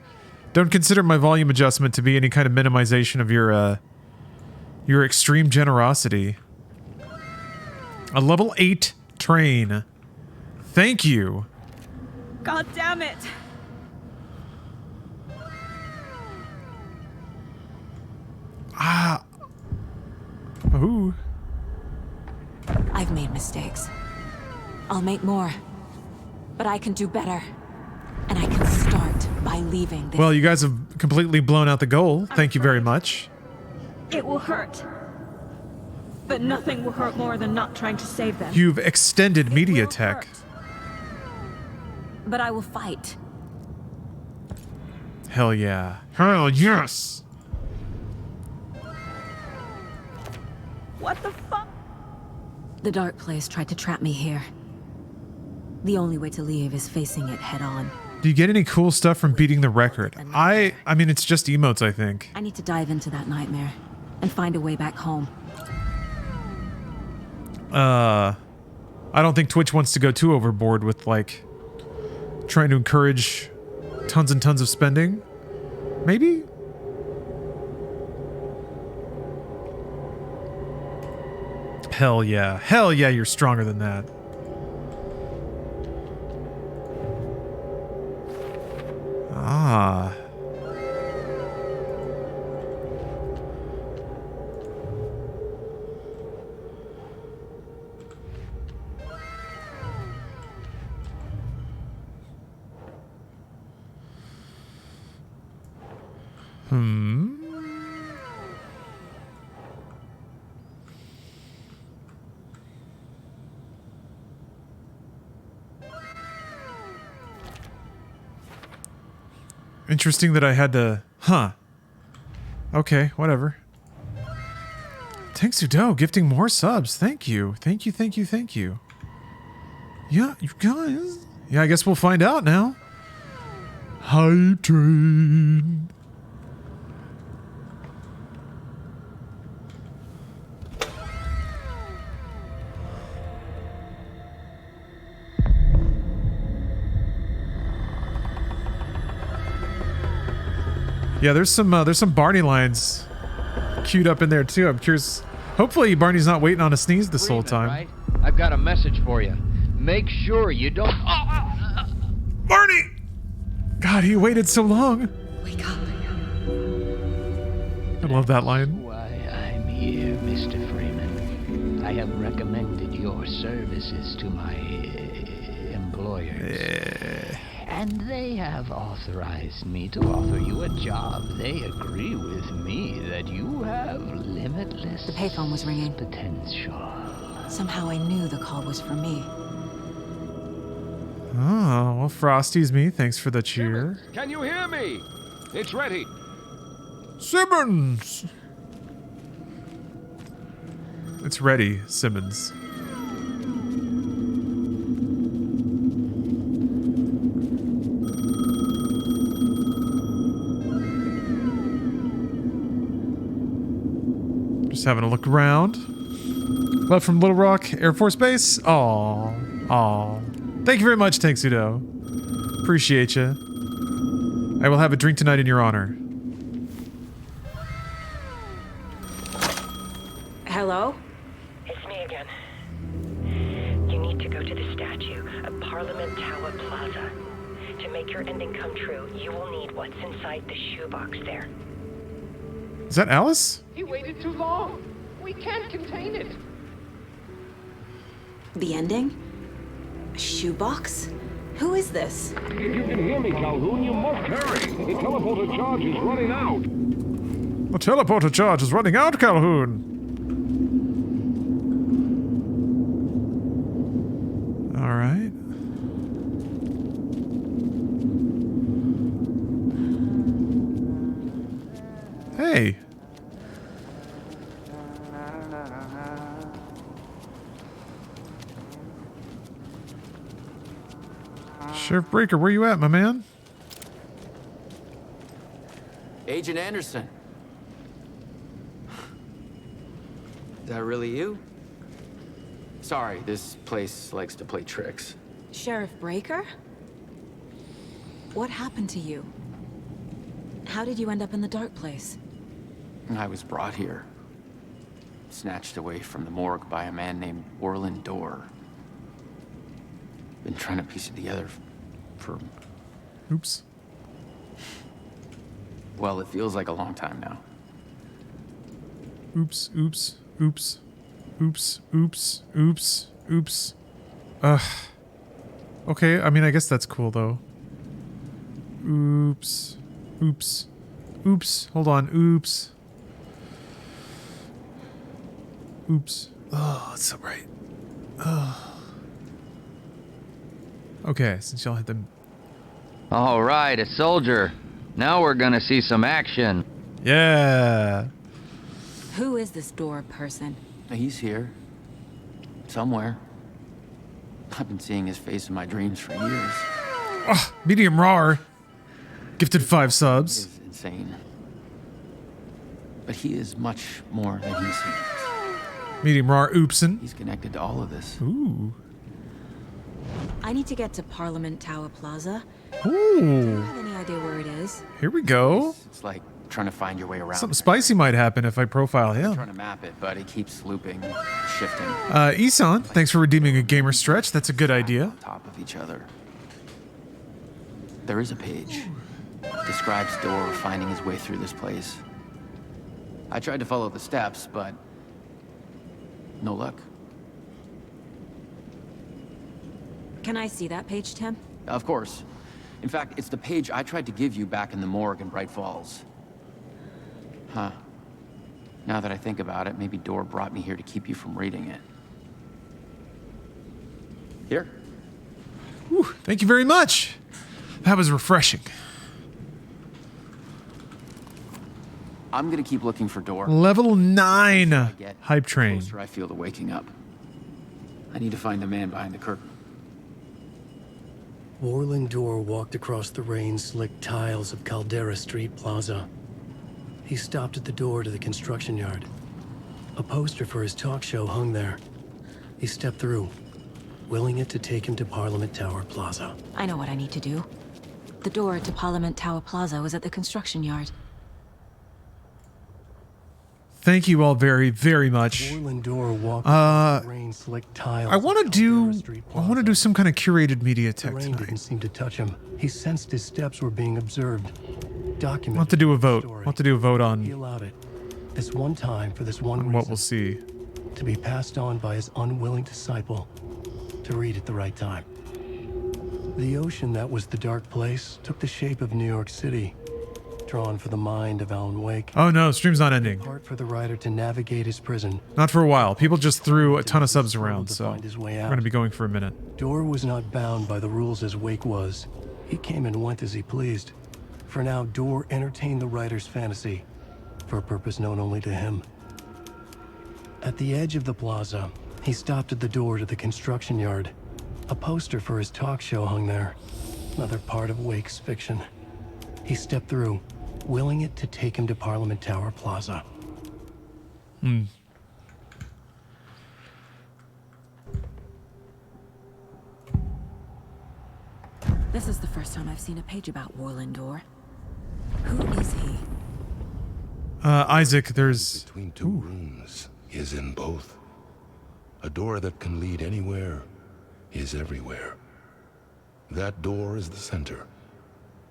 Don't consider my volume adjustment to be any kind of minimization of your extreme generosity. A level 8 train. Thank you. God damn it. Ah. Ooh. I've made mistakes. I'll make more. But I can do better. And I can start by leaving this. Well, you guys have completely blown out the goal. Thank you very much. It will hurt. But nothing will hurt more than not trying to save them. You've extended media tech. But I will fight. Hell yeah. Hell yes. What the fuck? The dark place tried to trap me here. The only way to leave is facing it head on. Do you get any cool stuff from beating the record? I mean, it's just emotes, I think. I need to dive into that nightmare and find a way back home. I don't think Twitch wants to go too overboard with, like, trying to encourage tons and tons of spending. Maybe? Hell yeah. Hell yeah, you're stronger than that. Ah. Interesting that I had to... Huh. Okay, whatever. Thanks, Udo, gifting more subs. Thank you. Thank you, thank you, thank you. Yeah, you guys... Yeah, I guess we'll find out now. Hype train. Yeah, there's some Barney lines queued up in there too. I'm curious. Hopefully Barney's not waiting on a sneeze this whole time. Right? I've got a message for you. Make sure you don't... God, he waited so long. Wake up. I love that line. Why I'm here, Mr. Freeman. I have recommended your services to my employers. And they have authorized me to offer you a job. They agree with me that you have limitless... The payphone was ringing. ...potential. Somehow I knew the call was for me. Oh, well, Frosty's me. Thanks for the cheer. Can you hear me? It's ready. Simmons! It's ready, Simmons. Just having a look around. Left from Little Rock Air Force Base. Aw. Thank you very much, Tanksudo. Appreciate you. I will have a drink tonight in your honor. Hello? It's me again. You need to go to the statue of Parliament Tower Plaza. To make your ending come true, you will need what's inside the shoebox there. Is that Alice? He waited too long. We can't contain it. The ending? A shoebox? Who is this? If you can hear me, Calhoun, you must hurry. The teleporter charge is running out. The teleporter charge is running out, Calhoun. All right. Hey. Sheriff Breaker, where you at, my man? Agent Anderson. Is that really you? Sorry, this place likes to play tricks. Sheriff Breaker? What happened to you? How did you end up in the dark place? I was brought here. Snatched away from the morgue by a man named Orland Dorr. Been trying to piece it together for... Oops. Well, it feels like a long time now. Oops, oops, oops. Oops, oops, oops, oops. Okay, I mean, I guess that's cool, though. Oops. Oops. Oops. Hold on. Oops. Oops. Oh, it's so bright. Oh. Okay, since y'all hit them. All right, a soldier. Now we're gonna see some action. Yeah. Who is this door person? He's here. Somewhere. I've been seeing his face in my dreams for years. Oh, medium raw. Gifted 5 subs. It's insane. But he is much more than he seems. Medium raw oopsin. He's connected to all of this. Ooh. I need to get to Parliament Tower Plaza. Ooh. Do you have any idea where it is? Here we go. It's like trying to find your way around. Something spicy might happen if I profile I'm him. trying to map it, but it keeps looping, shifting. Isan, thanks for redeeming a gamer stretch. That's a good idea. On top of each other. There is a page. Describes Dorr finding his way through this place. I tried to follow the steps, but no luck. Can I see that page, Tim? Of course. In fact, it's the page I tried to give you back in the morgue in Bright Falls. Huh. Now that I think about it, maybe Dorr brought me here to keep you from reading it. Here. Whew, thank you very much. That was refreshing. I'm gonna keep looking for Dorr. Level 9 hype train. The closer I feel to waking up. I need to find the man behind the curtain. Orland Dorr walked across the rain-slicked tiles of Caldera Street Plaza. He stopped at the door to the construction yard. A poster for his talk show hung there. He stepped through, willing it to take him to Parliament Tower Plaza. I know what I need to do. The door to Parliament Tower Plaza was at the construction yard. Thank you all very, very much. I want to do some kind of curated media tech The rain tonight. didn't seem to touch him. He sensed his steps were being observed. Documented. We'll have to do a vote. We'll have to do a vote He on allowed it. This one time for this one reason. what we'll see. To be passed on by his unwilling disciple to read at the right time. The ocean that was the dark place took the shape of New York City, drawn for the mind of Alan Wake. Oh no, stream's not ending. Part for the writer to navigate his prison. Not for a while. People just threw a ton of subs around, so find his way we're out. going to be going for a minute. Dor was not bound by the rules as Wake was. He came and went as he pleased. For now, Dor entertained the writer's fantasy, for a purpose known only to him. At the edge of the plaza, he stopped at the door to the construction yard. A poster for his talk show hung there, another part of Wake's fiction. He stepped through, willing it to take him to Parliament Tower Plaza. This is the first time I've seen a page about Warlindor. Who is he? Isaac, there's... Between two rooms is in both. A door that can lead anywhere is everywhere. That door is the center.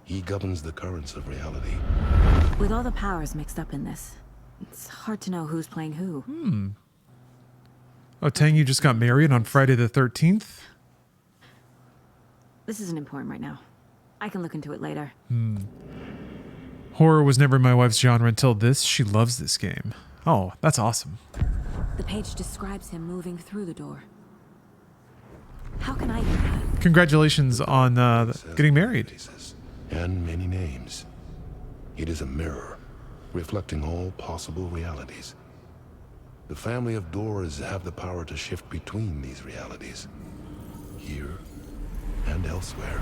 He governs the currents of reality. With all the powers mixed up in this, it's hard to know who's playing who. Oh, Tang, you just got married on Friday the 13th? This isn't important right now. I can look into it later. Horror was never my wife's genre until this. She loves this game. Oh, that's awesome. The page describes him moving through the door. How can I do that? Congratulations on getting married. And many names. It is a mirror, reflecting all possible realities. The family of Doors have the power to shift between these realities, here and elsewhere.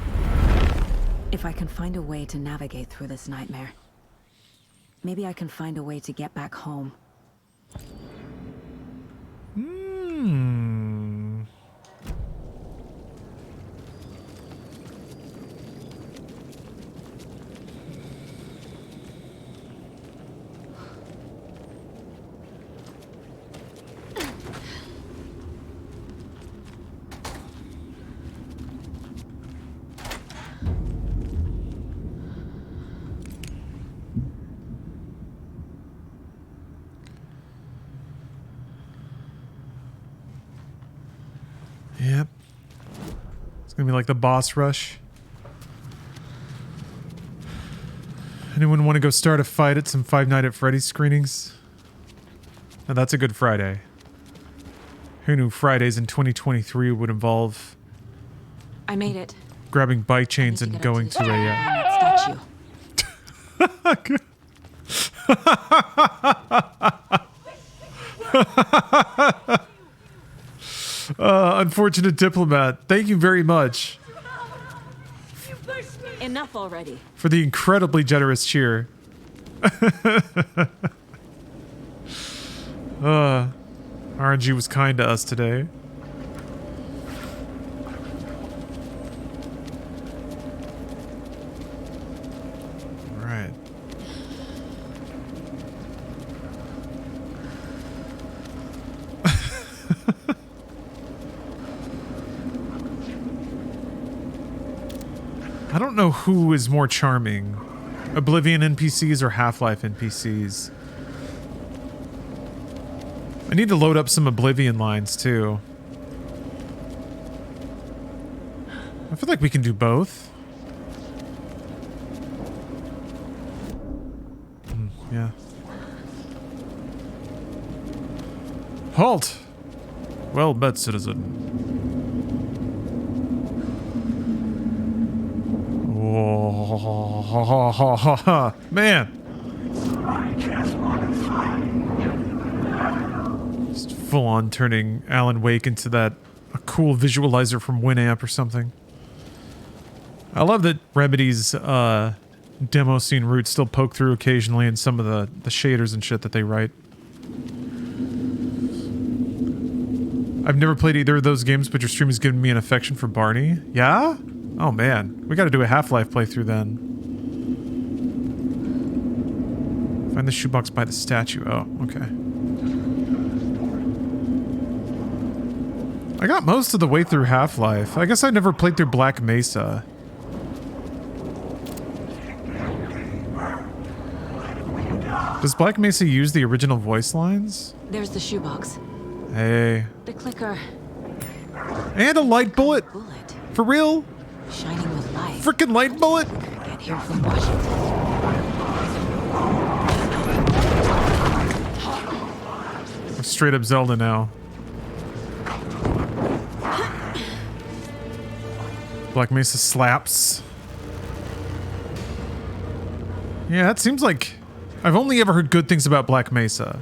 If I can find a way to navigate through this nightmare, maybe I can find a way to get back home. Yep. It's gonna be like the boss rush. Anyone want to go start a fight at some Five Nights at Freddy's screenings? Now that's a good Friday. Who knew Fridays in 2023 would involve I made it. grabbing bike chains and going to That statue. Unfortunate diplomat. Thank you very much Enough already. for the incredibly generous cheer. RNG was kind to us today. All right. I don't know who is more charming, Oblivion NPCs or Half-Life NPCs. I need to load up some Oblivion lines too. I feel like we can do both. Yeah. Halt! Well met, citizen. Oh, man. Just full on turning Alan Wake into a cool visualizer from Winamp or something. I love that Remedy's demo scene roots still poke through occasionally in some of the shaders and shit that they write. I've never played either of those games, but your stream has given me an affection for Barney. Yeah? Oh man, we gotta do a Half-Life playthrough then. Find the shoebox by the statue. Oh, okay. I got most of the way through Half-Life. I guess I never played through Black Mesa. Does Black Mesa use the original voice lines? There's the shoebox. Hey. The clicker. And a light bullet. For real? Shining with light. Frickin' light bullet. Get here from Washington. Straight up Zelda now. Black Mesa slaps. Yeah, it seems like I've only ever heard good things about Black Mesa,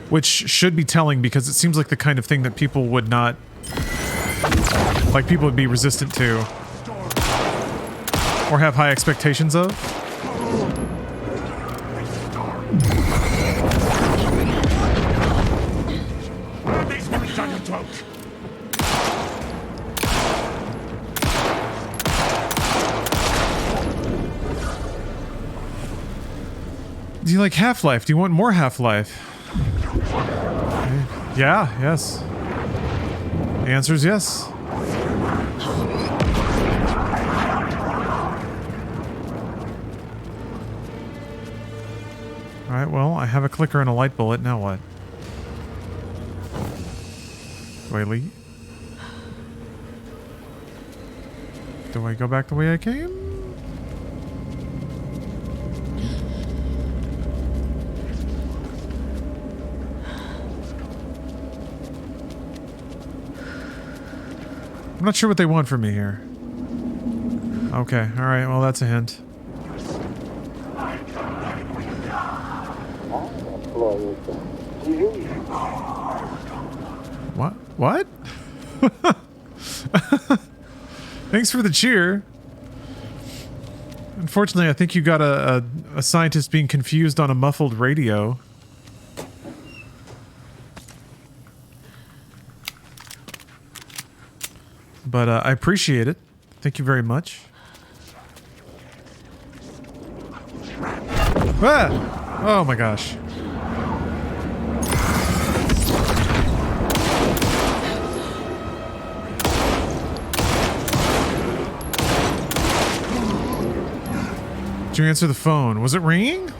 which should be telling because it seems like the kind of thing that people would not, like people would be resistant to or have high expectations of. Do you like Half-Life? Do you want more Half-Life? Yeah, yes. The answer is yes. Alright, well, I have a clicker and a light bullet. Now what? Do I leave? Do I go back the way I came? I'm not sure what they want from me here. Okay, alright, well that's a hint. What? What? Thanks for the cheer. Unfortunately, I think you got a scientist being confused on a muffled radio. But I appreciate it. Thank you very much. Ah! Oh my gosh. Did you answer the phone? Was it ringing?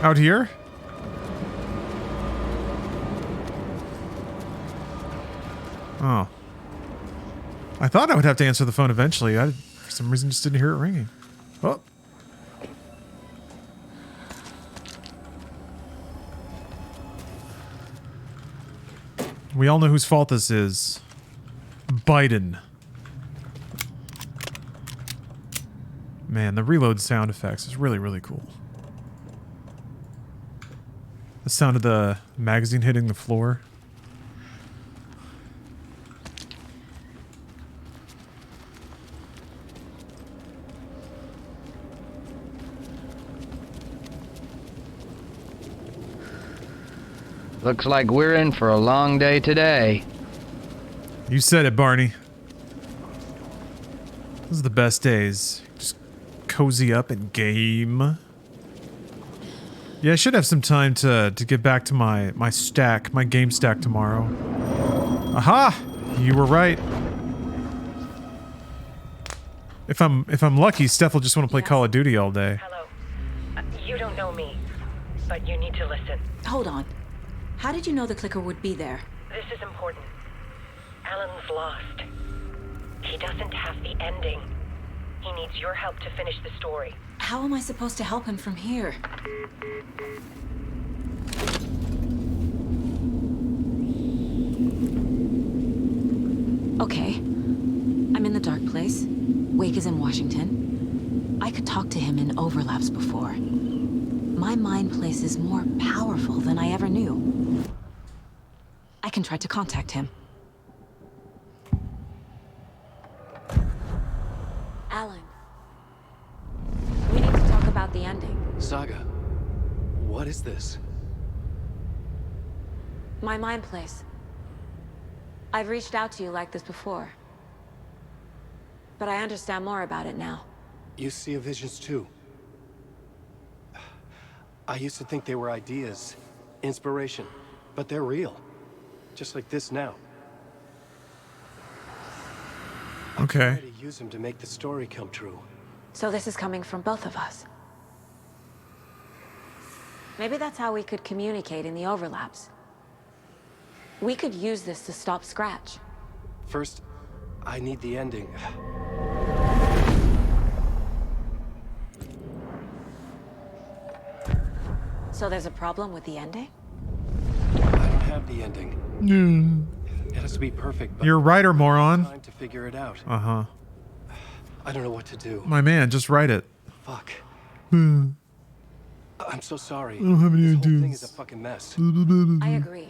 Out here? Oh. I thought I would have to answer the phone eventually. I, for some reason, just didn't hear it ringing. Oh. We all know whose fault this is. Biden. Man, the reload sound effects is really, really cool. The sound of the magazine hitting the floor. Looks like we're in for a long day today. You said it, Barney. Those are the best days. Just cozy up and game. Yeah, I should have some time to get back to my stack, my game stack tomorrow. Aha! You were right. If I'm lucky, Steph will just want to play Call of Duty all day. Hello. You don't know me, but you need to listen. Hold on. How did you know the clicker would be there? This is important. Alan's lost. He doesn't have the ending. He needs your help to finish the story. How am I supposed to help him from here? Okay. I'm in the dark place. Wake is in Washington. I could talk to him in overlaps before. My mind place is more powerful than I ever knew. I can try to contact him. Alan. We need to talk about the ending. Saga, what is this? My mind place. I've reached out to you like this before. But I understand more about it now. You see visions too. I used to think they were ideas, inspiration, but they're real. Just like this now. Okay. To use him to make the story come true. So this is coming from both of us. Maybe that's how we could communicate in the overlaps. We could use this to stop Scratch. First, I need the ending. So there's a problem with the ending? I don't have the ending. It has to be perfect, but You're a writer, moron. time to figure it out. Uh-huh. I don't know what to do. My man, just write it. Fuck. Hmm. I'm so sorry. I don't have any This whole ideas. thing is a fucking mess. I agree.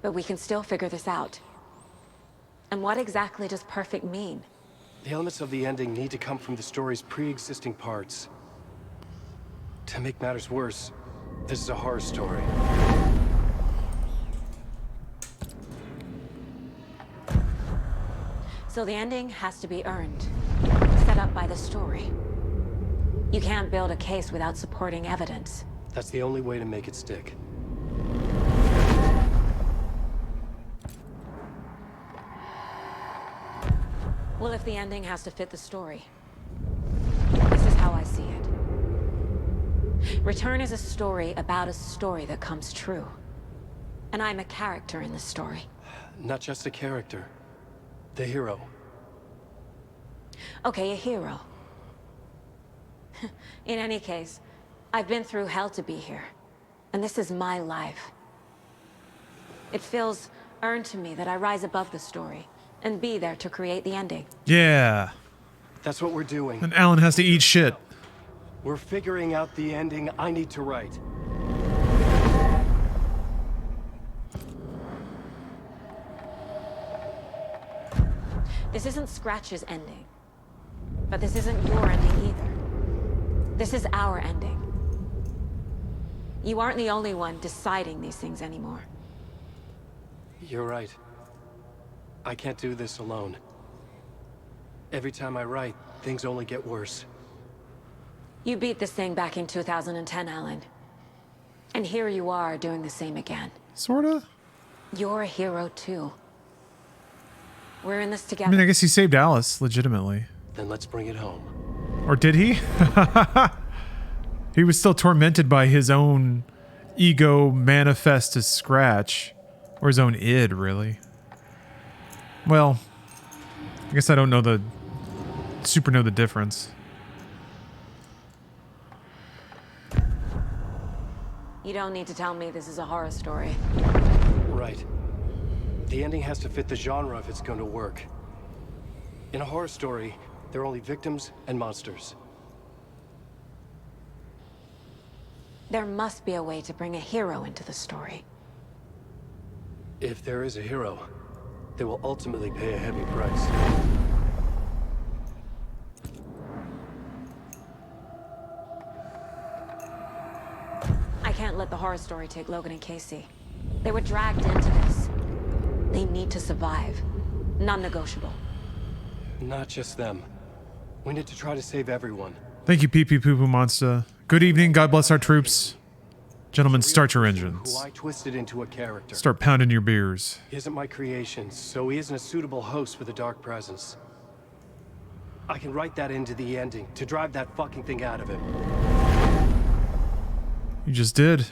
But we can still figure this out. And what exactly does perfect mean? The elements of the ending need to come from the story's pre-existing parts. To make matters worse, this is a horror story. So the ending has to be earned, set up by the story. You can't build a case without supporting evidence. That's the only way to make it stick. Well, if the ending has to fit the story, this is how I see it. Return is a story about a story that comes true. And I'm a character in the story. Not just a character. The hero. Okay, a hero. In any case, I've been through hell to be here. And this is my life. It feels earned to me that I rise above the story and be there to create the ending. Yeah. That's what we're doing. And Alan has to eat shit. We're figuring out the ending I need to write. This isn't Scratch's ending. But this isn't your ending either. This is our ending. You aren't the only one deciding these things anymore. You're right. I can't do this alone. Every time I write, things only get worse. You beat this thing back in 2010, Alan. And here you are doing the same again. Sorta? You're a hero too. We're in this I together. mean, I guess he saved Alice, legitimately. Then let's bring it home. Or did he? He was still tormented by his own ego manifest as Scratch. Or his own id, really. Well, I guess I don't know the... super know the difference. You don't need to tell me this is a horror story. Right. The ending has to fit the genre if it's going to work. In a horror story, there are only victims and monsters. There must be a way to bring a hero into the story. If there is a hero, they will ultimately pay a heavy price. I can't let the horror story take Logan and Casey. They were dragged into this. They need to survive. Non-negotiable. Not just them. We need to try to save everyone. Thank you, Pee Pee Poo Poo Monster. Good evening, God bless our troops. Gentlemen, start your Who engines. I twisted into a character. Start pounding your beers. He isn't my creation, so he isn't a suitable host for the Dark Presence. I can write that into the ending to drive that fucking thing out of him. You just did.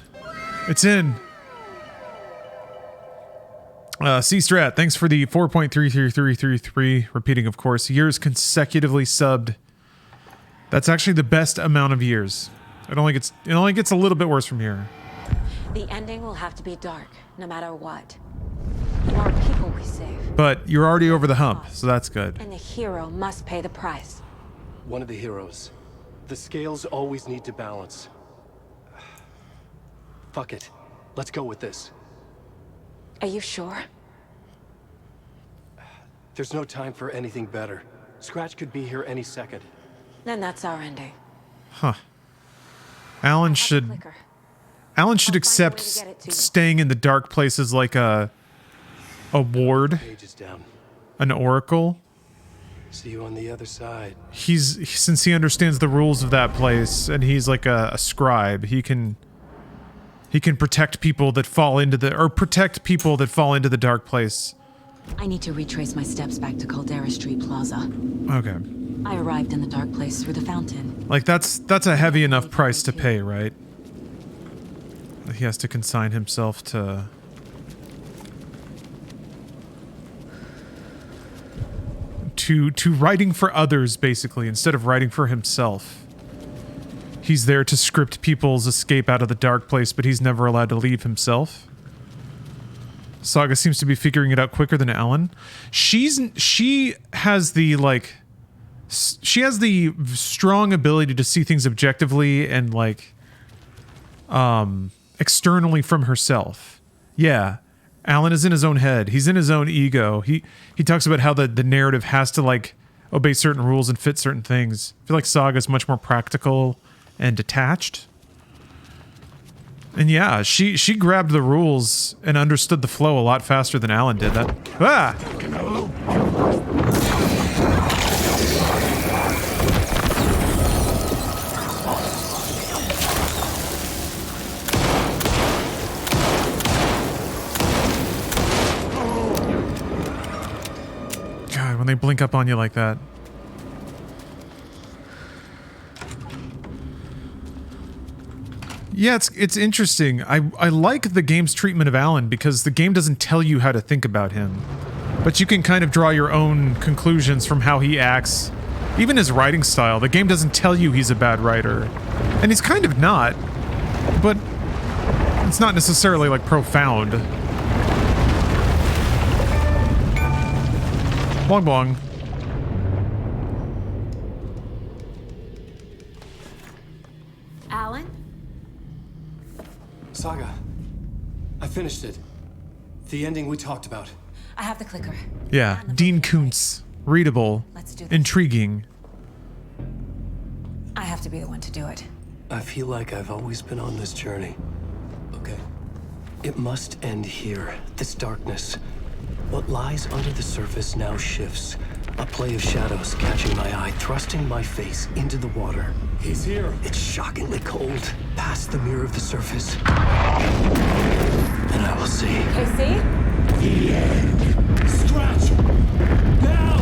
It's in. C-Strat, thanks for the 4.33333, repeating, of course, years consecutively subbed. That's actually the best amount of years. It only gets a little bit worse from here. The ending will have to be dark, no matter what. The more people we save. But you're already over the hump, so that's good. And the hero must pay the price. One of the heroes. The scales always need to balance. Fuck it. Let's go with this. Are you sure? There's no time for anything better. Scratch could be here any second. Then that's our ending. Huh. Alan should accept staying in the dark places like a ward, Pages down. an oracle. See you on the other side. Since he understands the rules of that place and he's like a scribe, he can protect people that fall into the dark place I need to retrace my steps back to Caldera Street Plaza. Okay. I arrived in the dark place through the fountain. Like, that's a heavy enough price to pay, right? He has to consign himself to... to writing for others, basically, instead of writing for himself. He's there to script people's escape out of the dark place, but he's never allowed to leave himself. Saga seems to be figuring it out quicker than Alan. She has the, like... She has the strong ability to see things objectively and, like... externally from herself. Yeah. Alan is in his own head. He's in his own ego. He talks about how the narrative has to, like, obey certain rules and fit certain things. I feel like Saga's much more practical and detached. And yeah, she grabbed the rules and understood the flow a lot faster than Alan did. That God, when they blink up on you like that. Yeah, it's interesting. I like the game's treatment of Alan because the game doesn't tell you how to think about him. But you can kind of draw your own conclusions from how he acts. Even his writing style. The game doesn't tell you he's a bad writer. And he's kind of not. But it's not necessarily, like, profound. Bong bong. Alan? Saga, I finished it. The ending we talked about. I have the clicker. Yeah, Dean Koontz. Readable. Let's do this. Intriguing. I have to be the one to do it. I feel like I've always been on this journey. Okay. It must end here. This darkness. What lies under the surface now shifts. A play of shadows catching my eye, thrusting my face into the water. He's here. It's shockingly cold. Past the mirror of the surface. And I will see. Casey? The end. Scratch! Now!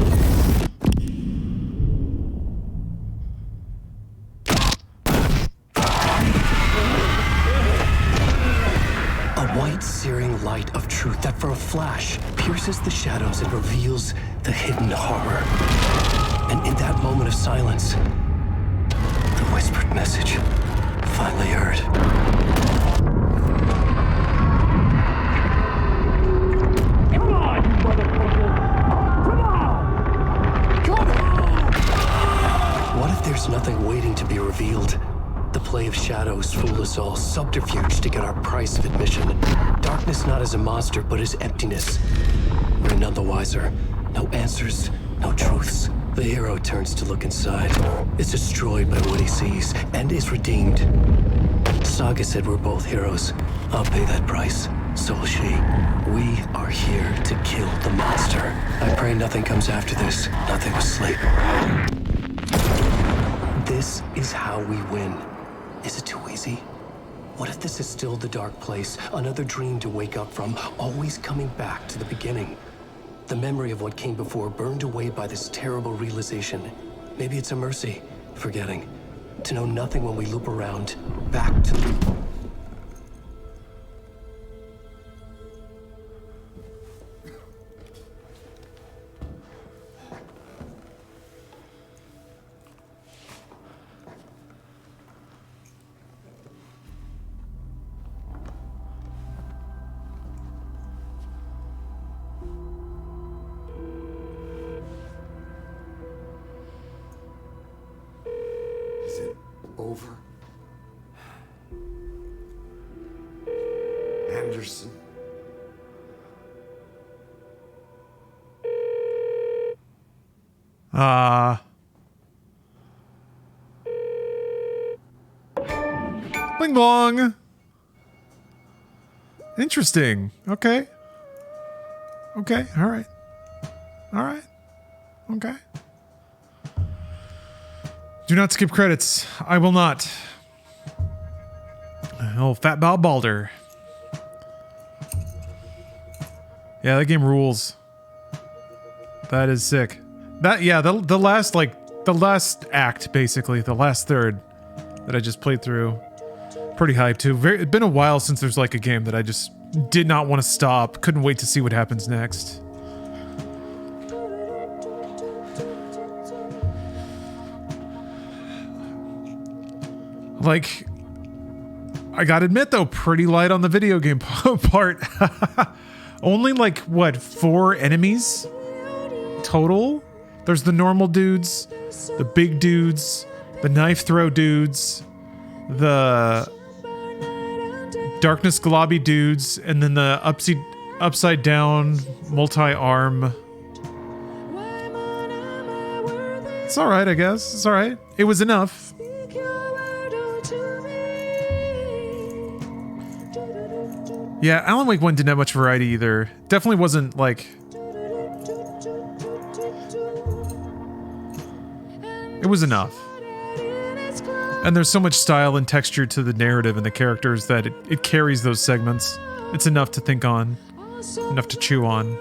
A white, searing light of truth that for a flash pierces the shadows and reveals the hidden horror. And in that moment of silence, the whispered message finally heard. Come on, you motherfucker! Come on! Come on! What if there's nothing waiting to be revealed? The play of shadows fool us all, subterfuge to get our price of admission. Darkness not as a monster, but as emptiness. We're none the wiser. No answers, no truths. The hero turns to look inside, is destroyed by what he sees, and is redeemed. Saga said we're both heroes. I'll pay that price. So will she. We are here to kill the monster. I pray nothing comes after this. Nothing will sleep. This is how we win. Is it too easy? What if this is still the dark place? Another dream to wake up from, always coming back to the beginning. The memory of what came before burned away by this terrible realization. Maybe it's a mercy, forgetting. To know nothing when we loop around, back to... Over. Anderson. Bling blong. Interesting. Okay. Okay. All right. All right. Okay. Do not skip credits. I will not. Oh, Fat Bob Balder. Yeah, that game rules. That is sick. That, yeah, the last, like, the last act, basically, the last third that I just played through. Pretty hyped, too. It's been a while since there's, like, a game that I just did not want to stop. Couldn't wait to see what happens next. Like, I gotta admit, though, pretty light on the video game part. Only, like, what, 4 enemies total? There's the normal dudes, the big dudes, the knife throw dudes, the darkness globby dudes, and then the upside down multi-arm. It's alright, I guess. It's alright. It was enough. Yeah, Alan Wake 1 didn't have much variety either. Definitely wasn't, like... It was enough. And there's so much style and texture to the narrative and the characters that it carries those segments. It's enough to think on. Enough to chew on.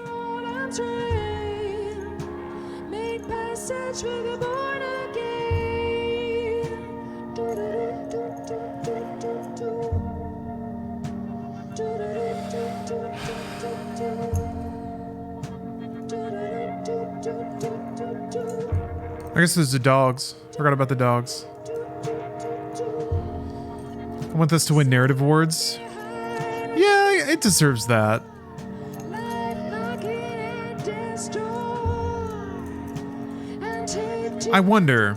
I guess there's the dogs. Forgot about the dogs. I want this to win narrative awards. Yeah, it deserves that. I wonder.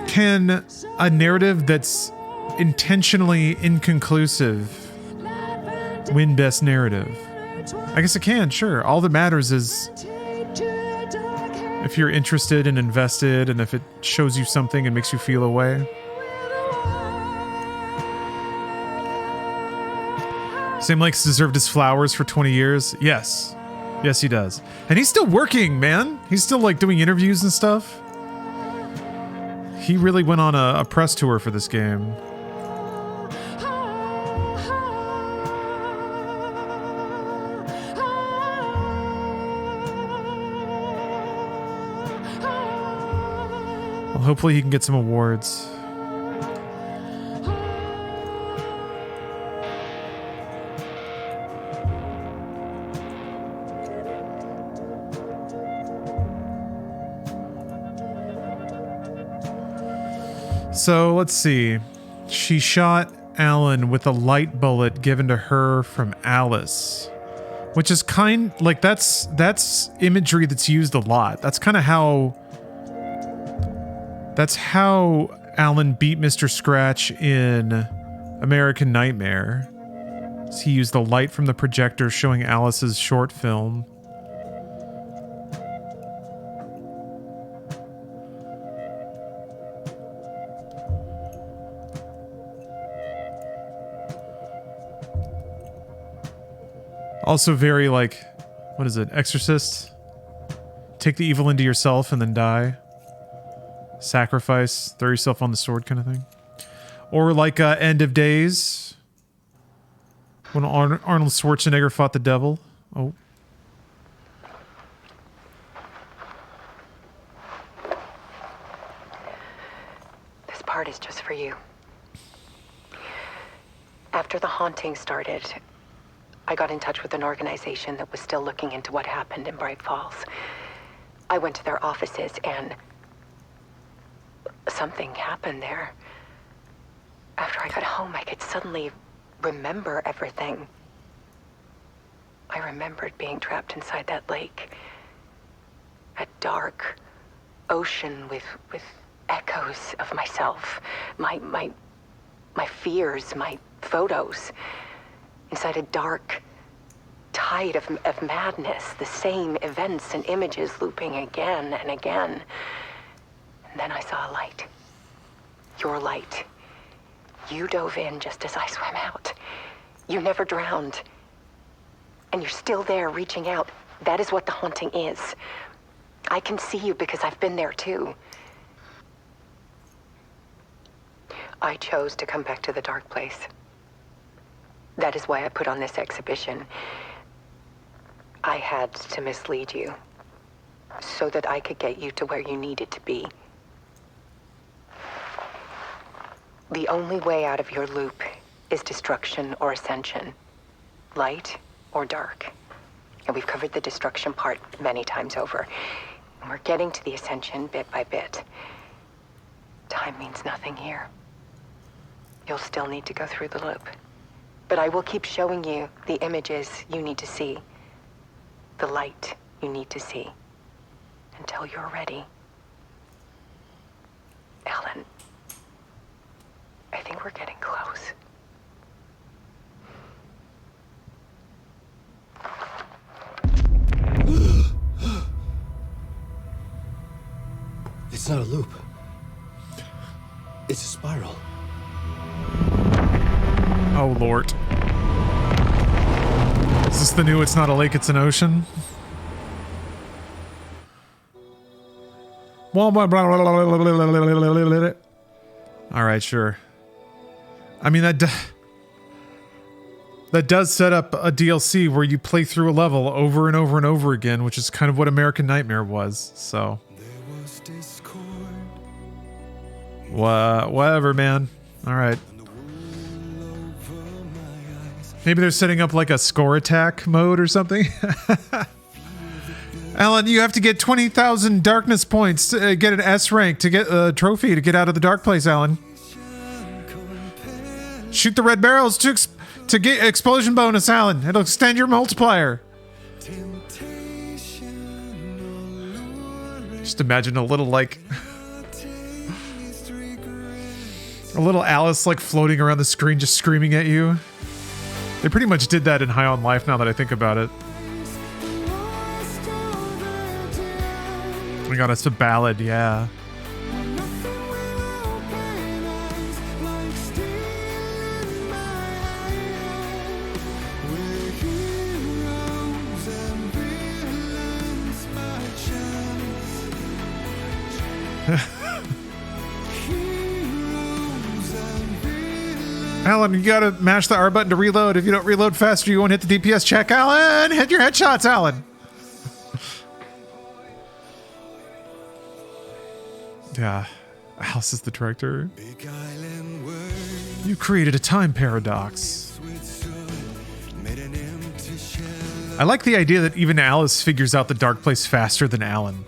Can a narrative that's intentionally inconclusive win best narrative? I guess it can, sure. All that matters is if you're interested and invested, and if it shows you something and makes you feel a way. Sam Lakes deserved his flowers for 20 years. Yes. Yes, he does. And he's still working, man. He's still, like, doing interviews and stuff. He really went on a press tour for this game. Well, hopefully he can get some awards. So let's see. She shot Alan with a light bullet given to her from Alice, which is that's imagery that's used a lot. That's kind of how Alan beat Mr. Scratch in American Nightmare. So he used the light from the projector showing Alice's short film. Also very, like, what is it? Exorcist? Take the evil into yourself and then die. Sacrifice, throw yourself on the sword kind of thing. Or like End of Days, when Arnold Schwarzenegger fought the devil. Oh. This part is just for you. After the haunting started, I got in touch with an organization that was still looking into what happened in Bright Falls. I went to their offices and something happened there. After I got home, I could suddenly remember everything. I remembered being trapped inside that lake. A dark ocean with echoes of myself. My fears, my photos. Inside a dark tide of madness, the same events and images looping again and again. And then I saw a light. Your light. You dove in just as I swam out. You never drowned. And you're still there reaching out. That is what the haunting is. I can see you because I've been there too. I chose to come back to the dark place. That is why I put on this exhibition. I had to mislead you, so that I could get you to where you needed to be. The only way out of your loop is destruction or ascension, light or dark. And we've covered the destruction part many times over. And we're getting to the ascension bit by bit. Time means nothing here. You'll still need to go through the loop. But I will keep showing you the images you need to see, the light you need to see, until you're ready. Alan, I think we're getting close. It's not a loop. It's a spiral. Oh, Lord. Is this the new It's Not a Lake, It's an Ocean? Alright, sure. I mean, that does set up a DLC where you play through a level over and over and over again, which is kind of what American Nightmare was, so. Whatever, man. Alright. Maybe they're setting up like a score attack mode or something. Alan, you have to get 20,000 darkness points to get an S rank to get a trophy to get out of the dark place, Alan. Shoot the red barrels to get explosion bonus, Alan. It'll extend your multiplier. Just imagine a little like a little Alice like floating around the screen just screaming at you. They pretty much did that in High on Life now that I think about it. Oh my god, it's a ballad, yeah. Alan, you gotta mash the R button to reload. If you don't reload faster, you won't hit the DPS check. Alan, hit your headshots, Alan. Yeah, Alice is the director. You created a time paradox. I like the idea that even Alice figures out the dark place faster than Alan.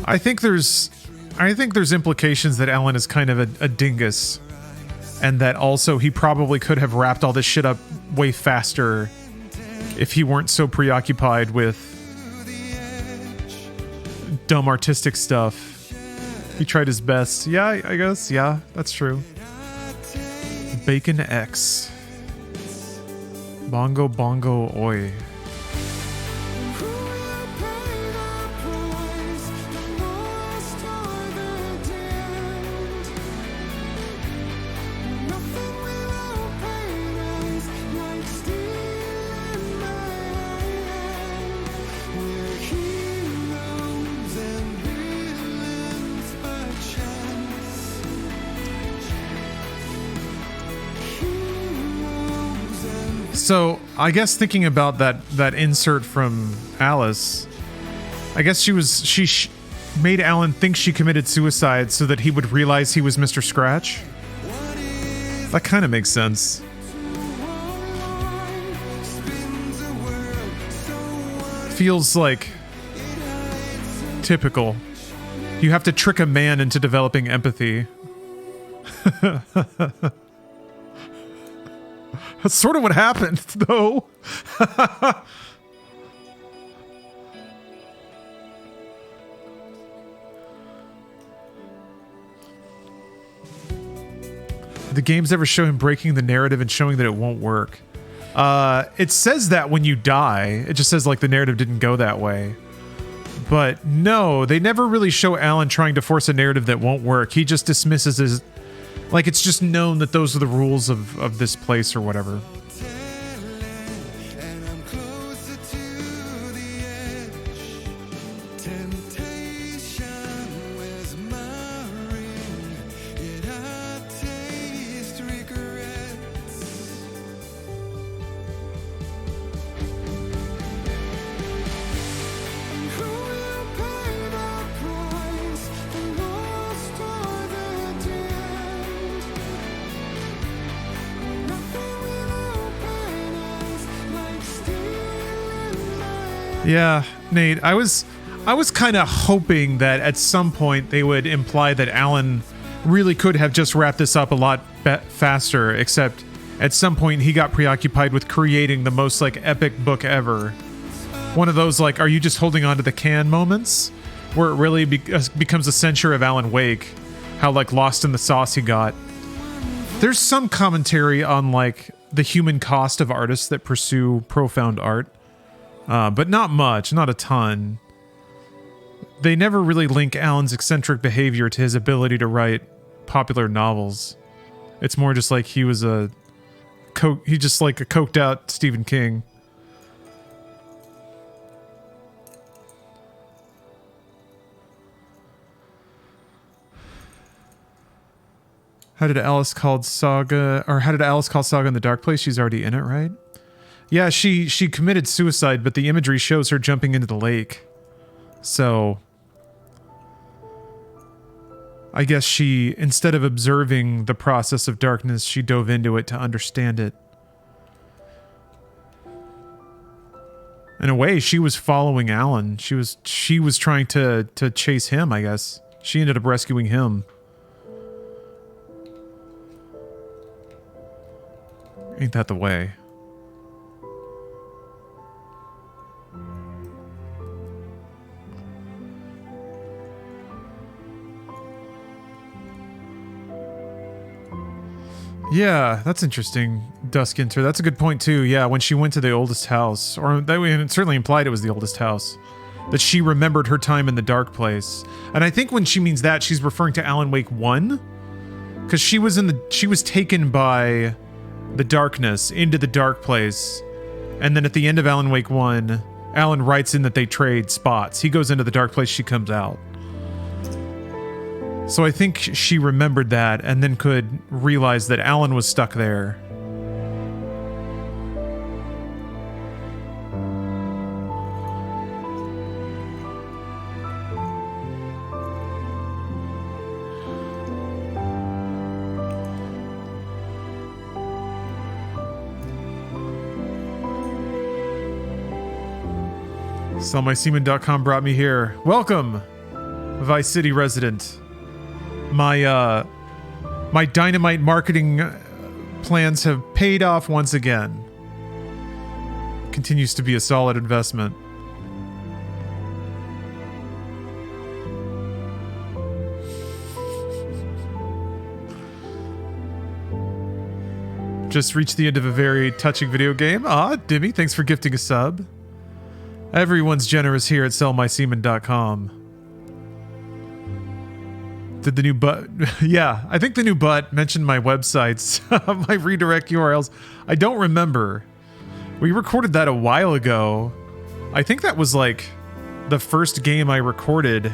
I think there's implications that Alan is kind of a dingus. And that also he probably could have wrapped all this shit up way faster if he weren't so preoccupied with dumb artistic stuff. He tried his best. Yeah, I guess. Yeah, that's true. Bacon X. Bongo Bongo Oi. So, I guess thinking about that insert from Alice, I guess she made Alan think she committed suicide so that he would realize he was Mr. Scratch. That kind of makes sense. Feels like typical. You have to trick a man into developing empathy. That's sort of what happened, though. The games ever show him breaking the narrative and showing that it won't work? It says that when you die. It just says, like, the narrative didn't go that way. But no, they never really show Alan trying to force a narrative that won't work. He just dismisses his... Like, it's just known that those are the rules of this place or whatever. Yeah, Nate, I was kind of hoping that at some point they would imply that Alan really could have just wrapped this up a lot faster, except at some point he got preoccupied with creating the most like epic book ever. One of those like, are you just holding on to the can moments? Where it really becomes a censure of Alan Wake, how like lost in the sauce he got. There's some commentary on like the human cost of artists that pursue profound art, but not much, not a ton. They never really link Alan's eccentric behavior to his ability to write popular novels. It's more just like he was a coked out Stephen King. How did Alice call Saga in the Dark Place? She's already in it, right? Yeah, she committed suicide, but the imagery shows her jumping into the lake. So I guess she, instead of observing the process of darkness, she dove into it to understand it. In a way, she was following Alan. She was trying to chase him, I guess. She ended up rescuing him. Ain't that the way? Yeah, that's interesting, Duskinter. That's a good point too. Yeah, when she went to the oldest house, or that it certainly implied it was the oldest house, that she remembered her time in the dark place. And I think when she means that, she's referring to Alan Wake 1, because she was taken by the darkness into the dark place, and then at the end of Alan Wake 1, Alan writes in that they trade spots. He goes into the dark place, she comes out. So I think she remembered that and then could realize that Alan was stuck there. SellMySemen.com brought me here. Welcome, Vice City resident. My dynamite marketing plans have paid off once again. Continues to be a solid investment. Just reached the end of a very touching video game. Ah, Dimmy, thanks for gifting a sub. Everyone's generous here at sellmysemen.com. Did the new butt? Yeah, I think the new butt mentioned my websites, my redirect URLs. I don't remember. We recorded that a while ago. I think that was like the first game I recorded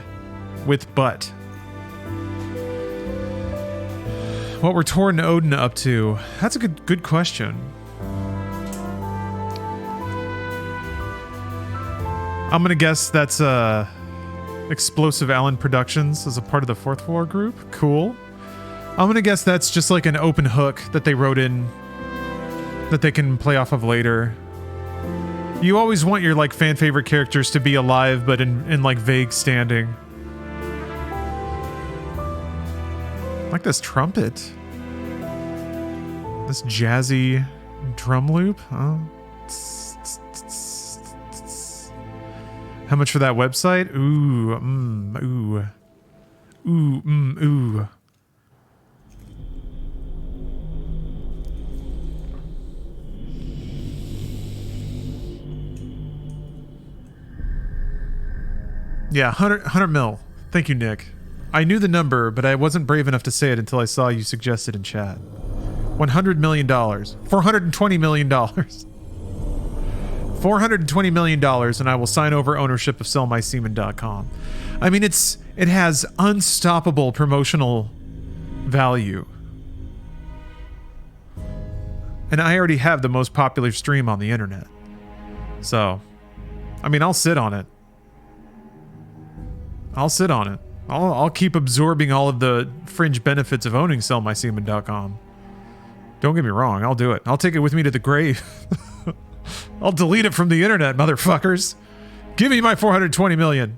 with butt. What were Tor and Odin up to? That's a good question. I'm gonna guess that's Explosive Allen Productions as a part of the Fourth Floor group. Cool. I'm gonna guess that's just like an open hook that they wrote in that they can play off of later. You always want your like fan favorite characters to be alive, but in like vague standing. Like this trumpet. This jazzy drum loop. Huh? How much for that website? Ooh, ooh. Ooh, ooh. Yeah, 100 mil. Thank you, Nick. I knew the number, but I wasn't brave enough to say it until I saw you suggest it in chat. $100 million. $420 million. $420 million, and I will sign over ownership of sellmysemen.com. I mean, it has unstoppable promotional value. And I already have the most popular stream on the internet. So, I mean, I'll sit on it. I'll keep absorbing all of the fringe benefits of owning sellmysemen.com. Don't get me wrong, I'll do it. I'll take it with me to the grave. I'll delete it from the internet, motherfuckers. Give me my 420 million.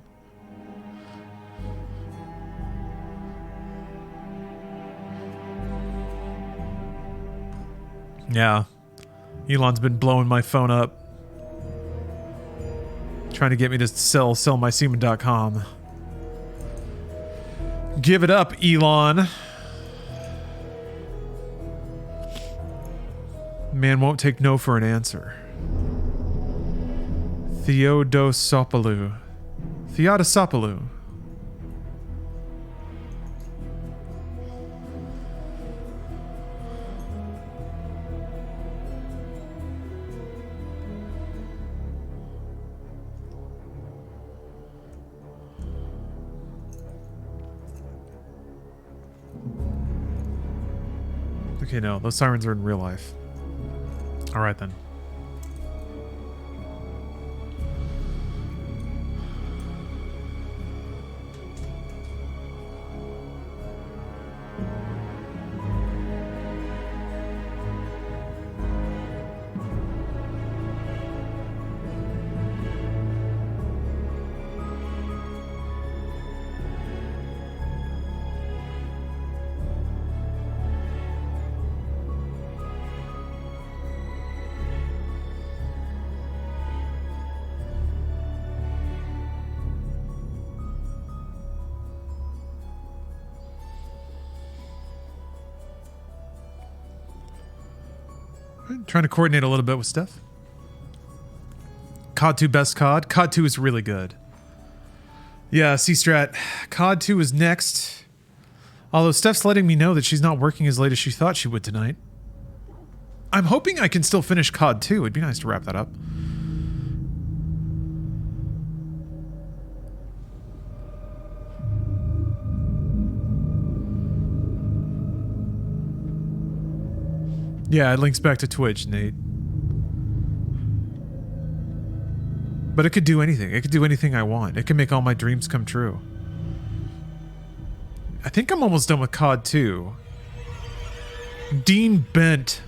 Yeah. Elon's been blowing my phone up. Trying to get me to sell mysemen.com. Give it up, Elon. Man won't take no for an answer. Theodosopoulou. Theodosopoulou. Okay, no, those sirens are in real life. All right, then. Trying to coordinate a little bit with Steph. COD 2 best COD. COD 2 is really good. Yeah, C-Strat. COD 2 is next. Although Steph's letting me know that she's not working as late as she thought she would tonight. I'm hoping I can still finish COD 2. It'd be nice to wrap that up. Yeah, it links back to Twitch, Nate. But it could do anything. It could do anything I want. It can make all my dreams come true. I think I'm almost done with COD 2. Dean Bent.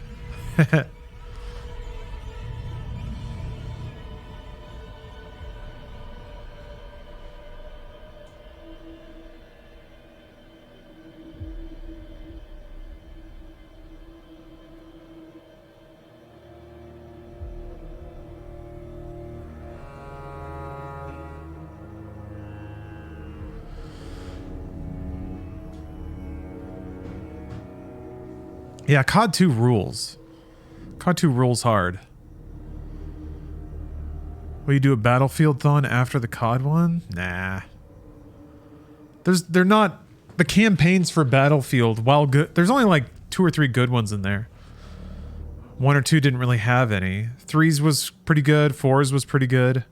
Yeah, COD 2 rules. COD 2 rules hard. Will you do a Battlefield-thon after the COD one? Nah. They're not... The campaigns for Battlefield, while good... There's only like 2 or 3 good ones in there. 1 or 2 didn't really have any. 3's was pretty good. 4's was pretty good.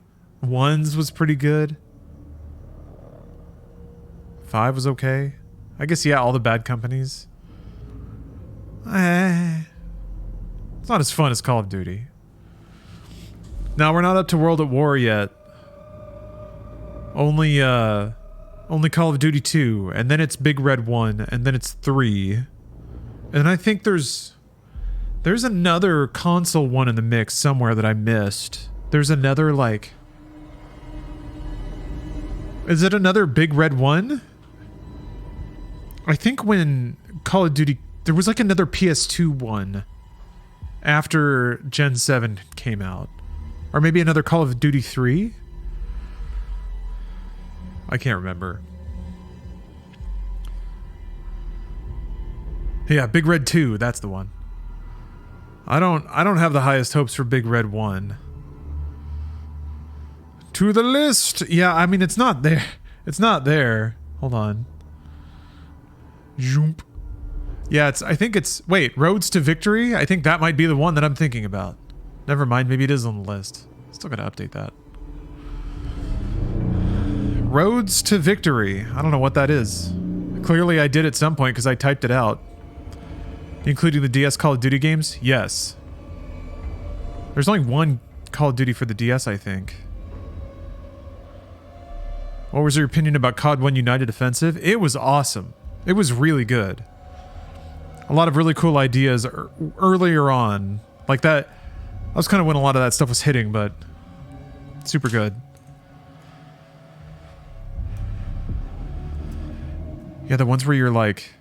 1's was pretty good. 5 was okay. I guess, yeah, all the bad companies. It's not as fun as Call of Duty. Now, we're not up to World at War yet. Only Call of Duty 2, and then it's Big Red 1, and then it's 3. And I think there's another console one in the mix somewhere that I missed. There's another, like... Is it another Big Red 1? I think when Call of Duty... There was like another PS2 one after Gen 7 came out. Or maybe another Call of Duty 3? I can't remember. Yeah, Big Red 2, that's the one. I don't have the highest hopes for Big Red 1. To the list. Yeah, I mean it's not there. It's not there. Hold on. Zoom. Yeah, I think it's... Wait, Roads to Victory? I think that might be the one that I'm thinking about. Never mind, maybe it is on the list. Still gotta update that. Roads to Victory. I don't know what that is. Clearly I did at some point because I typed it out. Including the DS Call of Duty games? Yes. There's only one Call of Duty for the DS, I think. What was your opinion about COD 1 United Offensive? It was awesome. It was really good. A lot of really cool ideas earlier on. Like that... That was kind of when a lot of that stuff was hitting, but... Super good. Yeah, the ones where you're like...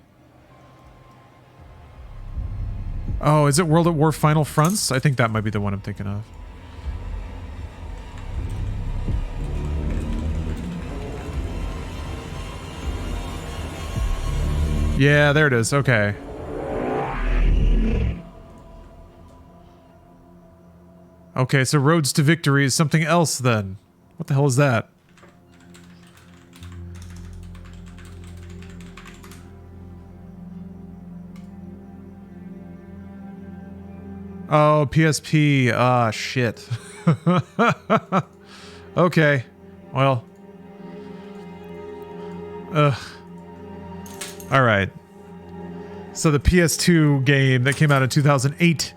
Oh, is it World at War Final Fronts? I think that might be the one I'm thinking of. Yeah, there it is. Okay. Okay, so Roads to Victory is something else then. What the hell is that? Oh, PSP. Ah, shit. Okay. Well. Ugh. Alright. So the PS2 game that came out in 2008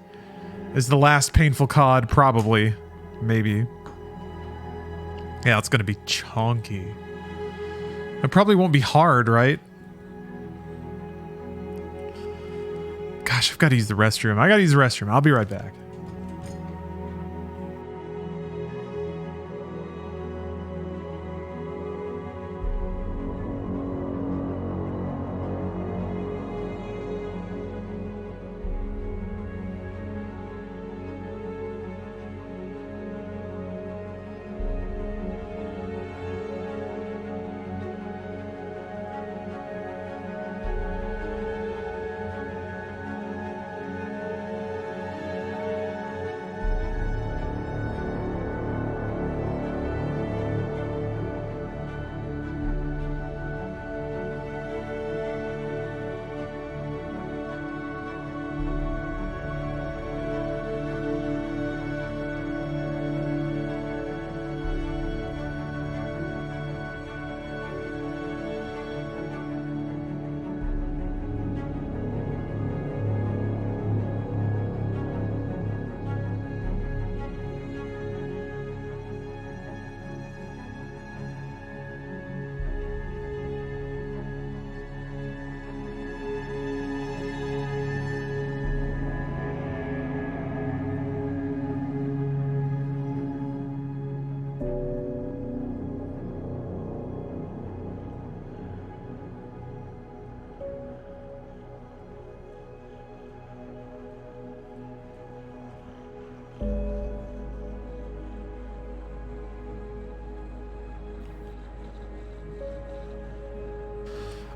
is the last painful COD, probably. Maybe. Yeah, it's gonna be chunky. It probably won't be hard, right? Gosh, I've got to use the restroom. I gotta use the restroom. I'll be right back.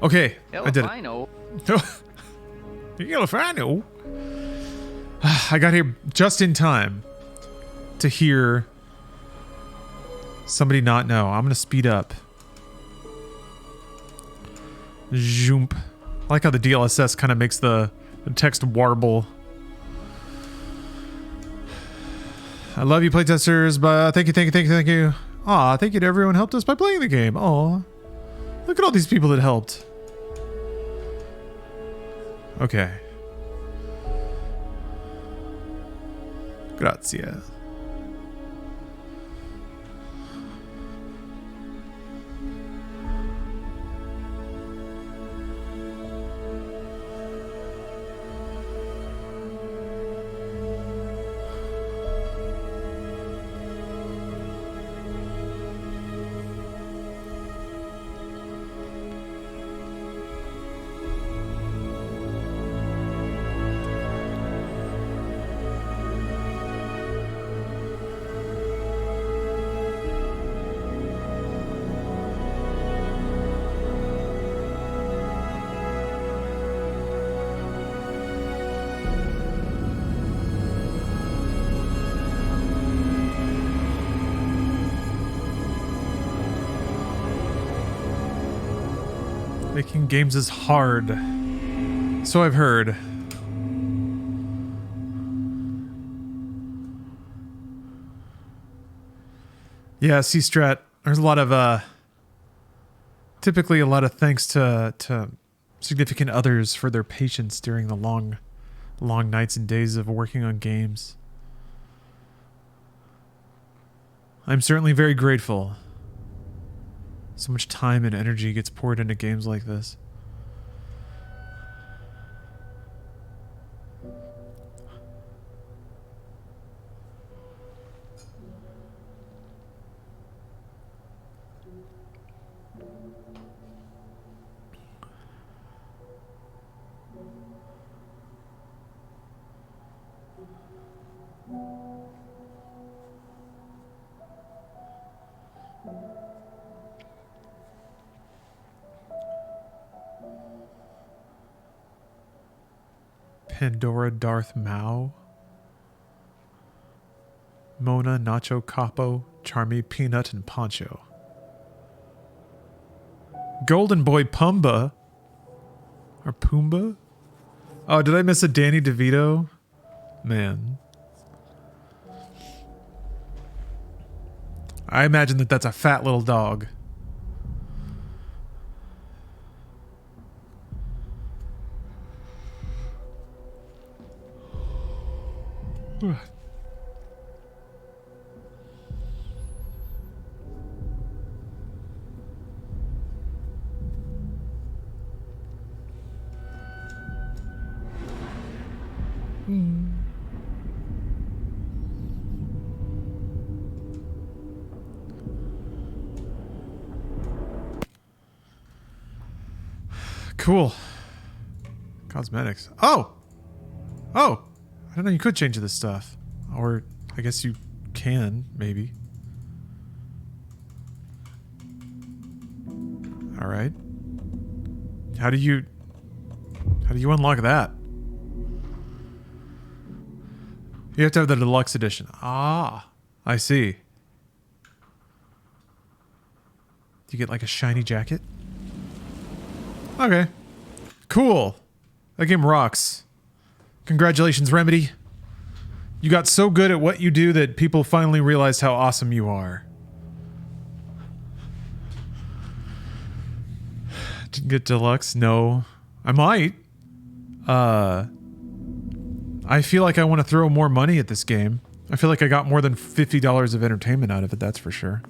Okay, I did it. Elefano. I got here just in time to hear somebody not know. I'm gonna speed up. Zoomp. I like how the DLSS kind of makes the text warble. I love you, playtesters, but thank you. Aw, thank you to everyone who helped us by playing the game. Aw. Look at all these people that helped. Okay. Grazie. Making games is hard. So I've heard. Yeah, C-Strat. There's a lot of typically a lot of thanks to significant others for their patience during the long nights and days of working on games. I'm certainly very grateful. So much time and energy gets poured into games like this. Pandora, Darth Mao. Mona, Nacho, Capo, Charmy, Peanut, and Poncho. Golden Boy Pumba. Or Pumbaa? Oh, did I miss a Danny DeVito? Man. I imagine that that's a fat little dog. Cool. Cosmetics. Oh! Oh! I don't know you could change this stuff. Or I guess you can, maybe. Alright. How do you unlock that? You have to have the deluxe edition. Ah, I see. Do you get like a shiny jacket? Okay. Cool. That game rocks. Congratulations, Remedy. You got so good at what you do that people finally realized how awesome you are. Didn't get deluxe? No. I might. I feel like I want to throw more money at this game. I feel like I got more than $50 of entertainment out of it, that's for sure.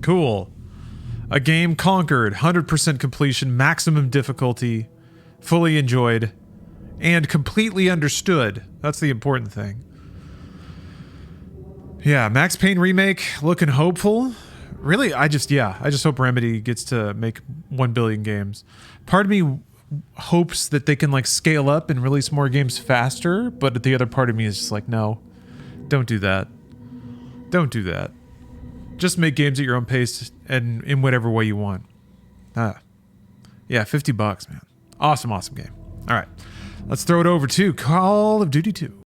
Cool. A game conquered, 100% completion, maximum difficulty, fully enjoyed, and completely understood. That's the important thing. Yeah, Max Payne remake, looking hopeful. Really, I just hope Remedy gets to make 1 billion games. Part of me hopes that they can like scale up and release more games faster, but the other part of me is just like, no, don't do that. Don't do that. Just make games at your own pace and in whatever way you want. Yeah, $50, man. Awesome, awesome game. All right, let's throw it over to Call of Duty 2.